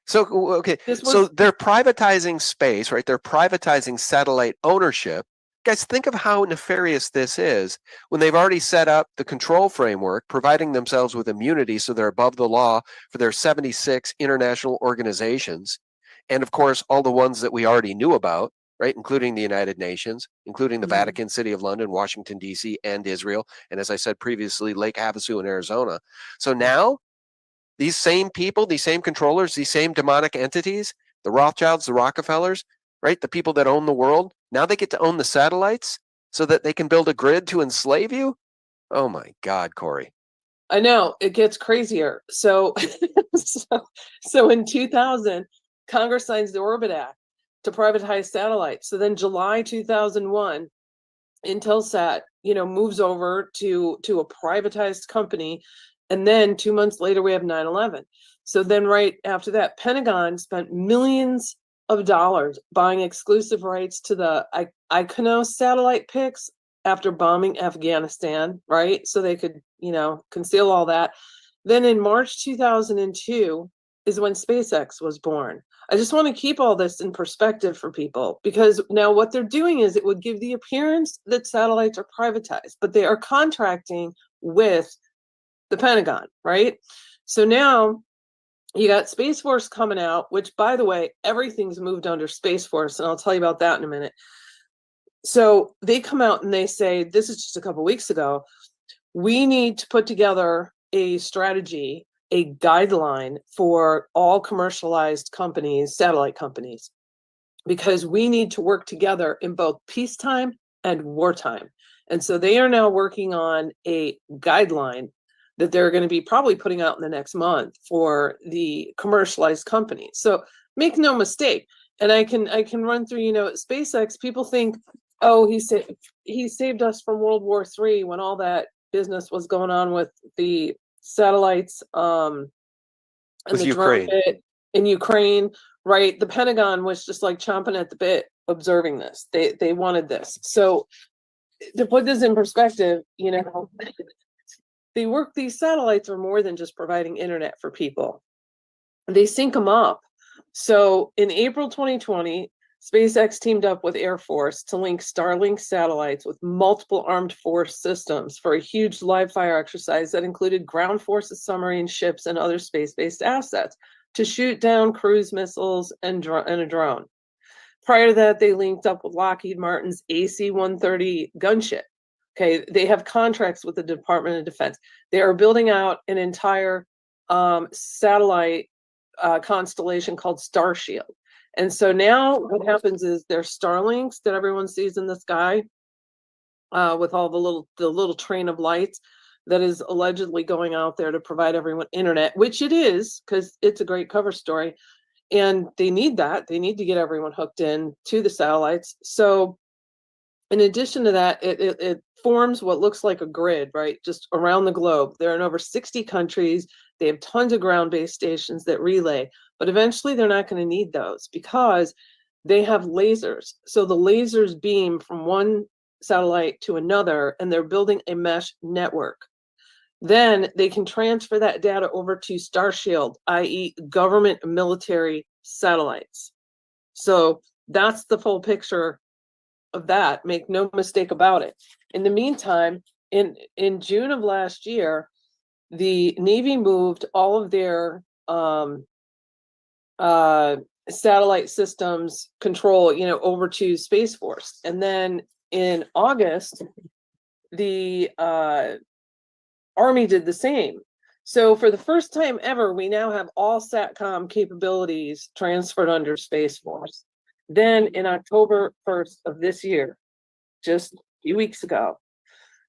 So okay, so they're privatizing space, right? They're privatizing satellite ownership. Guys, think of how nefarious this is when they've already set up the control framework, providing themselves with immunity so they're above the law for their 76 international organizations. And of course, all the ones that we already knew about, right? Including the United Nations, including the Vatican City of London, Washington, D.C., and Israel. And as I said previously, Lake Havasu in Arizona. So now these same people, these same controllers, these same demonic entities, the Rothschilds, the Rockefellers, right? The people that own the world, now they get to own the satellites so that they can build a grid to enslave you? Oh my God, Corey. I know, it gets crazier. So, so in 2000, Congress signs the Orbit Act to privatize satellites. So then July 2001, Intelsat, you know, moves over to a privatized company. And then 2 months later, we have 9/11. So then right after that, Pentagon spent millions of dollars buying exclusive rights to the Iconos satellite pics after bombing Afghanistan, right? So they could, you know, conceal all that. Then in March 2002 is when SpaceX was born. I just want to keep all this in perspective for people, because now what they're doing is it would give the appearance that satellites are privatized, but they are contracting with the Pentagon, right? So now you got Space Force coming out, which, by the way, everything's moved under Space Force, and I'll tell you about that in a minute. So they come out and they say, this is just a couple weeks ago, we need to put together a strategy, a guideline for all commercialized companies, satellite companies, because we need to work together in both peacetime and wartime. And so they are now working on a guideline that they're going to be probably putting out in the next month for the commercialized companies. So make no mistake. And I can run through, you know, SpaceX, people think, oh, he saved us from World War III when all that business was going on with the satellites and with the Ukraine. drone bit in Ukraine, right? The Pentagon was just like chomping at the bit observing this. They wanted this. So to put this in perspective, you know, these satellites are more than just providing internet for people. They sync them up. So in April 2020, SpaceX teamed up with Air Force to link Starlink satellites with multiple armed force systems for a huge live fire exercise that included ground forces, submarine ships, and other space-based assets to shoot down cruise missiles and a drone. Prior to that, they linked up with Lockheed Martin's AC-130 gunship. Okay, they have contracts with the Department of Defense. They are building out an entire satellite constellation called Starshield. And so now what happens is there's Starlinks that everyone sees in the sky with all the little train of lights that is allegedly going out there to provide everyone internet, which it is, because it's a great cover story. And they need that. They need to get everyone hooked in to the satellites. So in addition to that, it forms what looks like a grid, right? Just around the globe. They're in over 60 countries. They have tons of ground-based stations that relay, but eventually they're not going to need those because they have lasers. So the lasers beam from one satellite to another, and they're building a mesh network. Then they can transfer that data over to Starshield, i.e. government military satellites. So that's the full picture of that. Make no mistake about it. In the meantime, in June of last year, the Navy moved all of their satellite systems control, over to Space Force. And then in August, the Army did the same. So for the first time ever, we now have all SATCOM capabilities transferred under Space Force. Then in October 1st of this year, just a few weeks ago,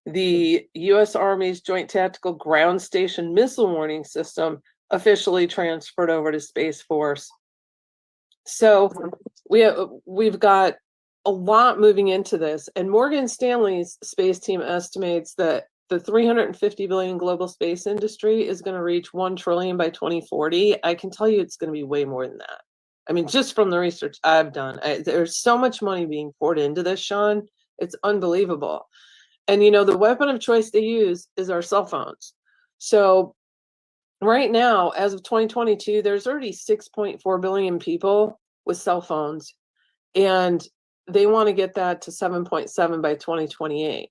the U.S. Army's Joint Tactical Ground Station Missile Warning System officially transferred over to Space Force. So we've got a lot moving into this, and Morgan Stanley's space team estimates that the 350 billion global space industry is going to reach 1 trillion by 2040. I can tell you it's going to be way more than that. I mean, just from the research I've done, there's so much money being poured into this, Sean. It's unbelievable. And, the weapon of choice they use is our cell phones. So right now, as of 2022, there's already 6.4 billion people with cell phones, and they want to get that to 7.7 by 2028.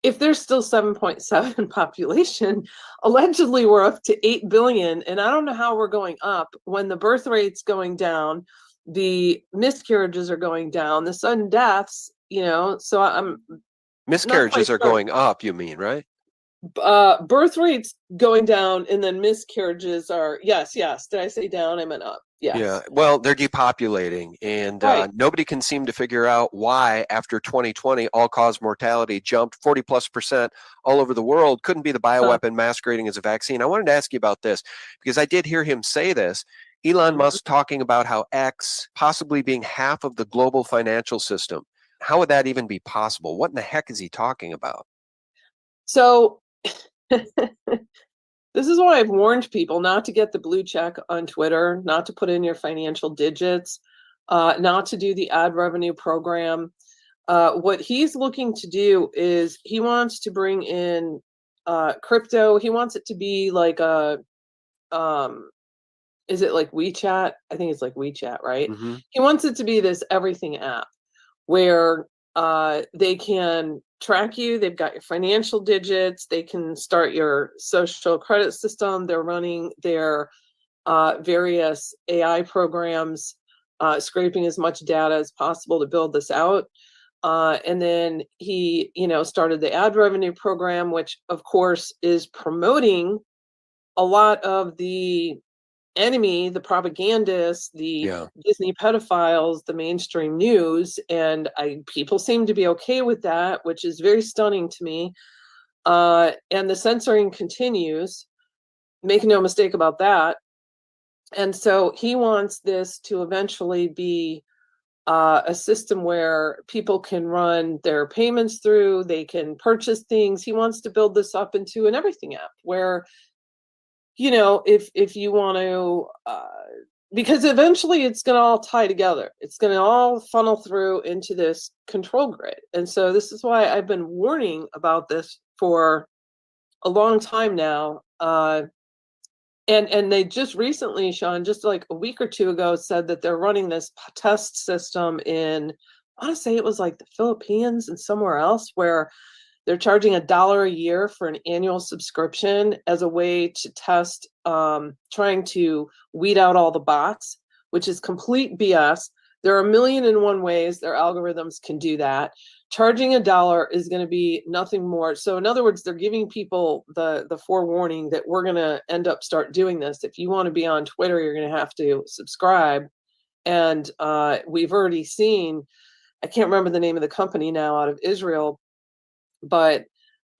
If there's still 7.7 population, allegedly we're up to 8 billion. And I don't know how we're going up when the birth rate's going down, the miscarriages are going down, the sudden deaths, so I'm miscarriages are going up, you mean, right? Birth rates going down, and then miscarriages are, yes. Did I say down? I meant up. Yes. Yeah, well, they're depopulating, and Right. nobody can seem to figure out why after 2020 all-cause mortality jumped 40+% all over the world. Couldn't be the bioweapon masquerading as a vaccine. I wanted to ask you about this because I did hear him say this. Elon Musk talking about how X possibly being half of the global financial system. How would that even be possible? What in the heck is he talking about? So this is why I've warned people not to get the blue check on Twitter, not to put in your financial digits, not to do the ad revenue program. What he's looking to do is he wants to bring in crypto. He wants it to be like a, is it like WeChat? I think it's like WeChat, right? Mm-hmm. He wants it to be this everything app where they can track you. They've got your financial digits. They can start your social credit system. They're running their various AI programs, scraping as much data as possible to build this out. And then he, started the ad revenue program, which of course is promoting a lot of the enemy, the propagandists, the Disney pedophiles, the mainstream news, and people seem to be okay with that, which is very stunning to me. And the censoring continues. Make no mistake about that. And so he wants this to eventually be a system where people can run their payments through, they can purchase things. He wants to build this up into an everything app where if you want to, because eventually it's going to all tie together. It's going to all funnel through into this control grid. And so this is why I've been warning about this for a long time now. And they just recently, Sean, just like a week or two ago, said that they're running this test system in, I want to say it was like the Philippines and somewhere else, where they're charging $1 a year for an annual subscription as a way to test, trying to weed out all the bots, which is complete BS. There are 1,000,001 ways their algorithms can do that. Charging $1 is going to be nothing more. So in other words, they're giving people the forewarning that we're going to end up start doing this. If you want to be on Twitter, you're going to have to subscribe. And we've already seen, I can't remember the name of the company now out of Israel, but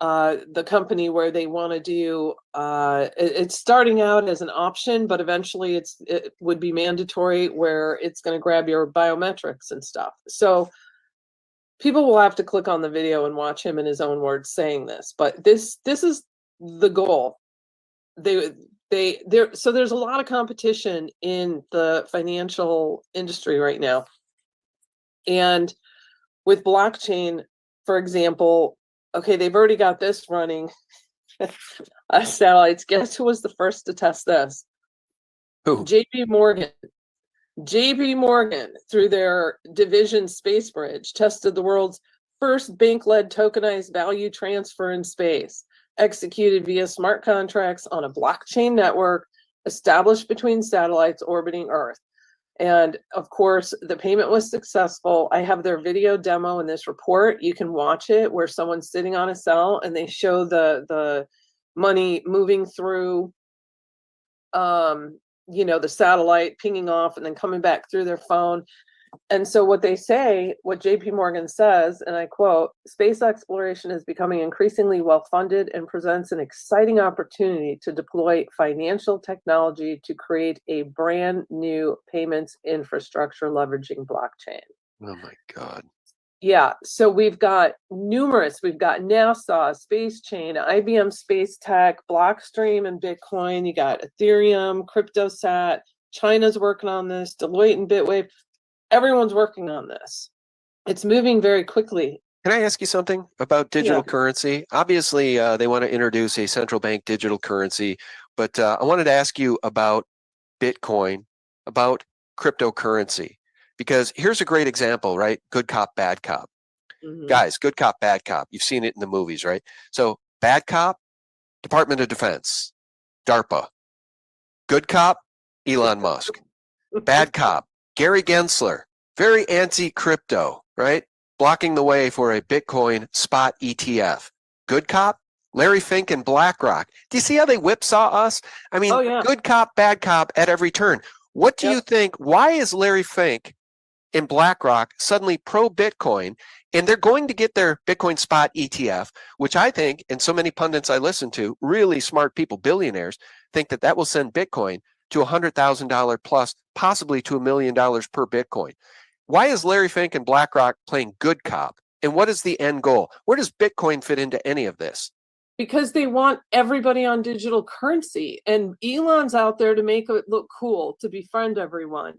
the company where they want to do, it's starting out as an option, but eventually it would be mandatory, where it's going to grab your biometrics and stuff. So people will have to click on the video and watch him in his own words saying this, but this is the goal. So there's a lot of competition in the financial industry right now. And with blockchain, for example, okay, they've already got this running. Satellites. Guess who was the first to test this? Who? JP Morgan. JP Morgan, through their division SpaceBridge, tested the world's first bank-led tokenized value transfer in space, executed via smart contracts on a blockchain network established between satellites orbiting Earth. And of course, the payment was successful. I have their video demo in this report. You can watch it, where someone's sitting on a cell and they show the money moving through, the satellite, pinging off and then coming back through their phone. And so what they say, what JP Morgan says, and I quote, "Space exploration is becoming increasingly well-funded and presents an exciting opportunity to deploy financial technology to create a brand new payments infrastructure leveraging blockchain." Oh my God. Yeah, so we've got NASA, Space Chain, IBM Space Tech, Blockstream, and Bitcoin. You got Ethereum, CryptoSat, China's working on this, Deloitte and Bitwave. Everyone's working on this. It's moving very quickly. Can I ask you something about digital currency? Obviously, they want to introduce a central bank digital currency, but I wanted to ask you about Bitcoin, about cryptocurrency, because here's a great example, right? Good cop, bad cop. Guys, good cop, bad cop. You've seen it in the movies, right? So bad cop, Department of Defense, DARPA. Good cop, Elon Musk. Bad cop, Gary Gensler, very anti-crypto, right? Blocking the way for a Bitcoin spot ETF. Good cop, Larry Fink and BlackRock. Do you see how they whipsaw us? I mean, good cop, bad cop at every turn. What do you think? Why is Larry Fink and BlackRock suddenly pro-Bitcoin, and they're going to get their Bitcoin spot ETF, which I think, and so many pundits I listen to, really smart people, billionaires, think that that will send Bitcoin to $100,000 plus, possibly to $1 million per Bitcoin. Why is Larry Fink and BlackRock playing good cop? And what is the end goal? Where does Bitcoin fit into any of this? Because they want everybody on digital currency. And Elon's out there to make it look cool, to befriend everyone.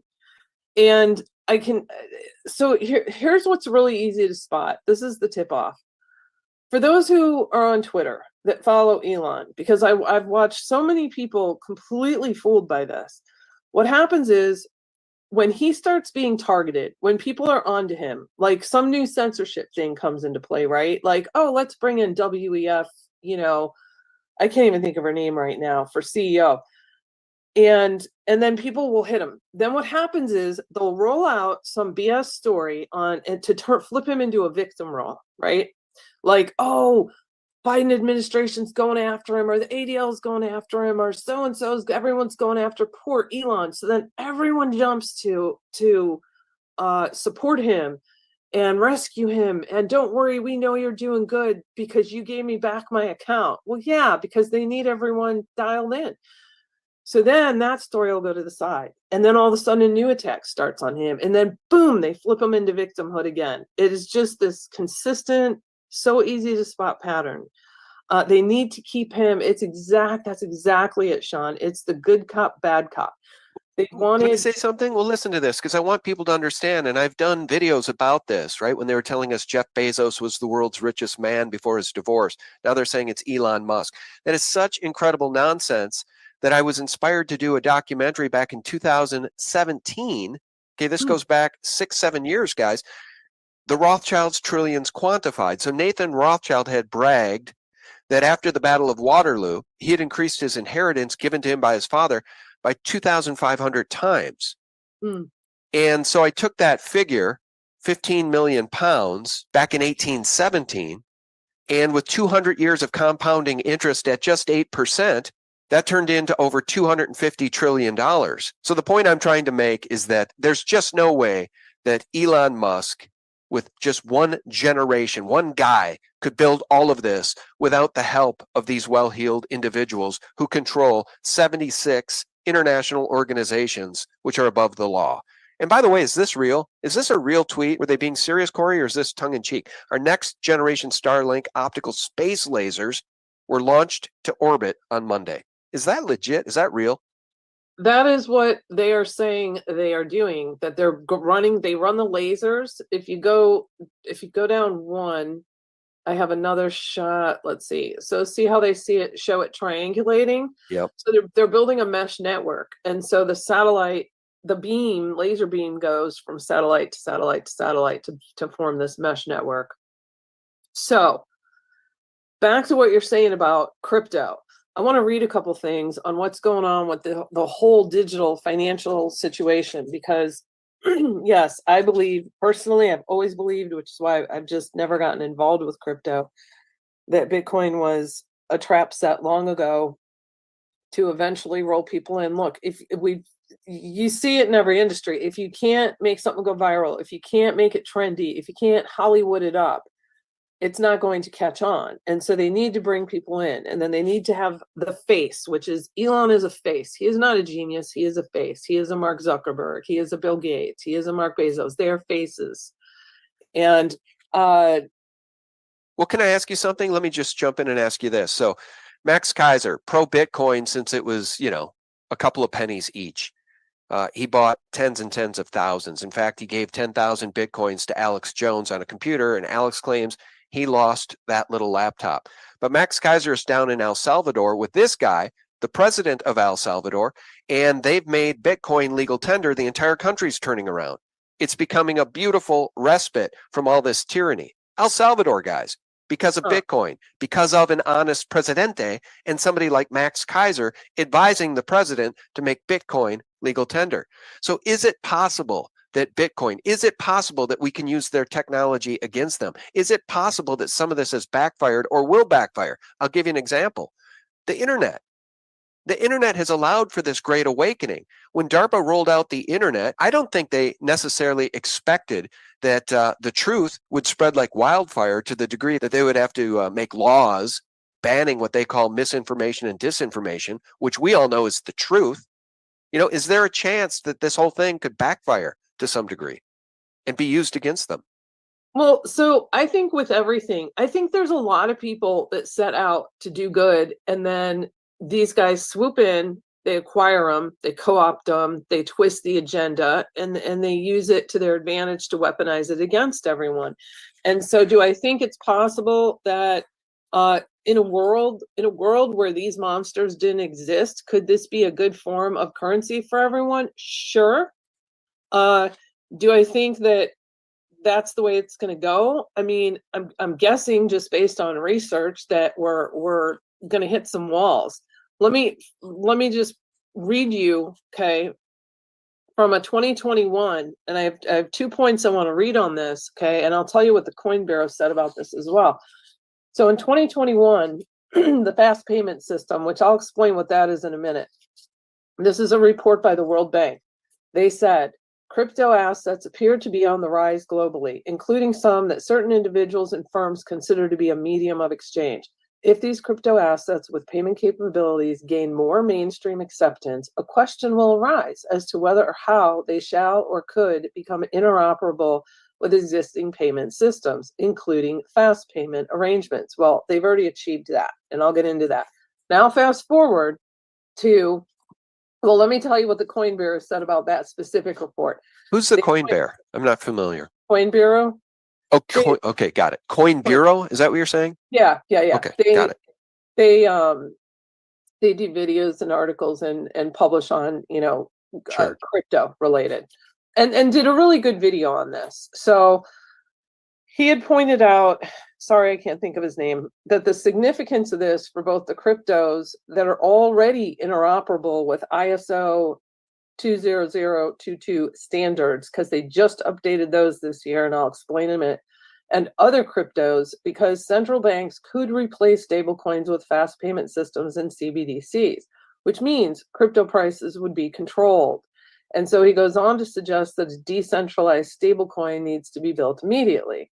And here's what's really easy to spot. This is the tip off. For those who are on Twitter that follow Elon, because I've watched so many people completely fooled by this. What happens is, when he starts being targeted, when people are onto him, like some new censorship thing comes into play, right? Like, oh, let's bring in WEF, I can't even think of her name right now, for CEO. And then people will hit him. Then what happens is they'll roll out some BS story flip him into a victim role, right? Like, oh, Biden administration's going after him, or the ADL is going after him, or so-and-so's, everyone's going after poor Elon. So then everyone jumps to support him and rescue him. And don't worry, we know you're doing good because you gave me back my account. Well, yeah, because they need everyone dialed in. So then that story will go to the side. And then all of a sudden a new attack starts on him. And then boom, they flip him into victimhood again. It is just this consistent, so easy to spot pattern. They need to keep him. That's exactly it, Sean. It's the good cop, bad cop. They wanted. Can I say something? Well, listen to this, because I want people to understand, and I've done videos about this, right? When they were telling us Jeff Bezos was the world's richest man before his divorce. Now they're saying it's Elon Musk. That is such incredible nonsense that I was inspired to do a documentary back in 2017. Okay, this goes back 6-7 years, guys. The Rothschilds' Trillions Quantified. So Nathan Rothschild had bragged that after the Battle of Waterloo, he had increased his inheritance given to him by his father by 2,500 times. And so I took that figure, 15 million pounds, back in 1817, and with 200 years of compounding interest at just 8%, that turned into over $250 trillion. So the point I'm trying to make is that there's just no way that Elon Musk, with just one generation, one guy, could build all of this without the help of these well-heeled individuals who control 76 international organizations which are above the law. And by the way, is this real? Is this a real tweet? Were they being serious, Corey, or is this tongue-in-cheek? Our next generation Starlink optical space lasers were launched to orbit on Monday. Is that legit? Is that real? That is what they are saying they are doing, that they're running, they run the lasers. If you go down one, I have another shot. Let's see. So see how they show it triangulating? Yep. So they're building a mesh network. And so the satellite, the laser beam goes from satellite to satellite to satellite to form this mesh network. So back to what you're saying about crypto. I want to read a couple things on what's going on with the whole digital financial situation, because yes, I believe personally, I've always believed, which is why I've just never gotten involved with crypto, that Bitcoin was a trap set long ago to eventually roll people in. Look, you see it in every industry. If you can't make something go viral, if you can't make it trendy, if you can't Hollywood it up, it's not going to catch on. And so they need to bring people in, and then they need to have the face, which is Elon is a face. He is not a genius. He is a face. He is a Mark Zuckerberg. He is a Bill Gates. He is a Mark Bezos. They are faces. And well, can I ask you something? Let me just jump in and ask you this. So Max Kaiser, pro Bitcoin since it was, a couple of pennies each. He bought tens and tens of thousands. In fact, he gave 10,000 Bitcoins to Alex Jones on a computer, and Alex claims he lost that little laptop. But Max Kaiser is down in El Salvador with this guy, the president of El Salvador, and they've made Bitcoin legal tender. The entire country's turning around. It's becoming a beautiful respite from all this tyranny. El Salvador, guys, because of Bitcoin, because of an honest presidente and somebody like Max Kaiser advising the president to make Bitcoin legal tender. So is it possible that is it possible that we can use their technology against them? Is it possible that some of this has backfired or will backfire? I'll give you an example. The internet. The internet has allowed for this great awakening. When DARPA rolled out the internet, I don't think they necessarily expected that the truth would spread like wildfire to the degree that they would have to make laws banning what they call misinformation and disinformation, which we all know is the truth. Is there a chance that this whole thing could backfire to some degree and be used against them? Well, so I think with everything, I think there's a lot of people that set out to do good, and then these guys swoop in, they acquire them, they co-opt them, they twist the agenda, and they use it to their advantage to weaponize it against everyone. And so do I think it's possible that in a world where these monsters didn't exist, could this be a good form of currency for everyone? Sure. Do I think that that's the way it's going to go? I mean, I'm guessing just based on research that we're going to hit some walls. Let me just read you, okay, from a 2021, and I have 2 points I want to read on this, okay, and I'll tell you what the Coin Bureau said about this as well. So in 2021, the fast payment system, which I'll explain what that is in a minute. This is a report by the World Bank. They said, crypto assets appear to be on the rise globally, including some that certain individuals and firms consider to be a medium of exchange. If these crypto assets with payment capabilities gain more mainstream acceptance, a question will arise as to whether or how they shall or could become interoperable with existing payment systems, including fast payment arrangements. Well, they've already achieved that, and I'll get into that. Now, fast forward to, well, let me tell you what the Coin Bureau said about that specific report. Who's the Coin Bear? I'm not familiar. Coin Bureau? Oh, okay, got it. Coin Bureau? Is that what you're saying? Yeah. Okay, got it. They do videos and articles and publish on, Sure. crypto related, and did a really good video on this. So he had pointed out, sorry, I can't think of his name, that the significance of this for both the cryptos that are already interoperable with ISO 20022 standards, because they just updated those this year, and I'll explain in a minute, and other cryptos, because central banks could replace stablecoins with fast payment systems and CBDCs, which means crypto prices would be controlled. And so he goes on to suggest that a decentralized stablecoin needs to be built immediately.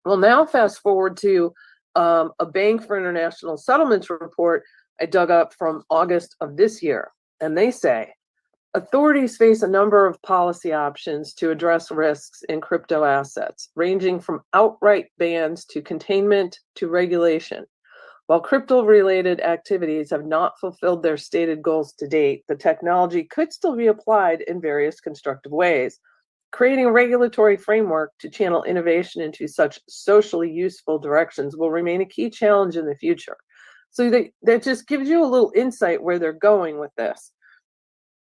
Well, now fast forward to a Bank for International Settlements report I dug up from August of this year, and they say, authorities face a number of policy options to address risks in crypto assets, ranging from outright bans to containment to regulation. While crypto-related activities have not fulfilled their stated goals to date, the technology could still be applied in various constructive ways. Creating a regulatory framework to channel innovation into such socially useful directions will remain a key challenge in the future. So that just gives you a little insight where they're going with this.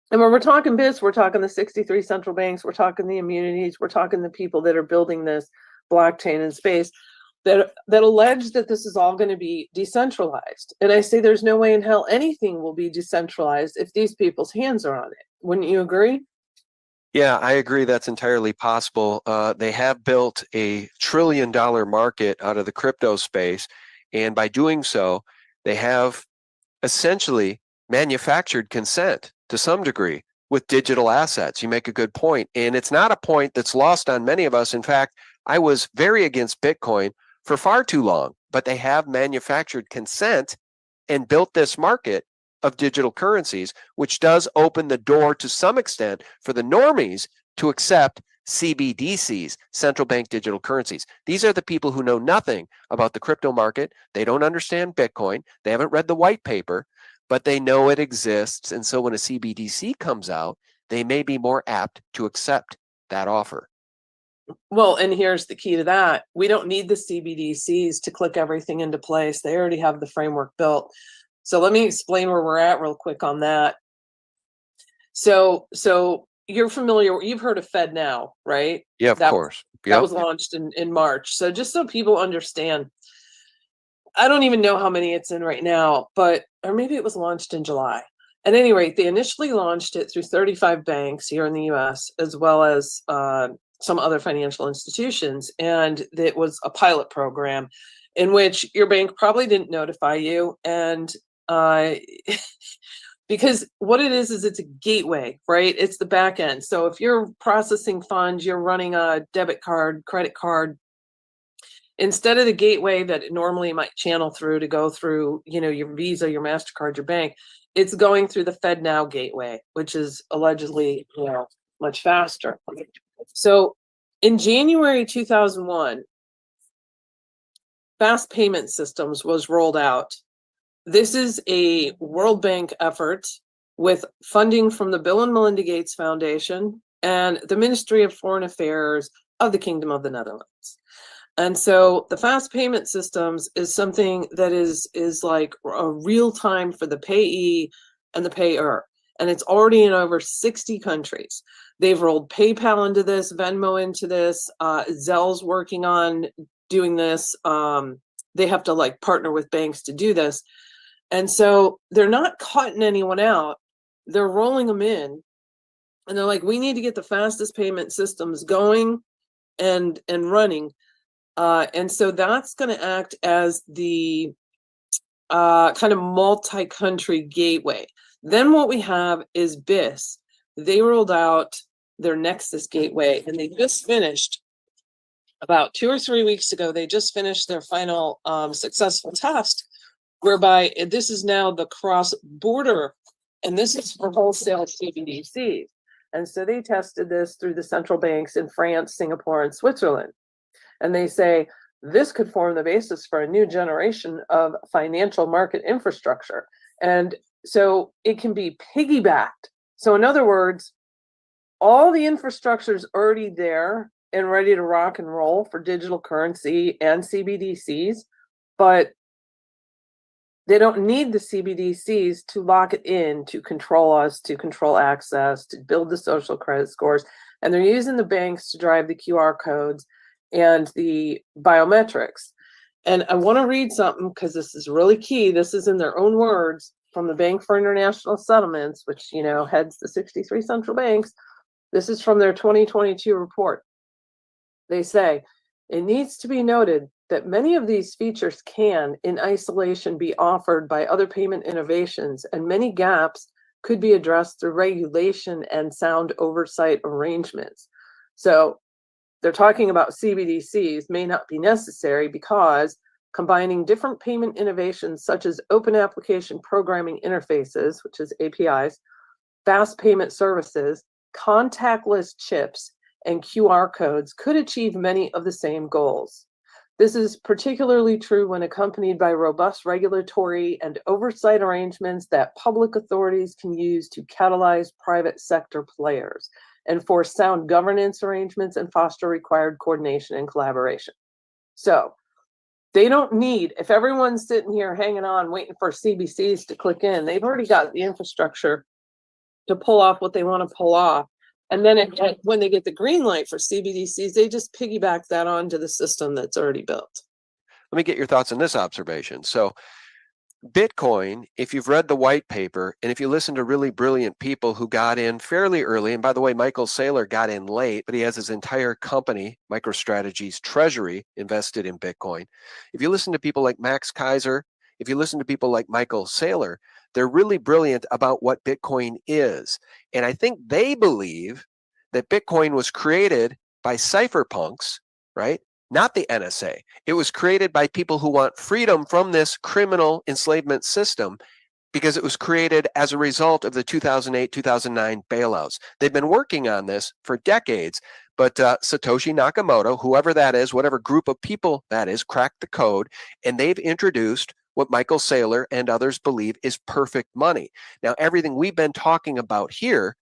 And when we're talking BIS, we're talking the 63 central banks, we're talking the immunities, we're talking the people that are building this blockchain in space that allege that this is all going to be decentralized. And I say there's no way in hell anything will be decentralized if these people's hands are on it. Wouldn't you agree? Yeah, I agree. That's entirely possible. They have built a $1 trillion market out of the crypto space. And by doing so, they have essentially manufactured consent to some degree with digital assets. You make a good point. And it's not a point that's lost on many of us. In fact, I was very against Bitcoin for far too long, but they have manufactured consent and built this market of digital currencies, which does open the door to some extent for the normies to accept CBDCs, central bank digital currencies. These are the people who know nothing about the crypto market. They don't understand Bitcoin. They haven't read the white paper, but they know it exists. And so when a CBDC comes out, they may be more apt to accept that offer. Well, and here's the key to that. We don't need the CBDCs to click everything into place. They already have the framework built. So let me explain where we're at real quick on that. So you're familiar, you've heard of FedNow, right? Yeah, of course. Yep. That was launched in March. So just so people understand, I don't even know how many it's in right now, or maybe it was launched in July. At any rate, they initially launched it through 35 banks here in the US, as well as some other financial institutions. And it was a pilot program in which your bank probably didn't notify you. And because what it is it's a gateway, right? It's the back end. So if you're processing funds, you're running a debit card, credit card, instead of the gateway that it normally might channel through to go through, your Visa, your MasterCard, your bank, it's going through the FedNow gateway, which is allegedly, much faster. So in January 2001, Fast Payment Systems was rolled out. This is a World Bank effort with funding from the Bill and Melinda Gates Foundation and the Ministry of Foreign Affairs of the Kingdom of the Netherlands. And so the Fast Payment Systems is something that is like a real time for the payee and the payer. And it's already in over 60 countries. They've rolled PayPal into this, Venmo into this, Zelle's working on doing this. They have to partner with banks to do this. And so they're not cutting anyone out. They're rolling them in. And they're like, we need to get the fastest payment systems going and running. And so that's going to act as the kind of multi-country gateway. Then what we have is BIS. They rolled out their Nexus gateway, and they just finished about 2 or 3 weeks ago. They just finished their final successful test, whereby this is now the cross-border, and this is for wholesale CBDCs. And so they tested this through the central banks in France, Singapore, and Switzerland. And they say this could form the basis for a new generation of financial market infrastructure. And so it can be piggybacked. So in other words, all the infrastructure is already there and ready to rock and roll for digital currency and CBDCs, but They don't need the CBDCs to lock it in, to control us, to control access, to build the social credit scores. And they're using the banks to drive the QR codes and the biometrics. And I want to read something because this is really key. This is in their own words from the Bank for International Settlements, which, you know, heads the 63 central banks. This is from their 2022 report. They say, it needs to be noted that many of these features can, in isolation, be offered by other payment innovations, and many gaps could be addressed through regulation and sound oversight arrangements. So they're talking about CBDCs may not be necessary because combining different payment innovations such as open application programming interfaces, which is APIs, fast payment services, contactless chips, and QR codes could achieve many of the same goals. This is particularly true when accompanied by robust regulatory and oversight arrangements that public authorities can use to catalyze private sector players, enforce sound governance arrangements, and foster required coordination and collaboration. So they don't need, if everyone's sitting here hanging on, waiting for CBCs to click in, they've already got the infrastructure to pull off what they want to pull off. And then when they get the green light for CBDCs, they just piggyback that onto the system that's already built. Let me get your thoughts on this observation. So Bitcoin, if you've read the white paper, and if you listen to really brilliant people who got in fairly early, and by the way, Michael Saylor got in late, but he has his entire company, MicroStrategy's treasury, invested in Bitcoin. If you listen to people like Max Kaiser, if you listen to people like Michael Saylor, they're really brilliant about what Bitcoin is. And I think they believe that Bitcoin was created by cypherpunks, right? Not the NSA. It was created by people who want freedom from this criminal enslavement system because it was created as a result of the 2008-2009 bailouts. They've been working on this for decades, but Satoshi Nakamoto, whoever that is, whatever group of people that is, cracked the code, and they've introduced what Michael Saylor and others believe is perfect money. Now, everything we've been talking about here,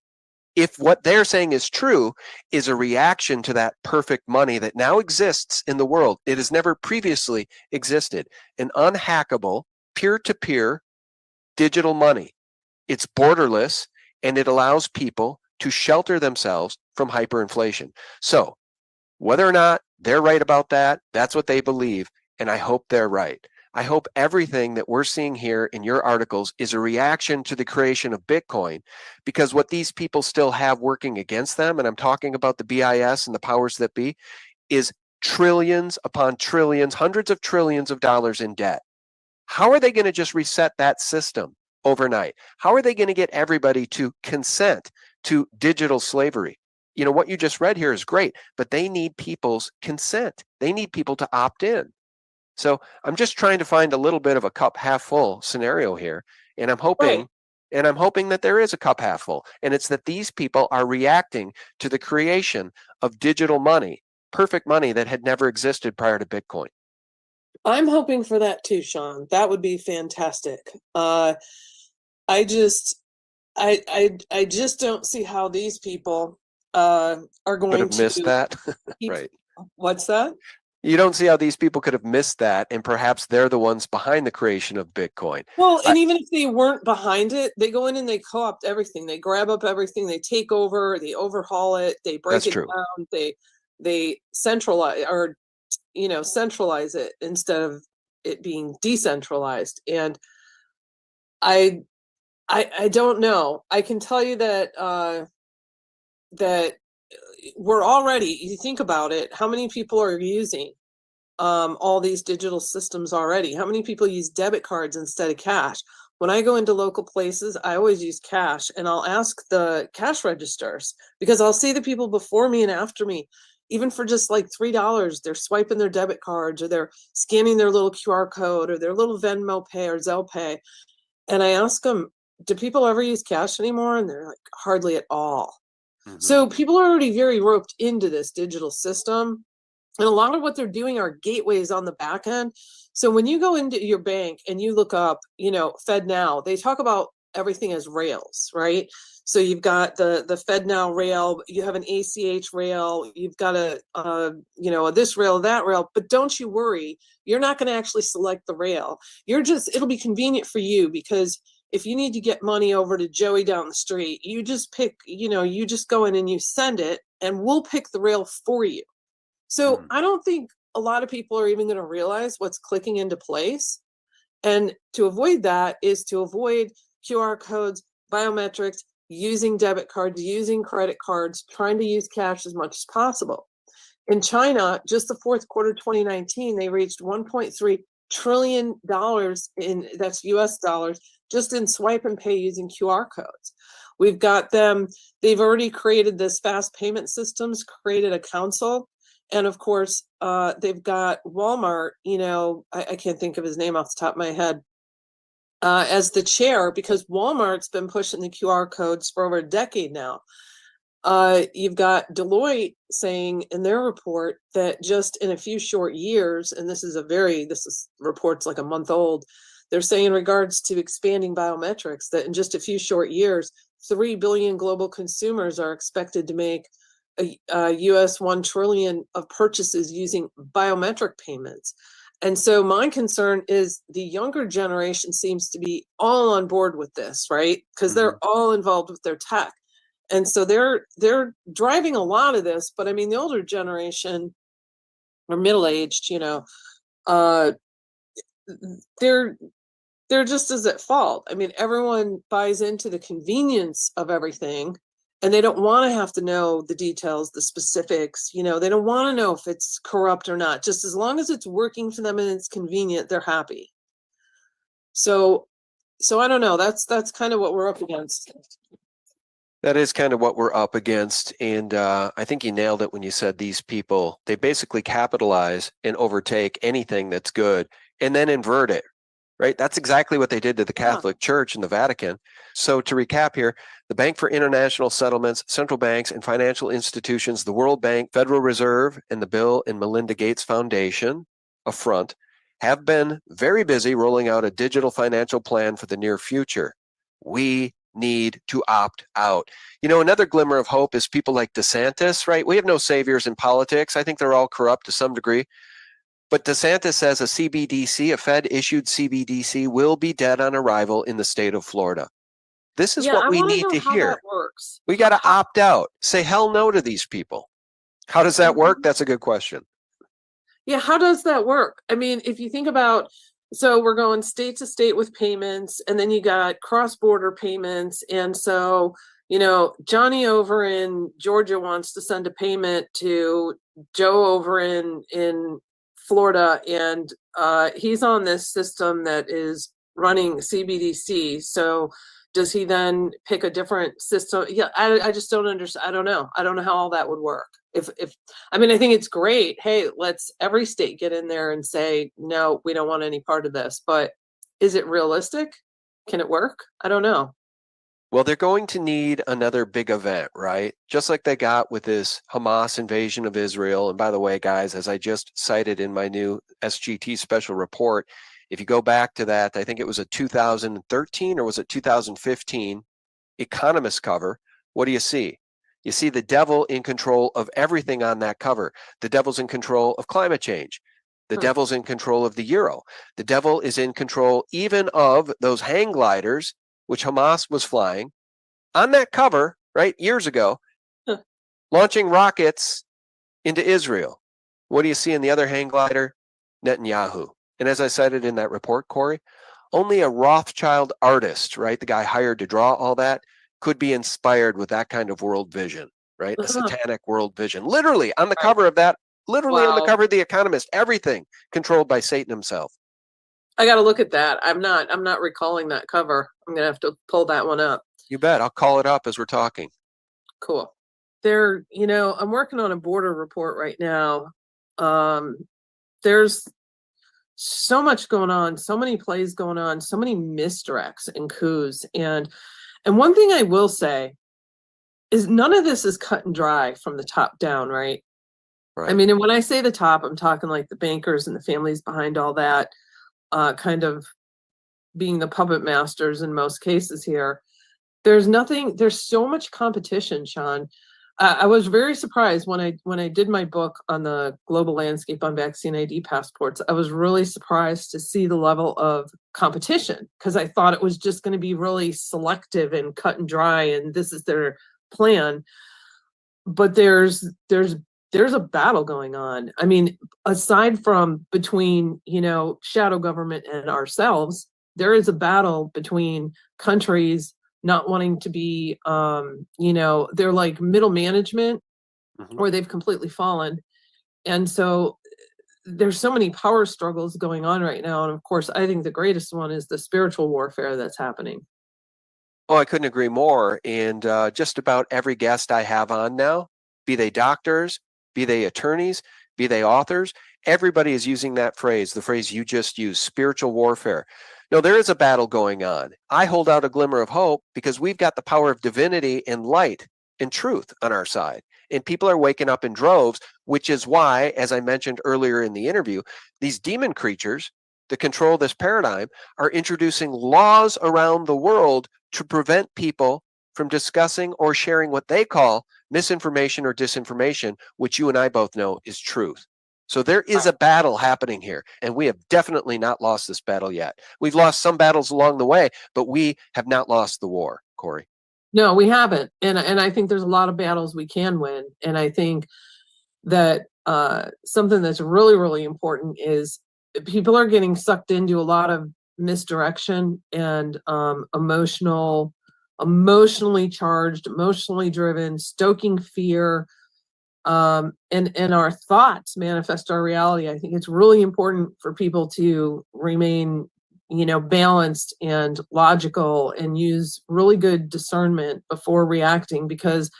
if what they're saying is true, is a reaction to that perfect money that now exists in the world. It has never previously existed. An unhackable, peer-to-peer digital money. It's borderless, and it allows people to shelter themselves from hyperinflation. So whether or not they're right about that, that's what they believe, and I hope they're right. I hope everything that we're seeing here in your articles is a reaction to the creation of Bitcoin, because what these people still have working against them, and I'm talking about the BIS and the powers that be, is trillions upon trillions, hundreds of trillions of dollars in debt. How are they going to just reset that system overnight? How are they going to get everybody to consent to digital slavery? You know, what you just read here is great, but they need people's consent. They need people to opt in. So I'm just trying to find a little bit of a cup half full scenario here. And I'm hoping, that there is a cup half full. And it's that these people are reacting to the creation of digital money, perfect money that had never existed prior to Bitcoin. I'm hoping for that too, Sean. That would be fantastic. I just don't see how these people are going Could have missed that. Right. What's that? You don't see how these people could have missed that, and perhaps they're the ones behind the creation of Bitcoin. Well, and even if they weren't behind it, they go in and they co-opt everything. They grab up everything, they take over, they overhaul it, they break That's it true. down, they centralize centralize it instead of it being decentralized. And I don't know. I can tell you that that we're already, you think about it, how many people are using all these digital systems already? How many people use debit cards instead of cash? When I go into local places, I always use cash, and I'll ask the cash registers because I'll see the people before me and after me, even for just like $3, they're swiping their debit cards or they're scanning their little QR code or their little Venmo Pay or Zelle Pay. And I ask them, do people ever use cash anymore? And they're like, hardly at all. So people are already very roped into this digital system. And a lot of what they're doing are gateways on the back end. So when you go into your bank and you look up, FedNow, they talk about everything as rails, right? So you've got the FedNow rail, you have an ACH rail, you've got this rail, that rail, but don't you worry, you're not going to actually select the rail. It'll be convenient for you, because if you need to get money over to Joey down the street, you just you just go in and you send it, and we'll pick the rail for you. So I don't think a lot of people are even going to realize what's clicking into place. And to avoid that is to avoid QR codes, biometrics, using debit cards, using credit cards, trying to use cash as much as possible. In China, just the fourth quarter 2019, they reached $1.3 trillion that's US dollars, just in swipe and pay using QR codes. We've got they've already created this fast payment systems, created a council. And of course, they've got Walmart, I can't think of his name off the top of my head, as the chair, because Walmart's been pushing the QR codes for over a decade now. You've got Deloitte saying in their report that just in a few short years, and this report's like a month old, they're saying in regards to expanding biometrics that in just a few short years, 3 billion global consumers are expected to make a US 1 trillion of purchases using biometric payments. And so my concern is the younger generation seems to be all on board with this, right? Because they're all involved with their tech. And so they're driving a lot of this, but I mean, the older generation or middle-aged, they're just as at fault. I mean, everyone buys into the convenience of everything, and they don't want to have to know the details, the specifics. They don't want to know if it's corrupt or not. Just as long as it's working for them and it's convenient, they're happy. So I don't know. That's kind of what we're up against. That is kind of what we're up against. And I think you nailed it when you said these people, they basically capitalize and overtake anything that's good and then invert it, right? That's exactly what they did to the Catholic Church and the Vatican. So to recap here, the Bank for International Settlements, central banks and financial institutions, the World Bank, Federal Reserve, and the Bill and Melinda Gates Foundation, a front, have been very busy rolling out a digital financial plan for the near future. We need to opt out. Another glimmer of hope is people like DeSantis, right? We have no saviors in politics. I think they're all corrupt to some degree. But DeSantis says a CBDC, a Fed-issued CBDC, will be dead on arrival in the state of Florida. This is what we need to hear. We got to opt out. Say hell no to these people. How does that work? That's a good question. Yeah, how does that work? I mean, if you think about, so we're going state to state with payments, and then you got cross-border payments. And so, Johnny over in Georgia wants to send a payment to Joe over in Florida, and he's on this system that is running CBDC. So does he then pick a different system? Yeah, I just don't understand. I don't know. I don't know how all that would work. I think it's great. Hey, let's every state get in there and say, no, we don't want any part of this. But is it realistic? Can it work? I don't know. Well, they're going to need another big event, right? Just like they got with this Hamas invasion of Israel. And by the way, guys, as I just cited in my new SGT special report, if you go back to that, I think it was a 2013 or was it 2015 Economist cover. What do you see? You see the devil in control of everything on that cover. The devil's in control of climate change. The devil's in control of the euro. The devil is in control even of those hang gliders, which Hamas was flying on that cover, right, years ago, launching rockets into Israel. What do you see in the other hang glider? Netanyahu. And as I cited in that report, Corey, only a Rothschild artist, right, the guy hired to draw all that, could be inspired with that kind of world vision, right? A satanic world vision. Literally on the cover of that, on the cover of The Economist, everything controlled by Satan himself. I got to look at that. I'm not recalling that cover. I'm going to have to pull that one up. You bet. I'll call it up as we're talking. Cool. I'm working on a border report right now. There's so much going on, so many plays going on, so many misdirects and coups. And one thing I will say is none of this is cut and dry from the top down, right? I mean, and when I say the top, I'm talking like the bankers and the families behind all that kind of being the puppet masters in most cases here. There's so much competition, Sean. I was very surprised when I did my book on the global landscape on vaccine ID passports. I was really surprised to see the level of competition, because I thought it was just going to be really selective and cut and dry, and this is their plan. But there's a battle going on. I mean, aside from between, shadow government and ourselves, there is a battle between countries not wanting to be, they're like middle management, or they've completely fallen. And so there's so many power struggles going on right now. And of course, I think the greatest one is the spiritual warfare that's happening. Oh, I couldn't agree more. And just about every guest I have on now, be they doctors, be they attorneys, be they authors, everybody is using that phrase, the phrase you just used, spiritual warfare. No, there is a battle going on. I hold out a glimmer of hope because we've got the power of divinity and light and truth on our side. And people are waking up in droves, which is why, as I mentioned earlier in the interview, these demon creatures that control this paradigm are introducing laws around the world to prevent people from discussing or sharing what they call misinformation or disinformation, which you and I both know is truth. So there is a battle happening here, and we have definitely not lost this battle yet. We've lost some battles along the way, but we have not lost the war, Corey. No, we haven't. And I think there's a lot of battles we can win. And I think that something that's really, really important is people are getting sucked into a lot of misdirection and emotionally charged, emotionally driven, stoking fear. And our thoughts manifest our reality. I think it's really important for people to remain, balanced and logical and use really good discernment before reacting, because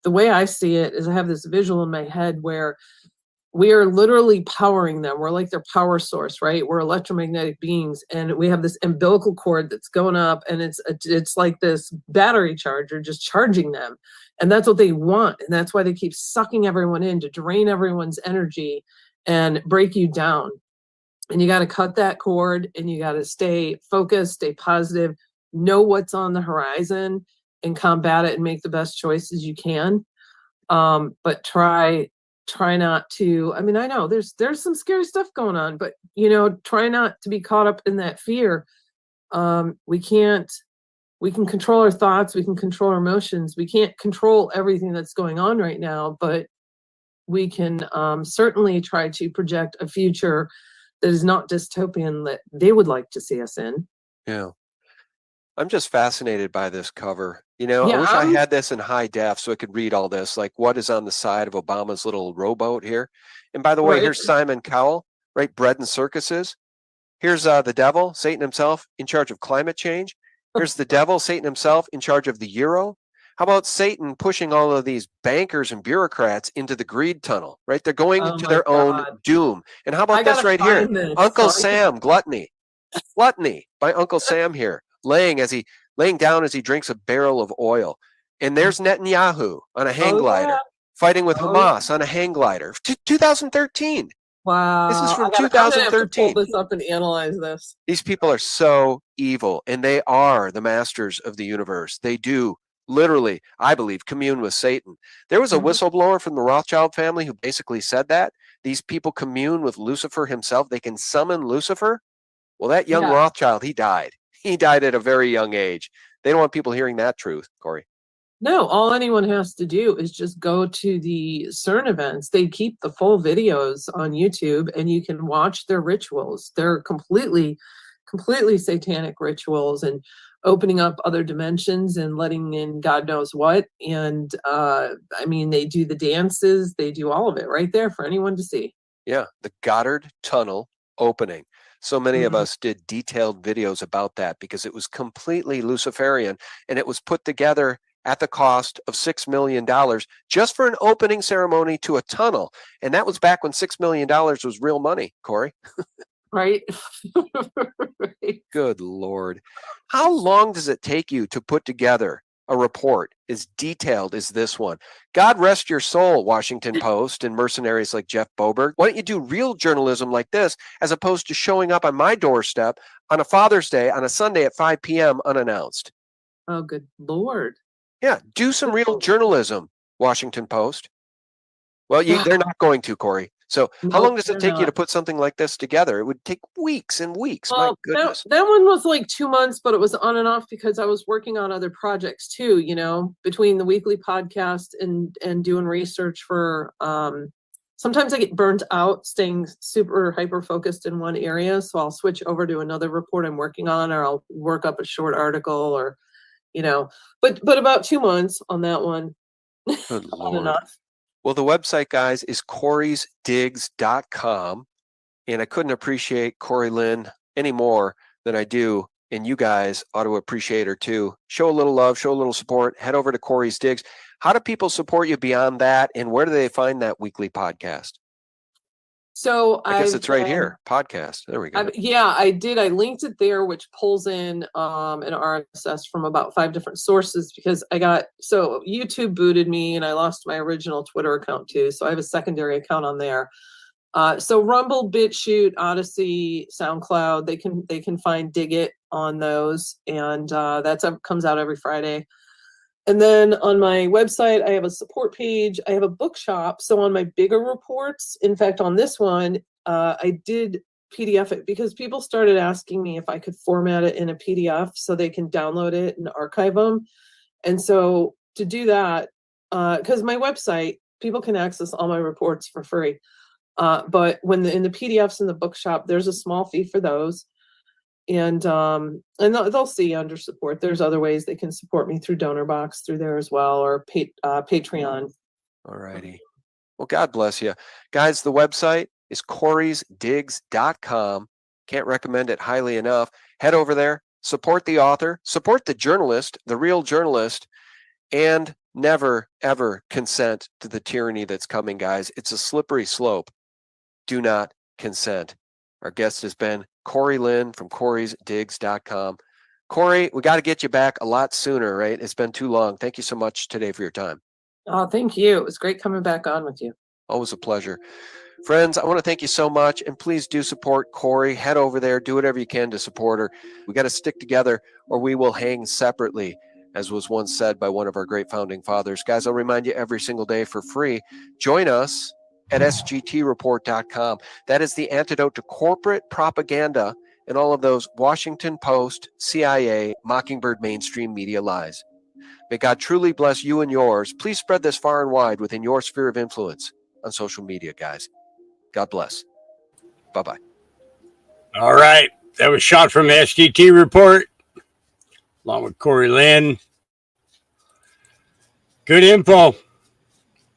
the way I see it is I have this visual in my head where we are literally powering them. We're like their power source, right? We're electromagnetic beings, and we have this umbilical cord that's going up, and it's like this battery charger just charging them. And that's what they want. And that's why they keep sucking everyone in to drain everyone's energy and break you down. And you got to cut that cord, and you got to stay focused, stay positive, know what's on the horizon, and combat it and make the best choices you can. But try not to, I know there's some scary stuff going on, but try not to be caught up in that fear. We can control our thoughts, we can control our emotions, we can't control everything that's going on right now, but we can certainly try to project a future that is not dystopian that they would like to see us in. Yeah. I'm just fascinated by this cover. I wish I had this in high def so I could read all this, like what is on the side of Obama's little rowboat here. And by the way, here's Simon Cowell, right? Bread and circuses. Here's the devil, Satan himself, in charge of climate change. Here's the devil, Satan himself, in charge of the euro. How about Satan pushing all of these bankers and bureaucrats into the greed tunnel, right? They're going to their own doom. And how about this right here? Uncle Sam, gluttony. Gluttony by Uncle Sam here, laying down as he drinks a barrel of oil. And there's Netanyahu on a hang glider, fighting with Hamas on a hang glider. 2013. Wow. This is from 2013. I'm gonna have to pull this up and analyze this. These people are so evil, and they are the masters of the universe. They do literally, I believe, commune with Satan. There was a whistleblower from the Rothschild family who basically said that these people commune with Lucifer himself. They can summon Lucifer. Well, that young Rothschild, he died. He died at a very young age. They don't want people hearing that truth, Corey. No, all anyone has to do is just go to the CERN events. They keep the full videos on YouTube, and you can watch their rituals. They're completely satanic rituals, and opening up other dimensions and letting in God knows what. And they do the dances, they do all of it right there for anyone to see. Yeah, the Goddard Tunnel opening. So many of us did detailed videos about that because it was completely Luciferian, and it was put together at the cost of $6 million just for an opening ceremony to a tunnel. And that was back when $6 million was real money, Corey. Right. Good Lord. How long does it take you to put together a report as detailed as this one. God rest your soul, Washington Post and mercenaries like Jeff Boberg. Why don't you do real journalism like this as opposed to showing up on my doorstep on a Father's Day on a Sunday at 5 p.m. unannounced? Oh, good Lord. Yeah, do some real journalism, Washington Post. Well, they're not going to, Corey. So how long does it take you to put something like this together? It would take weeks and weeks. Well, My goodness. that one was like 2 months, but it was on and off because I was working on other projects too, you know, between the weekly podcast and doing research for, sometimes I get burnt out staying super hyper focused in one area. So I'll switch over to another report I'm working on, or I'll work up a short article, or, you know, but about 2 months on that one. Good On Lord. and off. Well, the website, guys, is corysdigs.com. And I couldn't appreciate Corey Lynn any more than I do. And you guys ought to appreciate her too. Show a little love, show a little support. Head over to Corey's Digs. How do people support you beyond that? And where do they find that weekly podcast? So I guess it's right here. Podcast. There we go. Yeah, I did. I linked it there, which pulls in an RSS from about 5 different sources because so YouTube booted me and I lost my original Twitter account too. So I have a secondary account on there. So Rumble, BitChute, Odyssey, SoundCloud, they can find Dig It on those, and comes out every Friday. And then on my website, I have a support page. I have a bookshop. So on my bigger reports, in fact, on this one, I did PDF it because people started asking me if I could format it in a PDF so they can download it and archive them. And so to do that, because my website, people can access all my reports for free. But when in the PDFs in the bookshop, there's a small fee for those. And they'll see under support. There's other ways they can support me through DonorBox through there as well, or Patreon. All righty. Well, God bless you. Guys, the website is corysdigs.com. Can't recommend it highly enough. Head over there, support the author, support the journalist, the real journalist, and never, ever consent to the tyranny that's coming, guys. It's a slippery slope. Do not consent. Our guest has been Corey Lynn from corysdigs.com. Corey, we got to get you back a lot sooner, right? It's been too long. Thank you so much today for your time. Oh, thank you. It was great coming back on with you. Always a pleasure. Friends, I want to thank you so much, and please do support Corey. Head over there, do whatever you can to support her. We got to stick together or we will hang separately, as was once said by one of our great founding fathers. Guys, I'll remind you every single day for free. Join us at sgtreport.com. That is the antidote to corporate propaganda and all of those Washington Post, CIA, Mockingbird mainstream media lies. May God truly bless you and yours. Please spread this far and wide within your sphere of influence on social media, guys. God bless. Bye-bye. All right. That was Sean from the SGT Report, along with Corey Lynn. Good info.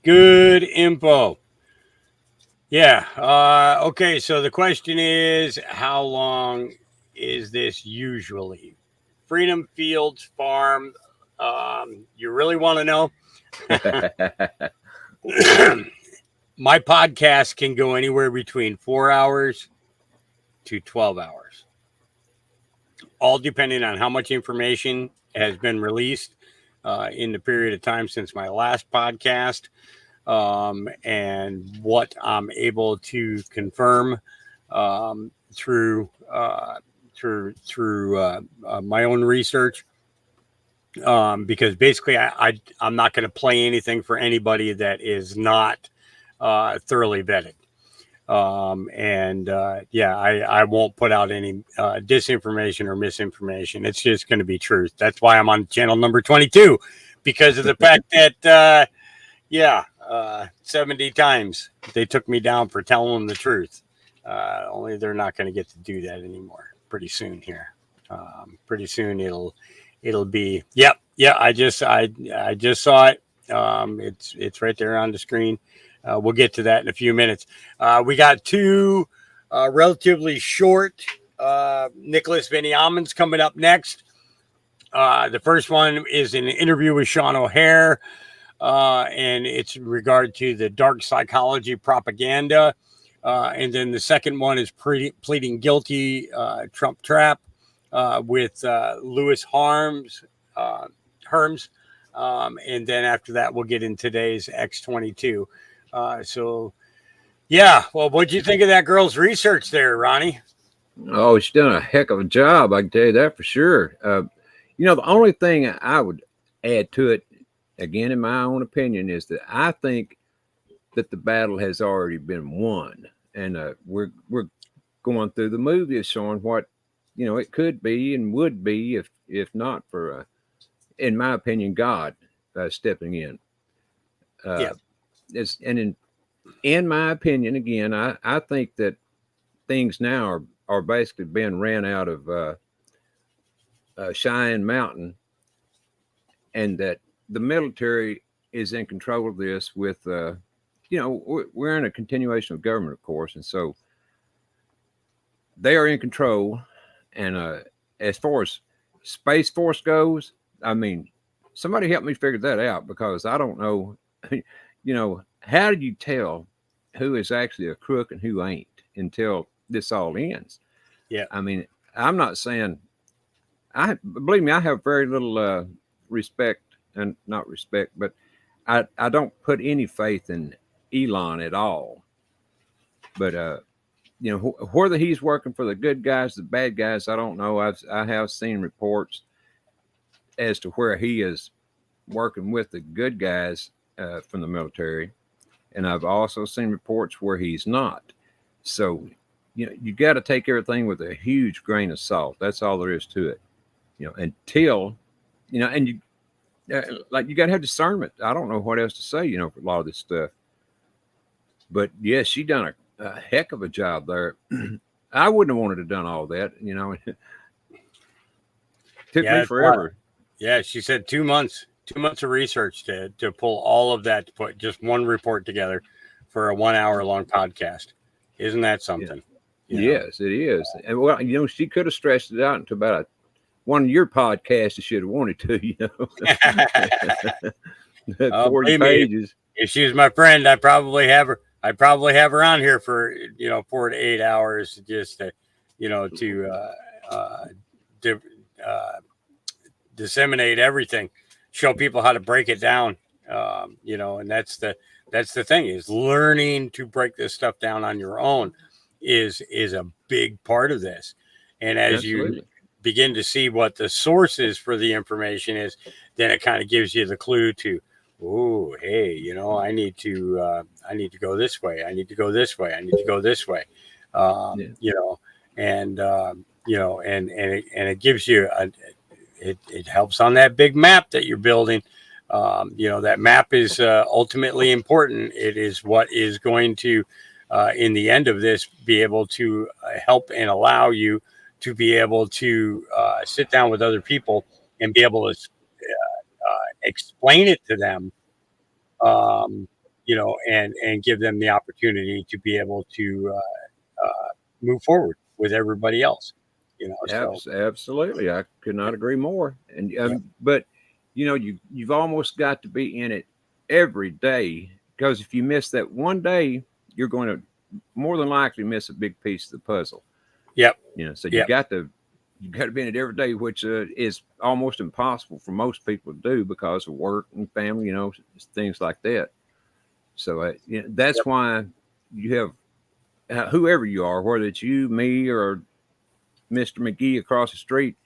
Good info. Yeah. Okay. So the question is, how long is this usually? Freedom Fields Farm. You really want to know? My podcast can go anywhere between 4 hours to 12 hours, all depending on how much information has been released in the period of time since my last podcast. And what I'm able to confirm through my own research, because basically I'm not going to play anything for anybody that is not thoroughly vetted. I won't put out any disinformation or misinformation. It's just going to be truth. That's why I'm on channel number 22, because of the fact that 70 times they took me down for telling them the truth. Only they're not going to get to do that anymore pretty soon here. Pretty soon it'll be, I just saw it. It's right there on the screen. We'll get to that in a few minutes. We got two relatively short Nicholas Veniamins coming up next. The first one is an interview with Sean O'Hare, and it's in regard to the dark psychology propaganda. And then the second one is pleading guilty, Trump trap, with Louis Herms. And then after that, we'll get in today's X-22. So, yeah. Well, what'd you think of that girl's research there, Ronnie? Oh, she's done a heck of a job. I can tell you that for sure. The only thing I would add to it, again, in my own opinion, is that I think that the battle has already been won. And we're going through the movie of showing what, it could be and would be if not for, in my opinion, God stepping in. In my opinion, again, I think that things now are basically being ran out of Cheyenne Mountain, and that the military is in control of this with, we're in a continuation of government, of course. And so they are in control. And as far as Space Force goes, I mean, somebody help me figure that out, because I don't know, how do you tell who is actually a crook and who ain't until this all ends? Yeah. I mean, I'm not saying, believe me, I have very little respect, and not respect, but I don't put any faith in Elon at all. But whether he's working for the good guys, the bad guys, I don't know. I have seen reports as to where he is working with the good guys from the military, and I've also seen reports where he's not. So you got to take everything with a huge grain of salt. That's all there is to it. Until and you you got to have discernment. I don't know what else to say, for a lot of this stuff. But yes, she done a heck of a job there. I wouldn't have wanted to have done all that, It took me forever. Yeah, she said 2 months. 2 months of research to pull all of that, to put just one report together for a 1 hour long podcast. Isn't that something? Yes, it is. And well, she could have stretched it out into about one of your podcasts if she'd have wanted to, 40 pages. If she was my friend, I'd probably have her on here for 4 to 8 hours, just to disseminate everything, show people how to break it down. And that's the thing, is learning to break this stuff down on your own is a big part of this. And as Absolutely. you begin to see what the source is for the information is, then it kind of gives you the clue to, oh, hey, I need to go this way. I need to go this way. I need to go this way. And it gives you it helps on that big map that you're building. That map is ultimately important. It is what is going to, in the end of this, be able to help and allow you to be able to sit down with other people and be able to explain it to them, and give them the opportunity to be able to move forward with everybody else. Absolutely, I could not agree more. And but you've almost got to be in it every day, because if you miss that one day, you're going to more than likely miss a big piece of the puzzle. Yep. So you got to be in it every day, which is almost impossible for most people to do because of work and family, things like that. So that's why you have whoever you are, whether it's you, me, or Mr. McGee across the street,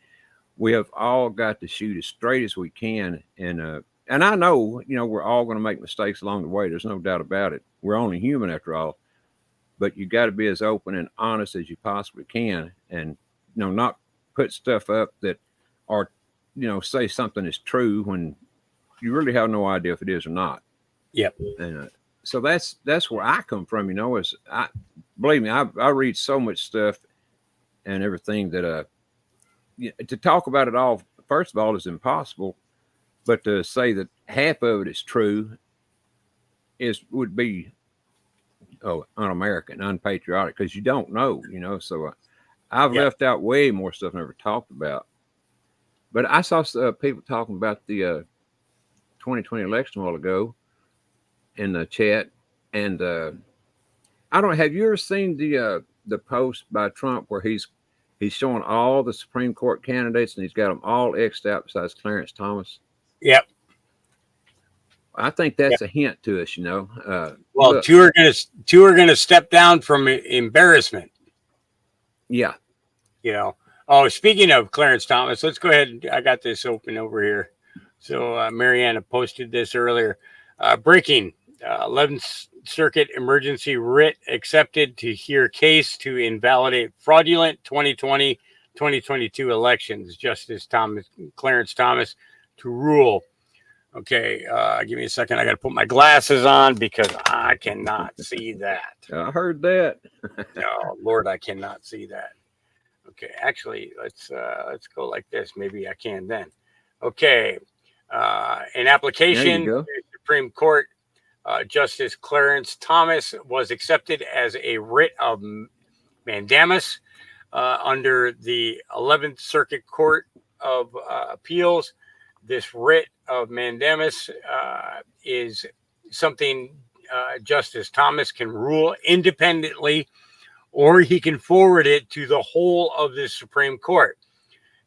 we have all got to shoot as straight as we can. And I know, we're all going to make mistakes along the way. There's no doubt about it. We're only human after all. But you got to be as open and honest as you possibly can, and not put stuff up that are, say something is true when you really have no idea if it is or not. Yep. And so that's where I come from. Is believe me, I read so much stuff and everything that to talk about it all, first of all, is impossible. But to say that half of it is true would be un-American, unpatriotic, because you don't know, So I've left out way more stuff I never talked about. But I saw people talking about the 2020 election a while ago in the chat, and I don't know. Have you ever seen the post by Trump where he's showing all the Supreme Court candidates and he's got them all X'd out besides Clarence Thomas? Yep. I think that's a hint to us, you know. Well, look, two are gonna step down from embarrassment. yeah. You know. Oh, speaking of Clarence Thomas, let's go ahead. I got this open over here. So Mariana posted this earlier. Breaking 11th Circuit emergency writ accepted to hear case to invalidate fraudulent 2020-2022 elections. Justice Clarence Thomas to rule. Okay, give me a second. I got to put my glasses on because I cannot see that. I heard that. Oh Lord, I cannot see that. Okay, actually, let's go like this. Maybe I can then. Okay, an application to the Supreme Court, Justice Clarence Thomas was accepted as a writ of mandamus under the 11th Circuit Court of Appeals. This writ of mandamus is something Justice Thomas can rule independently, or he can forward it to the whole of the Supreme Court.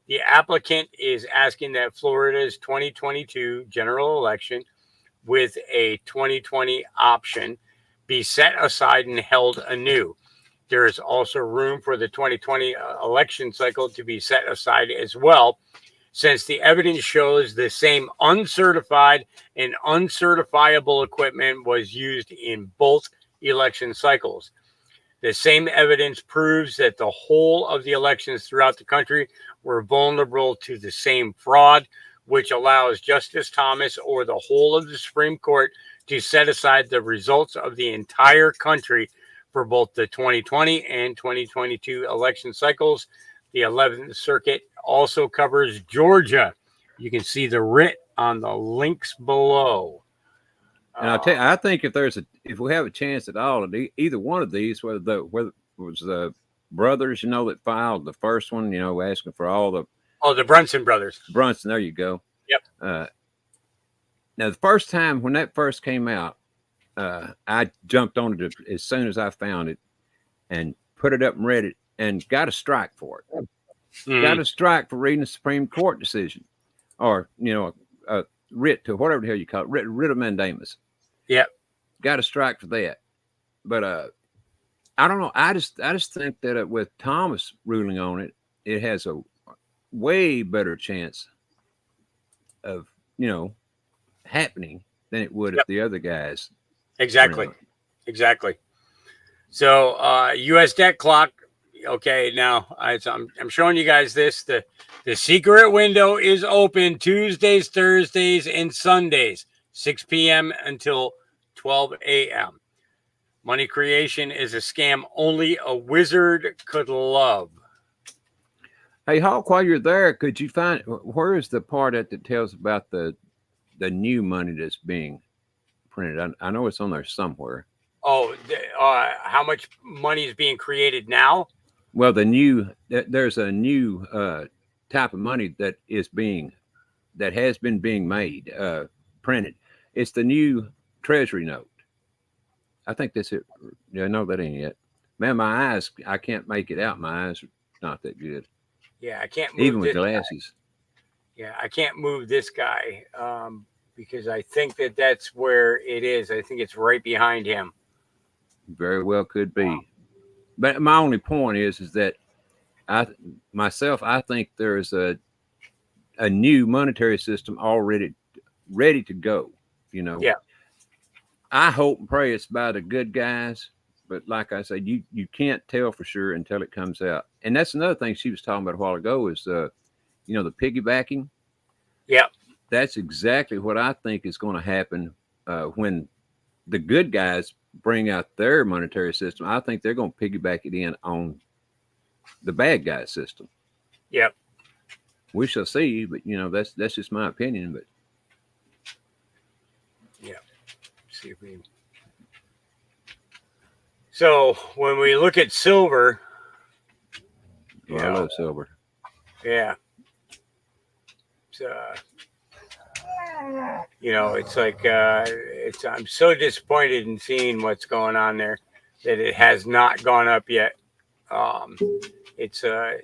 The applicant is asking that Florida's 2022 general election with a 2020 option be set aside and held anew. There is also room for the 2020 election cycle to be set aside as well, since the evidence shows the same uncertified and uncertifiable equipment was used in both election cycles. The same evidence proves that the whole of the elections throughout the country were vulnerable to the same fraud, which allows Justice Thomas or the whole of the Supreme Court to set aside the results of the entire country for both the 2020 and 2022 election cycles. The 11th Circuit also covers Georgia. You can see the writ on the links below. And I'll tell you, I think if we have a chance at all at either one of these, whether it was the brothers, that filed the first one, asking for all the the Brunson brothers. Brunson, there you go. Yep. Now the first time when that first came out, I jumped on it as soon as I found it and put it up and read it and got a strike for it. Mm-hmm. Got a strike for reading the Supreme Court decision, or a writ to whatever the hell you call it, writ of mandamus. Yep. Got a strike for that. But I don't know. I just think that with Thomas ruling on it, it has a way better chance of happening than it would if the other guys. Exactly. So U.S. debt clock. Okay, now I'm showing you guys this. The secret window is open Tuesdays, Thursdays, and Sundays, 6 p.m. until 12 a.m. Money creation is a scam only a wizard could love. Hey, Hawk, while you're there, could you find where is the part that tells about the new money that's being printed? I know it's on there somewhere. Oh, how much money is being created now? Well, there's a new type of money that has been being made, printed. It's the new Treasury note. I think that's it. Yeah, no, that ain't it. Man, my eyes, I can't make it out. My eyes are not that good. Yeah, I can't move even with glasses. Yeah, I can't move this guy because I think that's where it is. I think it's right behind him. Very well could be. But my only point is that I think there's a new monetary system already ready to go. Yeah. I hope and pray it's by the good guys, but like I said, you can't tell for sure until it comes out. And that's another thing she was talking about a while ago is the piggybacking. Yeah. That's exactly what I think is going to happen when the good guys bring out their monetary system. I think they're going to piggyback it in on the bad guy system. Yep. We shall see, but that's just my opinion. But yeah, see if we. So when we look at silver, I love silver. Yeah. It's like I'm so disappointed in seeing what's going on there that it has not gone up yet. It's a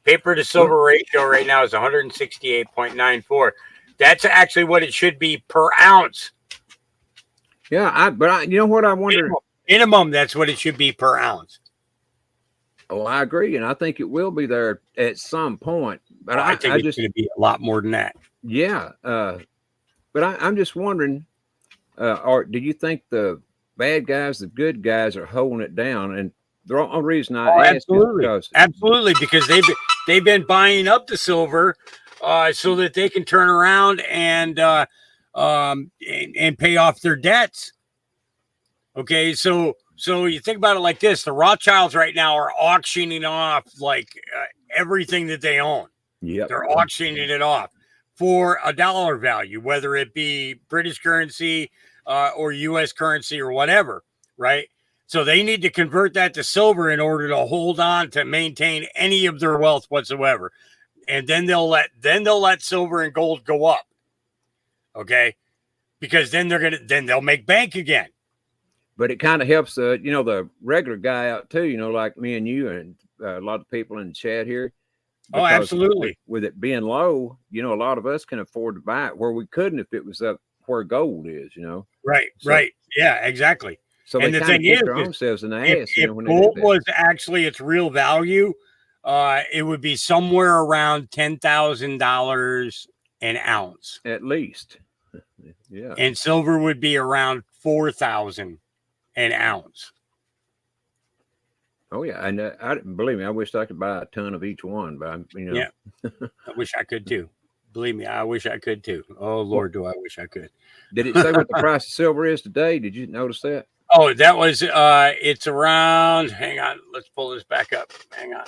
paper to silver ratio right now is 168.94. That's actually what it should be per ounce. Yeah, you know what I wonder? Minimum, that's what it should be per ounce. Oh, I agree, and I think it will be there at some point. But I think it's going to be a lot more than that. Yeah, but I'm just wondering, or do you think the bad guys, the good guys, are holding it down? And the only reason I ask is absolutely, because they've been buying up the silver so that they can turn around and pay off their debts. Okay, so you think about it like this: the Rothschilds right now are auctioning off like everything that they own. Yeah, they're auctioning it off for a dollar value, whether it be British currency or U.S. currency or whatever, right? So they need to convert that to silver in order to hold on to maintain any of their wealth whatsoever, and then they'll let silver and gold go up, okay? Because then they'll make bank again. But it kind of helps the regular guy out too, like me and you and a lot of people in the chat here. Oh, absolutely. With it being low, a lot of us can afford to buy it where we couldn't if it was up where gold is, Right, right. Yeah, exactly. So and they the kind thing of kick is, themselves in the ass. if gold was actually its real value, it would be somewhere around $10,000 an ounce. At least. Yeah. And silver would be around $4,000 an ounce. Oh yeah, and I believe me, I wish I could buy a ton of each one, but Yeah, I wish I could too. Believe me, I wish I could too. Oh Lord, do I wish I could. Did it say what the price of silver is today? Did you notice that? Oh, that was it's around. Hang on, let's pull this back up. Hang on.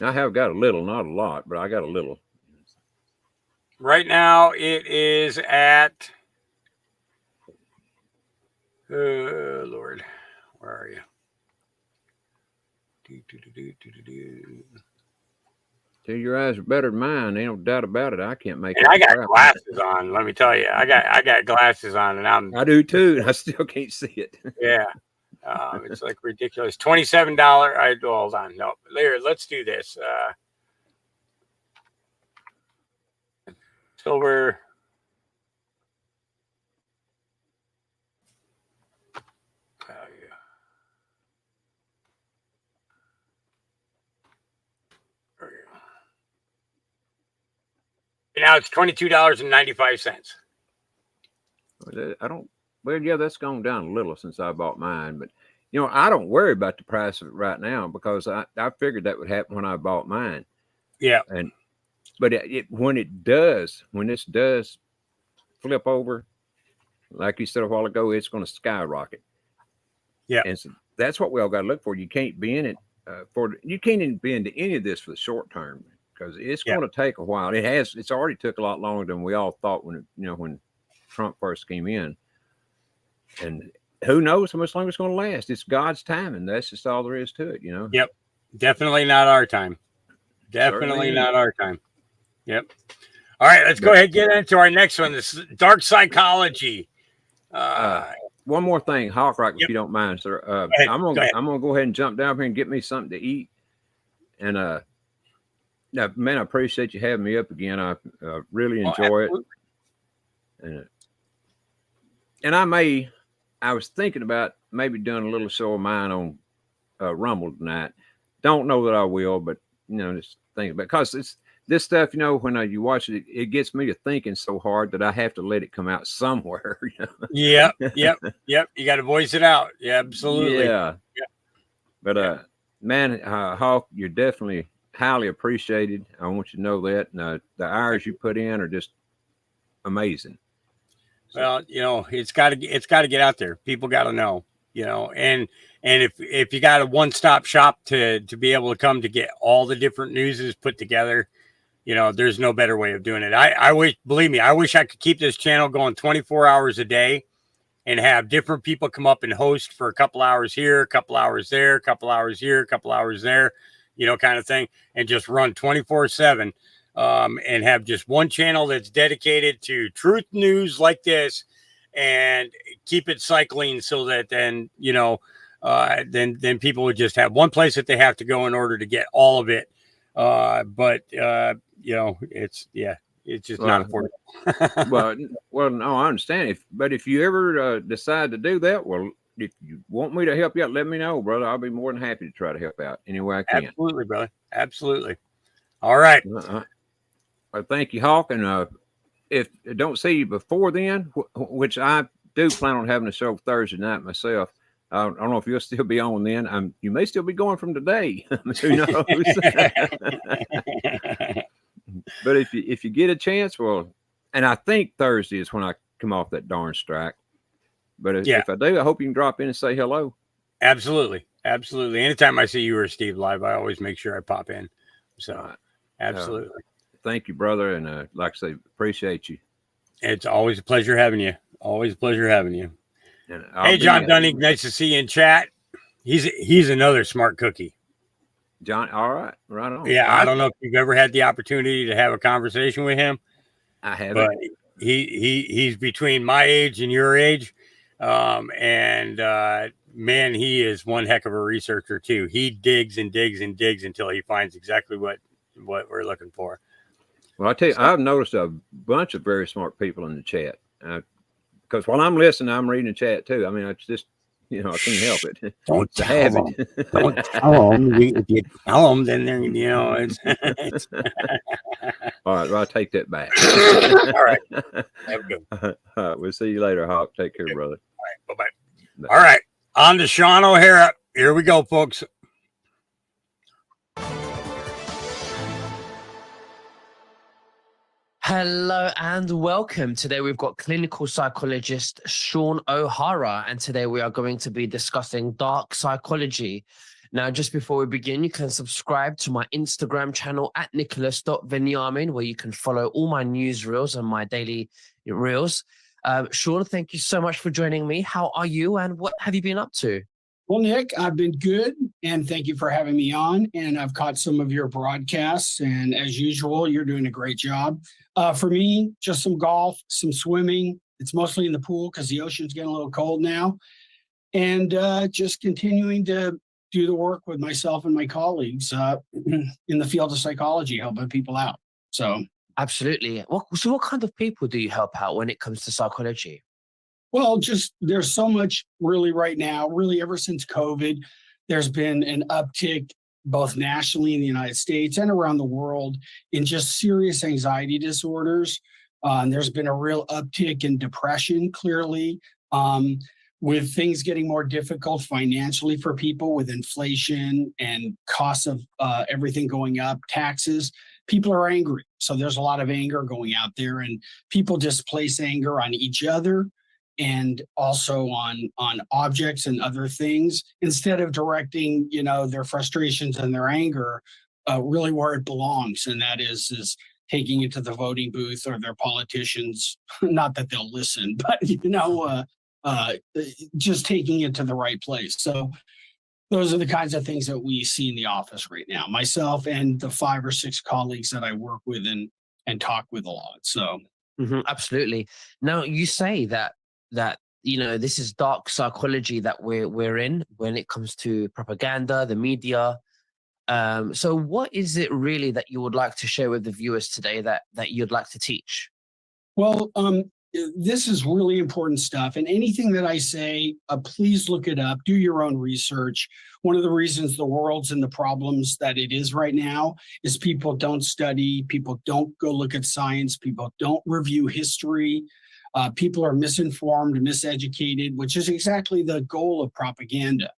I have got a little, not a lot, but I got a little. Right now, it is at. Lord, where are you? Tell your eyes are better than mine. Ain't no doubt about it. I can't make And it. I got glasses on. Let me tell you, I got glasses on, and I do too. I still can't see it. Yeah, it's like ridiculous. $27. I hold on. No, here, let's do this. Silver. Now it's $22.95. I don't. Well, yeah, that's gone down a little since I bought mine, but I don't worry about the price of it right now because I figured that would happen when I bought mine. Yeah, but when this does flip over, like you said a while ago, it's going to skyrocket. Yeah, and so that's what we all got to look for. You can't be in it you can't even be into any of this for the short term. Because it's going to take a while. It's already took a lot longer than we all thought when Trump first came in. And who knows how much longer it's going to last? It's God's timing. That's just all there is to it, Yep. Definitely not our time. Definitely Certainly not our time. Yep. All right, let's go ahead and get into our next one. This dark psychology. One more thing, Hawk Rock, if you don't mind, sir. I'm gonna go ahead and jump down here and get me something to eat. And now, man, I appreciate you having me up again. I really enjoy it. And I was thinking about maybe doing a little show of mine on Rumble tonight. Don't know that I will, but just thinking about because it's this stuff. When you watch it, it gets me to thinking so hard that I have to let it come out somewhere. Yep. You got to voice it out. Yeah, absolutely. Yeah. But man, Hawk, you're definitely highly appreciated. I want you to know that. And, the hours you put in are just amazing. Well, it's got to get out there. People got to know, and if you got a one-stop shop to be able to come to get all the different newses put together, there's no better way of doing it. I wish I could keep this channel going 24 hours a day and have different people come up and host for a couple hours here, a couple hours there, a couple hours here, a couple hours there, kind of thing, and just run 24/7. And have just one channel that's dedicated to truth news like this and keep it cycling so that then, then people would just have one place that they have to go in order to get all of it But it's just not affordable. well, no, I understand. But if you ever decide to do that, well, if you want me to help you out, let me know, brother. I'll be more than happy to try to help out any way I can. Absolutely, brother. Absolutely. All right. Well, thank you, Hawk. And if I don't see you before then, which I do plan on having a show Thursday night myself, I don't know if you'll still be on then. You may still be going from today. Who knows? But if you get a chance, well, and I think Thursday is when I come off that darn strike. But if I do, I hope you can drop in and say hello. Absolutely. Absolutely. Anytime I see you or Steve live, I always make sure I pop in. So absolutely. Thank you, brother. And like I say, appreciate you. It's always a pleasure having you. Always a pleasure having you. And hey, John Dunning, nice to see you in chat. He's another smart cookie. John, all right. Right on. Yeah, I don't know if you've ever had the opportunity to have a conversation with him. I haven't. But he's between my age and your age. Man, he is one heck of a researcher too. He digs and digs and digs until he finds exactly what we're looking for. Well, I tell you, I've noticed a bunch of very smart people in the chat. Because while I'm listening, I'm reading the chat too. I mean, it's just, I can't help it. Don't it's a tell habit. them. Don't tell them. If you tell them, then they're, it's All right, well, I'll take that back. All right. Have a good one. All right, we'll see you later, Hawk. Take care, brother. All right, bye-bye. All right, on to Sean O'Hara. Here we go, folks. Hello and welcome. Today we've got clinical psychologist Sean O'Hara, and today we are going to be discussing dark psychology. Now, just before we begin, you can subscribe to my Instagram channel at nicholas.venyamin, where you can follow all my newsreels and my daily reels. Sean, thank you so much for joining me. How are you and what have you been up to? Well, Nick, I've been good, and thank you for having me on. And I've caught some of your broadcasts, and as usual, you're doing a great job. For me, just some golf, some swimming. It's mostly in the pool because the ocean's getting a little cold now. And just continuing to do the work with myself and my colleagues in the field of psychology, helping people out. So absolutely. So what kind of people do you help out when it comes to psychology? Well, just there's so much really right now, really ever since COVID, there's been an uptick both nationally in the United States and around the world in just serious anxiety disorders. And there's been a real uptick in depression, clearly, with things getting more difficult financially for people with inflation and costs of everything going up, taxes. People are angry. So there's a lot of anger going out there, and people displace anger on each other and also on objects and other things, instead of directing, their frustrations and their anger really where it belongs. And that is taking it to the voting booth or their politicians, not that they'll listen, but, just taking it to the right place. So those are the kinds of things that we see in the office right now, myself and the 5 or 6 colleagues that I work with and talk with a lot. So absolutely. Now, you say that this is dark psychology that we're in when it comes to propaganda, the media. So what is it really that you would like to share with the viewers today that you'd like to teach? Well, this is really important stuff. And anything that I say, please look it up, do your own research. One of the reasons the world's in the problems that it is right now is people don't study, people don't go look at science, people don't review history. People are misinformed, miseducated, which is exactly the goal of propaganda.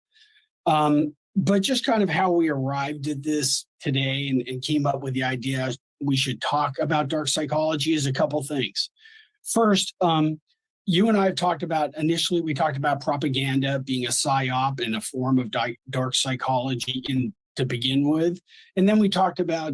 But just kind of how we arrived at this today and came up with the idea we should talk about dark psychology is a couple things. First, you and I have talked about, initially we talked about propaganda being a psyop and a form of dark psychology to begin with. And then we talked about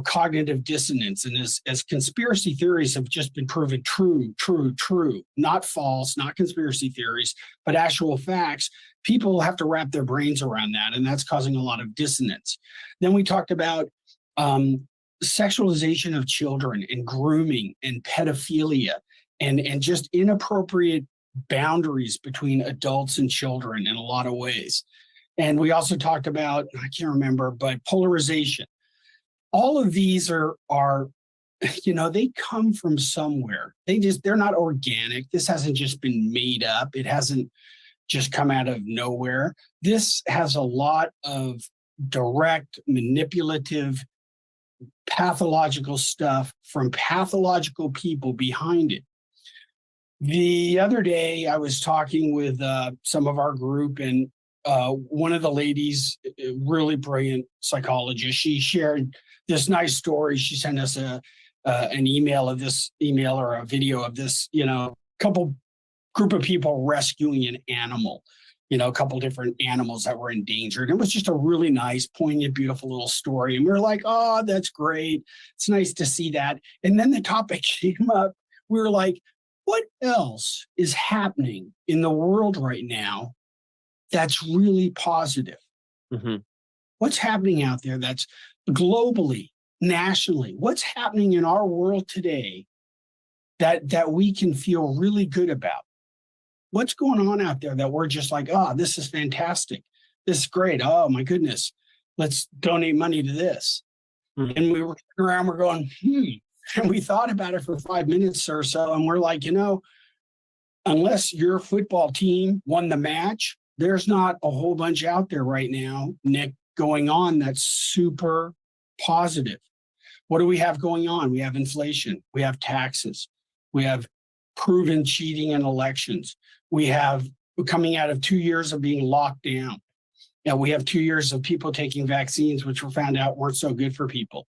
cognitive dissonance. And as conspiracy theories have just been proven true, not false, not conspiracy theories, but actual facts, people have to wrap their brains around that. And that's causing a lot of dissonance. Then we talked about sexualization of children and grooming and pedophilia and just inappropriate boundaries between adults and children in a lot of ways. And we also talked about, I can't remember, but polarization. all of these are, they come from somewhere. They're not organic. This hasn't just been made up. It hasn't just come out of nowhere. This has a lot of direct, manipulative, pathological stuff from pathological people behind it. The other day, I was talking with some of our group, and one of the ladies, a really brilliant psychologist, she shared this nice story. She sent us an email or a video of this, group of people rescuing an animal, a couple different animals that were endangered. It was just a really nice, poignant, beautiful little story. And we were like, oh, that's great. It's nice to see that. And then the topic came up. We were like, what else is happening in the world right now that's really positive? Mm-hmm. What's happening out there that's globally, nationally? What's happening in our world today that we can feel really good about? What's going on out there that we're just like, oh, this is fantastic. This is great. Oh, my goodness. Let's donate money to this. Mm-hmm. And we were around, we're going, And we thought about it for 5 minutes or so. And we're like, unless your football team won the match, there's not a whole bunch out there right now, Nick, going on that's super positive. What do we have going on? We have inflation. We have taxes. We have proven cheating in elections. We have coming out of 2 years of being locked down. Now, we have 2 years of people taking vaccines, which were found out weren't so good for people.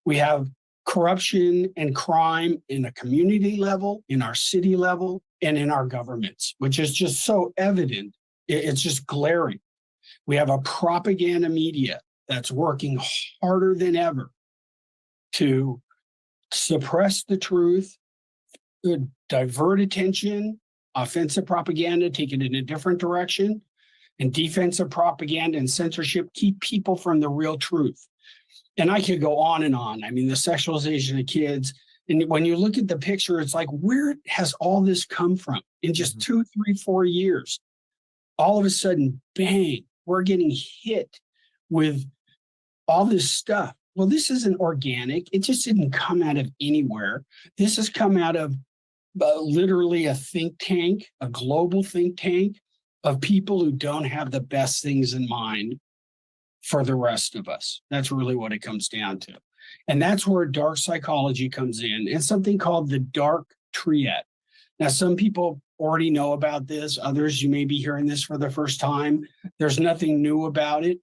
We have corruption and crime in a community level, in our city level, and in our governments, which is just so evident. It's just glaring. We have a propaganda media that's working harder than ever to suppress the truth, divert attention, offensive propaganda, take it in a different direction, and defensive propaganda and censorship keep people from the real truth. And I could go on and on. I mean, the sexualization of kids. And when you look at the picture, it's like, where has all this come from? In just 2, 3, 4 years, all of a sudden, bang, we're getting hit with all this stuff. Well, this isn't organic. It just didn't come out of anywhere. This has come out of literally a think tank, a global think tank of people who don't have the best things in mind for the rest of us. That's really what it comes down to. And that's where dark psychology comes in, and something called the dark triad. Now, some people already know about this. Others, you may be hearing this for the first time. There's nothing new about it.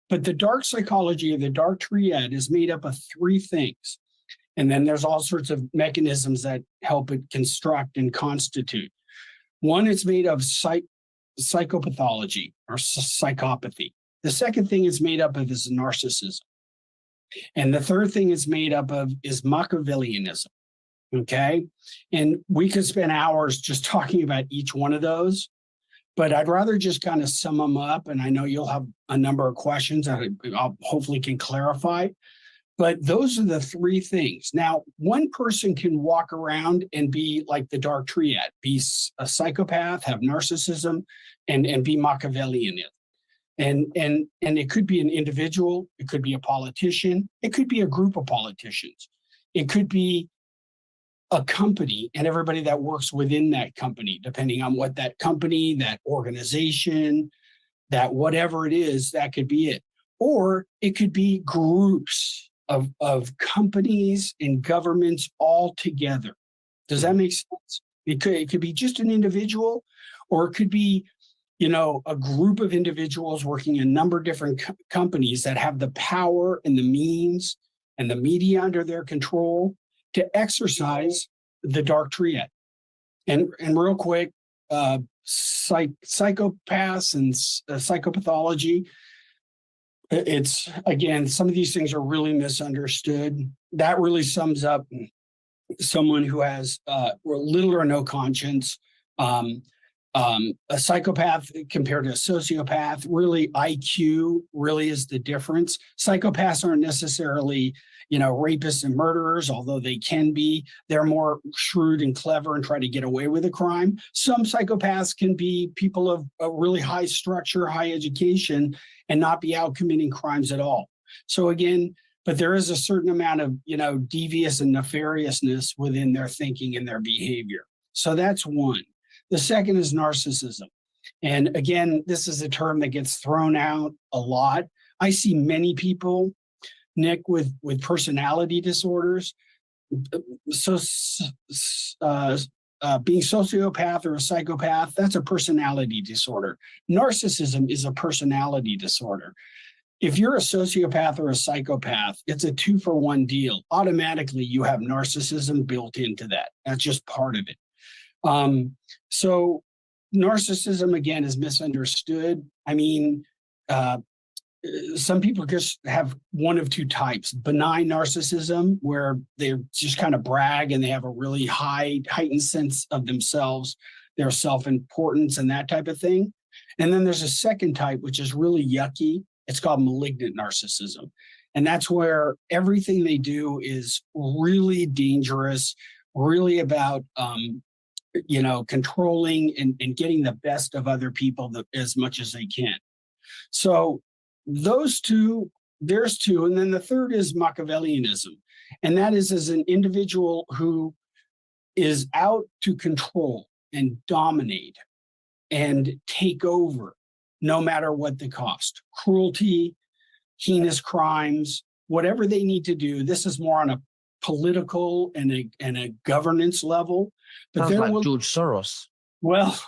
But the dark psychology of the dark triad is made up of 3 things. And then there's all sorts of mechanisms that help it construct and constitute. One, it's made of psychopathology or psychopathy. The second thing it's made up of is narcissism. And the third thing it's made up of is Machiavellianism. Okay. And we could spend hours just talking about each one of those, but I'd rather just kind of sum them up. And I know you'll have a number of questions that I hopefully can clarify, but those are the 3 things. Now, one person can walk around and be like the dark triad, be a psychopath, have narcissism, and be Machiavellian. And it could be an individual, it could be a politician, it could be a group of politicians, it could be a company and everybody that works within that company, depending on what that company, that organization, that whatever it is, that could be it. Or it could be groups of companies and governments all together. Does that make sense? It could be just an individual, or it could be, a group of individuals working in a number of different companies that have the power and the means and the media under their control to exercise the dark triad. And real quick, psychopaths and psychopathology, it's, again, some of these things are really misunderstood. That really sums up someone who has little or no conscience. A psychopath compared to a sociopath, really IQ really is the difference. Psychopaths aren't necessarily, rapists and murderers, although they can be. They're more shrewd and clever and try to get away with a crime. Some psychopaths can be people of a really high structure, high education, and not be out committing crimes at all. So again, but there is a certain amount of, devious and nefariousness within their thinking and their behavior. So that's one. The second is narcissism. And again, this is a term that gets thrown out a lot. I see many people, Nick, with personality disorders. So being sociopath or a psychopath, that's a personality disorder. Narcissism is a personality disorder. If you're a sociopath or a psychopath, it's a 2-for-1 deal. Automatically, you have narcissism built into that. That's just part of it. So narcissism, again, is misunderstood. I mean, some people just have one of two types: benign narcissism, where they just kind of brag and they have a really heightened sense of themselves, their self-importance and that type of thing. And then there's a second type, which is really yucky. It's called malignant narcissism. And that's where everything they do is really dangerous, really about, controlling and getting the best of other people as much as they can. So those two, there's two. And then the third is Machiavellianism. And that is as an individual who is out to control and dominate and take over, no matter what the cost. Cruelty, heinous crimes, whatever they need to do. This is more on a political and a governance level. But Sounds like George Soros. Well,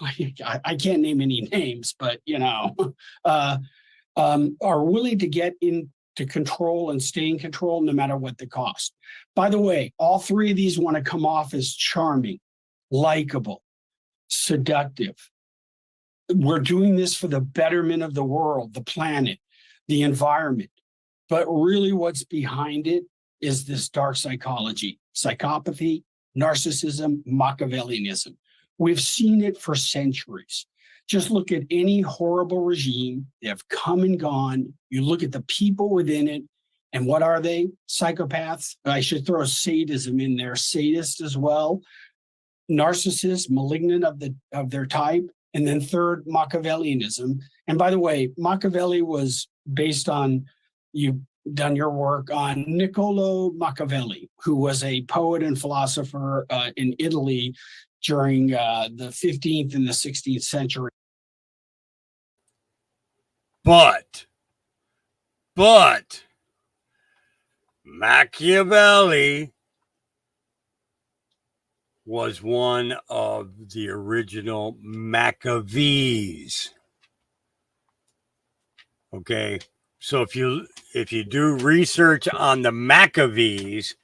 I can't name any names, but are willing to get into control and stay in control no matter what the cost. By the way, all three of these want to come off as charming, likable, seductive. We're doing this for the betterment of the world, the planet, the environment. But really what's behind it is this dark psychology, psychopathy, narcissism, Machiavellianism. We've seen it for centuries. Just look at any horrible regime. They have come and gone. You look at the people within it, and what are they? Psychopaths. I should throw sadism in there, sadist as well. Narcissists, malignant of their type. And then third, Machiavellianism. And by the way, Machiavelli was based on, you've done your work on Niccolo Machiavelli, who was a poet and philosopher in Italy during the 15th and the 16th century. But Machiavelli was one of the original Maccabees. Okay, so if you do research on the Maccabees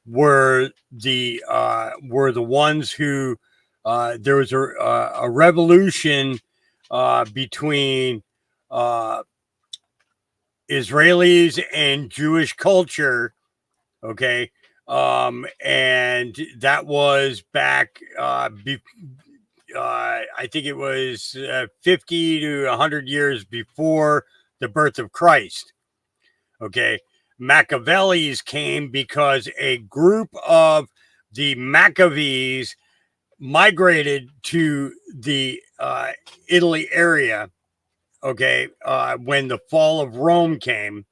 were the ones who there was a revolution between Israelis and Jewish culture. Okay. And that was back, I think it was 50 to 100 years before the birth of Christ. Okay. Machiavellis came because a group of the Maccabees migrated to the Italy area. Okay. When the fall of Rome came.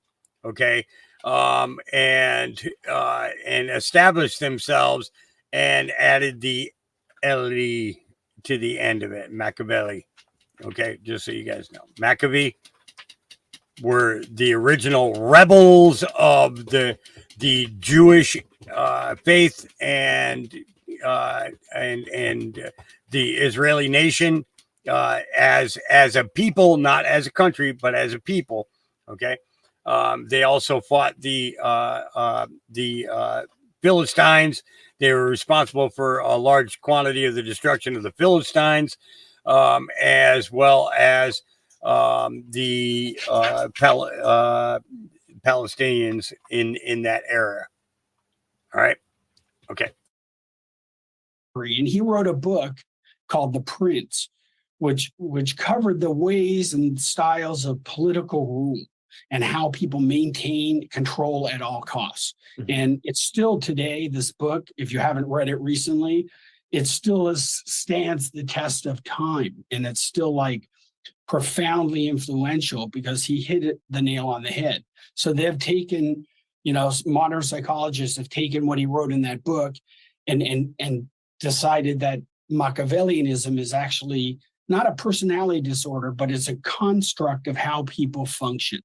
Okay. And established themselves and added the L-E to the end of it, Machiavelli. Okay, just so you guys know. Maccabee were the original rebels of the Jewish faith and the Israeli nation as a people, not as a country, but as a people. Okay. They also fought the Philistines. They were responsible for a large quantity of the destruction of the Philistines, as well as the Palestinians in that era. All right. Okay. And he wrote a book called The Prince, which covered the ways and styles of political rule and how people maintain control at all costs. Mm-hmm. And it's still today, this book, if you haven't read it recently, it still stands the test of time. And it's still like profoundly influential because he hit the nail on the head. So they've taken, modern psychologists have taken what he wrote in that book and decided that Machiavellianism is actually not a personality disorder, but it's a construct of how people function.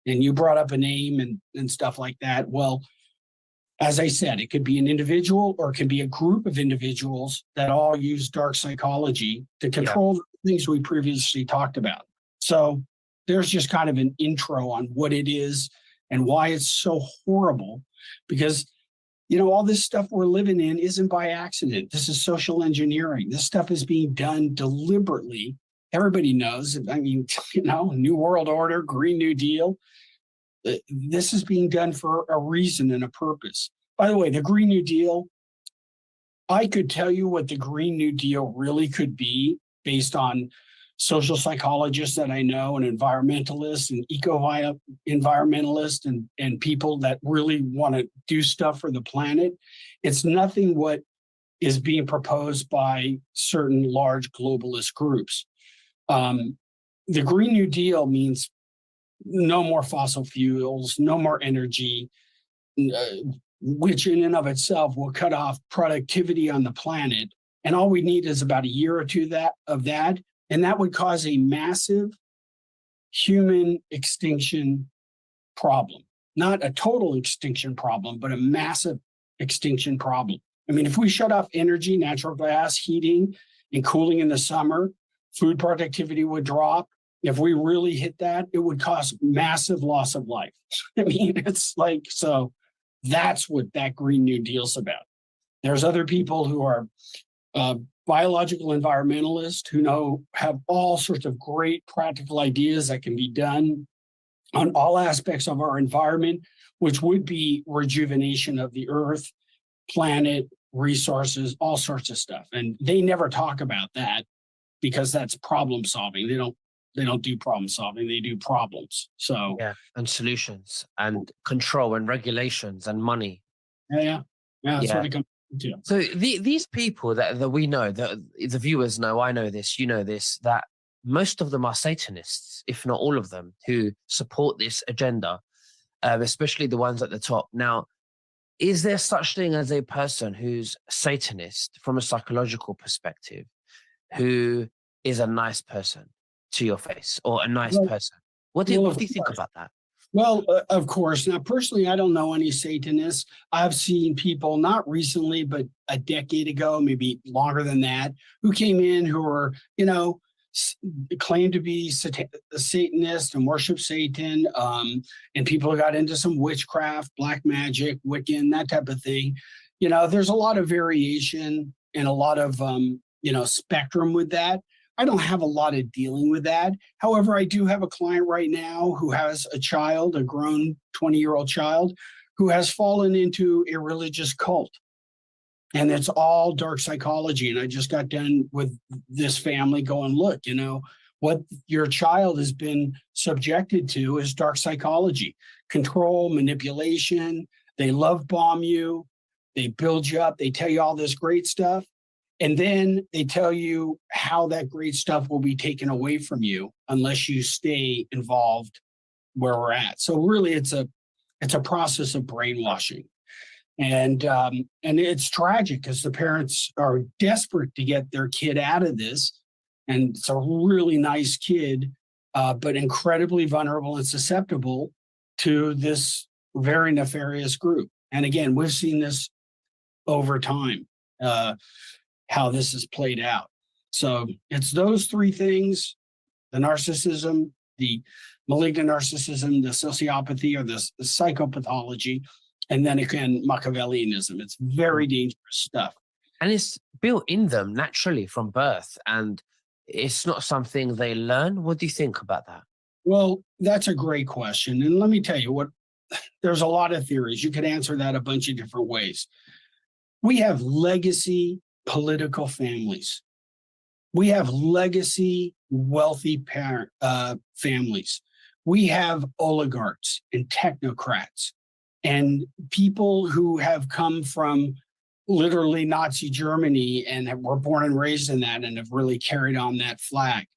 And you brought up a name and stuff like that. Well, as I said, it could be an individual or it could be a group of individuals that all use dark psychology to control the things we previously talked about. So there's just kind of an intro on what it is and why it's so horrible, because all this stuff we're living in isn't by accident. This is social engineering. This stuff is being done deliberately. Everybody knows. I mean, New World Order, Green New Deal. This is being done for a reason and a purpose. By the way, the Green New Deal, I could tell you what the Green New Deal really could be based on social psychologists that I know and environmentalists and eco-environmentalists and people that really want to do stuff for the planet. It's nothing what is being proposed by certain large globalist groups. The Green New Deal means no more fossil fuels, no more energy, which in and of itself will cut off productivity on the planet. And all we need is about a year or two of that. And that would cause a massive human extinction problem, not a total extinction problem, but a massive extinction problem. I mean, if we shut off energy, natural gas, heating, and cooling in the summer, food productivity would drop. If we really hit that, it would cause massive loss of life. I mean, it's like, so that's what that Green New Deal's about. There's other people who are biological environmentalists who have all sorts of great practical ideas that can be done on all aspects of our environment, which would be rejuvenation of the earth, planet, resources, all sorts of stuff. And they never talk about that because that's problem solving. They don't do problem solving, they do problems. So and solutions and control and regulations and money. That's what it comes to. So these people that we know, that the viewers know, I know this, you know this, that most of them are Satanists, if not all of them, who support this agenda, especially the ones at the top. Now, is there such thing as a person who's Satanist from a psychological perspective, who is a nice person to your face, or a nice person? What do you think about that? Well, of course. Now, personally, I don't know any Satanists. I've seen people, not recently, but a decade ago, maybe longer than that, who came in who were, claimed to be Satanist and worship Satan. And people got into some witchcraft, black magic, Wiccan, that type of thing. There's a lot of variation and a lot of, spectrum with that. I don't have a lot of dealing with that. However, I do have a client right now who has a child, a grown 20-year-old child, who has fallen into a religious cult. And it's all dark psychology. And I just got done with this family going, look, what your child has been subjected to is dark psychology, control, manipulation. They love bomb you. They build you up. They tell you all this great stuff. And then they tell you how that great stuff will be taken away from you unless you stay involved where we're at. So really, it's a process of brainwashing, and it's tragic because the parents are desperate to get their kid out of this, and it's a really nice kid, but incredibly vulnerable and susceptible to this very nefarious group. And again, we've seen this over time. How this is played out. So it's those three things: the narcissism, the malignant narcissism, the sociopathy or the psychopathology, and then again, Machiavellianism. It's very dangerous stuff. And it's built in them naturally from birth, and it's not something they learn. What do you think about that? Well, that's a great question. And let me tell you there's a lot of theories. You could answer that a bunch of different ways. We have legacy political families. We have legacy wealthy families. We have oligarchs and technocrats and people who have come from literally Nazi Germany and were born and raised in that and have really carried on that flag.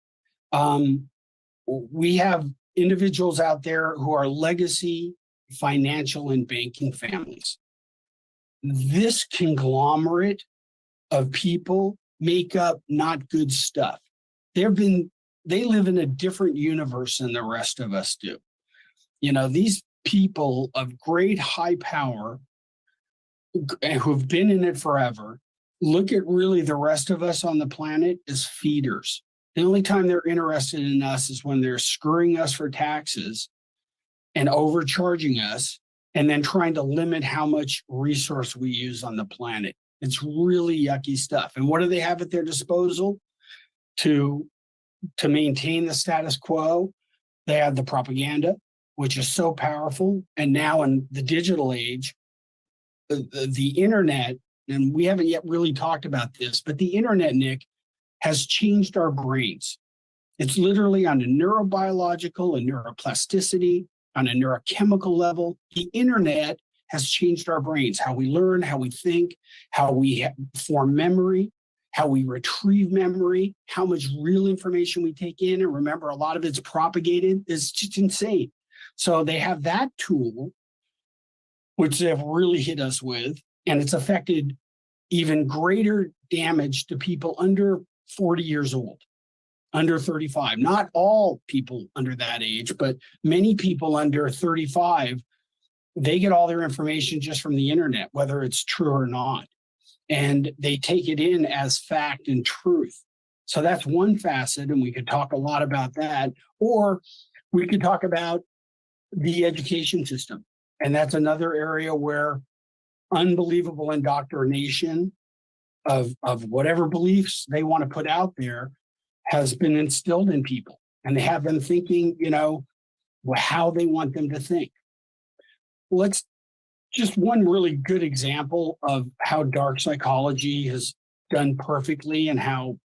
We have individuals out there who are legacy financial and banking families. This conglomerate of people make up not good stuff. They live in a different universe than the rest of us do. You know, these people of great high power who've been in it forever look at really the rest of us on the planet as feeders. The only time they're interested in us is when they're screwing us for taxes and overcharging us, and then trying to limit how much resource we use on the planet. It's really yucky stuff. And what do they have at their disposal to maintain the status quo? They have the propaganda, which is so powerful. And now in the digital age, the internet, and we haven't yet really talked about this, but the internet, Nick, has changed our brains. It's literally on a neurobiological and neuroplasticity, on a neurochemical level. The internet has changed our brains, how we learn, how we think, how we form memory, how we retrieve memory, how much real information we take in. And remember, a lot of it's propagated. It's just insane. So they have that tool, which they've really hit us with, and it's affected even greater damage to people under 40 years old, under 35. Not all people under that age, but many people under 35, they get all their information just from the internet, whether it's true or not. And they take it in as fact and truth. So that's one facet, and we could talk a lot about that. Or we could talk about the education system. And that's another area where unbelievable indoctrination of whatever beliefs they want to put out there has been instilled in people. And they have them thinking, you know, how they want them to think. Let's just one really good example of how dark psychology has done perfectly and how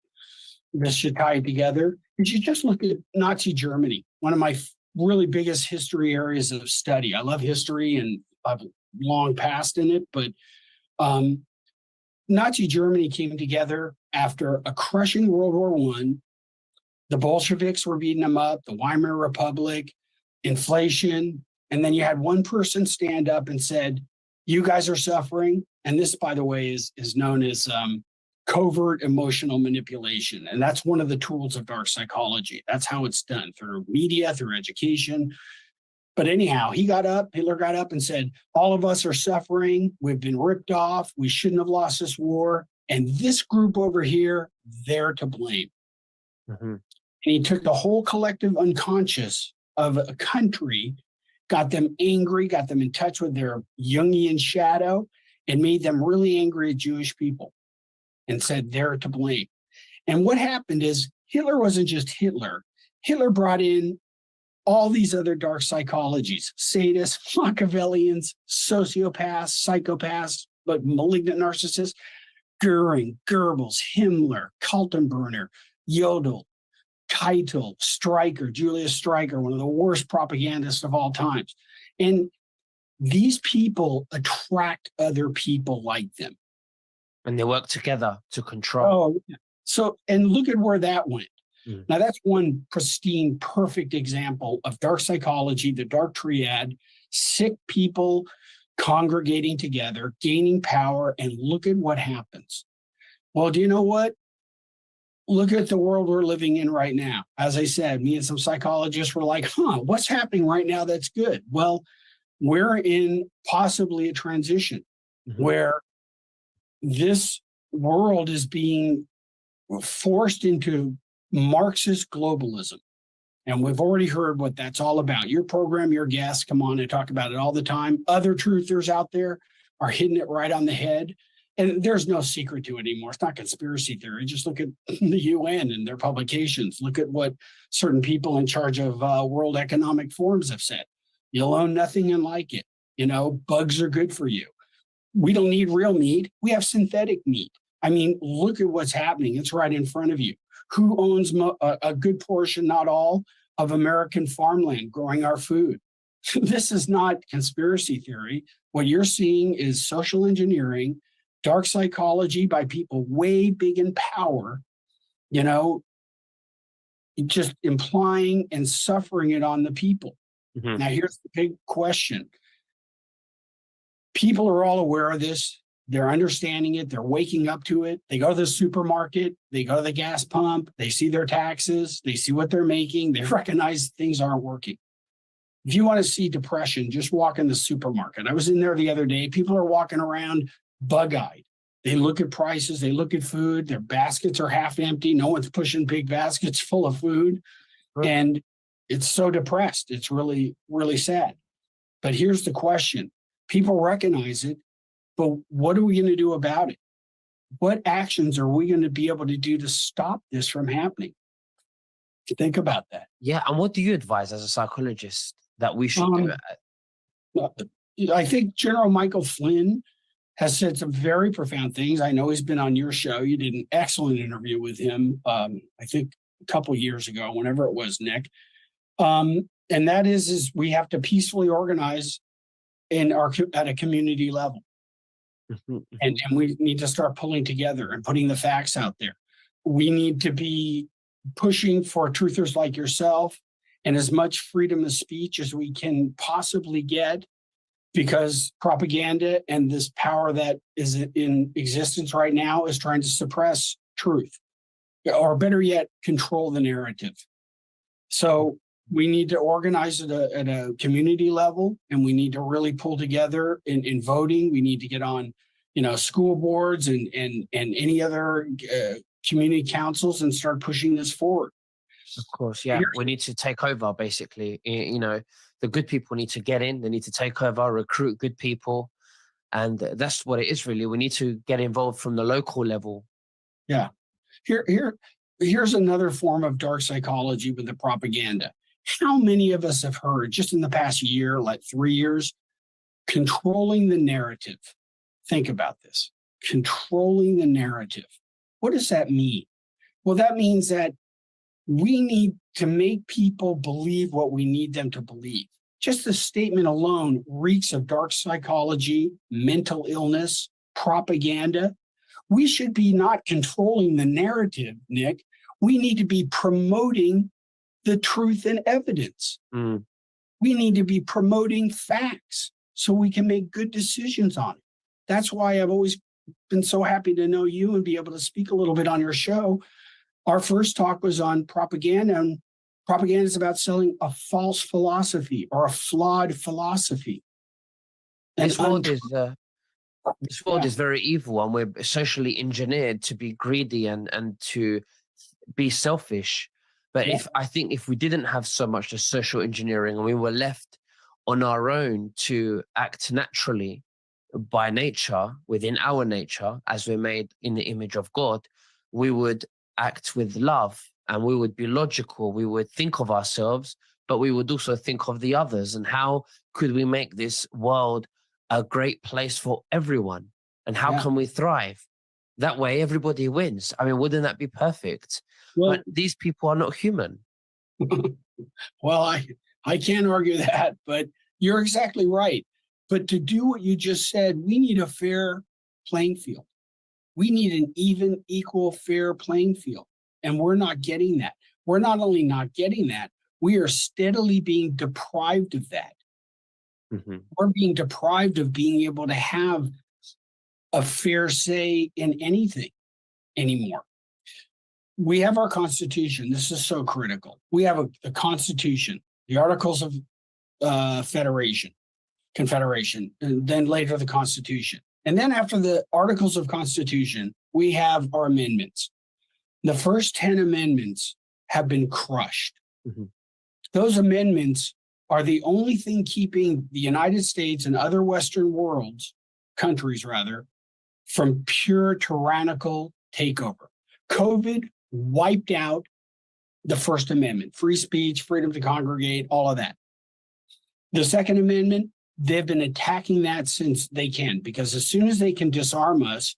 this should tie it together is you just look at Nazi Germany, one of my really biggest history areas of study. I love history and I've long passed in it, but Nazi Germany came together after a crushing World War I. The Bolsheviks were beating them up, the Weimar Republic, inflation. And then you had one person stand up and said, you guys are suffering. And this, by the way, is known as covert emotional manipulation. And that's one of the tools of dark psychology. That's how it's done, through media, through education. But anyhow, Hitler got up and said, all of us are suffering. We've been ripped off. We shouldn't have lost this war. And this group over here, they're to blame. Mm-hmm. And he took the whole collective unconscious of a country, got them angry, got them in touch with their Jungian shadow, and made them really angry at Jewish people and said they're to blame. And what happened is Hitler wasn't just Hitler. Hitler brought in all these other dark psychologies, sadists, Machiavellians, sociopaths, psychopaths, but malignant narcissists, Goering, Goebbels, Himmler, Kaltenbrunner, Jodl, Keitel, Stryker, Julius Stryker, one of the worst propagandists of all times. And these people attract other people like them. And they work together to control. Oh, so, and look at where that went. Now, that's one pristine, perfect example of dark psychology, the dark triad, sick people congregating together, gaining power, and look at what happens. Well, do you know what? Look at the world we're living in right now. As I said, me and some psychologists were like, what's happening right now that's good? Well, we're in possibly a transition where this world is being forced into Marxist globalism. And we've already heard what that's all about. Your program, your guests come on and talk about it all the time. Other truthers out there are hitting it right on the head. And there's no secret to it anymore. It's not conspiracy theory. Just look at the UN and their publications. Look at what certain people in charge of World Economic Forums have said. You'll own nothing and like it. You know, bugs are good for you. We don't need real meat. We have synthetic meat. I mean, look at what's happening. It's right in front of you. Who owns a good portion, not all, of American farmland growing our food? This is not conspiracy theory. What you're seeing is social engineering, dark psychology by people way big in power, you know, just implying and suffering it on the people. Mhm. Now, here's the big question. People are all aware of this. They're understanding it. They're waking up to it. They go to the supermarket. They go to the gas pump. They see their taxes. They see what they're making. They recognize things aren't working. If you want to see depression, just walk in the supermarket. I was in there the other day. People are walking around bug-eyed. They look at prices. They look at food. Their baskets are half empty. No one's pushing big baskets full of food. And it's so depressed. It's really, really sad. But here's the question. People recognize it, but what are we going to do about it? What actions are we going to be able to do to stop this from happening? Think about that. Yeah. And what do you advise as a psychologist that we should do? I think General Michael Flynn has said some very profound things. I know he's been on your show. You did an excellent interview with him, I think a couple years ago, whenever it was, Nick. And that is we have to peacefully organize at a community level. And we need to start pulling together and putting the facts out there. We need to be pushing for truthers like yourself and as much freedom of speech as we can possibly get, because propaganda and this power that is in existence right now is trying to suppress truth, or better yet, control the narrative. So we need to organize at a community level, and we need to really pull together in voting. We need to get on, school boards and any other community councils and start pushing this forward. Of course, yeah. We need to take over, basically. The good people need to get in. They need to take over, recruit good people. And that's what it is, really. We need to get involved from the local level. Yeah. Here's another form of dark psychology with the propaganda. How many of us have heard, just in the past year, like 3 years, controlling the narrative? Think about this. Controlling the narrative. What does that mean? Well, that means that we need to make people believe what we need them to believe. Just the statement alone reeks of dark psychology, mental illness, propaganda. We should be not controlling the narrative, Nick. We need to be promoting the truth and evidence. We need to be promoting facts so we can make good decisions on it. That's why I've always been so happy to know you and be able to speak a little bit on your show. Our first talk was on propaganda, and propaganda is about selling a false philosophy or a flawed philosophy. This world is very evil, and we're socially engineered to be greedy and to be selfish. But I think if we didn't have so much the social engineering and we were left on our own to act naturally by nature, within our nature, as we're made in the image of God, we would act with love and we would be logical. We would think of ourselves, but we would also think of the others. And how could we make this world a great place for everyone? And how can we thrive? That way, everybody wins. I mean, wouldn't that be perfect? Well, but these people are not human. Well, I can't argue that, but you're exactly right. But to do what you just said, we need a fair playing field. We need an even, equal, fair playing field. And we're not getting that. We're not only not getting that, we are steadily being deprived of that. We're being deprived of being able to have a fair say in anything anymore. We have our Constitution. This is so critical. We have a Constitution, the Articles of Confederation, and then later the Constitution. And then after the Articles of Constitution, we have our amendments. The first 10 amendments have been crushed. Those amendments are the only thing keeping the United States and other Western countries, from pure tyrannical takeover. COVID wiped out the First Amendment, free speech, freedom to congregate, all of that. The Second Amendment, they've been attacking that since they can, because as soon as they can disarm us,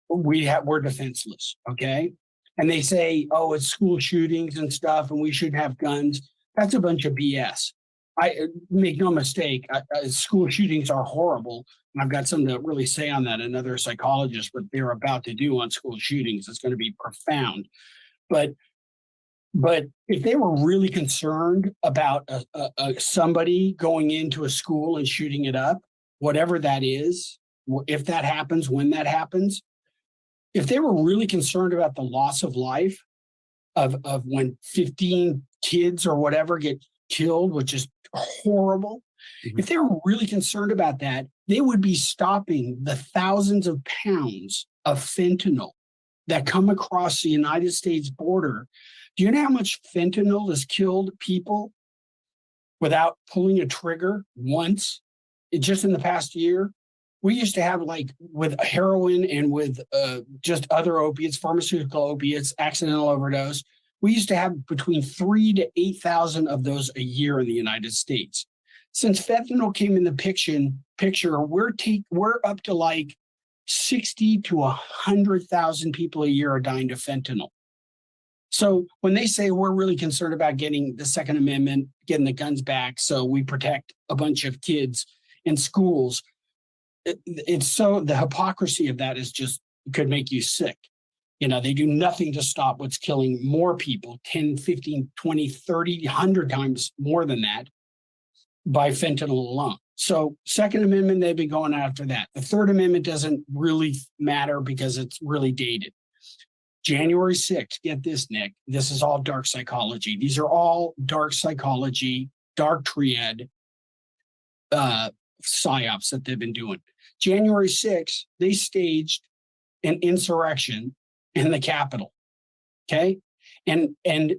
we're defenseless, okay? And they say, oh, it's school shootings and stuff, and we should have guns. That's a bunch of BS. I make no mistake, school shootings are horrible. And I've got something to really say on that. Another psychologist, what they're about to do on school shootings is going to be profound. But But if they were really concerned about somebody going into a school and shooting it up, whatever that is, if that happens, when that happens, if they were really concerned about the loss of life of when 15 kids or whatever get killed, which is horrible, if they were really concerned about that, they would be stopping the thousands of pounds of fentanyl that come across the United States border. Do you know how much fentanyl has killed people without pulling a trigger once? Just in the past year, we used to have, like, with heroin and with just other opiates, pharmaceutical opiates, accidental overdose, we used to have between 3,000 to 8,000 of those a year in the United States. Since fentanyl came in the picture, we're up to like 60 to 100,000 people a year are dying of fentanyl. So when they say we're really concerned about getting the Second Amendment, getting the guns back so we protect a bunch of kids in schools, it's so, the hypocrisy of that is just, could make you sick. You know, they do nothing to stop what's killing more people, 10, 15, 20, 30, 100 times more than that by fentanyl alone. So Second Amendment, they've been going after that. The Third Amendment doesn't really matter because it's really dated. January 6th, get this, Nick, this is all dark psychology. These are all dark psychology, dark triad psyops that they've been doing. January 6th, they staged an insurrection in the Capitol, okay? And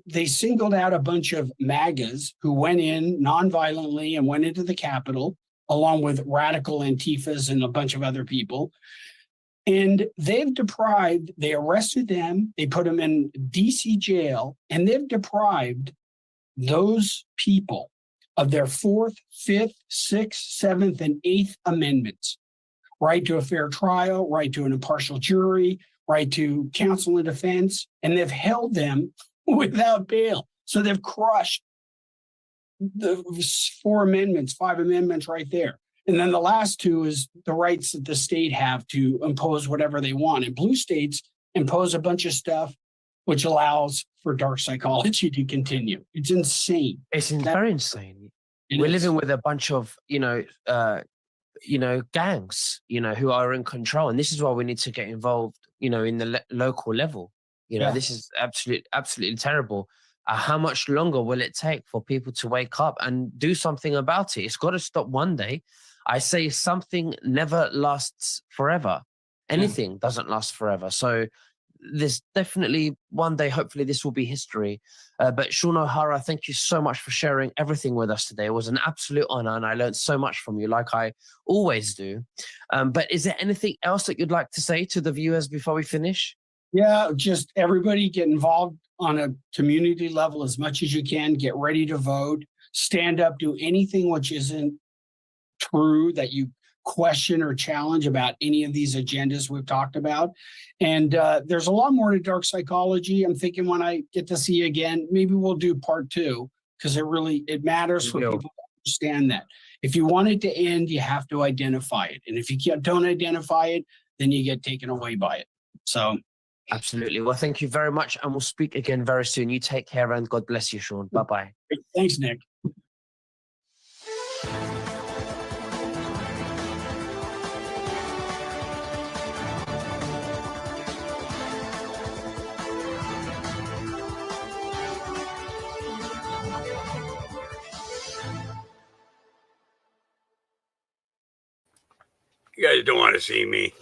they singled out a bunch of MAGAs who went in nonviolently and went into the Capitol, along with radical Antifas and a bunch of other people. And they arrested them, they put them in DC jail, and they've deprived those people of their 4th, 5th, 6th, 7th, and 8th Amendments. Right to a fair trial, right to an impartial jury, right to counsel and defense, and they've held them without bail. So they've crushed the 4 amendments, 5 amendments right there. And then the last 2 is the rights that the state have to impose whatever they want. And blue states impose a bunch of stuff which allows for dark psychology to continue. It's insane. It's very insane. We're living with a bunch of, gangs, who are in control. And this is why we need to get involved, in the local level. This is absolutely terrible. How much longer will it take for people to wake up and do something about it? It's got to stop one day. I say something never lasts forever. Anything doesn't last forever. So there's definitely one day, hopefully this will be history. But Sean O'Hara, thank you so much for sharing everything with us today. It was an absolute honor, and I learned so much from you, like I always do. But is there anything else that you'd like to say to the viewers before we finish? Yeah, just everybody get involved on a community level as much as you can. Get ready to vote. Stand up. Do anything which isn't true that you question or challenge about any of these agendas we've talked about. And there's a lot more to dark psychology. I'm thinking when I get to see you again, maybe we'll do part 2, because it matters for people to understand that. If you want it to end, you have to identify it. And if you don't identify it, then you get taken away by it. So absolutely. Well, thank you very much. And we'll speak again very soon. You take care and God bless you, Sean. Bye-bye. Thanks, Nick. You guys don't want to see me.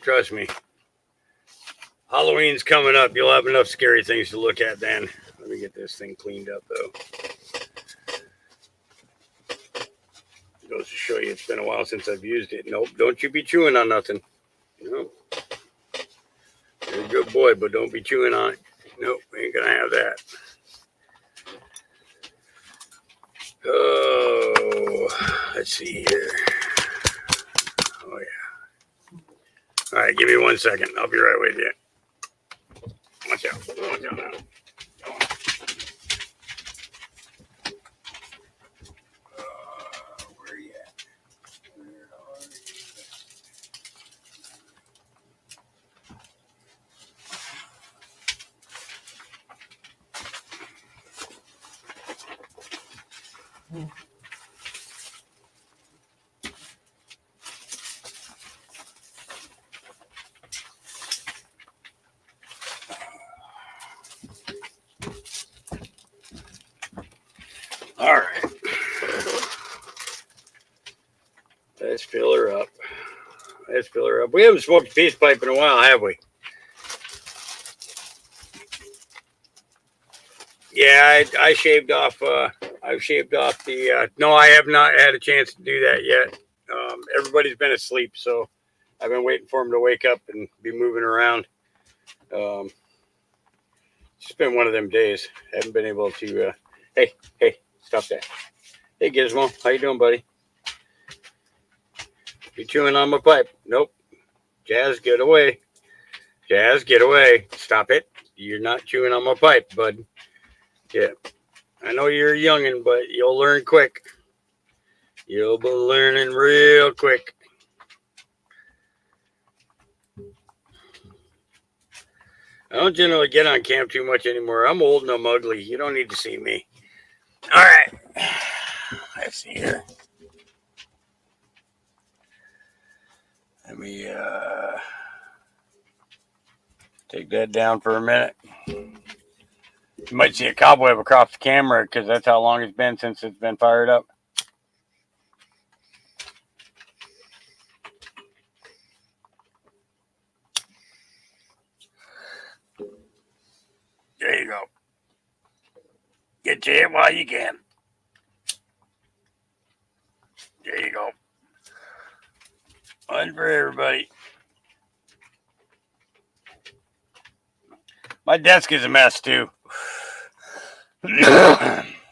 Trust me. Halloween's coming up. You'll have enough scary things to look at then. Let me get this thing cleaned up, though. It goes to show you it's been a while since I've used it. Nope, don't you be chewing on nothing. Nope. You're a good boy, but don't be chewing on it. Nope, we ain't gonna have that. Oh, let's see here. Oh, yeah. All right, give me 1 second. I'll be right with you. Watch out. Watch out now. Where are you at? Where are you? All right. Let's fill her up. Let's fill her up. We haven't smoked a peace pipe in a while, have we? Yeah, I shaved off. I've shaved off the. No, I have not had a chance to do that yet. Everybody's been asleep, so I've been waiting for them to wake up and be moving around. It's been one of them days. Haven't been able to. Hey, stop that. Hey, Gizmo, how you doing, buddy? You chewing on my pipe? Nope. Jazz, get away. Jazz, get away. Stop it. You're not chewing on my pipe, bud. Yeah. I know you're a youngin', but you'll learn quick. You'll be learning real quick. I don't generally get on cam too much anymore. I'm old and I'm ugly. You don't need to see me. All right. Let's see here. Let me take that down for a minute. You might see a cobweb across the camera because that's how long it's been since it's been fired up. There you go. Get to it while you can. There you go. One for everybody. My desk is a mess too.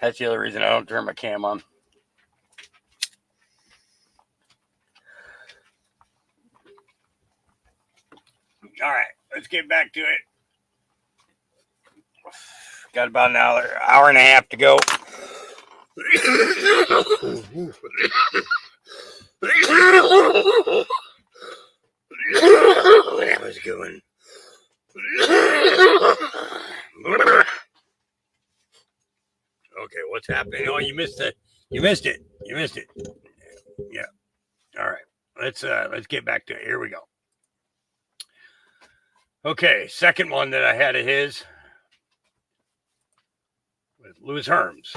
That's the other reason I don't turn my cam on. All right, let's get back to it. Got about an hour and a half to go. That was a good one. Okay, what's happening? Oh, you missed it. You missed it. Yeah. All right. Let's get back to it. Here we go. Okay, second one that I had of his with Louis Herms.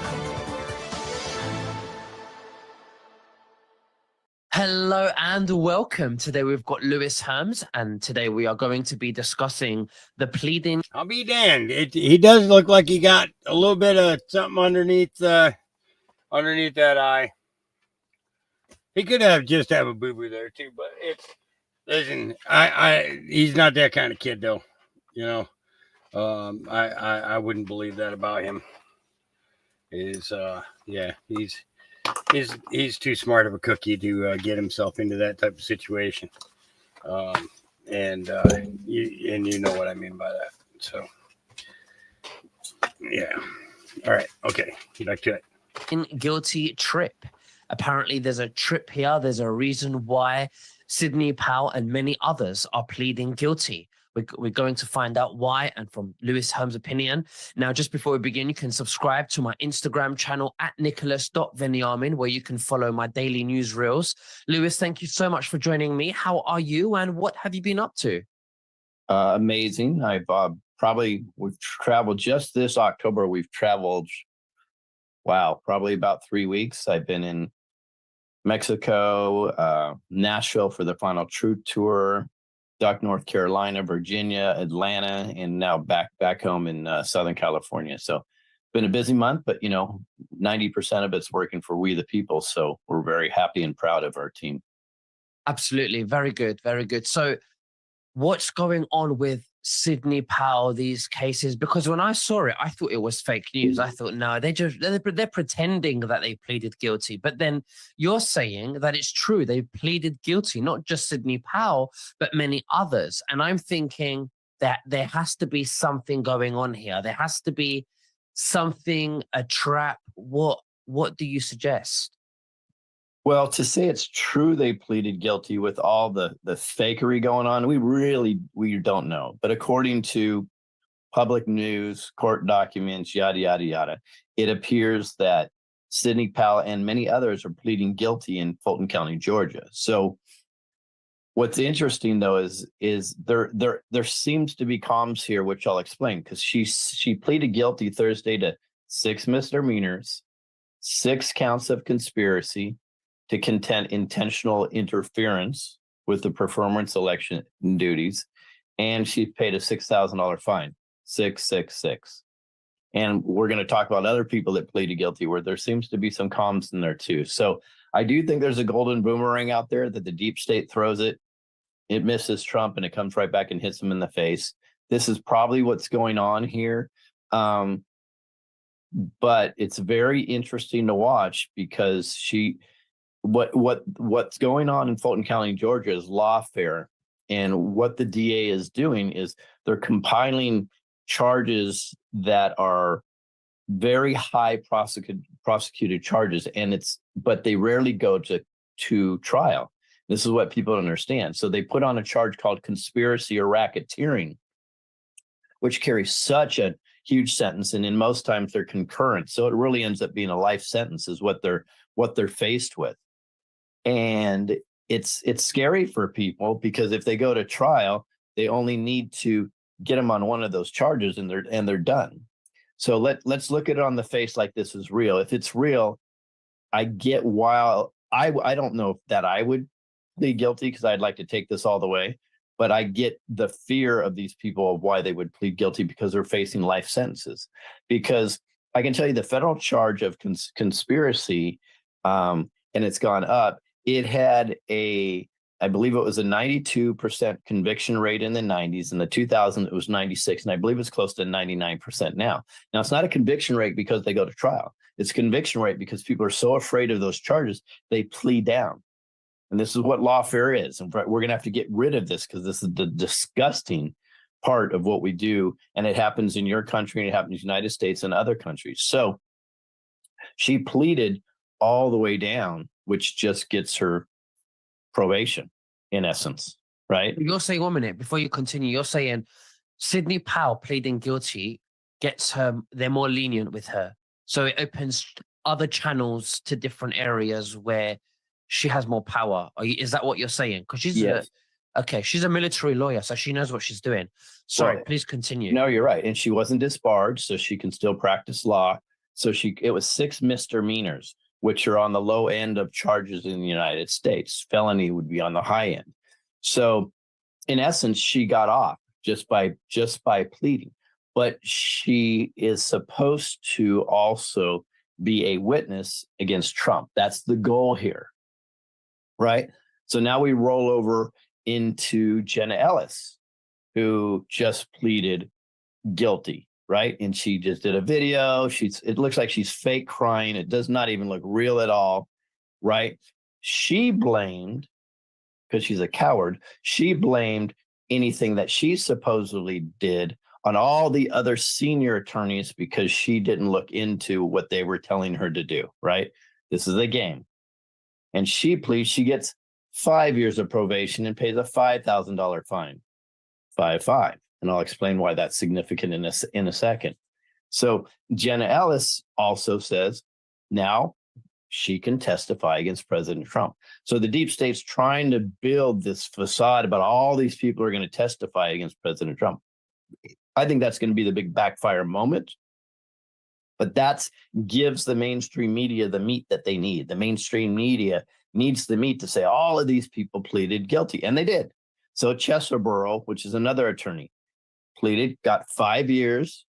Hello and welcome. Today we've got Louis Herms, and today we are going to be discussing the pleading. I'll be damned. He does look like he got a little bit of something underneath that eye. He could just have a boo-boo there too, but listen, he's not that kind of kid though. You know, I wouldn't believe that about him. He's too smart of a cookie to get himself into that type of situation. You know what I mean by that. So, yeah. All right. Okay. Back to it. Guilty trip. Apparently, there's a trip here. There's a reason why Sidney Powell and many others are pleading guilty. We're going to find out why and from Louis Herms' opinion. Now, just before we begin, you can subscribe to my Instagram channel at Nicholas.Veniamin, where you can follow my daily news reels. Louis, thank you so much for joining me. How are you and what have you been up to? Amazing. We've traveled just this October. We've traveled, probably about 3 weeks. I've been in Mexico, Nashville for the Final Truth Tour, North Carolina, Virginia, Atlanta, and now back home in Southern California. So it's been a busy month, but 90% of it's working for we the people. So we're very happy and proud of our team. Absolutely. Very good. Very good. So what's going on with Sidney Powell, these cases? Because when I saw it, I thought it was fake news. I thought, no, they're pretending that they pleaded guilty. But then you're saying that it's true. They pleaded guilty, not just Sidney Powell, but many others. And I'm thinking that there has to be something going on here. There has to be something, a trap. What do you suggest? Well, to say it's true they pleaded guilty with all the fakery going on, we don't know. But according to public news, court documents, yada, yada, yada, it appears that Sidney Powell and many others are pleading guilty in Fulton County, Georgia. So what's interesting though is there seems to be comms here, which I'll explain, because she pleaded guilty Thursday to 6 misdemeanors, 6 counts of conspiracy to contend intentional interference with the performance election duties, and she paid a $6,000 fine. 666. And we're going to talk about other people that pleaded guilty where there seems to be some comms in there too. So I do think there's a golden boomerang out there that the deep state throws it. It misses Trump and it comes right back and hits him in the face. This is probably what's going on here. But it's very interesting to watch because what's going on in Fulton County, Georgia is lawfare. And what the DA is doing is they're compiling charges that are very high prosecuted charges, but they rarely go to trial. This is what people don't understand. So they put on a charge called conspiracy or racketeering, which carries such a huge sentence, and in most times they're concurrent. So it really ends up being a life sentence is what they're faced with. And it's scary for people because if they go to trial, they only need to get them on one of those charges and they're done. So let's look at it on the face like this is real. If it's real, I get why I don't know that I would plead guilty because I'd like to take this all the way, but I get the fear of these people of why they would plead guilty because they're facing life sentences. Because I can tell you the federal charge of conspiracy, and it's gone up. It had I believe it was a 92% conviction rate in the 90s. In the 2000s, it was 96. And I believe it's close to 99% now. Now, it's not a conviction rate because they go to trial. It's a conviction rate because people are so afraid of those charges, they plea down. And this is what lawfare is. And we're going to have to get rid of this because this is the disgusting part of what we do. And it happens in your country and it happens in the United States and other countries. So she pleaded all the way down, which just gets her probation in essence, right? You're saying 1 minute before you continue, you're saying Sidney Powell pleading guilty gets her, they're more lenient with her. So it opens other channels to different areas where she has more power. Is that what you're saying? Because she's she's a military lawyer, so she knows what she's doing. Sorry, Right. please continue. No, you're right. And she wasn't disbarred, so she can still practice law. So it was 6 misdemeanors, which are on the low end of charges in the United States. Felony would be on the high end. So in essence, she got off just by pleading. But she is supposed to also be a witness against Trump. That's the goal here, right? So now we roll over into Jenna Ellis, who just pleaded guilty, right? And she just did a video. It looks like she's fake crying. It does not even look real at all, right? She blamed, because she's a coward, she blamed anything that she supposedly did on all the other senior attorneys because she didn't look into what they were telling her to do, right? This is a game. And she pleads, she gets 5 years of probation and pays a $5,000 fine. 5. And I'll explain why that's significant in a second. So Jenna Ellis also says now she can testify against President Trump. So the deep state's trying to build this facade about all these people are going to testify against President Trump. I think that's going to be the big backfire moment. But that gives the mainstream media the meat that they need. The mainstream media needs the meat to say all of these people pleaded guilty, and they did. So Chesebro, which is another attorney, pleaded, got 5 years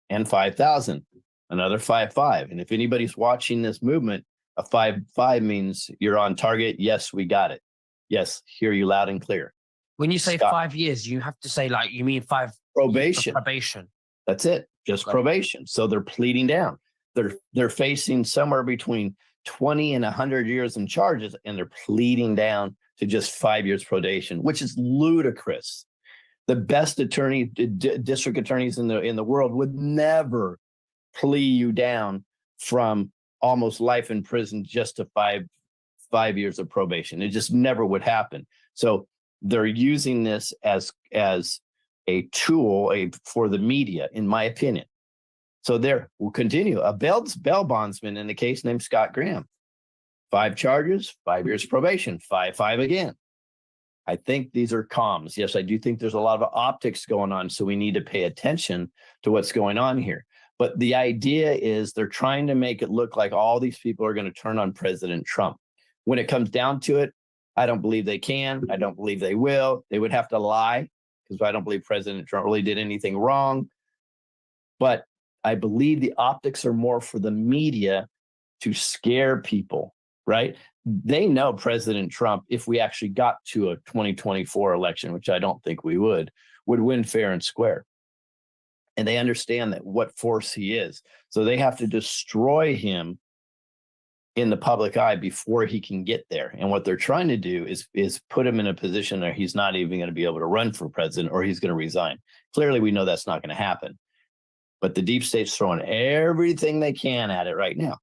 and 5,000, another 5. And if anybody's watching this movement, a 5 means you're on target. Yes, we got it. Yes, hear you loud and clear. When you say 5 years, you have to say you mean 5 probation. Probation. That's it. Just probation. So they're pleading down. They're facing somewhere between 20 and 100 years in charges, and they're pleading down to just 5 years probation, which is ludicrous. The best district attorneys in the world would never plea you down from almost life in prison just to five years of probation. It just never would happen. So they're using this as a tool for the media, in my opinion. So there will continue. A bail bondsman in the case named Scott Graham. 5 charges, 5 years probation, 5 again. I think these are comms. Yes, I do think there's a lot of optics going on, so we need to pay attention to what's going on here. But the idea is they're trying to make it look like all these people are going to turn on President Trump. When it comes down to it, I don't believe they can. I don't believe they will. They would have to lie because I don't believe President Trump really did anything wrong. But I believe the optics are more for the media to scare people, right? They know President Trump, if we actually got to a 2024 election, which I don't think we would win fair and square. And they understand that what force he is. So they have to destroy him in the public eye before he can get there. And what they're trying to do is put him in a position where he's not even going to be able to run for president, or he's going to resign. Clearly, we know that's not going to happen. But the deep state's throwing everything they can at it right now.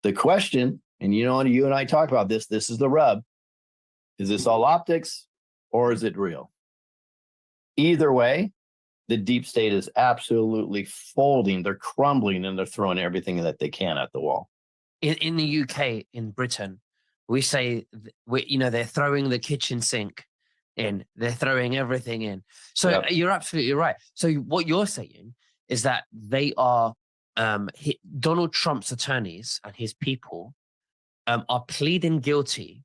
The question, and you and I talk about this is the rub. Is this all optics or is it real? Either way, the deep state is absolutely folding. They're crumbling and they're throwing everything that they can at the wall. In the UK, in Britain, we say, they're throwing the kitchen sink in. They're throwing everything in. So Yep. You're absolutely right. So what you're saying is that they are, Donald Trump's attorneys and his people are pleading guilty,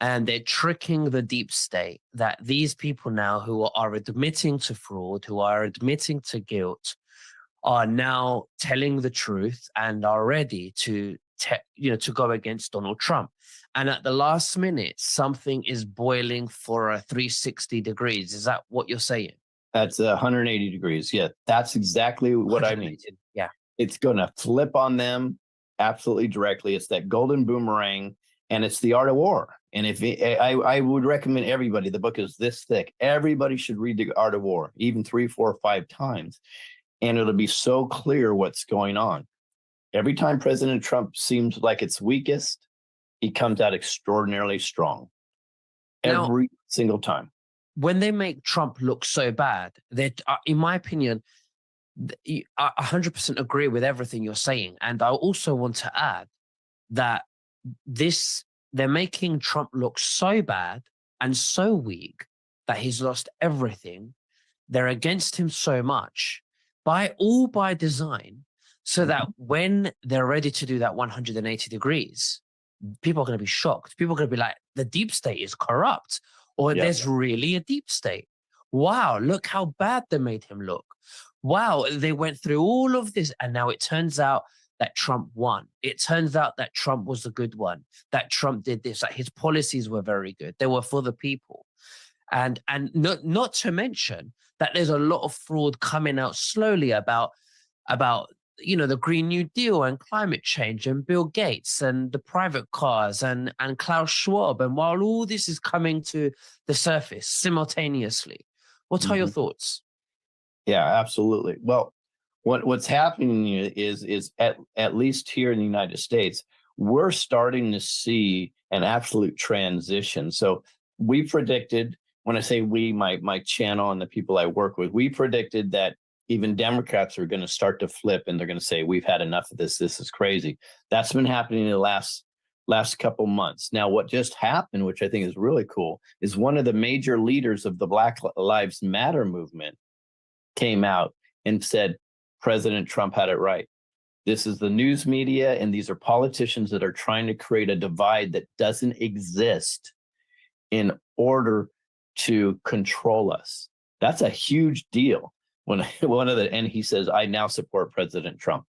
and they're tricking the deep state that these people now who are admitting to fraud, who are admitting to guilt, are now telling the truth and are ready to go against Donald Trump. And at the last minute, something is boiling for a 360 degrees. Is that what you're saying? That's 180 degrees. Yeah, that's exactly what I mean. Yeah. It's going to flip on them absolutely directly. It's that golden boomerang, and it's the art of war. And I would recommend everybody, the book is this thick. Everybody should read the art of war, even 3, 4, 5 times. And it'll be so clear what's going on. Every time President Trump seems like it's weakest, he comes out extraordinarily strong. Every single time. When they make Trump look so bad, that, in my opinion, I 100% agree with everything you're saying. And I also want to add that they're making Trump look so bad and so weak that he's lost everything. They're against him so much by design, so that when they're ready to do that 180 degrees, people are going to be shocked. People are going to be like, the deep state is corrupt, or there's really a deep state. Wow, look how bad they made him look. Wow, they went through all of this, and now it turns out that Trump won. It turns out that Trump was a good one, that Trump did this, that his policies were very good. They were for the people. And not to mention that there's a lot of fraud coming out slowly about the Green New Deal and climate change and Bill Gates and the private cars and Klaus Schwab. And while all this is coming to the surface simultaneously, what are your thoughts? Yeah, absolutely. Well, what's happening is at least here in the United States, we're starting to see an absolute transition. So we predicted, when I say we, my channel and the people I work with, we predicted that even Democrats are going to start to flip, and they're going to say, we've had enough of this. This is crazy. That's been happening in the last couple months. Now, what just happened, which I think is really cool, is one of the major leaders of the Black Lives Matter movement came out and said, President Trump had it right. This is the news media, and these are politicians that are trying to create a divide that doesn't exist in order to control us. That's a huge deal. And he says, I now support President Trump.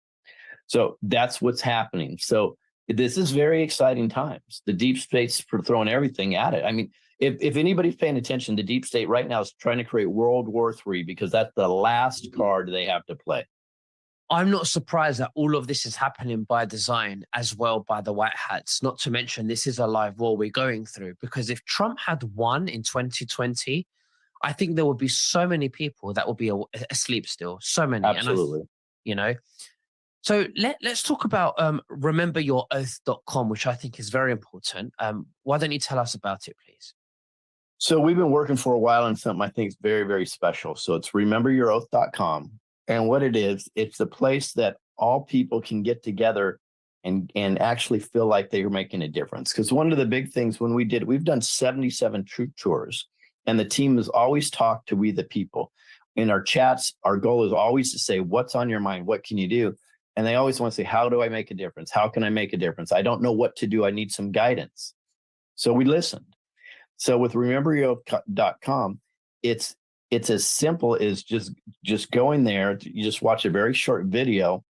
So that's what's happening. So this is very exciting times. The deep state's throwing everything at it. I mean, if anybody's paying attention, the deep state right now is trying to create World War III, because that's the last card they have to play. I'm not surprised that all of this is happening by design as well by the White Hats, not to mention this is a live war we're going through, because if Trump had won in 2020, I think there would be so many people that would be asleep still, so many. Absolutely. So let's talk about rememberyouroath.com, which I think is very important. Why don't you tell us about it, please? So we've been working for a while on something I think is very, very special. So it's rememberyouroath.com. And what it is, it's a place that all people can get together and actually feel like they're making a difference. Because one of the big things we've done 77 troop tours, and the team has always talked to we the people. In our chats, our goal is always to say, what's on your mind? What can you do? And they always want to say, how do I make a difference? How can I make a difference? I don't know what to do. I need some guidance. So we listened. So with rememberyourOath.com, it's as simple as just going there. You just watch a very short video.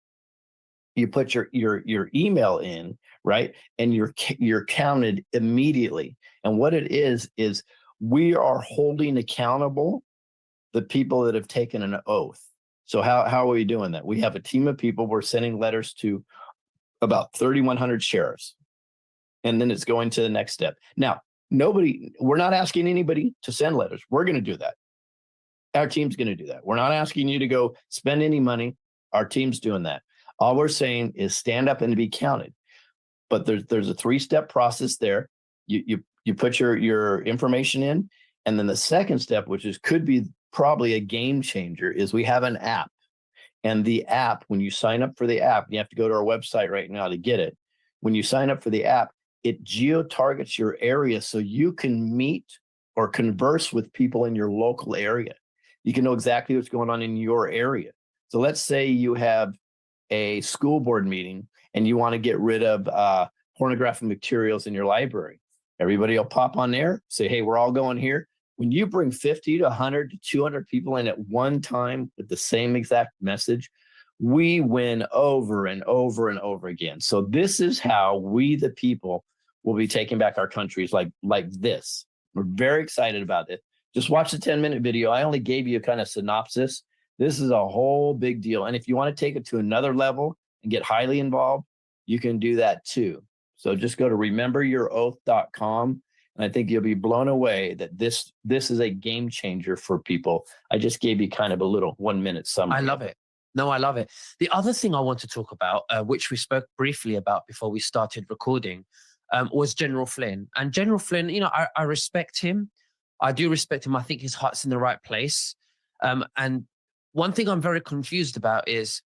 You put your email in, right? And you're counted immediately. And what it is we are holding accountable the people that have taken an oath. So how are we doing that? We have a team of people. We're sending letters to about 3,100 sheriffs. And then it's going to the next step. Now, we're not asking anybody to send letters. We're going to do that. Our team's going to do that. We're not asking you to go spend any money. Our team's doing that. All we're saying is stand up and be counted. But there's a 3-step process there. You put your information in, and then the second step, which could be probably a game changer, is we have an app. And the app, when you sign up for the app, you have to go to our website right now to get it. When you sign up for the app, it geo-targets your area so you can meet or converse with people in your local area. You can know exactly what's going on in your area. So let's say you have a school board meeting and you want to get rid of pornographic materials in your library. Everybody will pop on there, say, hey, we're all going here. When you bring 50 to 100 to 200 people in at one time with the same exact message, we win over and over and over again. So this is how we, the people, will be taking back our countries like this. We're very excited about it. Just watch the 10-minute video. I only gave you a kind of synopsis. This is a whole big deal. And if you want to take it to another level and get highly involved, you can do that too. So just go to rememberyouroath.com. And I think you'll be blown away that this is a game changer for people. I just gave you kind of a little 1-minute summary. I love it. No, I love it. The other thing I want to talk about, which we spoke briefly about before we started recording, was General Flynn. And General Flynn, I respect him. I do respect him. I think his heart's in the right place. And one thing I'm very confused about is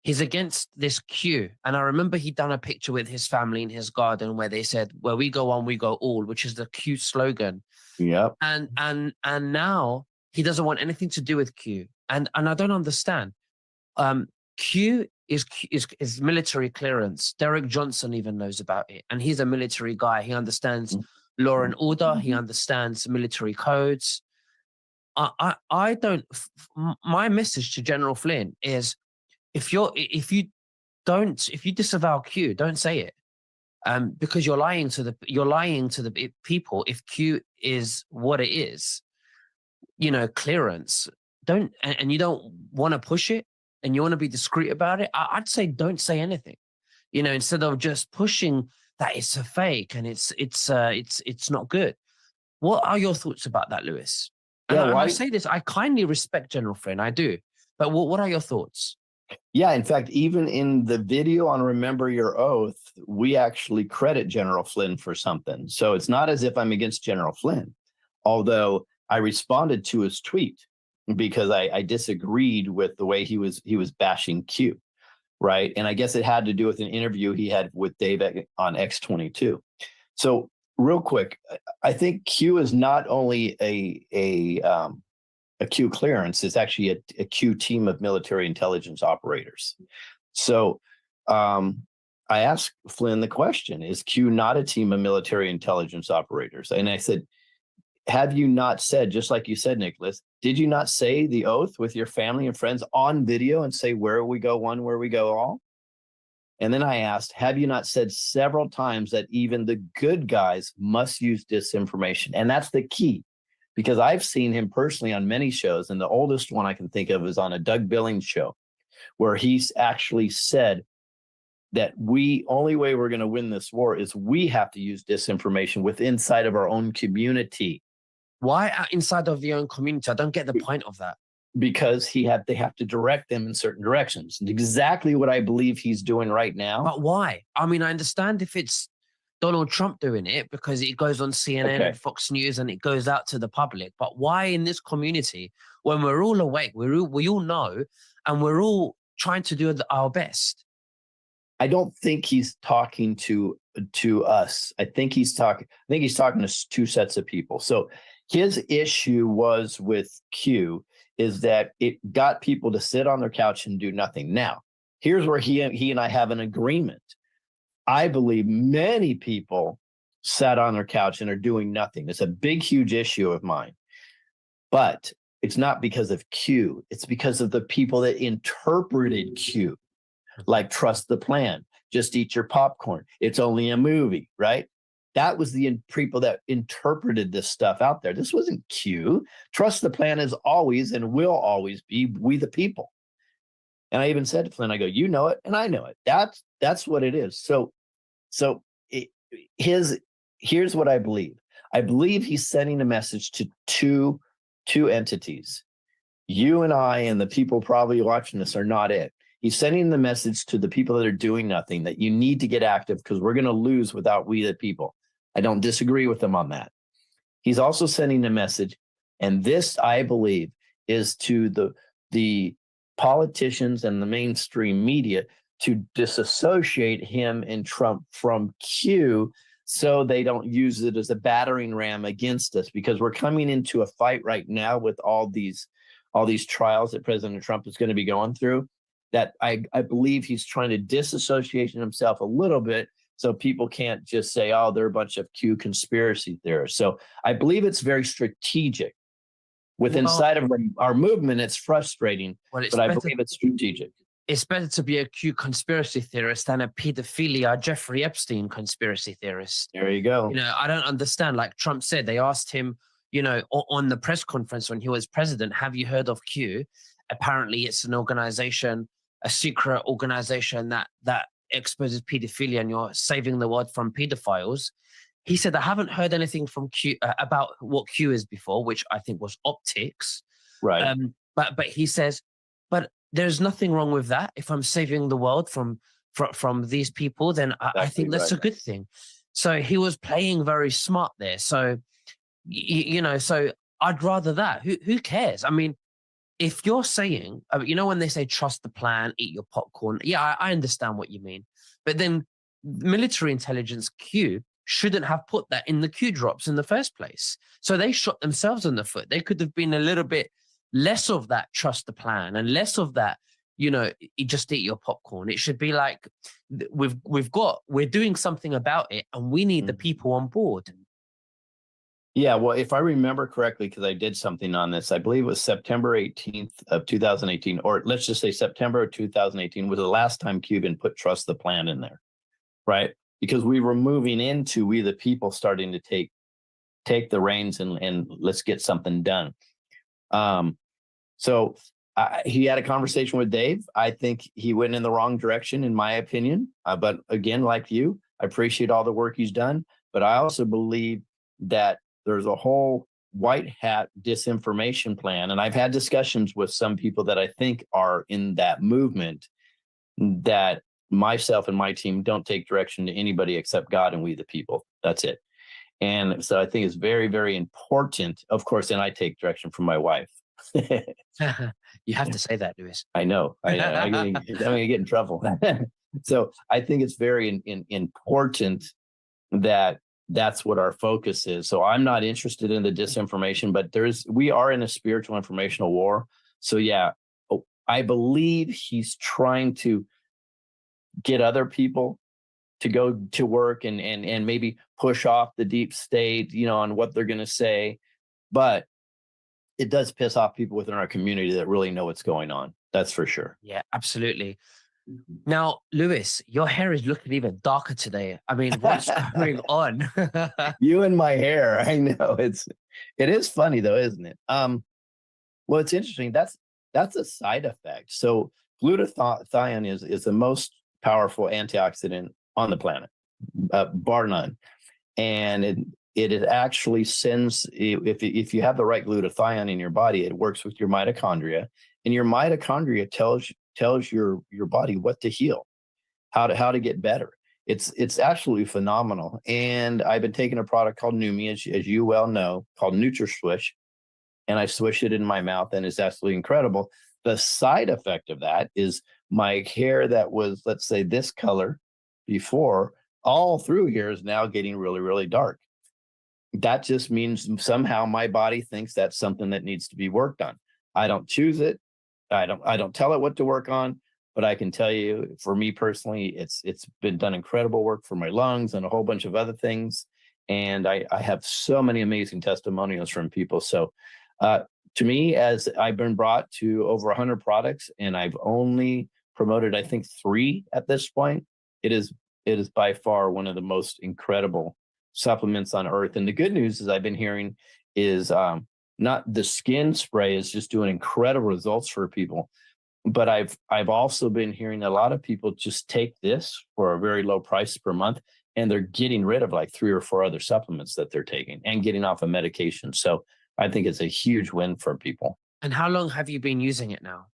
he's against this Q. And I remember he'd done a picture with his family in his garden where they said, where we go one, we go all, which is the Q slogan. Yep. And now he doesn't want anything to do with Q. And I don't understand. Q is military clearance. Derek Johnson even knows about it. And he's a military guy. He understands law and order. He understands military codes. I don't, my message to General Flynn is, if you disavow Q, don't say it, because you're lying to the people. If Q is what it is, clearance, and you don't want to push it, and you want to be discreet about it, I'd say don't say anything. Instead of just pushing that it's a fake and it's not good. What are your thoughts about that, Lewis? And I say this, I kindly respect General Flynn, I do, but what are your thoughts? Yeah, in fact, even in the video on Remember Your Oath, we actually credit General Flynn for something. So it's not as if I'm against General Flynn, although I responded to his tweet because I disagreed with the way he was bashing Q, right? And I guess it had to do with an interview he had with Dave on X22. So real quick, I think Q is not only a Q clearance, is actually a Q team of military intelligence operators. So I asked Flynn the question, is Q not a team of military intelligence operators? And I said, have you not said, just like you said, Nicholas, did you not say the oath with your family and friends on video and say, where we go one, where we go all? And then I asked, have you not said several times that even the good guys must use disinformation? And that's the key. Because I've seen him personally on many shows, and the oldest one I can think of is on a Doug Billings show, where he's actually said that only way we're going to win this war is we have to use disinformation inside of our own community. Why inside of your own community? I don't get the point of that. Because they have to direct them in certain directions. Exactly what I believe he's doing right now. But why? I mean, I understand if it's Donald Trump doing it because it goes on CNN and Fox News and it goes out to the public. But why in this community, when we're all awake, we all know, and we're all trying to do our best. I don't think he's talking to us. I think he's talking to two sets of people. So his issue was with Q is that it got people to sit on their couch and do nothing. Now, here's where he and I have an agreement. I believe many people sat on their couch and are doing nothing. It's a big, huge issue of mine. But it's not because of Q. It's because of the people that interpreted Q, like trust the plan, just eat your popcorn. It's only a movie, right? That was the people that interpreted this stuff out there. This wasn't Q. Trust the plan is always and will always be we the people. And I even said to Flynn, I go, you know it, and I know it. That's what it is. Here's what I believe. I believe he's sending a message to two entities. You and I and the people probably watching this are not it. He's sending the message to the people that are doing nothing that you need to get active because we're going to lose without we the people. I don't disagree with him on that. He's also sending a message, and this, I believe, is to the politicians and the mainstream media to disassociate him and Trump from Q so they don't use it as a battering ram against us, because we're coming into a fight right now with all these trials that President Trump is going to be going through, that I believe he's trying to disassociate himself a little bit so people can't just say, oh, they're a bunch of Q conspiracy theorists. So I believe it's very strategic. Inside of our movement, it's frustrating, but I believe it's strategic. It's better to be a Q conspiracy theorist than a pedophilia Jeffrey Epstein conspiracy theorist. There you go. You know, I don't understand. Like Trump said, they asked him, you know, on the press conference when he was president, have you heard of Q? Apparently, it's an organization, a secret organization that exposes pedophilia, and you're saving the world from pedophiles. He said, I haven't heard anything from Q about what Q is before, which I think was optics. Right. But he says, but there's nothing wrong with that. If I'm saving the world from these people, then I think that's a good thing. So he was playing very smart there. So, you know, so I'd rather that. Who cares? I mean, if you're saying, you know, when they say trust the plan, eat your popcorn. Yeah, I understand what you mean. But then military intelligence Q shouldn't have put that in the Q drops in the first place. So they shot themselves in the foot. They could have been a little bit less of that trust the plan and less of that, you know, you just eat your popcorn. It should be like, we're doing something about it and we need the people on board. Yeah, well, if I remember correctly, because I did something on this, I believe it was September 18th of 2018, or let's just say September of 2018 was the last time Cuban put trust the plan in there, right? Because we were moving into we the people starting to take the reins and let's get something done. So he had a conversation with Dave. I think he went in the wrong direction, in my opinion. But again, like you, I appreciate all the work he's done. But I also believe that there's a whole white hat disinformation plan. And I've had discussions with some people that I think are in that movement that myself and my team don't take direction to anybody except God and we the people. That's it. And so I think it's very, very important. Of course, and I take direction from my wife. You have to say that, Lewis. I know. I'm going to get in trouble. So I think it's very important that that's what our focus is. So I'm not interested in the disinformation, but we are in a spiritual informational war. So yeah, I believe he's trying to get other people to go to work and maybe push off the deep state, you know, on what they're going to say. But it does piss off people within our community that really know what's going on. That's for sure. Yeah, absolutely. Now, Lewis, your hair is looking even darker today. I mean, what's going on? You and my hair. I know it is funny though, isn't it? Well, it's interesting. That's a side effect. So glutathione is the most powerful antioxidant on the planet, bar none. And it actually sends, if you have the right glutathione in your body, it works with your mitochondria, and your mitochondria tells your body what to heal, how to get better. It's absolutely phenomenal. And I've been taking a product called Numi, as you well know, called NutraSwish, and I swish it in my mouth, and it's absolutely incredible. The side effect of that is my hair that was, let's say, this color before, all through here is now getting really, really dark. That just means somehow my body thinks that's something that needs to be worked on. I don't choose it. I don't tell it what to work on, but I can tell you, for me personally, it's been done incredible work for my lungs and a whole bunch of other things. And I have so many amazing testimonials from people. So to me, as I've been brought to over 100 products and I've only promoted, I think, 3 at this point, it is by far one of the most incredible supplements on earth. And the good news is I've been hearing is not the skin spray is just doing incredible results for people, but I've also been hearing a lot of people just take this for a very low price per month, and they're getting rid of like 3 or 4 other supplements that they're taking and getting off of medication. So I think it's a huge win for people. And how long have you been using it now?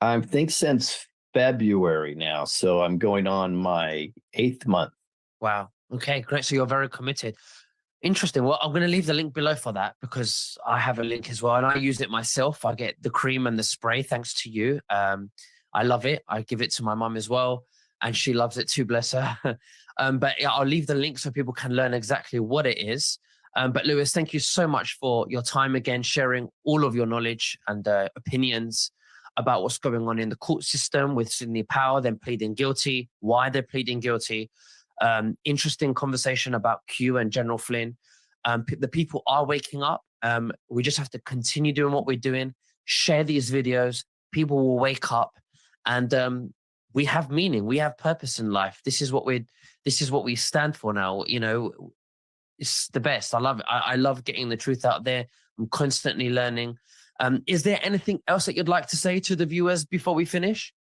I think since February now. So I'm going on my 8th month. Wow. Okay, great. So you're very committed. Interesting. Well, I'm going to leave the link below for that because I have a link as well. And I use it myself. I get the cream and the spray thanks to you. I love it. I give it to my mum as well. And she loves it too, bless her. But yeah, I'll leave the link so people can learn exactly what it is. But Lewis, thank you so much for your time again, sharing all of your knowledge and opinions about what's going on in the court system with Sidney Powell, them pleading guilty, why they're pleading guilty. Interesting conversation about Q and General Flynn. The people are waking up. We just have to continue doing what we're doing, share these videos. People will wake up, and we have meaning. We have purpose in life. This is what we stand for now. You know, it's the best. I love it. I love getting the truth out there. I'm constantly learning. Is there anything else that you'd like to say to the viewers before we finish?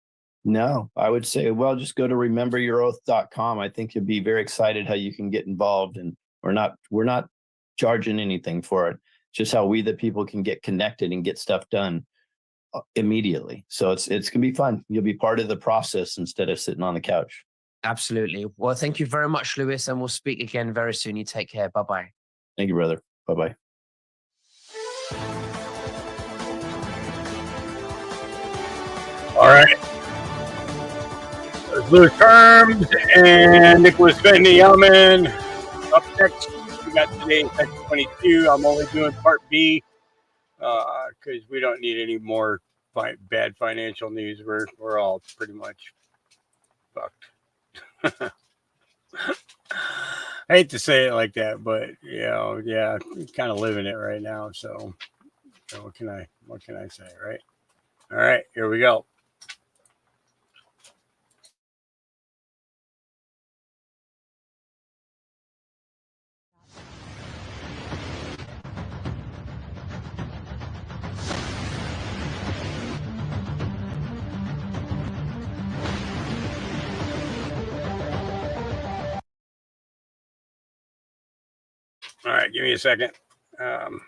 No, I would say, well, just go to rememberyouroath.com. I think you'll be very excited how you can get involved, and we're not charging anything for it. Just how we, the people, can get connected and get stuff done immediately. So it's going to be fun. You'll be part of the process instead of sitting on the couch. Absolutely. Well, thank you very much, Lewis, and we'll speak again very soon. You take care. Bye-bye. Thank you, brother. Bye-bye. All right. There's Louis Terms and Nicholas Van Yaman. Up next, we got today's Section 22. I'm only doing Part B because we don't need any more bad financial news. We're all pretty much fucked. I hate to say it like that, but yeah, I'm kind of living it right now. So what can I say, right? All right, here we go. All right, give me a second. Hang on,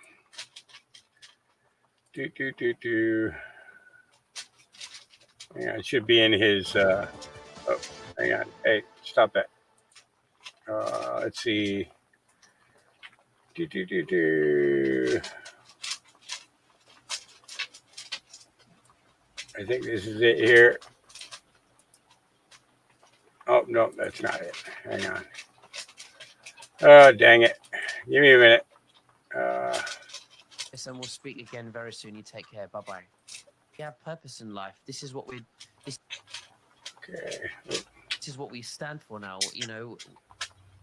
it should be in his. Oh, hang on. Hey, stop that. Let's see. I think this is it here. Oh no, that's not it. Hang on. Oh, dang it. Give me a minute. Yes, and we'll speak again very soon. You take care. Bye-bye. We have purpose in life. This is what this is what we stand for now. You know,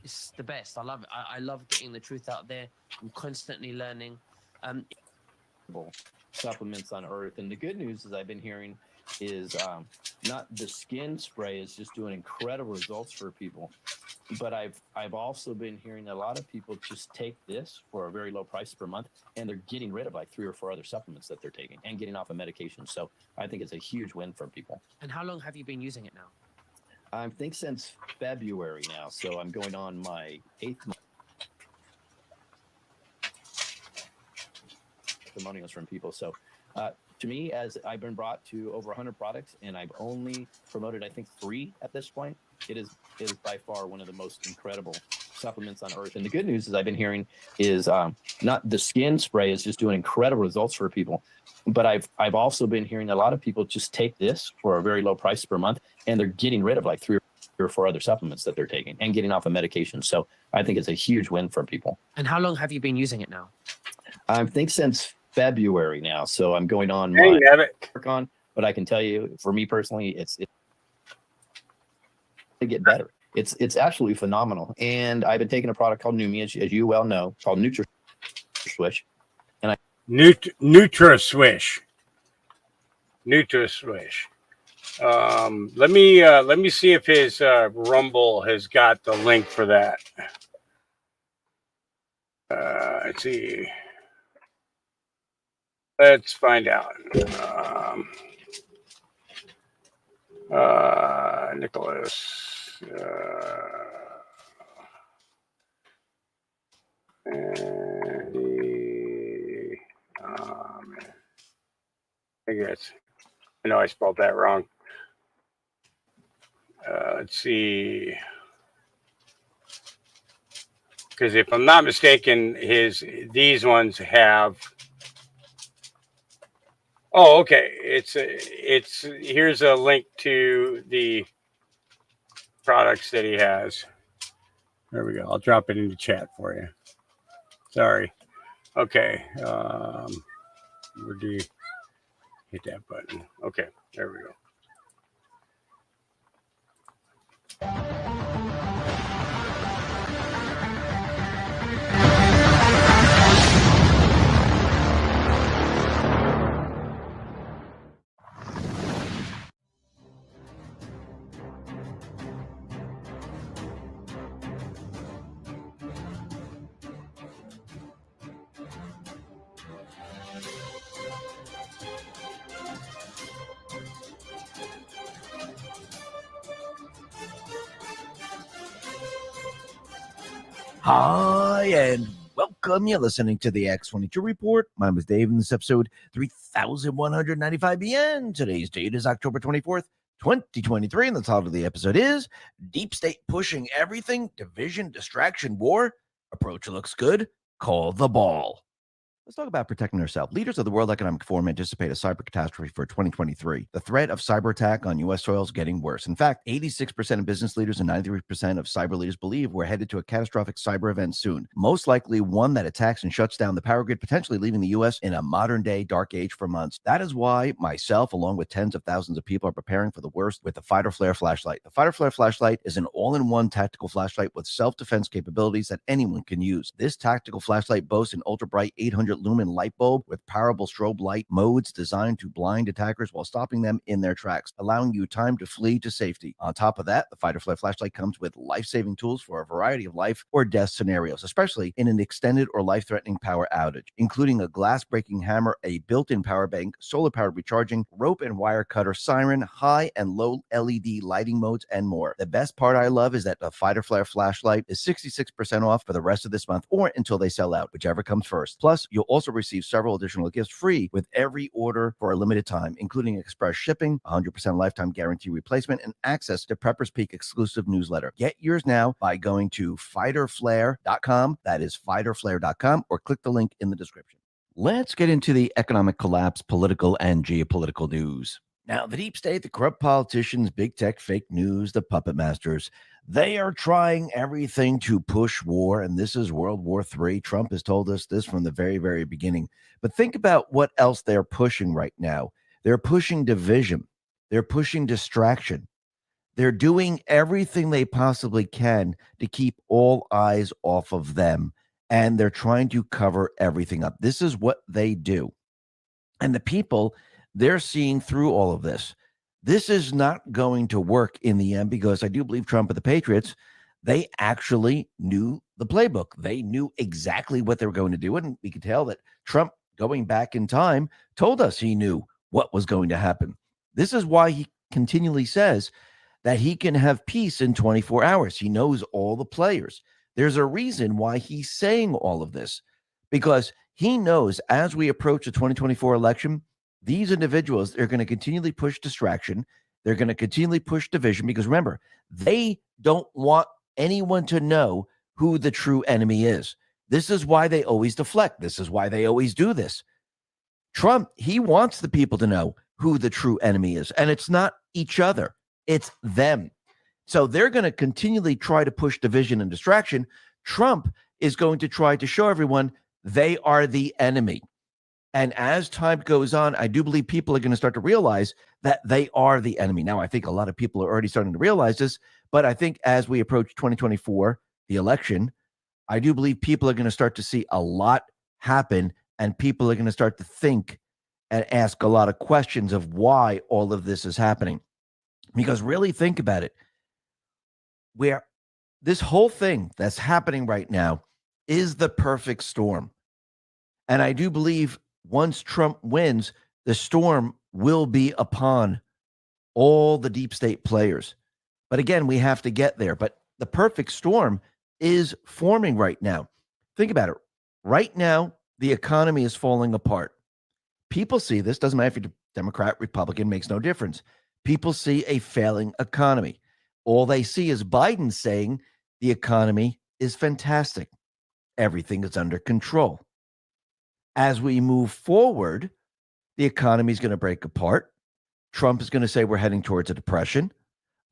it's the best. I love it. I love getting the truth out there. I'm constantly learning. Supplements on earth. And the good news is I've been hearing is not the skin spray is just doing incredible results for people, but I've also been hearing a lot of people just take this for a very low price per month, and they're getting rid of like 3 or 4 other supplements that they're taking and getting off of medication. So I think it's a huge win for people. And how long have you been using it now? I think since February now. So I'm going on my 8th month. Testimonials from people. So to me, as I've been brought to over 100 products and I've only promoted, I think, 3 at this point, it is by far one of the most incredible supplements on earth. And the good news is I've been hearing is not the skin spray is just doing incredible results for people. But I've also been hearing a lot of people just take this for a very low price per month, and they're getting rid of like 3 or 4 other supplements that they're taking and getting off of medication. So I think it's a huge win for people. And how long have you been using it now? I think since February now. So I'm going on Hey, my Nabbit. work on, but I can tell you, for me personally, it's to get better. It's absolutely phenomenal. And I've been taking a product called Numi, as you well know, called NutraSwish. And NutraSwish. Let me see if his Rumble has got the link for that. Let's see. Let's find out. Nicholas. I know I spelled that wrong. Let's see. Because if I'm not mistaken, these ones have. Oh, okay. It's here's a link to the products that he has. There we go. I'll drop it into chat for you. Sorry. Okay. Where do you hit that button? Okay. There we go. Hi, and welcome. You're listening to the X22 Report. My name is Dave, and this episode 3195 BN. Today's date is October 24th, 2023, and the title of the episode is Deep State Pushing Everything, Division, Distraction, War. Approach looks good. Call the ball. Let's talk about protecting ourselves. Leaders of the World Economic Forum anticipate a cyber catastrophe for 2023. The threat of cyber attack on U.S. soil is getting worse. In fact, 86% of business leaders and 93% of cyber leaders believe we're headed to a catastrophic cyber event soon. Most likely one that attacks and shuts down the power grid, potentially leaving the U.S. in a modern-day dark age for months. That is why myself, along with tens of thousands of people, are preparing for the worst with the Fighter Flare flashlight. The Fighter Flare flashlight is an all-in-one tactical flashlight with self-defense capabilities that anyone can use. This tactical flashlight boasts an ultra-bright 800-lumen light bulb with powerful strobe light modes designed to blind attackers while stopping them in their tracks, allowing you time to flee to safety. On top of that, the Fighter Flare flashlight comes with life-saving tools for a variety of life or death scenarios, especially in an extended or life-threatening power outage, including a glass-breaking hammer, a built-in power bank, solar-powered recharging, rope and wire cutter, siren, high and low LED lighting modes, and more. The best part I love is that the Fighter Flare flashlight is 66% off for the rest of this month or until they sell out, whichever comes first. Plus, you'll also receive several additional gifts free with every order for a limited time, including express shipping, 100% lifetime guarantee replacement, and access to Prepper's Peak exclusive newsletter. Get yours now by going to fighterflare.com. That is fighterflare.com, or click the link in the description. Let's get into the economic collapse, political and geopolitical news. Now, the deep state, the corrupt politicians, big tech, fake news, the puppet masters, they are trying everything to push war, and this is World War III. Trump has told us this from the very, very beginning. But think about what else they're pushing right now. They're pushing division. They're pushing distraction. They're doing everything they possibly can to keep all eyes off of them, and they're trying to cover everything up. This is what they do. And the people, they're seeing through all of this. This is not going to work in the end, because I do believe Trump and the Patriots, they actually knew the playbook. They knew exactly what they were going to do. And we could tell that Trump, going back in time, told us he knew what was going to happen. This is why he continually says that he can have peace in 24 hours. He knows all the players. There's a reason why he's saying all of this, because he knows as we approach the 2024 election, these individuals are going to continually push distraction. They're going to continually push division, because remember, they don't want anyone to know who the true enemy is. This is why they always deflect. This is why they always do this. Trump, he wants the people to know who the true enemy is. And it's not each other, it's them. So they're going to continually try to push division and distraction. Trump is going to try to show everyone they are the enemy. And as time goes on, I do believe people are going to start to realize that they are the enemy. Now, I think a lot of people are already starting to realize this, but I think as we approach 2024, the election, I do believe people are going to start to see a lot happen, and people are going to start to think and ask a lot of questions of why all of this is happening. Because really think about it, where this whole thing that's happening right now is the perfect storm. And I do believe once Trump wins, the storm will be upon all the deep state players. But again, we have to get there. But the perfect storm is forming right now. Think about it. Right now, the economy is falling apart. People see this. Doesn't matter if you're Democrat, Republican, makes no difference. People see a failing economy. All they see is Biden saying the economy is fantastic. Everything is under control. As we move forward, the economy is going to break apart. Trump is going to say we're heading towards a depression.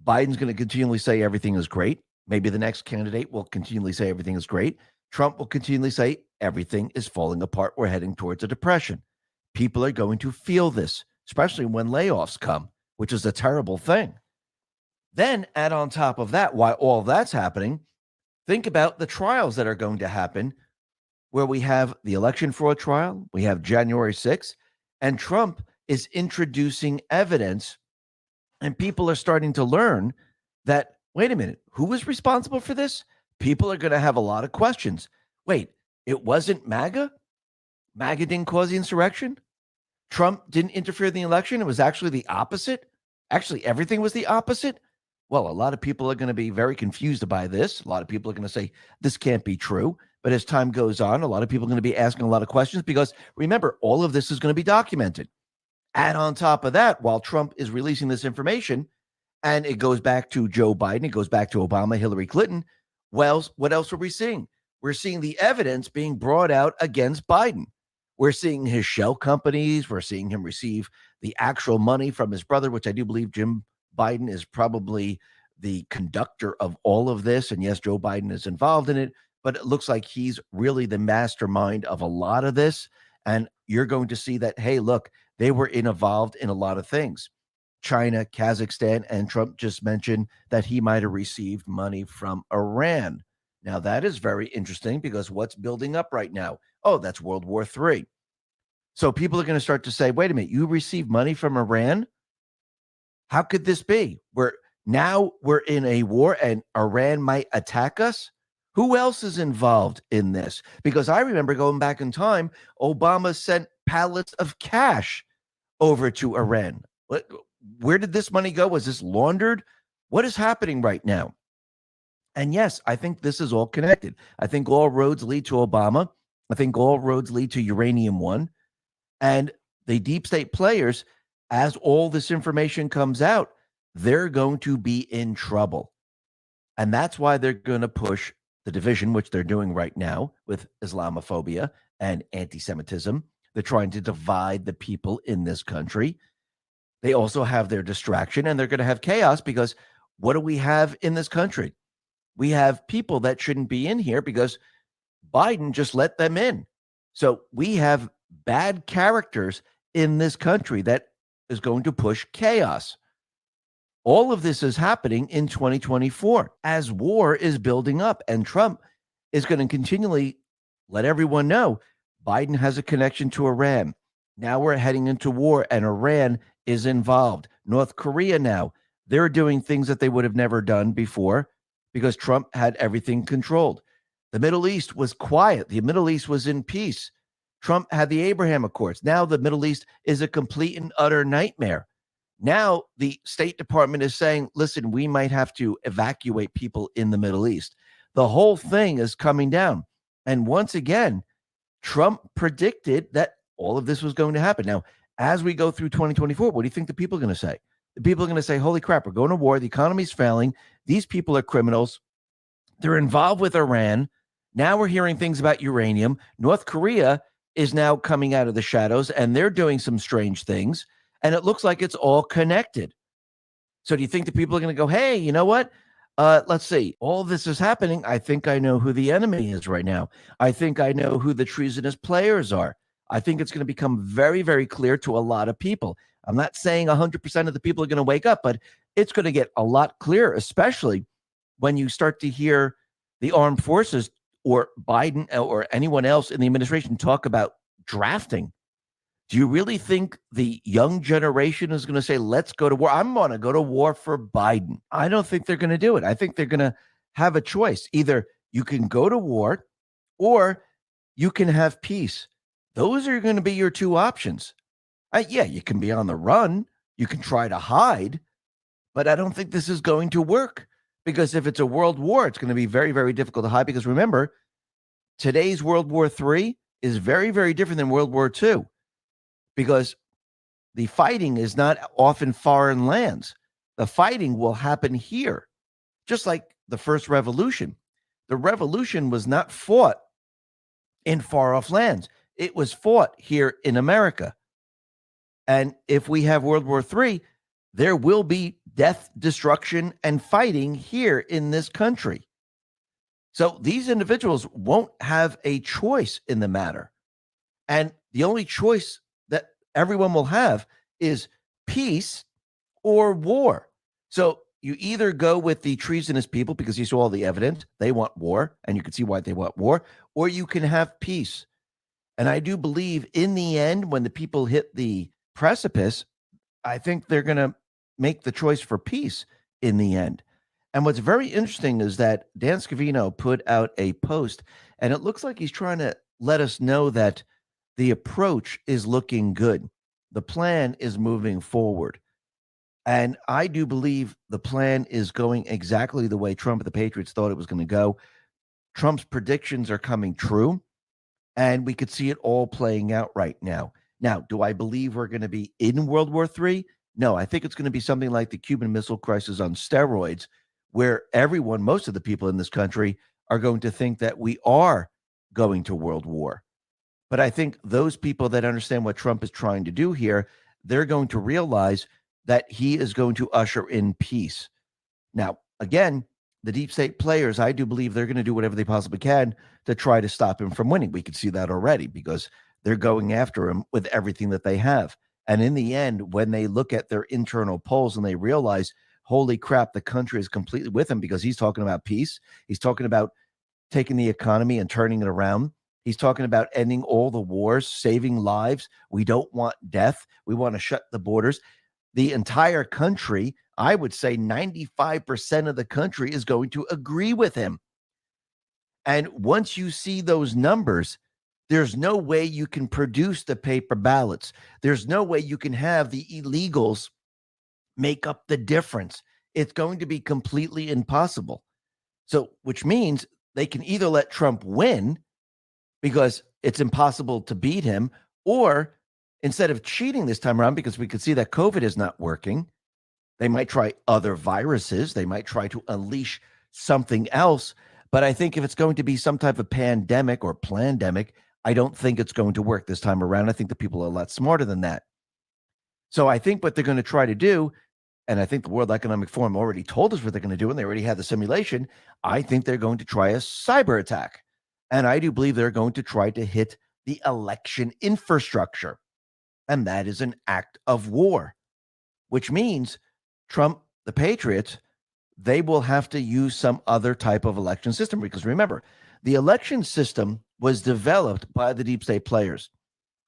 Biden's going to continually say everything is great. Maybe the next candidate will continually say everything is great. Trump will continually say everything is falling apart. We're heading towards a depression. People are going to feel this, especially when layoffs come, which is a terrible thing. Then add on top of that, while all that's happening, think about the trials that are going to happen, where we have the election fraud trial, we have January 6th, and Trump is introducing evidence, and people are starting to learn that, wait a minute, who was responsible for this? People are going to have a lot of questions. Wait, it wasn't MAGA? MAGA didn't cause the insurrection? Trump didn't interfere in the election? It was actually the opposite? Actually, everything was the opposite? Well, a lot of people are going to be very confused by this. A lot of people are going to say, this can't be true. But as time goes on, a lot of people are going to be asking a lot of questions because, remember, all of this is going to be documented. Add on top of that, while Trump is releasing this information, and it goes back to Joe Biden, it goes back to Obama, Hillary Clinton, well, what else are we seeing? We're seeing the evidence being brought out against Biden. We're seeing his shell companies. We're seeing him receive the actual money from his brother, which I do believe Jim Biden is probably the conductor of all of this. And yes, Joe Biden is involved in it, but it looks like he's really the mastermind of a lot of this. And you're going to see that, hey, look, they were involved in a lot of things. China, Kazakhstan, and Trump just mentioned that he might have received money from Iran. Now, that is very interesting because what's building up right now? Oh, that's World War III. So people are going to start to say, wait a minute, you received money from Iran? How could this be? We're in a war and Iran might attack us? Who else is involved in this? Because I remember going back in time, Obama sent pallets of cash over to Iran. Where did this money go? Was this laundered? What is happening right now? And yes, I think this is all connected. I think all roads lead to Obama. I think all roads lead to Uranium One. And the deep state players, as all this information comes out, they're going to be in trouble. And that's why they're going to push the division, which they're doing right now with Islamophobia and anti-Semitism. They're trying to divide the people in this country. They also have their distraction, and they're going to have chaos because what do we have in this country? We have people that shouldn't be in here because Biden just let them in. So we have bad characters in this country that is going to push chaos. All of this is happening in 2024 as war is building up, and Trump is going to continually let everyone know Biden has a connection to Iran. Now we're heading into war, and Iran is involved. North Korea now, they're doing things that they would have never done before because Trump had everything controlled. The Middle East was quiet. The Middle East was in peace. Trump had the Abraham Accords. Now the Middle East is a complete and utter nightmare. Now the State Department is saying, listen, we might have to evacuate people in the Middle East. The whole thing is coming down. And once again, Trump predicted that all of this was going to happen. Now, as we go through 2024, what do you think the people are going to say? The people are going to say, holy crap, we're going to war. The economy's failing. These people are criminals. They're involved with Iran. Now we're hearing things about uranium. North Korea is now coming out of the shadows, and they're doing some strange things. And it looks like it's all connected. So do you think the people are going to go, hey, you know what? Let's see. All this is happening. I think I know who the enemy is right now. I think I know who the treasonous players are. I think it's going to become very, very clear to a lot of people. I'm not saying 100% of the people are going to wake up, but it's going to get a lot clearer, especially when you start to hear the armed forces or Biden or anyone else in the administration talk about drafting. Do you really think the young generation is going to say, let's go to war? I'm going to go to war for Biden. I don't think they're going to do it. I think they're going to have a choice. Either you can go to war or you can have peace. Those are going to be your two options. Yeah, you can be on the run. You can try to hide, but I don't think this is going to work, because if it's a world war, it's going to be very, very difficult to hide. Because remember, today's World War III is very, very different than World War II. Because the fighting is not off in foreign lands. The fighting will happen here, just like the first revolution. The revolution was not fought in far-off lands. It was fought here in America. And if we have World War III, there will be death, destruction, and fighting here in this country. So these individuals won't have a choice in the matter. And the only choice that everyone will have is peace or war. So you either go with the treasonous people because you saw all the evidence, they want war, and you can see why they want war, or you can have peace. And I do believe in the end, when the people hit the precipice, I think they're going to make the choice for peace in the end. And what's very interesting is that Dan Scavino put out a post, and it looks like he's trying to let us know that the approach is looking good. The plan is moving forward. And I do believe the plan is going exactly the way Trump and the Patriots thought it was going to go. Trump's predictions are coming true, and we could see it all playing out right now. Now, do I believe we're going to be in World War III? No, I think it's going to be something like the Cuban Missile Crisis on steroids, where everyone, most of the people in this country, are going to think that we are going to world war. But I think those people that understand what Trump is trying to do here, they're going to realize that he is going to usher in peace. Now, again, the deep state players, I do believe they're going to do whatever they possibly can to try to stop him from winning. We can see that already because they're going after him with everything that they have. And in the end, when they look at their internal polls and they realize, holy crap, the country is completely with him because he's talking about peace. He's talking about taking the economy and turning it around. He's talking about ending all the wars, saving lives. We don't want death. We want to shut the borders. The entire country, I would say 95% of the country is going to agree with him. And once you see those numbers, there's no way you can produce the paper ballots. There's no way you can have the illegals make up the difference. It's going to be completely impossible. So, which means they can either let Trump win because it's impossible to beat him, or instead of cheating this time around, because we could see that COVID is not working, they might try other viruses. They might try to unleash something else. But I think if it's going to be some type of pandemic or plandemic, I don't think it's going to work this time around. I think the people are a lot smarter than that. So I think what they're going to try to do, and I think the World Economic Forum already told us what they're going to do, and they already had the simulation, I think they're going to try a cyber attack. And I do believe they're going to try to hit the election infrastructure. And that is an act of war, which means Trump, the Patriots, they will have to use some other type of election system. Because remember, the election system was developed by the deep state players.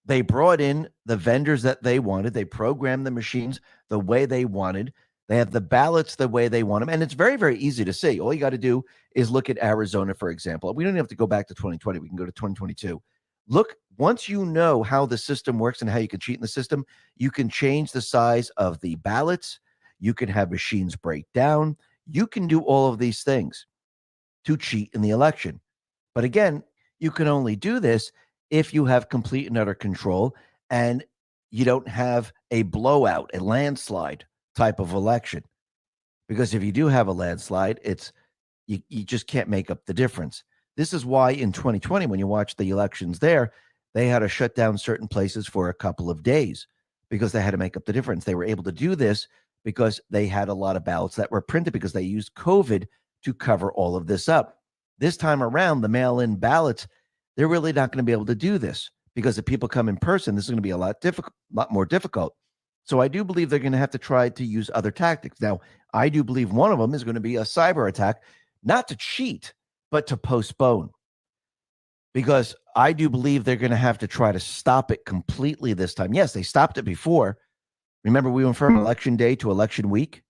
They brought in the vendors that they wanted. They programmed the machines the way they wanted. They have the ballots the way they want them. And it's very, very easy to see. All you got to do is look at Arizona, for example. We don't even have to go back to 2020. We can go to 2022. Look, once you know how the system works and how you can cheat in the system, you can change the size of the ballots. You can have machines break down. You can do all of these things to cheat in the election. But again, you can only do this if you have complete and utter control and you don't have a blowout, a landslide type of election. Because if you do have a landslide, You just can't make up the difference. This is why in 2020, when you watch the elections there, they had to shut down certain places for a couple of days because they had to make up the difference. They were able to do this because they had a lot of ballots that were printed because they used COVID to cover all of this up. This time around, the mail-in ballots, they're really not going to be able to do this because if people come in person, this is going to be a lot more difficult. So I do believe they're going to have to try to use other tactics. Now, I do believe one of them is going to be a cyber attack, not to cheat, but to postpone. Because I do believe they're going to have to try to stop it completely this time. Yes, they stopped it before. Remember, we went from election day to election week.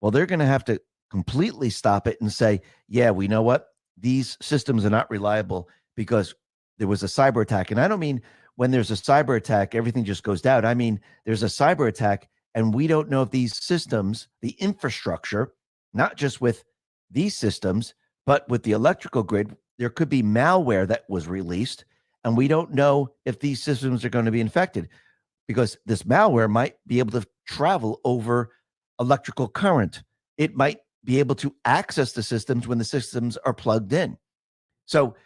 Well, they're going to have to completely stop it and say, yeah, we know what? These systems are not reliable because there was a cyber attack. And I don't mean when there's a cyber attack, everything just goes down. I mean, there's a cyber attack and we don't know if these systems, the infrastructure, not just with these systems, but with the electrical grid, there could be malware that was released. And we don't know if these systems are going to be infected because this malware might be able to travel over electrical current. It might be able to access the systems when the systems are plugged in. So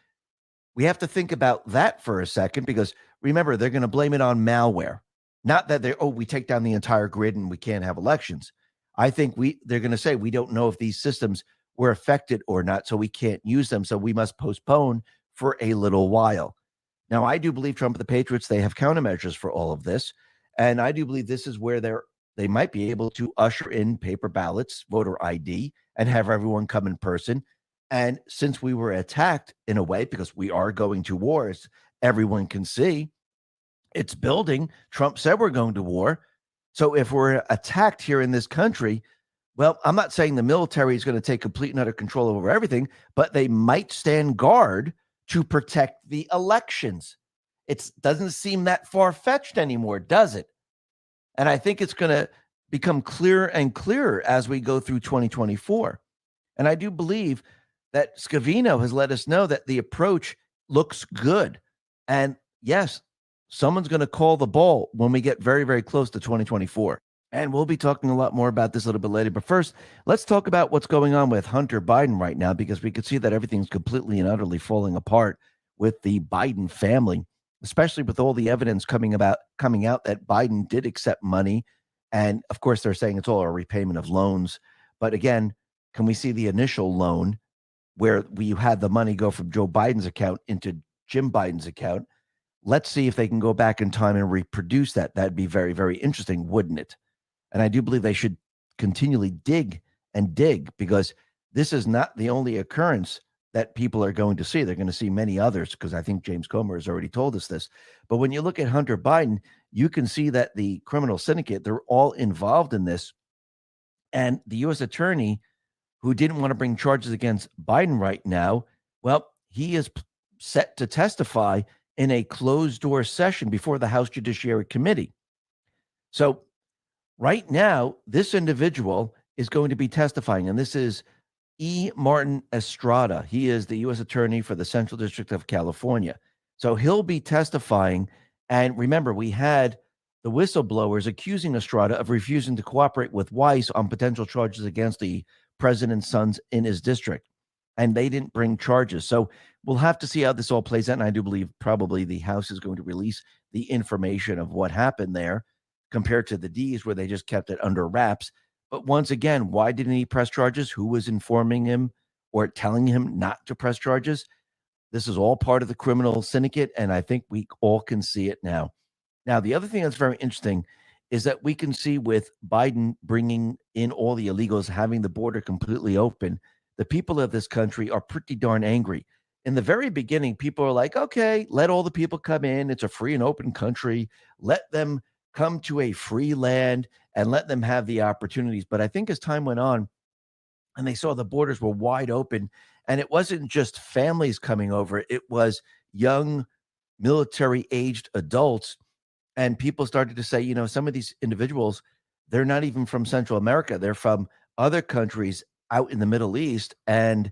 we have to think about that for a second because remember, they're going to blame it on malware. Not that we take down the entire grid and we can't have elections. I think they're going to say we don't know if these systems were affected or not, so we can't use them. So we must postpone for a little while. Now, I do believe Trump and the Patriots, they have countermeasures for all of this. And I do believe this is where they might be able to usher in paper ballots, voter ID, and have everyone come in person. And since we were attacked in a way, because we are going to war, as everyone can see, it's building. Trump said we're going to war. So if we're attacked here in this country, well, I'm not saying the military is going to take complete and utter control over everything, but they might stand guard to protect the elections. It doesn't seem that far-fetched anymore, does it? And I think it's going to become clearer and clearer as we go through 2024. And I do believe that Scavino has let us know that the approach looks good. And yes, someone's going to call the ball when we get very, very close to 2024. And we'll be talking a lot more about this a little bit later. But first, let's talk about what's going on with Hunter Biden right now, because we can see that everything's completely and utterly falling apart with the Biden family, especially with all the evidence coming out that Biden did accept money. And of course, they're saying it's all a repayment of loans. But again, can we see the initial loan where we had the money go from Joe Biden's account into Jim Biden's account? Let's see if they can go back in time and reproduce that. That'd be very, very interesting, wouldn't it? And I do believe they should continually dig and dig because this is not the only occurrence that people are going to see. They're going to see many others because I think James Comer has already told us this. But when you look at Hunter Biden, you can see that the criminal syndicate, they're all involved in this. And the U.S. attorney who didn't want to bring charges against Biden right now, well, he is set to testify in a closed-door session before the House Judiciary Committee. So right now, this individual is going to be testifying, and this is E. Martin Estrada. He is the U.S. Attorney for the Central District of California. So he'll be testifying, and remember, we had the whistleblowers accusing Estrada of refusing to cooperate with Weiss on potential charges against the president's sons in his district, and they didn't bring charges. So we'll have to see how this all plays out, and I do believe probably the House is going to release the information of what happened there compared to the D's where they just kept it under wraps. But once again, why didn't he press charges? Who was informing him or telling him not to press charges? This is all part of the criminal syndicate, and I think we all can see it now. Now, the other thing that's very interesting is that we can see with Biden bringing in all the illegals, having the border completely open, the people of this country are pretty darn angry. In the very beginning, people are like, okay, let all the people come in. It's a free and open country. Let them come to a free land and let them have the opportunities. But I think as time went on and they saw the borders were wide open, and it wasn't just families coming over, it was young military-aged adults. And people started to say, you know, some of these individuals, they're not even from Central America. They're from other countries out in the Middle East. And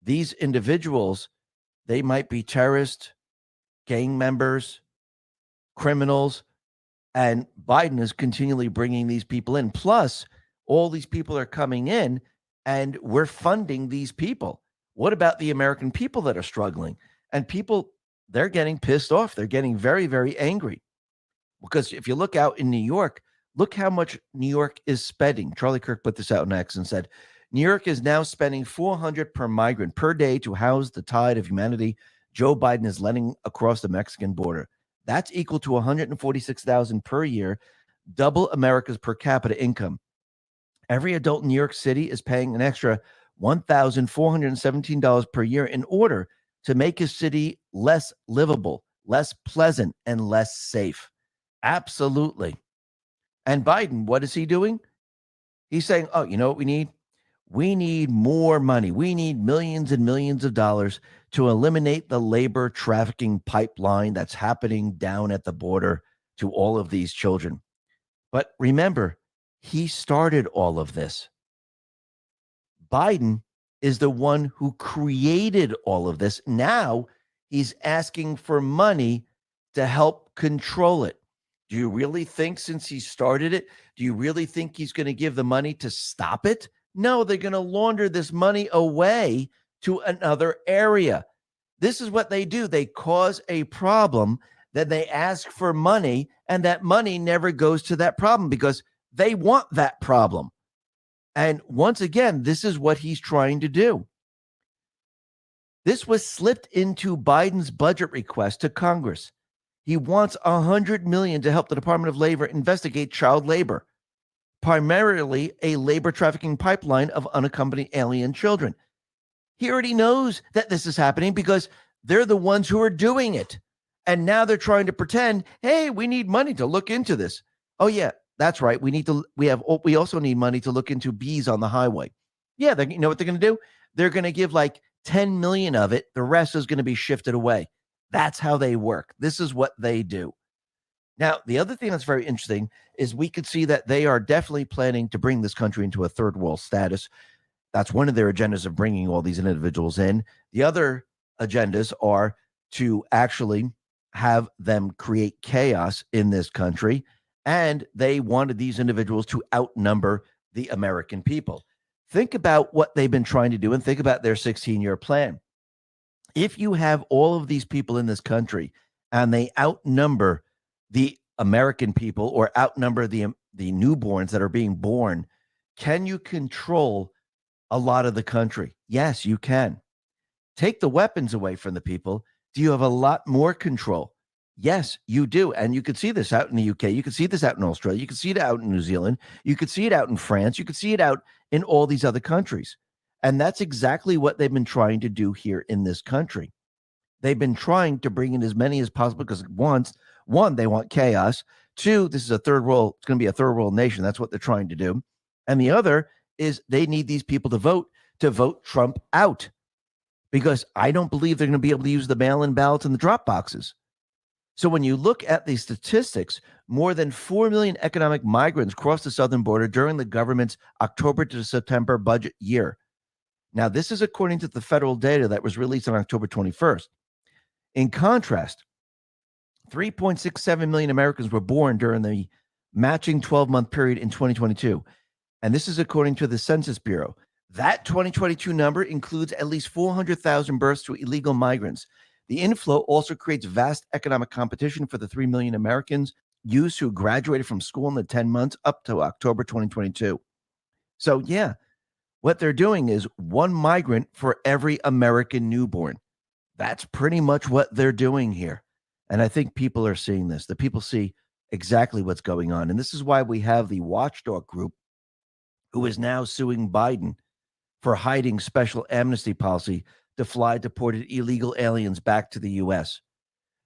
these individuals, they might be terrorists, gang members, criminals. And Biden is continually bringing these people in. Plus, all these people are coming in and we're funding these people. What about the American people that are struggling? And people, they're getting pissed off. They're getting very, very angry. Because if you look out in New York, look how much New York is spending. Charlie Kirk put this out in X and said, New York is now spending $400 per migrant per day to house the tide of humanity Joe Biden is letting across the Mexican border. That's equal to $146,000 per year, double America's per capita income. Every adult in New York City is paying an extra $1,417 per year in order to make his city less livable, less pleasant, and less safe. Absolutely. And Biden, what is he doing? He's saying, oh, you know what we need? We need more money. We need millions and millions of dollars to eliminate the labor trafficking pipeline that's happening down at the border to all of these children. But remember, he started all of this. Biden is the one who created all of this. Now he's asking for money to help control it. Do you really think since he started it, do you really think he's going to give the money to stop it? No, they're going to launder this money away to another area. This is what they do. They cause a problem, then they ask for money, and that money never goes to that problem because they want that problem. And once again, this is what he's trying to do. This was slipped into Biden's budget request to Congress. He wants $100 million to help the Department of Labor investigate child labor, primarily a labor trafficking pipeline of unaccompanied alien children. He already knows that this is happening because they're the ones who are doing it. And now they're trying to pretend, hey, we need money to look into this. Oh, yeah, that's right. We also need money to look into bees on the highway. Yeah, you know what they're going to do? They're going to give like 10 million of it. The rest is going to be shifted away. That's how they work. This is what they do. Now, the other thing that's very interesting is we could see that they are definitely planning to bring this country into a third world status. That's one of their agendas of bringing all these individuals in. The other agendas are to actually have them create chaos in this country. And they wanted these individuals to outnumber the American people. Think about what they've been trying to do and think about their 16-year plan. If you have all of these people in this country and they outnumber the American people or outnumber the newborns that are being born, can you control a lot of the country? Yes, you can. Take the weapons away from the people. Do you have a lot more control? Yes, you do. And you could see this out in the UK. You could see this out in Australia. You could see it out in New Zealand. You could see it out in France. You could see it out in all these other countries. And that's exactly what they've been trying to do here in this country. They've been trying to bring in as many as possible because one, they want chaos. Two, this is a third world. It's going to be a third world nation. That's what they're trying to do. And the other is they need these people to vote Trump out, because I don't believe they're going to be able to use the mail-in ballots and the drop boxes. So when you look at the statistics, more than 4 million economic migrants crossed the southern border during the government's October to September budget year. Now, this is according to the federal data that was released on October 21st. In contrast, 3.67 million Americans were born during the matching 12-month period in 2022. And this is according to the Census Bureau. That 2022 number includes at least 400,000 births to illegal migrants. The inflow also creates vast economic competition for the 3 million Americans youths who graduated from school in the 10 months up to October 2022. So, yeah, what they're doing is one migrant for every American newborn. That's pretty much what they're doing here. And I think people are seeing this. The people see exactly what's going on. And this is why we have the watchdog group who is now suing Biden for hiding special amnesty policy to fly deported illegal aliens back to the U.S.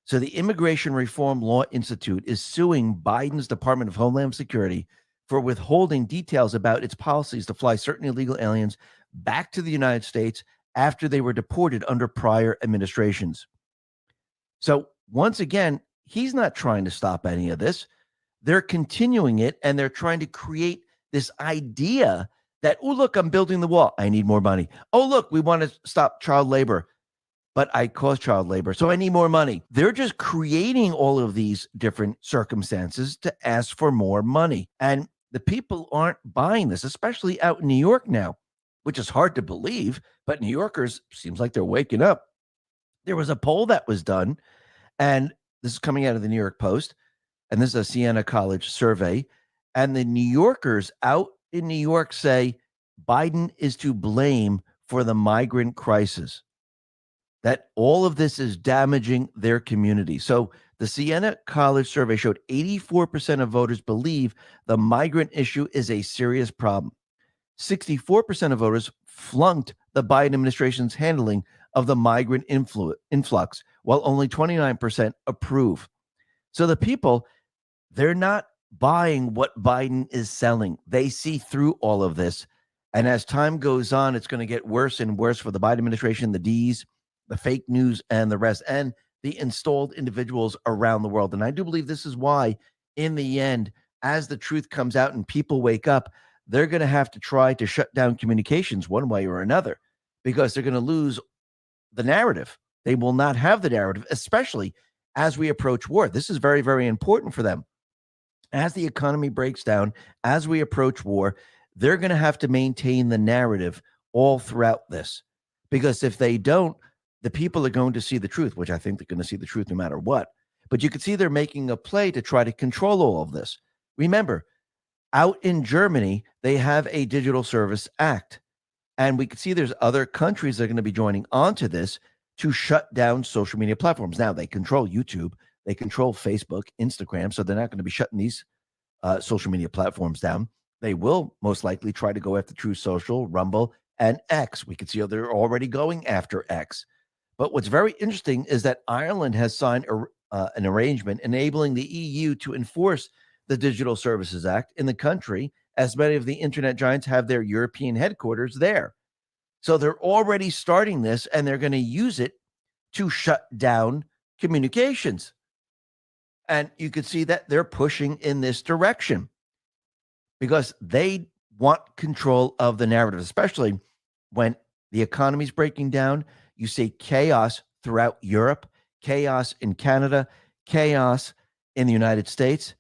So the Immigration Reform Law Institute is suing Biden's Department of Homeland Security for withholding details about its policies to fly certain illegal aliens back to the United States after they were deported under prior administrations. So once again, he's not trying to stop any of this. They're continuing it, and they're trying to create this idea that, oh, look, I'm building the wall. I need more money. Oh, look, we want to stop child labor, but I cause child labor, so I need more money. They're just creating all of these different circumstances to ask for more money. And the people aren't buying this, especially out in New York now. which is hard to believe, but New Yorkers seems like they're waking up. There was a poll that was done, and this is coming out of the New York Post, and this is a Siena College survey, and the New Yorkers out in New York say Biden is to blame for the migrant crisis, that all of this is damaging their community. So the Siena College survey showed 84% of voters believe the migrant issue is a serious problem. 64% of voters flunked the Biden administration's handling of the migrant influx, while only 29% approve. So the people, they're not buying what Biden is selling. They see through all of this. And as time goes on, it's going to get worse and worse for the Biden administration, the D's, the fake news, and the rest, and the installed individuals around the world. And I do believe this is why, in the end, as the truth comes out and people wake up, they're going to have to try to shut down communications one way or another, because they're going to lose the narrative. They will not have the narrative, especially as we approach war. This is very, very important for them. As the economy breaks down, as we approach war, they're going to have to maintain the narrative all throughout this, because if they don't, the people are going to see the truth, which I think they're going to see the truth no matter what. But you can see they're making a play to try to control all of this. Remember, out in Germany, they have a Digital Service Act. And we can see there's other countries that are going to be joining onto this to shut down social media platforms. Now, they control YouTube, they control Facebook, Instagram, so they're not going to be shutting these social media platforms down. They will most likely try to go after True Social, Rumble, and X. We can see they're already going after X. But what's very interesting is that Ireland has signed an arrangement enabling the EU to enforce the Digital Services Act in the country, as many of the internet giants have their European headquarters there. So they're already starting this, and they're going to use it to shut down communications. And you can see that they're pushing in this direction because they want control of the narrative, especially when the economy's breaking down. You see chaos throughout Europe, chaos in Canada, chaos in the United States.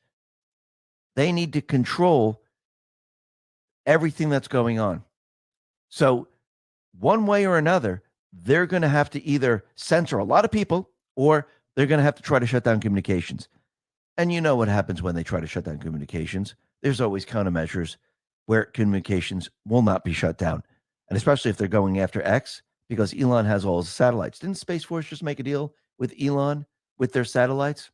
They need to control everything that's going on. So one way or another, they're going to have to either censor a lot of people, or they're going to have to try to shut down communications. And you know what happens when they try to shut down communications. There's always countermeasures where communications will not be shut down. And especially if they're going after X, because Elon has all his satellites. Didn't Space Force just make a deal with Elon with their satellites?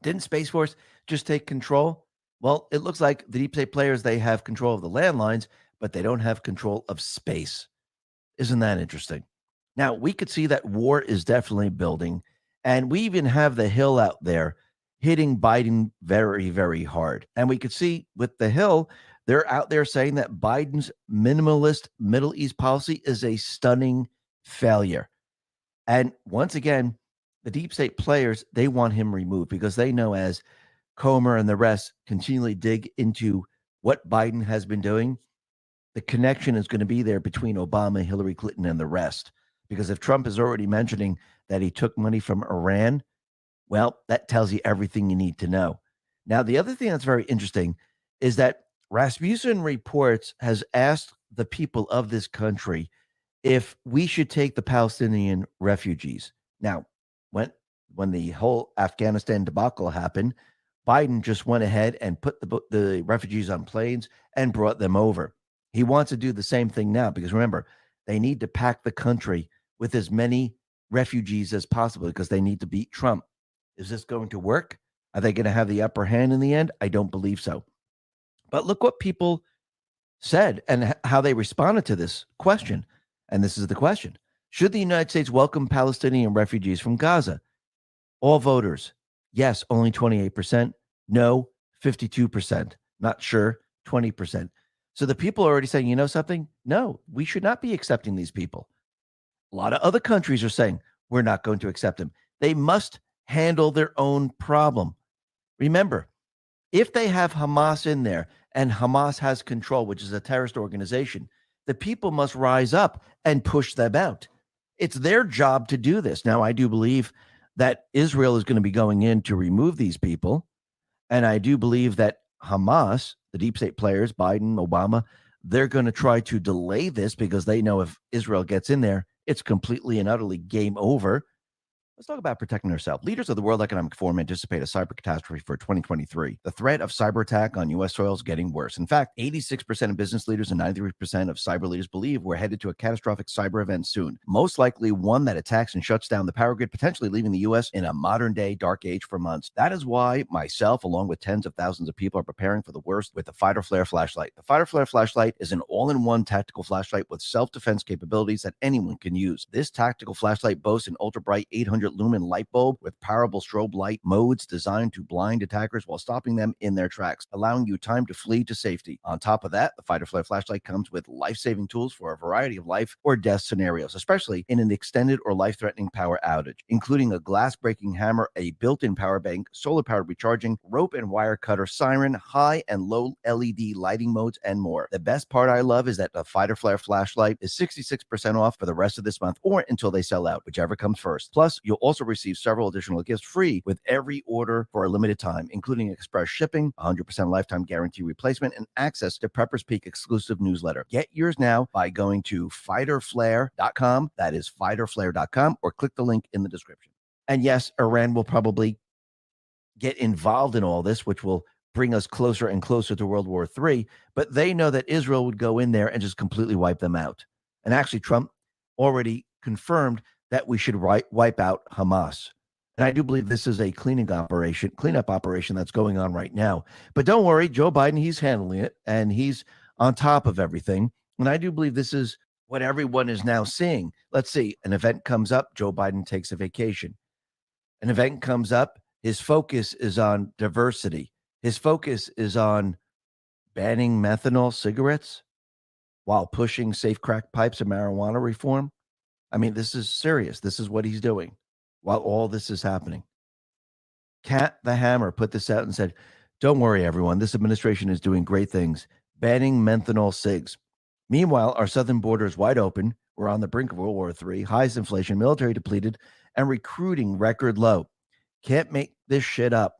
Didn't Space Force just take control? Well, it looks like the deep state players, they have control of the landlines, but they don't have control of space. Isn't that interesting? Now, we could see that war is definitely building, and we even have the Hill out there hitting Biden very, very hard. And we could see with the Hill, they're out there saying that Biden's minimalist Middle East policy is a stunning failure. And once again, the deep state players, they want him removed because they know, as Comer and the rest continually dig into what Biden has been doing, the connection is going to be there between Obama, Hillary Clinton, and the rest. Because if Trump is already mentioning that he took money from Iran, well, that tells you everything you need to know. Now, the other thing that's very interesting is that Rasmussen Reports has asked the people of this country if we should take the Palestinian refugees. Now, when the whole Afghanistan debacle happened, Biden just went ahead and put the refugees on planes and brought them over. He wants to do the same thing now because, remember, they need to pack the country with as many refugees as possible because they need to beat Trump. Is this going to work? Are they going to have the upper hand in the end? I don't believe so. But look what people said and how they responded to this question. And this is the question. Should the United States welcome Palestinian refugees from Gaza? All voters, yes, only 28%. No, 52%. Not sure, 20%. So the people are already saying, you know something? No, we should not be accepting these people. A lot of other countries are saying, we're not going to accept them. They must handle their own problem. Remember, if they have Hamas in there and Hamas has control, which is a terrorist organization, the people must rise up and push them out. It's their job to do this. Now, I do believe that Israel is going to be going in to remove these people. And I do believe that Hamas, the deep state players, Biden, Obama, they're going to try to delay this because they know if Israel gets in there, it's completely and utterly game over. Let's talk about protecting ourselves. Leaders of the World Economic Forum anticipate a cyber catastrophe for 2023. The threat of cyber attack on U.S. soil is getting worse. In fact, 86% of business leaders and 93% of cyber leaders believe we're headed to a catastrophic cyber event soon. Most likely one that attacks and shuts down the power grid, potentially leaving the U.S. in a modern-day dark age for months. That is why myself, along with tens of thousands of people, are preparing for the worst with the Fighter Flare flashlight. The Fighter Flare flashlight is an all-in-one tactical flashlight with self-defense capabilities that anyone can use. This tactical flashlight boasts an ultra-bright 800 lumen light bulb with powerful strobe light modes designed to blind attackers while stopping them in their tracks, allowing you time to flee to safety. On top of that, the Fighter Flare flashlight comes with life-saving tools for a variety of life or death scenarios, especially in an extended or life-threatening power outage, including a glass-breaking hammer, a built-in power bank, solar-powered recharging, rope and wire cutter, siren, high and low LED lighting modes, and more. The best part I love is that the Fighter Flare flashlight is 66% off for the rest of this month or until they sell out, whichever comes first. Plus, you'll also receive several additional gifts free with every order for a limited time, including express shipping, 100% lifetime guarantee replacement, and access to Prepper's Peak exclusive newsletter. Get yours now by going to fighterflare.com. That is fighterflare.com, or click the link in the description. And yes, Iran will probably get involved in all this, which will bring us closer and closer to World War III, but they know that Israel would go in there and just completely wipe them out. And actually, Trump already confirmed that we should wipe out Hamas. And I do believe this is a cleanup operation that's going on right now. But don't worry, Joe Biden, he's handling it, and he's on top of everything. And I do believe this is what everyone is now seeing. Let's see, an event comes up, Joe Biden takes a vacation. An event comes up, his focus is on diversity. His focus is on banning methanol cigarettes while pushing safe crack pipes and marijuana reform. I mean, this is serious. This is what he's doing while all this is happening. Cat the Hammer put this out and said, don't worry, everyone. This administration is doing great things, banning menthol cigs. Meanwhile, our southern border is wide open. We're on the brink of World War III, highest inflation, military depleted, and recruiting record low. Can't make this shit up.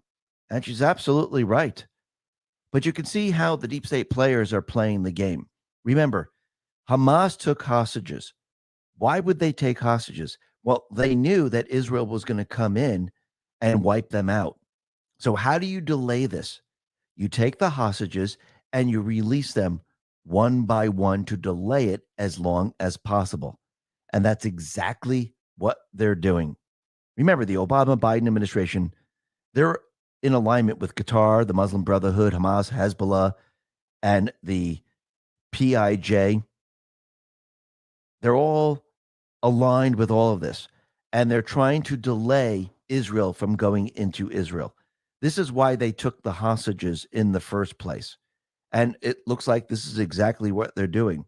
And she's absolutely right. But you can see how the deep state players are playing the game. Remember, Hamas took hostages. Why would they take hostages? Well, they knew that Israel was going to come in and wipe them out. So how do you delay this? You take the hostages and you release them one by one to delay it as long as possible. And that's exactly what they're doing. Remember, the Obama-Biden administration, they're in alignment with Qatar, the Muslim Brotherhood, Hamas, Hezbollah, and the PIJ. They're all aligned with all of this, and they're trying to delay Israel from going into Israel. This is why they took the hostages in the first place. And it looks like this is exactly what they're doing,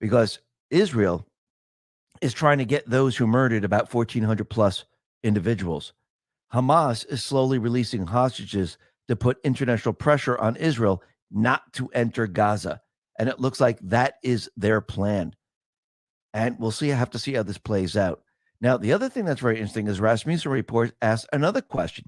because Israel is trying to get those who murdered about 1,400 plus individuals. Hamas is slowly releasing hostages to put international pressure on Israel not to enter Gaza. And it looks like that is their plan. And we'll see. I have to see how this plays out. Now, the other thing that's very interesting is Rasmussen Report asked another question.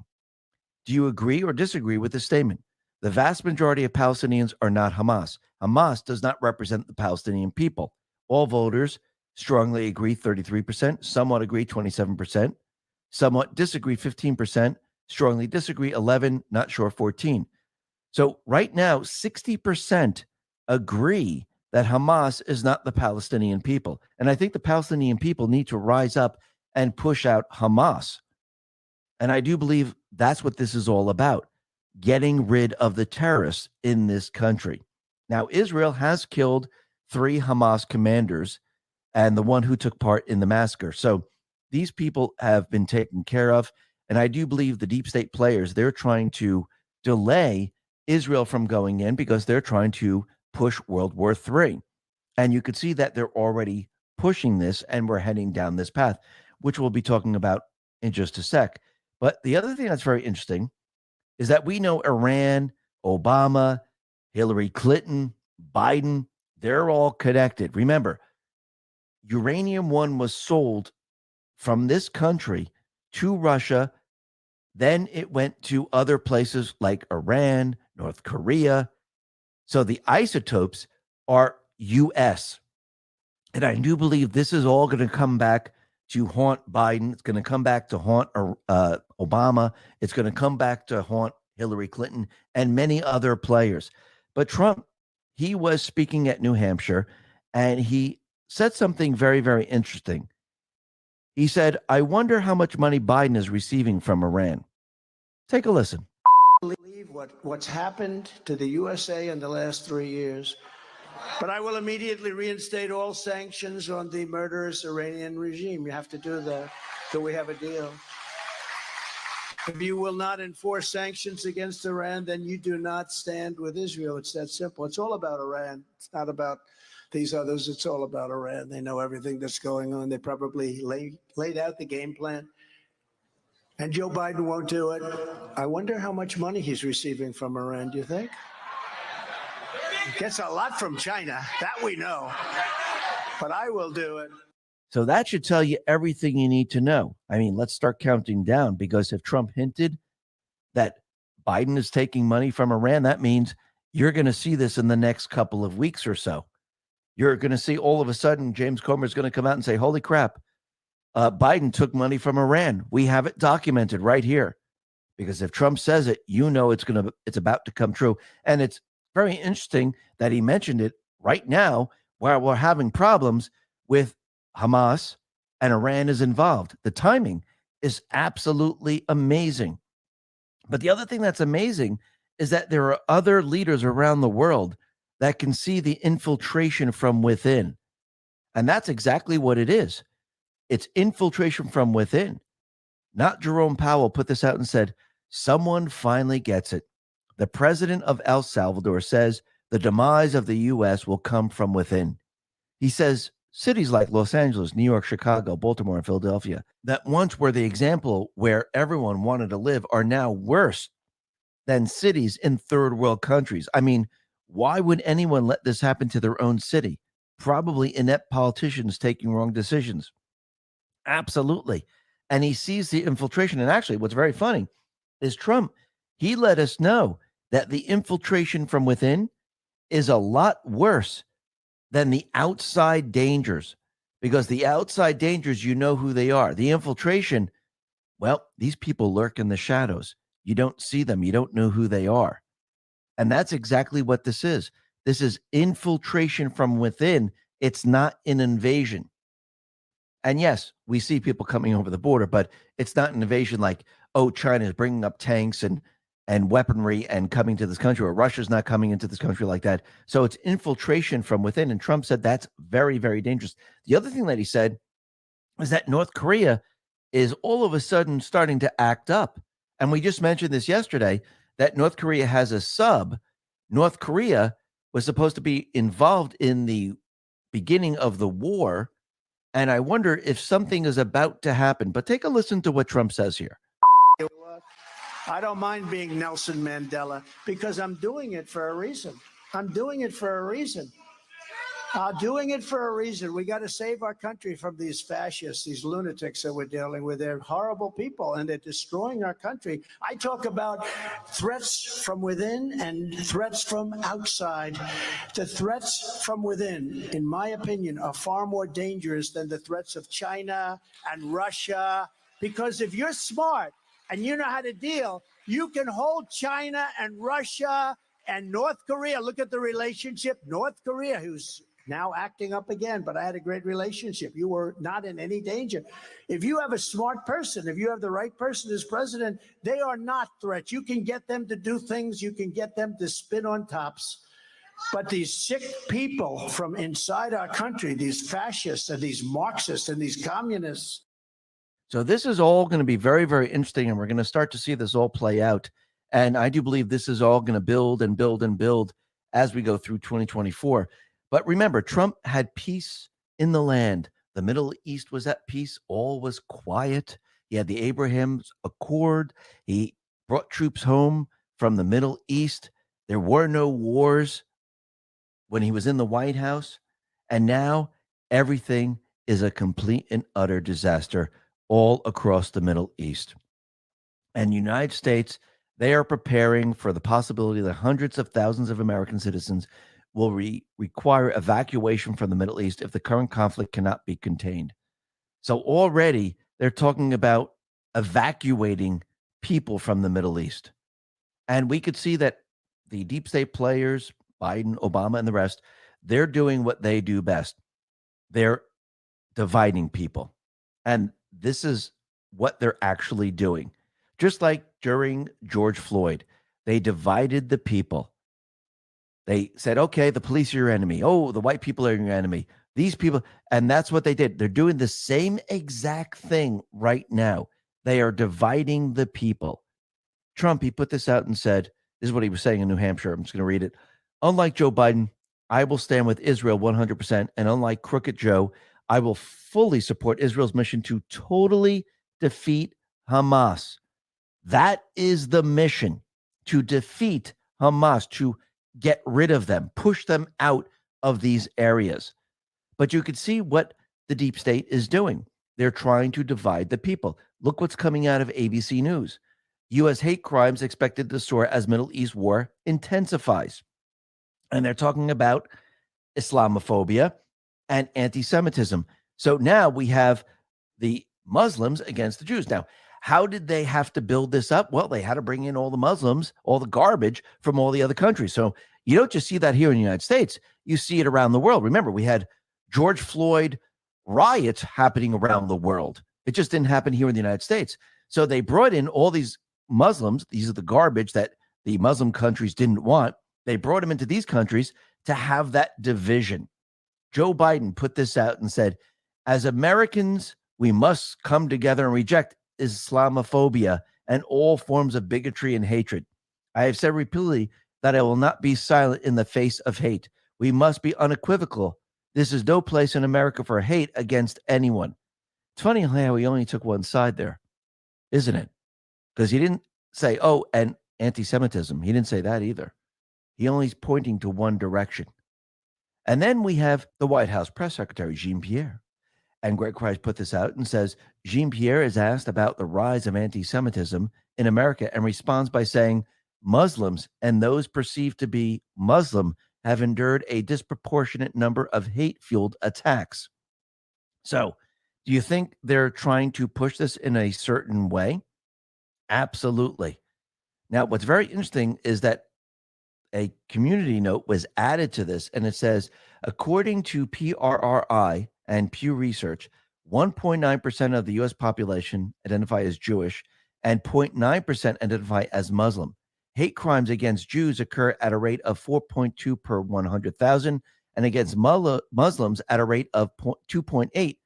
Do you agree or disagree with this statement? The vast majority of Palestinians are not Hamas. Hamas does not represent the Palestinian people. All voters strongly agree, 33%. Somewhat agree, 27%. Somewhat disagree, 15%. Strongly disagree, 11%. Not sure, 14%. So right now, 60% agree that Hamas is not the Palestinian people. And I think the Palestinian people need to rise up and push out Hamas. And I do believe that's what this is all about, getting rid of the terrorists in this country. Now, Israel has killed 3 Hamas commanders and the one who took part in the massacre. So these people have been taken care of. And I do believe the deep state players, they're trying to delay Israel from going in because they're trying to push World War III. And you could see that they're already pushing this, and we're heading down this path, which we'll be talking about in just a sec. But the other thing that's very interesting is that we know Iran, Obama, Hillary Clinton, Biden, they're all connected. Remember, Uranium One was sold from this country to Russia. Then it went to other places like Iran, North Korea. So the isotopes are U.S. And I do believe this is all going to come back to haunt Biden. It's going to come back to haunt Obama. It's going to come back to haunt Hillary Clinton and many other players. But Trump, he was speaking at New Hampshire, and he said something very, very interesting. He said, I wonder how much money Biden is receiving from Iran. Take a listen. Believe what's happened to the USA in the last 3 years, but I will immediately reinstate all sanctions on the murderous Iranian regime. You have to do that till we have a deal. If you will not enforce sanctions against Iran, then you do not stand with Israel. It's that simple. It's all about Iran. It's not about these others. It's all about Iran. They know everything that's going on. They probably laid out the game plan. And Joe Biden won't do it. I wonder how much money he's receiving from Iran, do you think? He gets a lot from China. That we know. But I will do it. So that should tell you everything you need to know. I mean, let's start counting down, because if Trump hinted that Biden is taking money from Iran, that means you're going to see this in the next couple of weeks or so. You're going to see all of a sudden James Comer is going to come out and say, holy crap, Biden took money from Iran. We have it documented right here. Because if Trump says it, you know it's about to come true. And it's very interesting that he mentioned it right now, where we're having problems with Hamas and Iran is involved. The timing is absolutely amazing. But the other thing that's amazing is that there are other leaders around the world that can see the infiltration from within. And that's exactly what it is. It's infiltration from within. Not Jerome Powell put this out and said, someone finally gets it. The president of El Salvador says the demise of the U.S. will come from within. He says cities like Los Angeles, New York, Chicago, Baltimore, and Philadelphia, that once were the example where everyone wanted to live, are now worse than cities in third world countries. I mean, why would anyone let this happen to their own city? Probably inept politicians taking wrong decisions. Absolutely. And he sees the infiltration. And actually, what's very funny is Trump, he let us know that the infiltration from within is a lot worse than the outside dangers, because the outside dangers, you know who they are. The infiltration, well, these people lurk in the shadows. You don't see them. You don't know who they are. And that's exactly what this is. This is infiltration from within. It's not an invasion. And yes, we see people coming over the border, but it's not an invasion like, oh, China is bringing up tanks and weaponry and coming to this country, or Russia's not coming into this country like that. So it's infiltration from within. And Trump said that's very, very dangerous. The other thing that he said is that North Korea is all of a sudden starting to act up. And we just mentioned this yesterday, that North Korea has a sub. North Korea was supposed to be involved in the beginning of the war. And I wonder if something is about to happen. But take a listen to what Trump says here. I don't mind being Nelson Mandela, because I'm doing it for a reason. I'm doing it for a reason. Doing it for a reason. We got to save our country from these fascists, these lunatics that we're dealing with. They're horrible people, and they're destroying our country. I talk about threats from within and threats from outside. The threats from within, in my opinion, are far more dangerous than the threats of China and Russia, because if you're smart and you know how to deal, you can hold China and Russia and North Korea. Look at the relationship. North Korea, who's now acting up again, but I had a great relationship. You were not in any danger. If you have a smart person, if you have the right person as president, they are not threats. You can get them to do things. You can get them to spin on tops. But these sick people from inside our country, these fascists and these Marxists and these communists. So this is all going to be very, very interesting, and we're going to start to see this all play out. And I do believe this is all going to build and build and build as we go through 2024. But remember, Trump had peace in the land. The Middle East was at peace. All was quiet. He had the Abraham Accord. He brought troops home from the Middle East. There were no wars when he was in the White House. And now everything is a complete and utter disaster all across the Middle East. And the United States, they are preparing for the possibility that hundreds of thousands of American citizens will require evacuation from the Middle East if the current conflict cannot be contained. So already they're talking about evacuating people from the Middle East. And we could see that the deep state players, Biden, Obama, and the rest, they're doing what they do best. They're dividing people. And this is what they're actually doing. Just like during George Floyd, they divided the people. They said, okay, the police are your enemy. Oh, the white people are your enemy. These people, and that's what they did. They're doing the same exact thing right now. They are dividing the people. Trump, he put this out and said, this is what he was saying in New Hampshire. I'm just going to read it. Unlike Joe Biden, I will stand with Israel 100%. And unlike Crooked Joe, I will fully support Israel's mission to totally defeat Hamas. That is the mission, to defeat Hamas, to get rid of them, push them out of these areas. But you can see what the deep state is doing. They're trying to divide the people. Look what's coming out of ABC News. U.S. hate crimes expected to soar as Middle East war intensifies. And they're talking about Islamophobia and anti-Semitism. So now we have the Muslims against the Jews. Now, how did they have to build this up? Well, they had to bring in all the Muslims, all the garbage from all the other countries. So you don't just see that here in the United States. You see it around the world. Remember, we had George Floyd riots happening around the world. It just didn't happen here in the United States. So they brought in all these Muslims. These are the garbage that the Muslim countries didn't want. They brought them into these countries to have that division. Joe Biden put this out and said, as Americans, we must come together and reject Islamophobia and all forms of bigotry and hatred. I have said repeatedly that I will not be silent in the face of hate. We must be unequivocal. This is no place in America for hate against anyone. It's funny how he only took one side there, isn't it? Because he didn't say, oh, and anti-Semitism. He didn't say that either. He only is pointing to one direction. And then we have the White House press secretary, Jean-Pierre. And Greg Price put this out and says, Jean-Pierre is asked about the rise of anti-Semitism in America and responds by saying, Muslims and those perceived to be Muslim have endured a disproportionate number of hate-fueled attacks. So, do you think they're trying to push this in a certain way? Absolutely. Now, what's very interesting is that a community note was added to this, and it says, according to PRRI and Pew Research, 1.9% of the U.S. population identify as Jewish and 0.9% identify as Muslim. Hate crimes against Jews occur at a rate of 4.2 per 100,000 and against Muslims at a rate of 2.8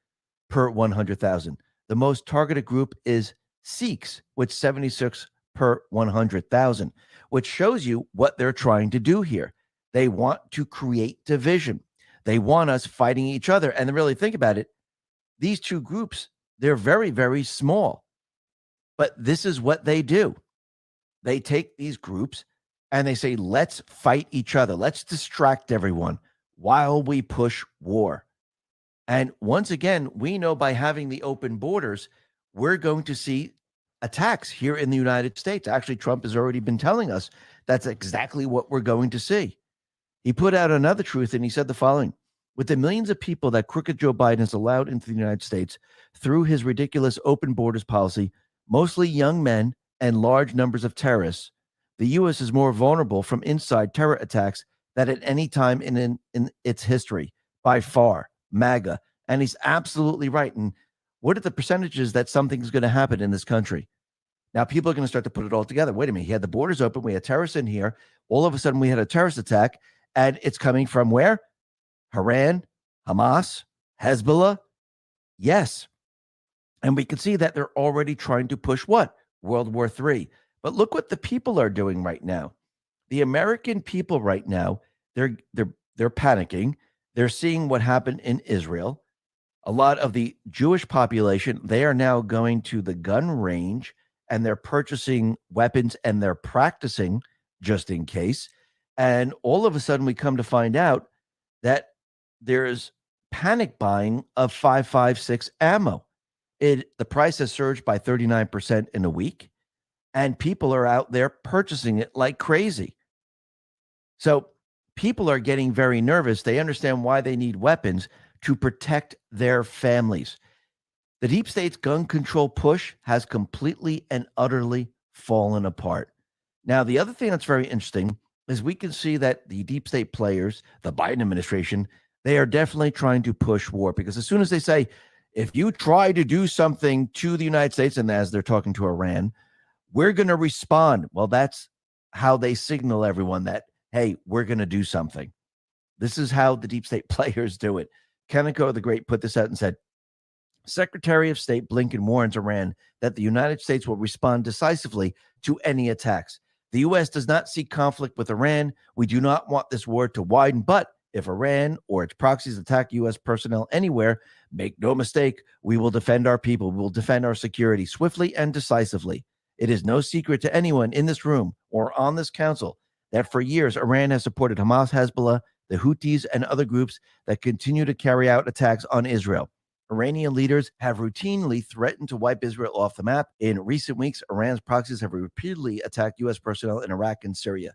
per 100,000. The most targeted group is Sikhs with 76 per 100,000, which shows you what they're trying to do here. They want to create division. They want us fighting each other. And really think about it, these two groups, they're very, very small. But this is what they do. They take these groups and they say, let's fight each other. Let's distract everyone while we push war. And once again, we know by having the open borders, we're going to see attacks here in the United States. Actually, Trump has already been telling us that's exactly what we're going to see. He put out another truth and he said the following: with the millions of people that crooked Joe Biden has allowed into the United States through his ridiculous open borders policy, mostly young men and large numbers of terrorists, the U.S. is more vulnerable from inside terror attacks than at any time in its history, by far. MAGA. And he's absolutely right. And what are the percentages that something's going to happen in this country? Now, people are going to start to put it all together. Wait a minute. He had the borders open. We had terrorists in here. All of a sudden, we had a terrorist attack. And it's coming from where? Iran, Hamas, Hezbollah. Yes. And we can see that they're already trying to push what? World War III. But look what the people are doing right now. The American people right now, they're panicking. They're seeing what happened in Israel. A lot of the Jewish population, they are now going to the gun range and they're purchasing weapons and they're practicing just in case. And all of a sudden we come to find out that there's panic buying of 5.56 ammo. The price has surged by 39% in a week, and people are out there purchasing it like crazy. So people are getting very nervous. They understand why they need weapons to protect their families. The deep state's gun control push has completely and utterly fallen apart. Now, the other thing that's very interesting is we can see that the deep state players, the Biden administration, they are definitely trying to push war, because as soon as they say, if you try to do something to the United States, and as they're talking to Iran, we're going to respond. Well, that's how they signal everyone that, hey, we're going to do something. This is how the deep state players do it. Kaneko the Great put this out and said, Secretary of State Blinken warns Iran that the United States will respond decisively to any attacks. The U.S. does not seek conflict with Iran. We do not want this war to widen, but if Iran or its proxies attack U.S. personnel anywhere, make no mistake, we will defend our people. We will defend our security swiftly and decisively. It is no secret to anyone in this room or on this council that for years Iran has supported Hamas, Hezbollah, the Houthis, and other groups that continue to carry out attacks on Israel. Iranian leaders have routinely threatened to wipe Israel off the map. In recent weeks, Iran's proxies have repeatedly attacked U.S. personnel in Iraq and Syria.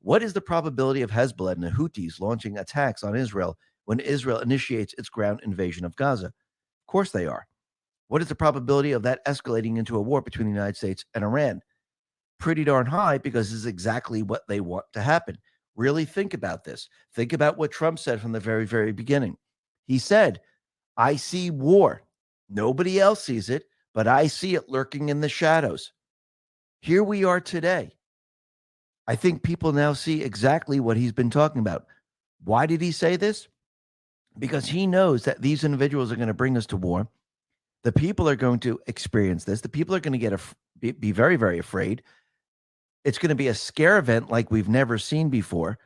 What is the probability of Hezbollah and the Houthis launching attacks on Israel when Israel initiates its ground invasion of Gaza? Of course they are. What is the probability of that escalating into a war between the United States and Iran? Pretty darn high, because this is exactly what they want to happen. Really think about this. Think about what Trump said from the very, very beginning. He said, I see war. Nobody else sees it, but I see it lurking in the shadows. Here we are today. I think people now see exactly what he's been talking about. Why did he say this? Because he knows that these individuals are going to bring us to war. The people are going to experience this. The people are going to be very, very afraid. It's going to be a scare event like we've never seen before.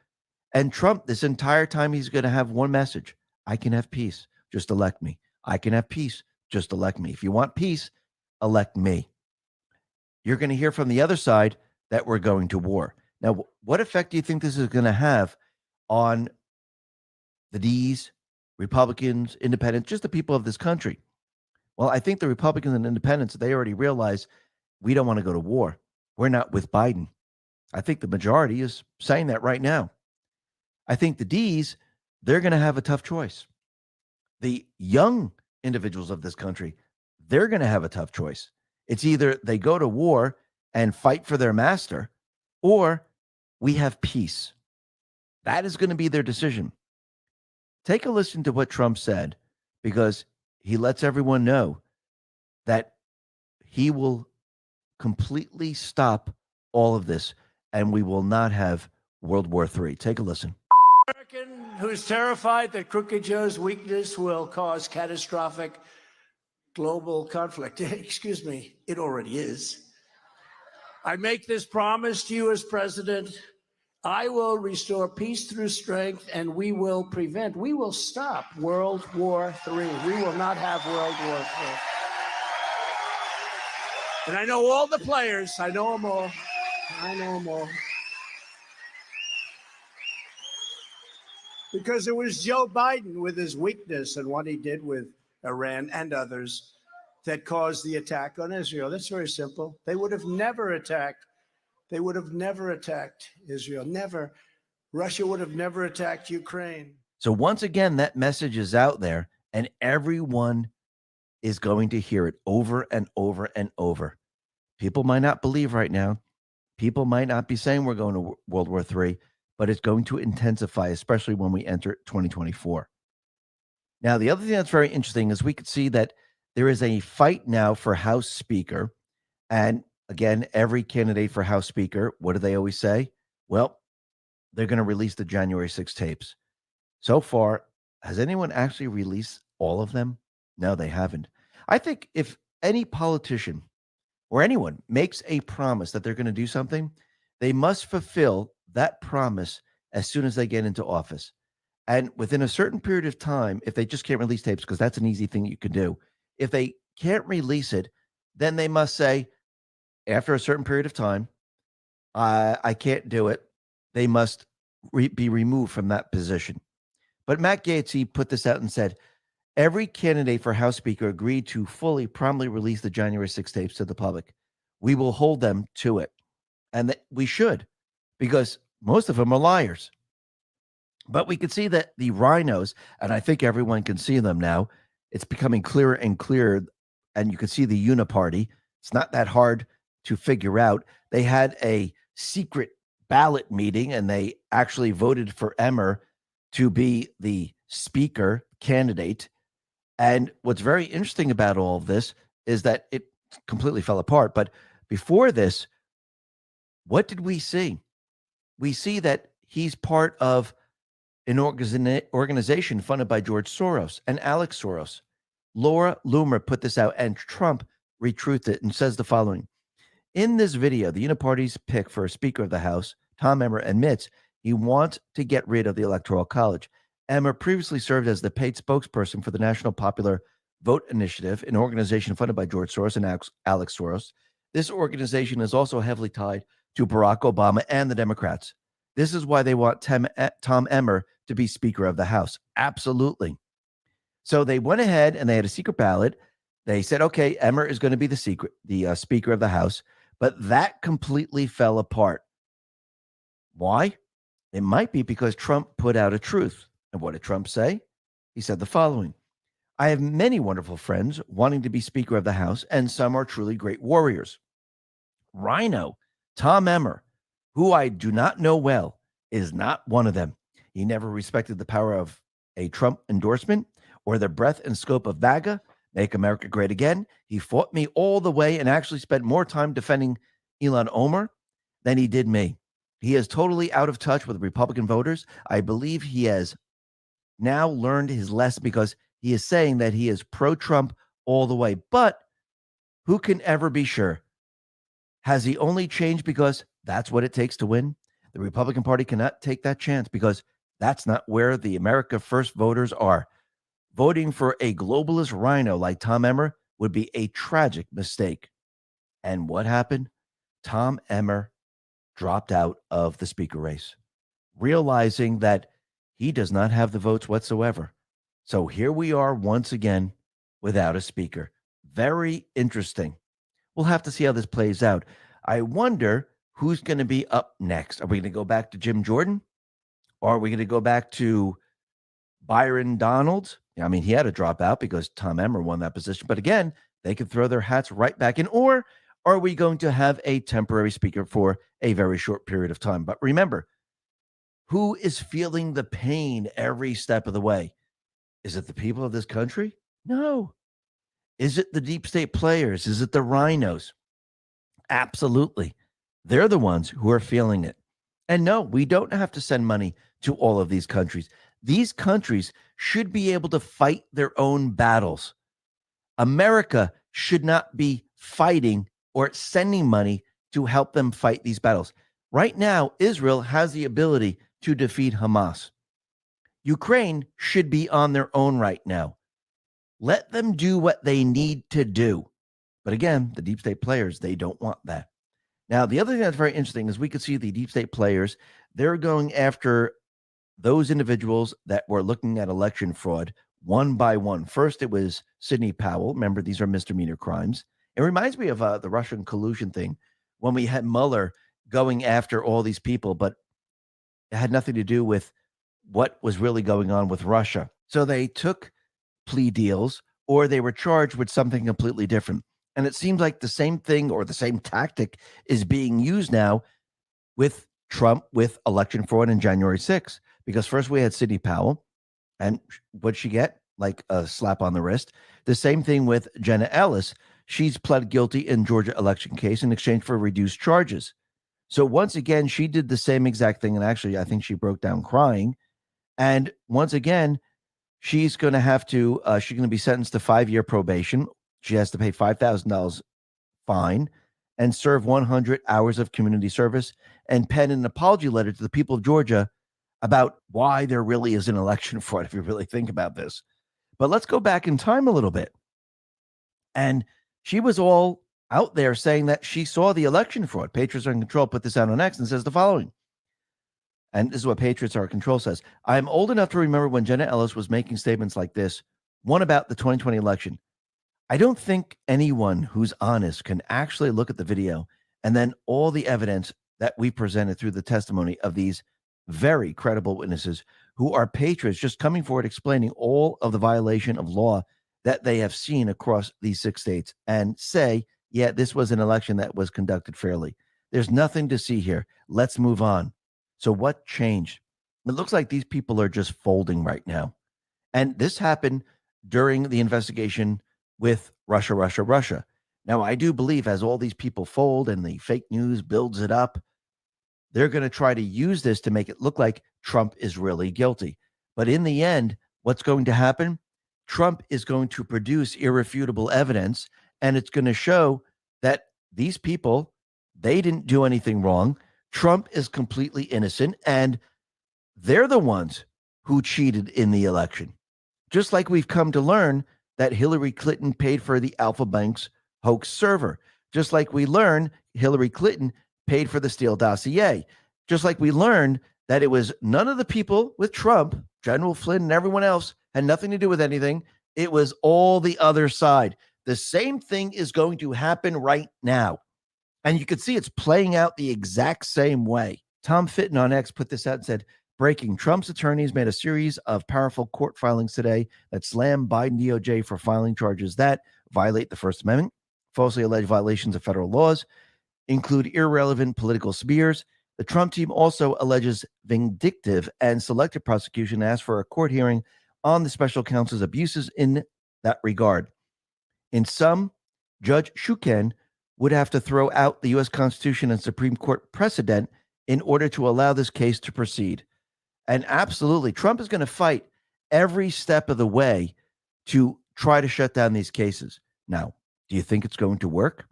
And Trump, this entire time, he's going to have one message. I can have peace. Just elect me. I can have peace. Just elect me. If you want peace, elect me. You're going to hear from the other side that we're going to war. Now, what effect do you think this is going to have on the D's, Republicans, independents, just the people of this country? Well, I think the Republicans and independents, they already realize we don't want to go to war. We're not with Biden. I think the majority is saying that right now. I think the D's, they're going to have a tough choice. The young individuals of this country, they're going to have a tough choice. It's either they go to war and fight for their master, or we have peace. That is going to be their decision. Take a listen to what Trump said, because he lets everyone know that he will completely stop all of this, and we will not have World War III. Take a listen. American who's terrified that Crooked Joe's weakness will cause catastrophic global conflict. Excuse me, it already is. I make this promise to you as president. I will restore peace through strength, and we will stop World War III. We will not have World War III. And I know all the players. I know them all. I know them all. Because it was Joe Biden with his weakness and what he did with Iran and others that caused the attack on Israel. That's very simple. They would have never attacked. They would have never attacked Israel. Never. Russia would have never attacked Ukraine. So once again, that message is out there, and everyone is going to hear it over and over and over. People might not believe right now. People might not be saying we're going to World War III, but it's going to intensify, especially when we enter 2024. Now, the other thing that's very interesting is we could see that there is a fight now for House Speaker. And again, every candidate for House Speaker, what do they always say? Well, they're going to release the January 6 tapes. So far, has anyone actually released all of them? No, they haven't. I think if any politician or anyone makes a promise that they're going to do something, they must fulfill that promise as soon as they get into office. And within a certain period of time, if they just can't release tapes, because that's an easy thing you can do, if they can't release it, then they must say, after a certain period of time, I can't do it. They must be removed from that position. But Matt Gaetz, he put this out and said, every candidate for House Speaker agreed to promptly release the January 6 tapes to the public. We will hold them to it. And we should, because most of them are liars. But we can see that the rhinos, and I think everyone can see them now, it's becoming clearer and clearer, and you can see the uniparty. It's not that hard to figure out. They had a secret ballot meeting, and they actually voted for Emmer to be the speaker candidate. And what's very interesting about all of this is that it completely fell apart. But before this, what did we see? We see that he's part of an organization funded by George Soros and Alex Soros. Laura Loomer put this out, and Trump retruthed it and says the following. In this video, the Uniparty's pick for a Speaker of the House, Tom Emmer, admits he wants to get rid of the Electoral College. Emmer previously served as the paid spokesperson for the National Popular Vote Initiative, an organization funded by George Soros and Alex Soros. This organization is also heavily tied to Barack Obama and the Democrats. This is why they want Tom Emmer to be Speaker of the House. Absolutely. So they went ahead and they had a secret ballot. They said, okay, Emmer is going to be the Speaker of the House, but that completely fell apart. Why? It might be because Trump put out a truth. And what did Trump say? He said the following. I have many wonderful friends wanting to be Speaker of the House, and some are truly great warriors. Rhino, Tom Emmer, who I do not know well, is not one of them. He never respected the power of a Trump endorsement or the breadth and scope of MAGA, Make America Great Again. He fought me all the way and actually spent more time defending Ilhan Omar than he did me. He is totally out of touch with Republican voters. I believe he has now learned his lesson because he is saying that he is pro-Trump all the way. But who can ever be sure? Has he only changed because that's what it takes to win? The Republican Party cannot take that chance because that's not where the America First voters are. Voting for a globalist rhino like Tom Emmer would be a tragic mistake. And what happened? Tom Emmer dropped out of the speaker race, realizing that he does not have the votes whatsoever. So here we are once again without a speaker. Very interesting. We'll have to see how this plays out. I wonder who's going to be up next. Are we going to go back to Jim Jordan? Or are we going to go back to Byron Donalds? I mean, he had to drop out because Tom Emmer won that position. But again, they could throw their hats right back in. Or are we going to have a temporary speaker for a very short period of time? But remember, who is feeling the pain every step of the way? Is it the people of this country? No. Is it the deep state players? Is it the rhinos? Absolutely. They're the ones who are feeling it. And no, we don't have to send money to all of these countries. These countries should be able to fight their own battles. America should not be fighting or sending money to help them fight these battles. Right now, Israel has the ability to defeat Hamas. Ukraine should be on their own right now. Let them do what they need to do. But again, the deep state players, they don't want that. Now, the other thing that's very interesting is we could see the deep state players, they're going after those individuals that were looking at election fraud one by one. First, it was Sidney Powell. Remember, these are misdemeanor crimes. It reminds me of the Russian collusion thing when we had Mueller going after all these people, but it had nothing to do with what was really going on with Russia. So they took plea deals or they were charged with something completely different. And it seems like the same thing or the same tactic is being used now with Trump with election fraud in January 6th. Because first we had Sidney Powell, and what'd she get? Like a slap on the wrist. The same thing with Jenna Ellis. She's pled guilty in Georgia election case in exchange for reduced charges. So once again, she did the same exact thing. And actually, I think she broke down crying. And once again, she's going to have to, she's going to be sentenced to 5-year probation. She has to pay $5,000 fine and serve 100 hours of community service and pen an apology letter to the people of Georgia about why there really is an election fraud, if you really think about this. But let's go back in time a little bit. And she was all out there saying that she saw the election fraud. Patriots Are in Control put this out on X and says the following. And this is what Patriots Are in Control says. I'm old enough to remember when Jenna Ellis was making statements like this, one about the 2020 election. I don't think anyone who's honest can actually look at the video and then all the evidence that we presented through the testimony of these very credible witnesses who are patriots just coming forward explaining all of the violation of law that they have seen across these 6 states and say, yeah, this was an election that was conducted fairly. There's nothing to see here. Let's move on. So what changed? It looks like these people are just folding right now. And this happened during the investigation with Russia. Now, I do believe as all these people fold and the fake news builds it up, they're going to try to use this to make it look like Trump is really guilty. But in the end, what's going to happen? Trump is going to produce irrefutable evidence, and it's going to show that these people, they didn't do anything wrong. Trump is completely innocent, and they're the ones who cheated in the election. Just like we've come to learn that Hillary Clinton paid for the Alpha Bank's hoax server. Just like we learned Hillary Clinton paid for the Steele dossier. Just like we learned that it was none of the people with Trump, General Flynn and everyone else, had nothing to do with anything. It was all the other side. The same thing is going to happen right now. And you can see it's playing out the exact same way. Tom Fitton on X put this out and said, breaking, Trump's attorneys made a series of powerful court filings today that slam Biden DOJ for filing charges that violate the First Amendment. Falsely alleged violations of federal laws include irrelevant political smears. The Trump team also alleges vindictive and selective prosecution, asked for a court hearing on the special counsel's abuses in that regard. In sum, Judge Shuken would have to throw out the U.S. Constitution and Supreme Court precedent in order to allow this case to proceed. And absolutely, Trump is going to fight every step of the way to try to shut down these cases. Now, do you think it's going to work?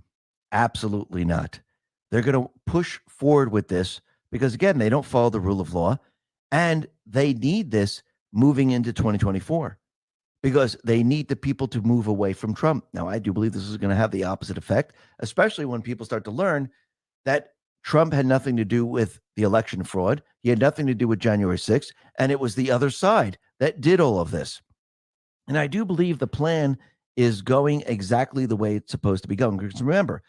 Absolutely not. They're going to push forward with this because, again, they don't follow the rule of law, and they need this moving into 2024 because they need the people to move away from Trump. Now, I do believe this is going to have the opposite effect, especially when people start to learn that Trump had nothing to do with the election fraud. He had nothing to do with January 6th, and it was the other side that did all of this. And I do believe the plan is going exactly the way it's supposed to be going. Because remember,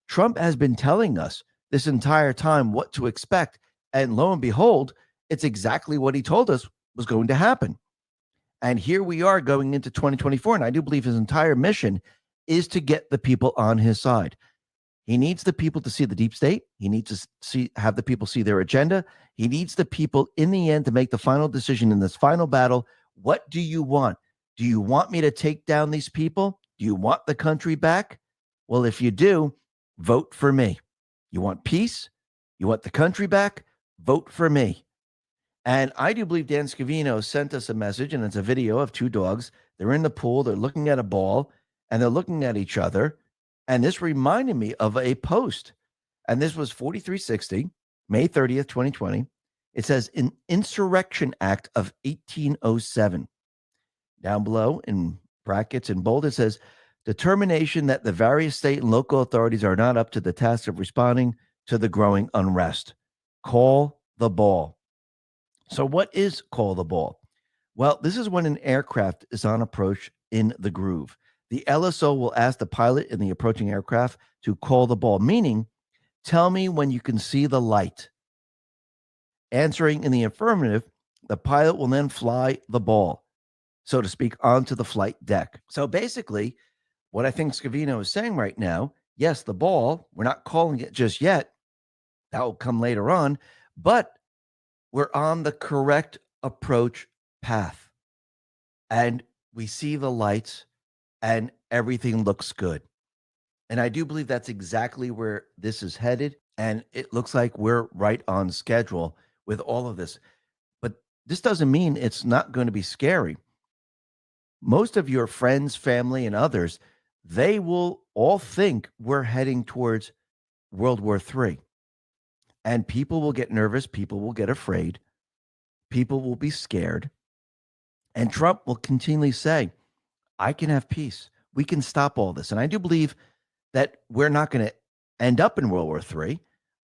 Trump has been telling us this entire time what to expect, and lo and behold, it's exactly what he told us was going to happen. And here we are going into 2024, and I do believe his entire mission is to get the people on his side. He needs the people to see the deep state. He needs to have the people see their agenda. He needs the people in the end to make the final decision in this final battle. What do you want? Do you want me to take down these people? Do you want the country back? Well, if you do, vote for me. You want peace? You want the country back? Vote for me. And I do believe Dan Scavino sent us a message, and it's a video of 2 dogs. They're in the pool. They're looking at a ball, and they're looking at each other. And this reminded me of a post. And this was 4360, May 30th, 2020. It says, an Insurrection Act of 1807. Down below in brackets in bold, it says, determination that the various state and local authorities are not up to the task of responding to the growing unrest. Call the ball. So what is call the ball? Well, this is when an aircraft is on approach in the groove. The LSO will ask the pilot in the approaching aircraft to call the ball, meaning, tell me when you can see the light. Answering in the affirmative, the pilot will then fly the ball, so to speak, onto the flight deck. So basically, what I think Scavino is saying right now, yes, the ball, we're not calling it just yet. That will come later on, but we're on the correct approach path. And we see the lights, and everything looks good. And I do believe that's exactly where this is headed. And it looks like we're right on schedule with all of this. But this doesn't mean it's not going to be scary. Most of your friends, family, and others, they will all think we're heading towards World War III. And people will get nervous. People will get afraid. People will be scared. And Trump will continually say, I can have peace. We can stop all this. And I do believe that we're not going to end up in World War III.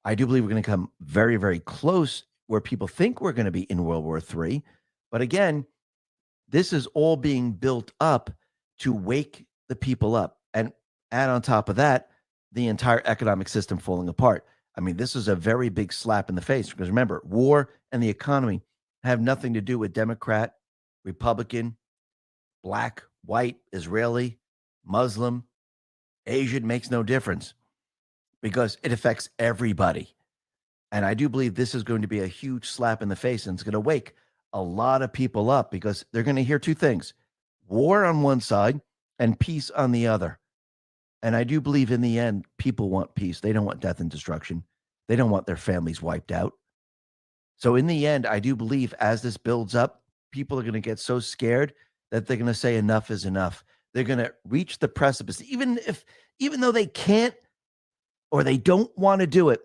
I do believe we're going to come very, very close where people think we're going to be in World War III. But again, this is all being built up to wake the people up. And add on top of that, the entire economic system falling apart. I mean, this is a very big slap in the face because remember, war and the economy have nothing to do with Democrat, Republican, black, white, Israeli, Muslim, Asian, makes no difference because it affects everybody. And I do believe this is going to be a huge slap in the face, and it's going to wake a lot of people up because they're going to hear two things: war on one side and peace on the other. And I do believe in the end, people want peace. They don't want death and destruction. They don't want their families wiped out. So in the end, I do believe as this builds up, people are going to get so scared that they're going to say enough is enough. They're going to reach the precipice, even though they can't or they don't want to do it,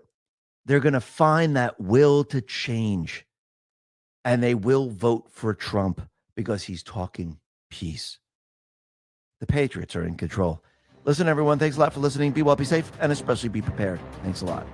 they're going to find that will to change. And they will vote for Trump because he's talking peace. The Patriots are in control. Listen, everyone, thanks a lot for listening. Be well, be safe, and especially be prepared. Thanks a lot.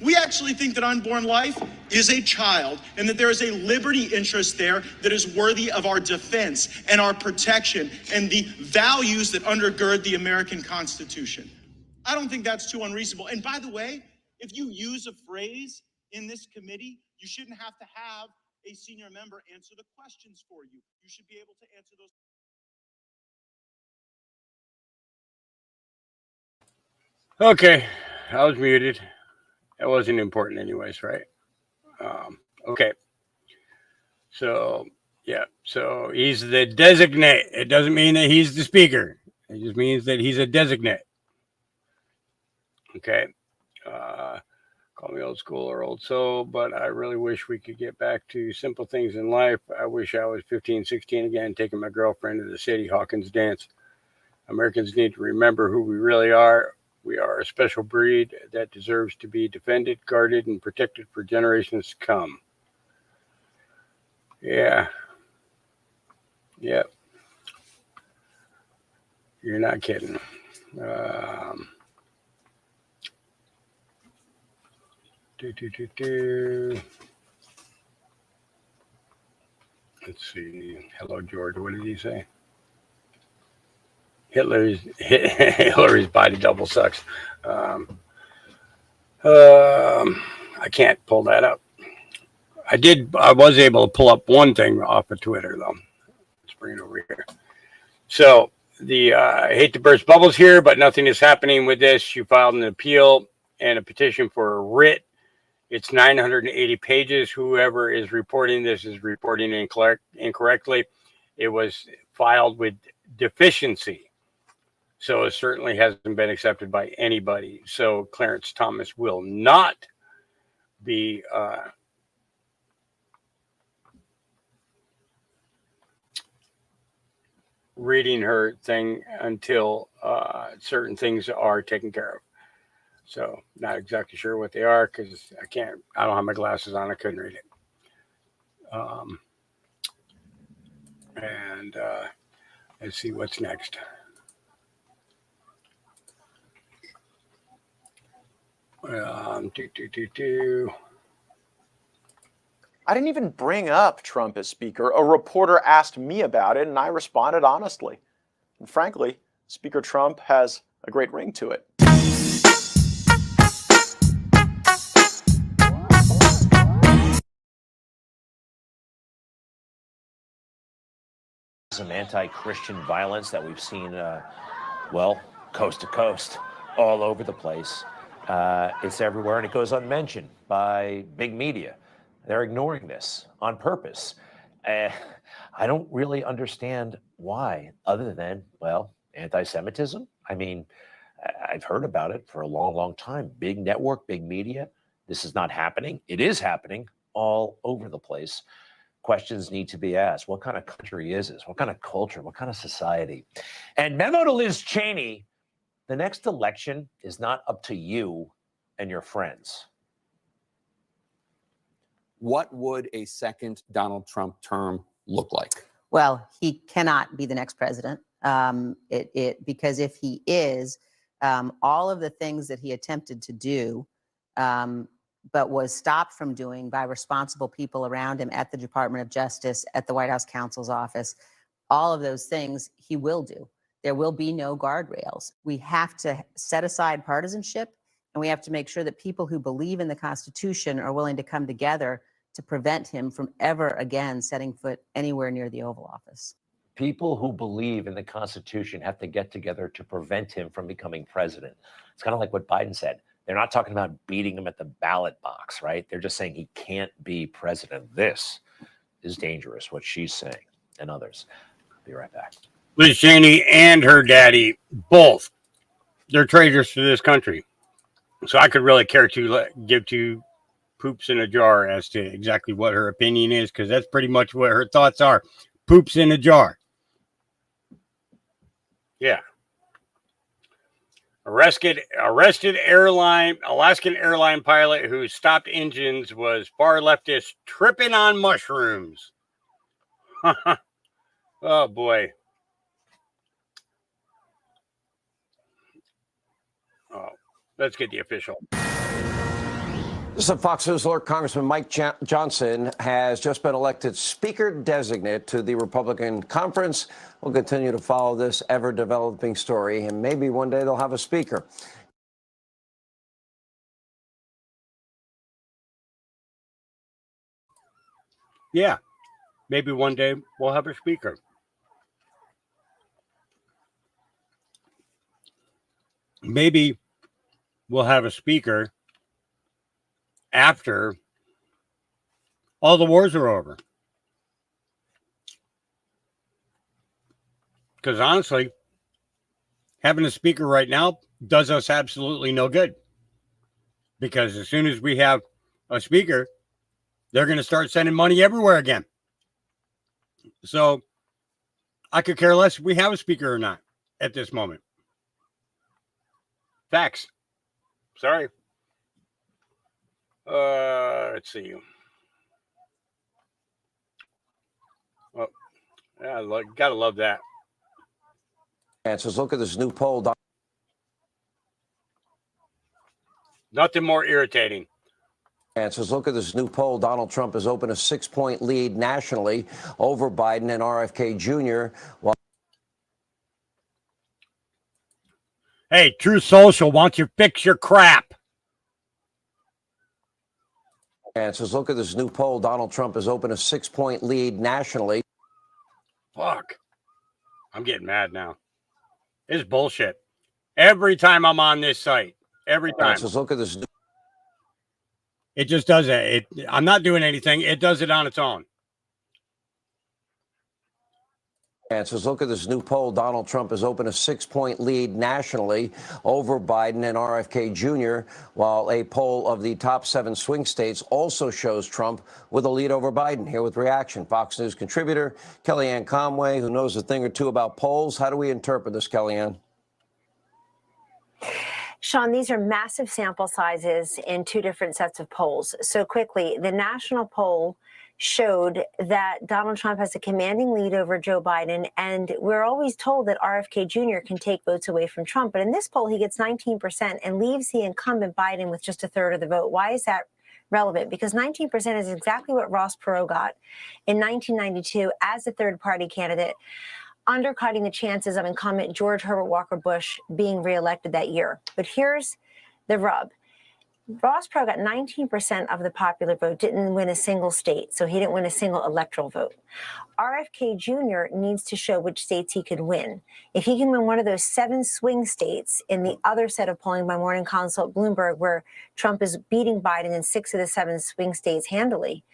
We actually think that unborn life is a child and that there is a liberty interest there that is worthy of our defense and our protection and the values that undergird the American Constitution. I don't think that's too unreasonable. And by the way, if you use a phrase in this committee, you shouldn't have to have a senior member answer the questions for you. You should be able to answer those. Okay, I was muted. That wasn't important anyways, right? Okay. So, yeah. So he's the designate. It doesn't mean that he's the speaker. It just means that he's a designate. Okay. Call me old school or old soul, but I really wish we could get back to simple things in life. I wish I was 15, 16 again, taking my girlfriend to the Sadie Hawkins dance. Americans need to remember who we really are. We are a special breed that deserves to be defended, guarded, and protected for generations to come. Yeah. Yep. You're not kidding. Let's see. Hello, George. What did he say? Hillary's body double sucks. I can't pull that up. I was able to pull up one thing off of Twitter, though. Let's bring it over here. So, I hate to burst bubbles here, but nothing is happening with this. You filed an appeal and a petition for a writ. It's 980 pages. Whoever is reporting this is reporting incorrectly. It was filed with deficiency. So it certainly hasn't been accepted by anybody. So Clarence Thomas will not be reading her thing until certain things are taken care of. So not exactly sure what they are because I don't have my glasses on. I couldn't read it. Let's see what's next. I didn't even bring up Trump as speaker. A reporter asked me about it, and I responded honestly. And frankly, Speaker Trump has a great ring to it. Some anti-Christian violence that we've seen, well, coast to coast, all over the place. It's everywhere, and it goes unmentioned by big media. They're ignoring this on purpose. I don't really understand why, other than, well, anti-Semitism. I mean, I've heard about it for a long, long time. Big network, big media. This is not happening. It is happening all over the place. Questions need to be asked. What kind of country is this? What kind of culture? What kind of society? And memo to Liz Cheney, the next election is not up to you and your friends. What would a second Donald Trump term look like? Well, he cannot be the next president because if he is, all of the things that he attempted to do, but was stopped from doing by responsible people around him at the Department of Justice, at the White House counsel's office, all of those things he will do. There will be no guardrails. We have to set aside partisanship, and we have to make sure that people who believe in the Constitution are willing to come together to prevent him from ever again setting foot anywhere near the Oval Office. People who believe in the Constitution have to get together to prevent him from becoming president. It's kind of like what Biden said. They're not talking about beating him at the ballot box, right? They're just saying he can't be president. This is dangerous, what she's saying, and others. I'll be right back. Liz Cheney and her daddy, both, they're traitors to this country. So I could really care to give two poops in a jar as to exactly what her opinion is, because that's pretty much what her thoughts are. Poops in a jar. Yeah. Arrested Alaskan airline pilot who stopped engines was far leftist tripping on mushrooms. Oh boy. Oh, let's get the official. This is Fox News alert. Congressman Mike Johnson has just been elected Speaker Designate to the Republican Conference. We'll continue to follow this ever-developing story, and maybe one day they'll have a speaker. Yeah, maybe one day we'll have a speaker. Maybe we'll have a speaker after all the wars are over. Because honestly, having a speaker right now does us absolutely no good. Because as soon as we have a speaker, they're going to start sending money everywhere again. So I could care less if we have a speaker or not at this moment. Facts. Sorry. Let's see. Oh, yeah, gotta love that. Answers. Look at this new poll. Nothing more irritating. Answers. Look at this new poll. Donald Trump has opened a 6-point lead nationally over Biden and RFK Jr. Hey, True Social, why don't you fix your crap? And says, look at this new poll. Donald Trump has opened a 6-point lead nationally. Fuck. I'm getting mad now. It's bullshit. Every time I'm on this site, every time. And says, look at this. It just does it. I'm not doing anything. It does it on its own. And says, look at this new poll. Donald Trump has opened a 6-point lead nationally over Biden and RFK Jr., while a poll of the top 7 swing states also shows Trump with a lead over Biden. Here with reaction, Fox News contributor Kellyanne Conway, who knows a thing or two about polls. How do we interpret this, Kellyanne? Sean, these are massive sample sizes in 2 different sets of polls. So quickly, the national poll showed that Donald Trump has a commanding lead over Joe Biden, and we're always told that RFK Jr. can take votes away from Trump. But in this poll, he gets 19% and leaves the incumbent Biden with just 1/3 of the vote. Why is that relevant? Because 19% is exactly what Ross Perot got in 1992 as a third-party candidate, undercutting the chances of incumbent George Herbert Walker Bush being reelected that year. But here's the rub. Ross Perot got 19% of the popular vote, didn't win a single state, so he didn't win a single electoral vote. RFK Jr. needs to show which states he could win. If he can win one of those 7 swing states in the other set of polling by Morning Consult Bloomberg, where Trump is beating Biden in 6 of the 7 swing states handily,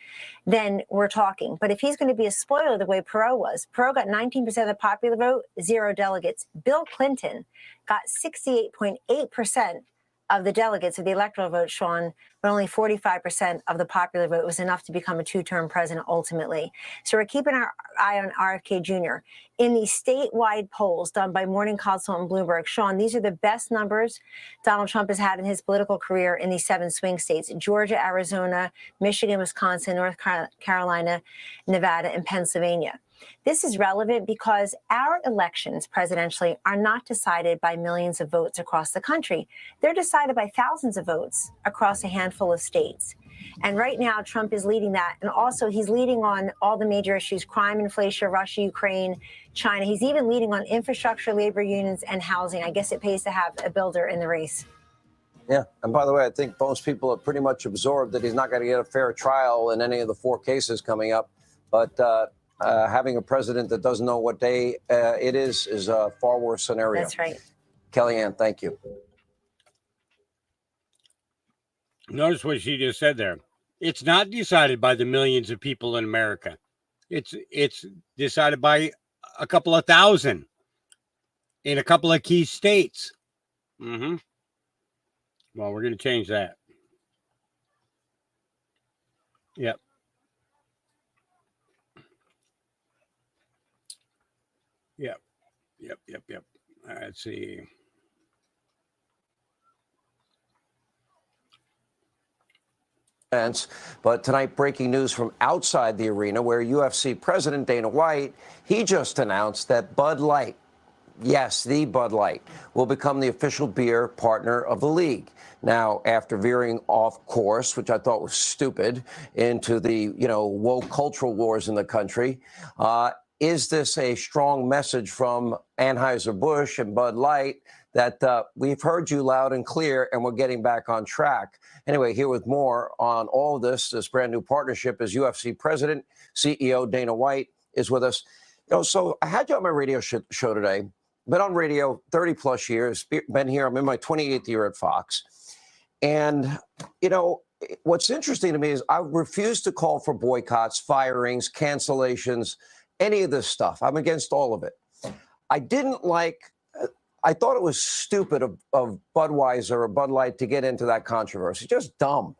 then we're talking. But if he's going to be a spoiler the way Perot was, Perot got 19% of the popular vote, 0 delegates. Bill Clinton got 68.8% of the delegates of the electoral vote, Sean, but only 45% of the popular vote was enough to become a 2-term president ultimately. So we're keeping our eye on RFK Jr. In these statewide polls done by Morning Consult and Bloomberg, Sean, these are the best numbers Donald Trump has had in his political career in these 7 swing states: Georgia, Arizona, Michigan, Wisconsin, North Carolina, Nevada, and Pennsylvania. This is relevant because our elections presidentially are not decided by millions of votes across the country. They're decided by thousands of votes across a handful of states. And right now, Trump is leading that. And also, he's leading on all the major issues: crime, inflation, Russia, Ukraine, China. He's even leading on infrastructure, labor unions, and housing. I guess it pays to have a builder in the race. Yeah. And by the way, I think most people have pretty much absorbed that he's not going to get a fair trial in any of the 4 cases coming up. But having a president that doesn't know what day it is a far worse scenario. That's right. Kellyanne, thank you. Notice what she just said there. It's not decided by the millions of people in America. It's decided by a couple of thousand in a couple of key states. Mm-hmm. Well, we're going to change that. Yep. Yep. Let's see. But tonight, breaking news from outside the arena, where UFC President Dana White, he just announced that Bud Light, yes, the Bud Light, will become the official beer partner of the league. Now, after veering off course, which I thought was stupid, into the, woke cultural wars in the country, is this a strong message from Anheuser-Busch and Bud Light that we've heard you loud and clear and we're getting back on track? Anyway, here with more on all of this brand new partnership is UFC President, CEO Dana White is with us. So I had you on my radio show today. Been on radio 30 plus years, been here. I'm in my 28th year at Fox. And, what's interesting to me is I refuse to call for boycotts, firings, cancellations, any of this stuff. I'm against all of it. I thought it was stupid of Budweiser or Bud Light to get into that controversy. Just dumb.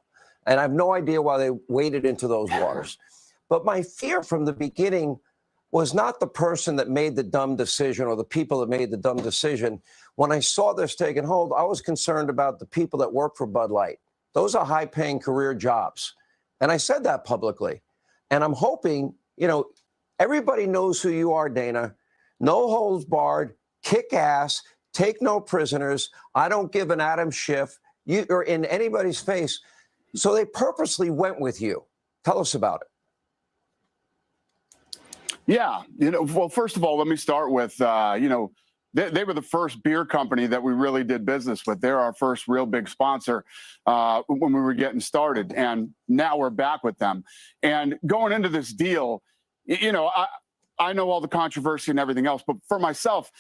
And I have no idea why they waded into those waters. But my fear from the beginning was not the person that made the dumb decision or the people that made the dumb decision. When I saw this taking hold, I was concerned about the people that work for Bud Light. Those are high-paying career jobs. And I said that publicly. And I'm hoping, everybody knows who you are, Dana. No holds barred, kick ass, take no prisoners. I don't give an Adam Schiff or in anybody's face. So they purposely went with you. Tell us about it. Yeah. Well, first of all, let me start with, they were the first beer company that we really did business with. They're our first real big sponsor when we were getting started. And now we're back with them. And going into this deal, you know, I know all the controversy and everything else, but for myself,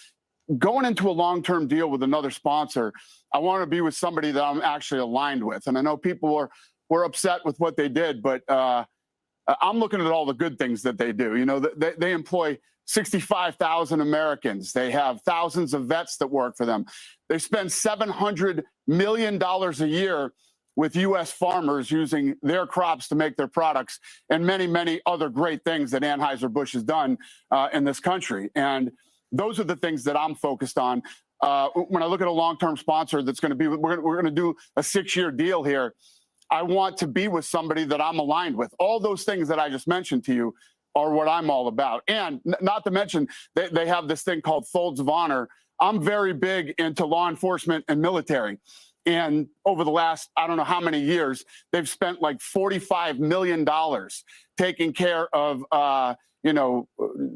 going into a long-term deal with another sponsor, I want to be with somebody that I'm actually aligned with. And I know people were upset with what they did, but I'm looking at all the good things that they do. You know, they employ 65,000 Americans. They have thousands of vets that work for them. They spend $700 million a year with U.S. farmers using their crops to make their products, and many, many other great things that Anheuser-Busch has done in this country. And those are the things that I'm focused on. When I look at a long-term sponsor that's going to be, we're going to do a 6-year deal here. I want to be with somebody that I'm aligned with. All those things that I just mentioned to you are what I'm all about. And not to mention, they have this thing called Folds of Honor. I'm very big into law enforcement and military. And over the last, I don't know how many years, they've spent like $45 million taking care of, you know,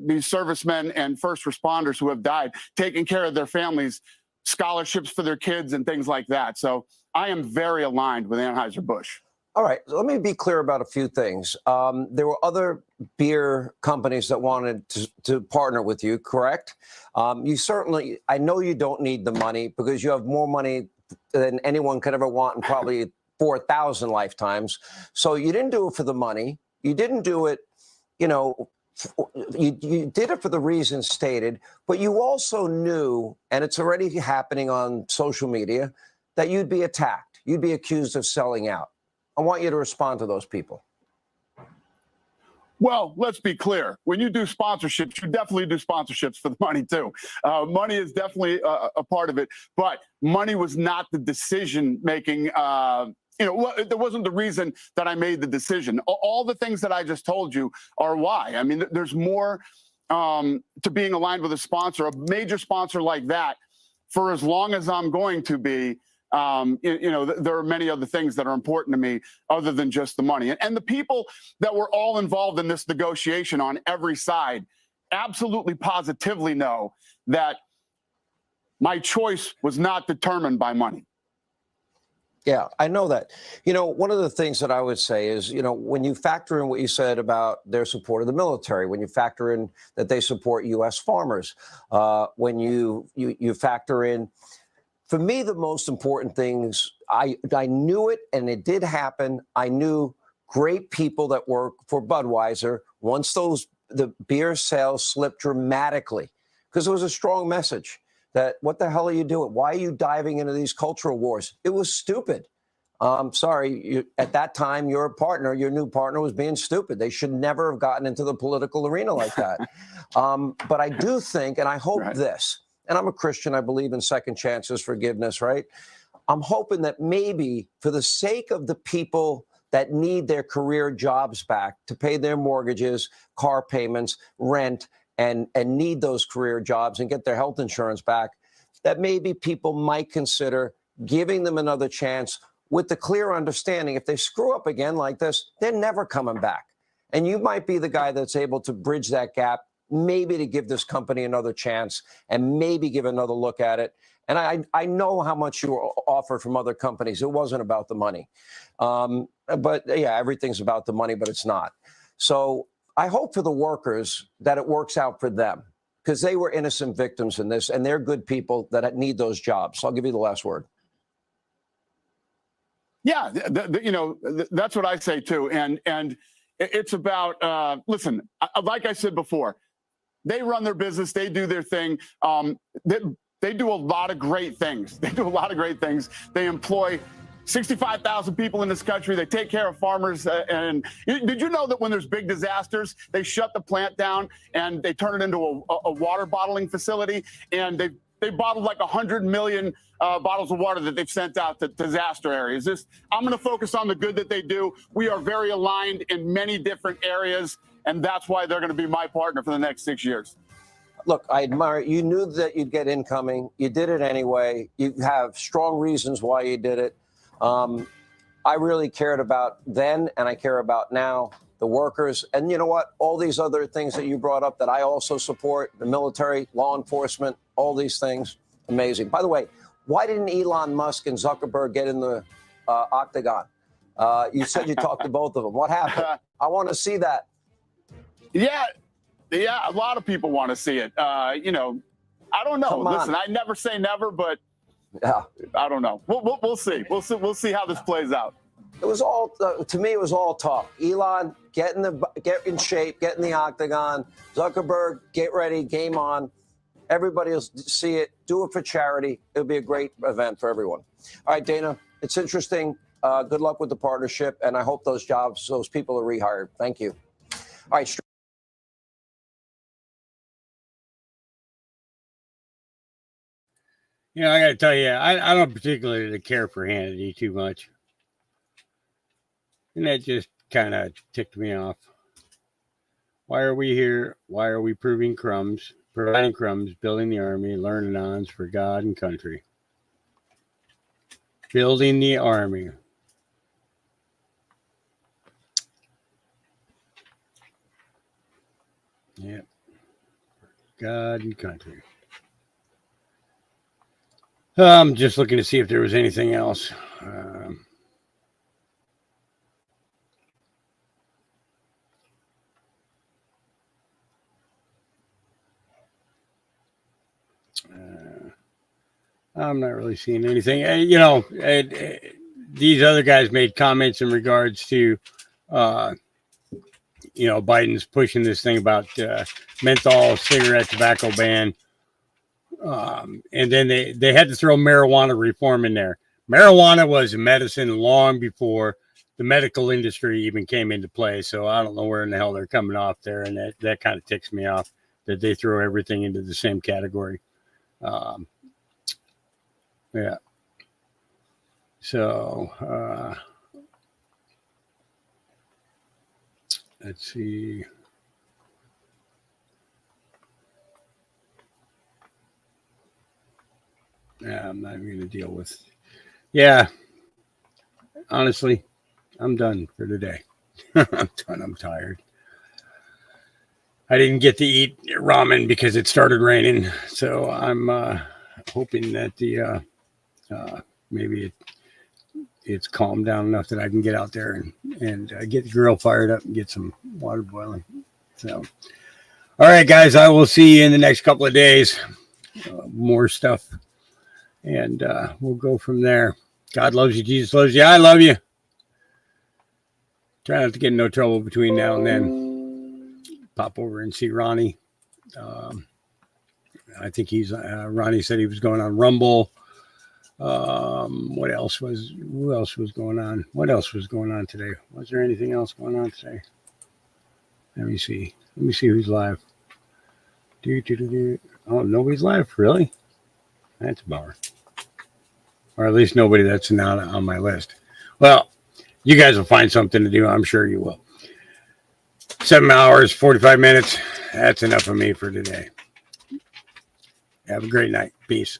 these servicemen and first responders who have died, taking care of their families, scholarships for their kids and things like that. So I am very aligned with Anheuser-Busch. All right, let me be clear about a few things. There were other beer companies that wanted to partner with you, correct? You certainly, I know you don't need the money because you have more money than anyone could ever want in probably 4,000 lifetimes. So you didn't do it for the money. You didn't do it, you know, you did it for the reasons stated, but you also knew, and it's already happening on social media, that you'd be attacked. You'd be accused of selling out. I want you to respond to those people. Well, let's be clear. When you do sponsorships, you definitely do sponsorships for the money, too. Money is definitely a part of it, but money was not the decision-making. You know, there wasn't the reason that I made the decision. All the things that I just told you are why. I mean, there's more to being aligned with a sponsor, a major sponsor like that, for as long as I'm going to be. You know, there are many other things that are important to me other than just the money. And the people that were all involved in this negotiation on every side absolutely positively know that my choice was not determined by money. Yeah, I know that. You know, one of the things that I would say is, you know, when you factor in what you said about their support of the military, when you factor in that they support U.S. farmers, when you factor in, for me, the most important things, I knew it and it did happen. I knew great people that work for Budweiser. Once the beer sales slipped dramatically, because it was a strong message that what the hell are you doing? Why are you diving into these cultural wars? It was stupid. Sorry, at that time, your partner, your new partner was being stupid. They should never have gotten into the political arena like that. But I do think, and I hope this, and I'm a Christian, I believe in second chances, forgiveness, right? I'm hoping that maybe for the sake of the people that need their career jobs back to pay their mortgages, car payments, rent, and need those career jobs and get their health insurance back, that maybe people might consider giving them another chance with the clear understanding if they screw up again like this, they're never coming back. And you might be the guy that's able to bridge that gap, maybe to give this company another chance and maybe give another look at it. And I know how much you were offered from other companies. It wasn't about the money. But yeah, everything's about the money, but it's not. So I hope for the workers that it works out for them, because they were innocent victims in this, and they're good people that need those jobs. So I'll give you the last word. Yeah, you know, that's what I say too. And it's about, listen, like I said before, they run their business, they do their thing. They do a lot of great things. They do a lot of great things. They employ 65,000 people in this country. They take care of farmers. And did you know that when there's big disasters, they shut the plant down and they turn it into a water bottling facility? And they bottled like 100 million bottles of water that they've sent out to disaster areas. I'm going to focus on the good that they do. We are very aligned in many different areas, and that's why they're going to be my partner for the next 6 years. Look, I admire it. You knew that you'd get incoming. You did it anyway. You have strong reasons why you did it. I really cared about then, and I care about now, the workers, and you know what? All these other things that you brought up that I also support, the military, law enforcement, all these things, amazing. By the way, why didn't Elon Musk and Zuckerberg get in the octagon? You said you talked to both of them. What happened? I want to see that. Yeah, a lot of people want to see it. You know, I don't know. Come on. Listen, I never say never, but yeah, I don't know. We'll see. We'll see how this plays out. It was all to me. It was all talk. Elon, get in shape, get in the octagon. Zuckerberg, get ready, game on. Everybody will see it. Do it for charity. It'll be a great event for everyone. All right, Dana, it's interesting. Good luck with the partnership, and I hope those people are rehired. Thank you. All right. You know, I got to tell you, I don't particularly care for Hannity too much. And that just kind of ticked me off. Why are we here? Why are we providing crumbs, building the army, learning ons for God and country? Building the army. Yep. God and country. I'm just looking to see if there was anything else. I'm not really seeing anything. You know, these other guys made comments in regards to, you know, Biden's pushing this thing about menthol, cigarette, tobacco ban. And then they had to throw marijuana reform in there. Marijuana was a medicine long before the medical industry even came into play. So I don't know where in the hell they're coming off there. And that kind of ticks me off that they throw everything into the same category. Yeah. So let's see. Yeah, I'm not even going to deal with. Yeah. Honestly, I'm done for today. I'm done. I'm tired. I didn't get to eat ramen because it started raining. So I'm hoping that the maybe it's calmed down enough that I can get out there and get the grill fired up and get some water boiling. So, all right, guys, I will see you in the next couple of days. More stuff. And we'll go from there. God loves you. Jesus loves you. I love you. Try not to get in no trouble between now and then. Pop over and see Ronnie. I think Ronnie said he was going on Rumble. Who else was going on? What else was going on today? Was there anything else going on today? Let me see who's live. Oh, nobody's live. Really? That's a bummer. Or at least nobody that's not on my list. Well, you guys will find something to do. I'm sure you will. 7 hours, 45 minutes. That's enough of me for today. Have a great night. Peace.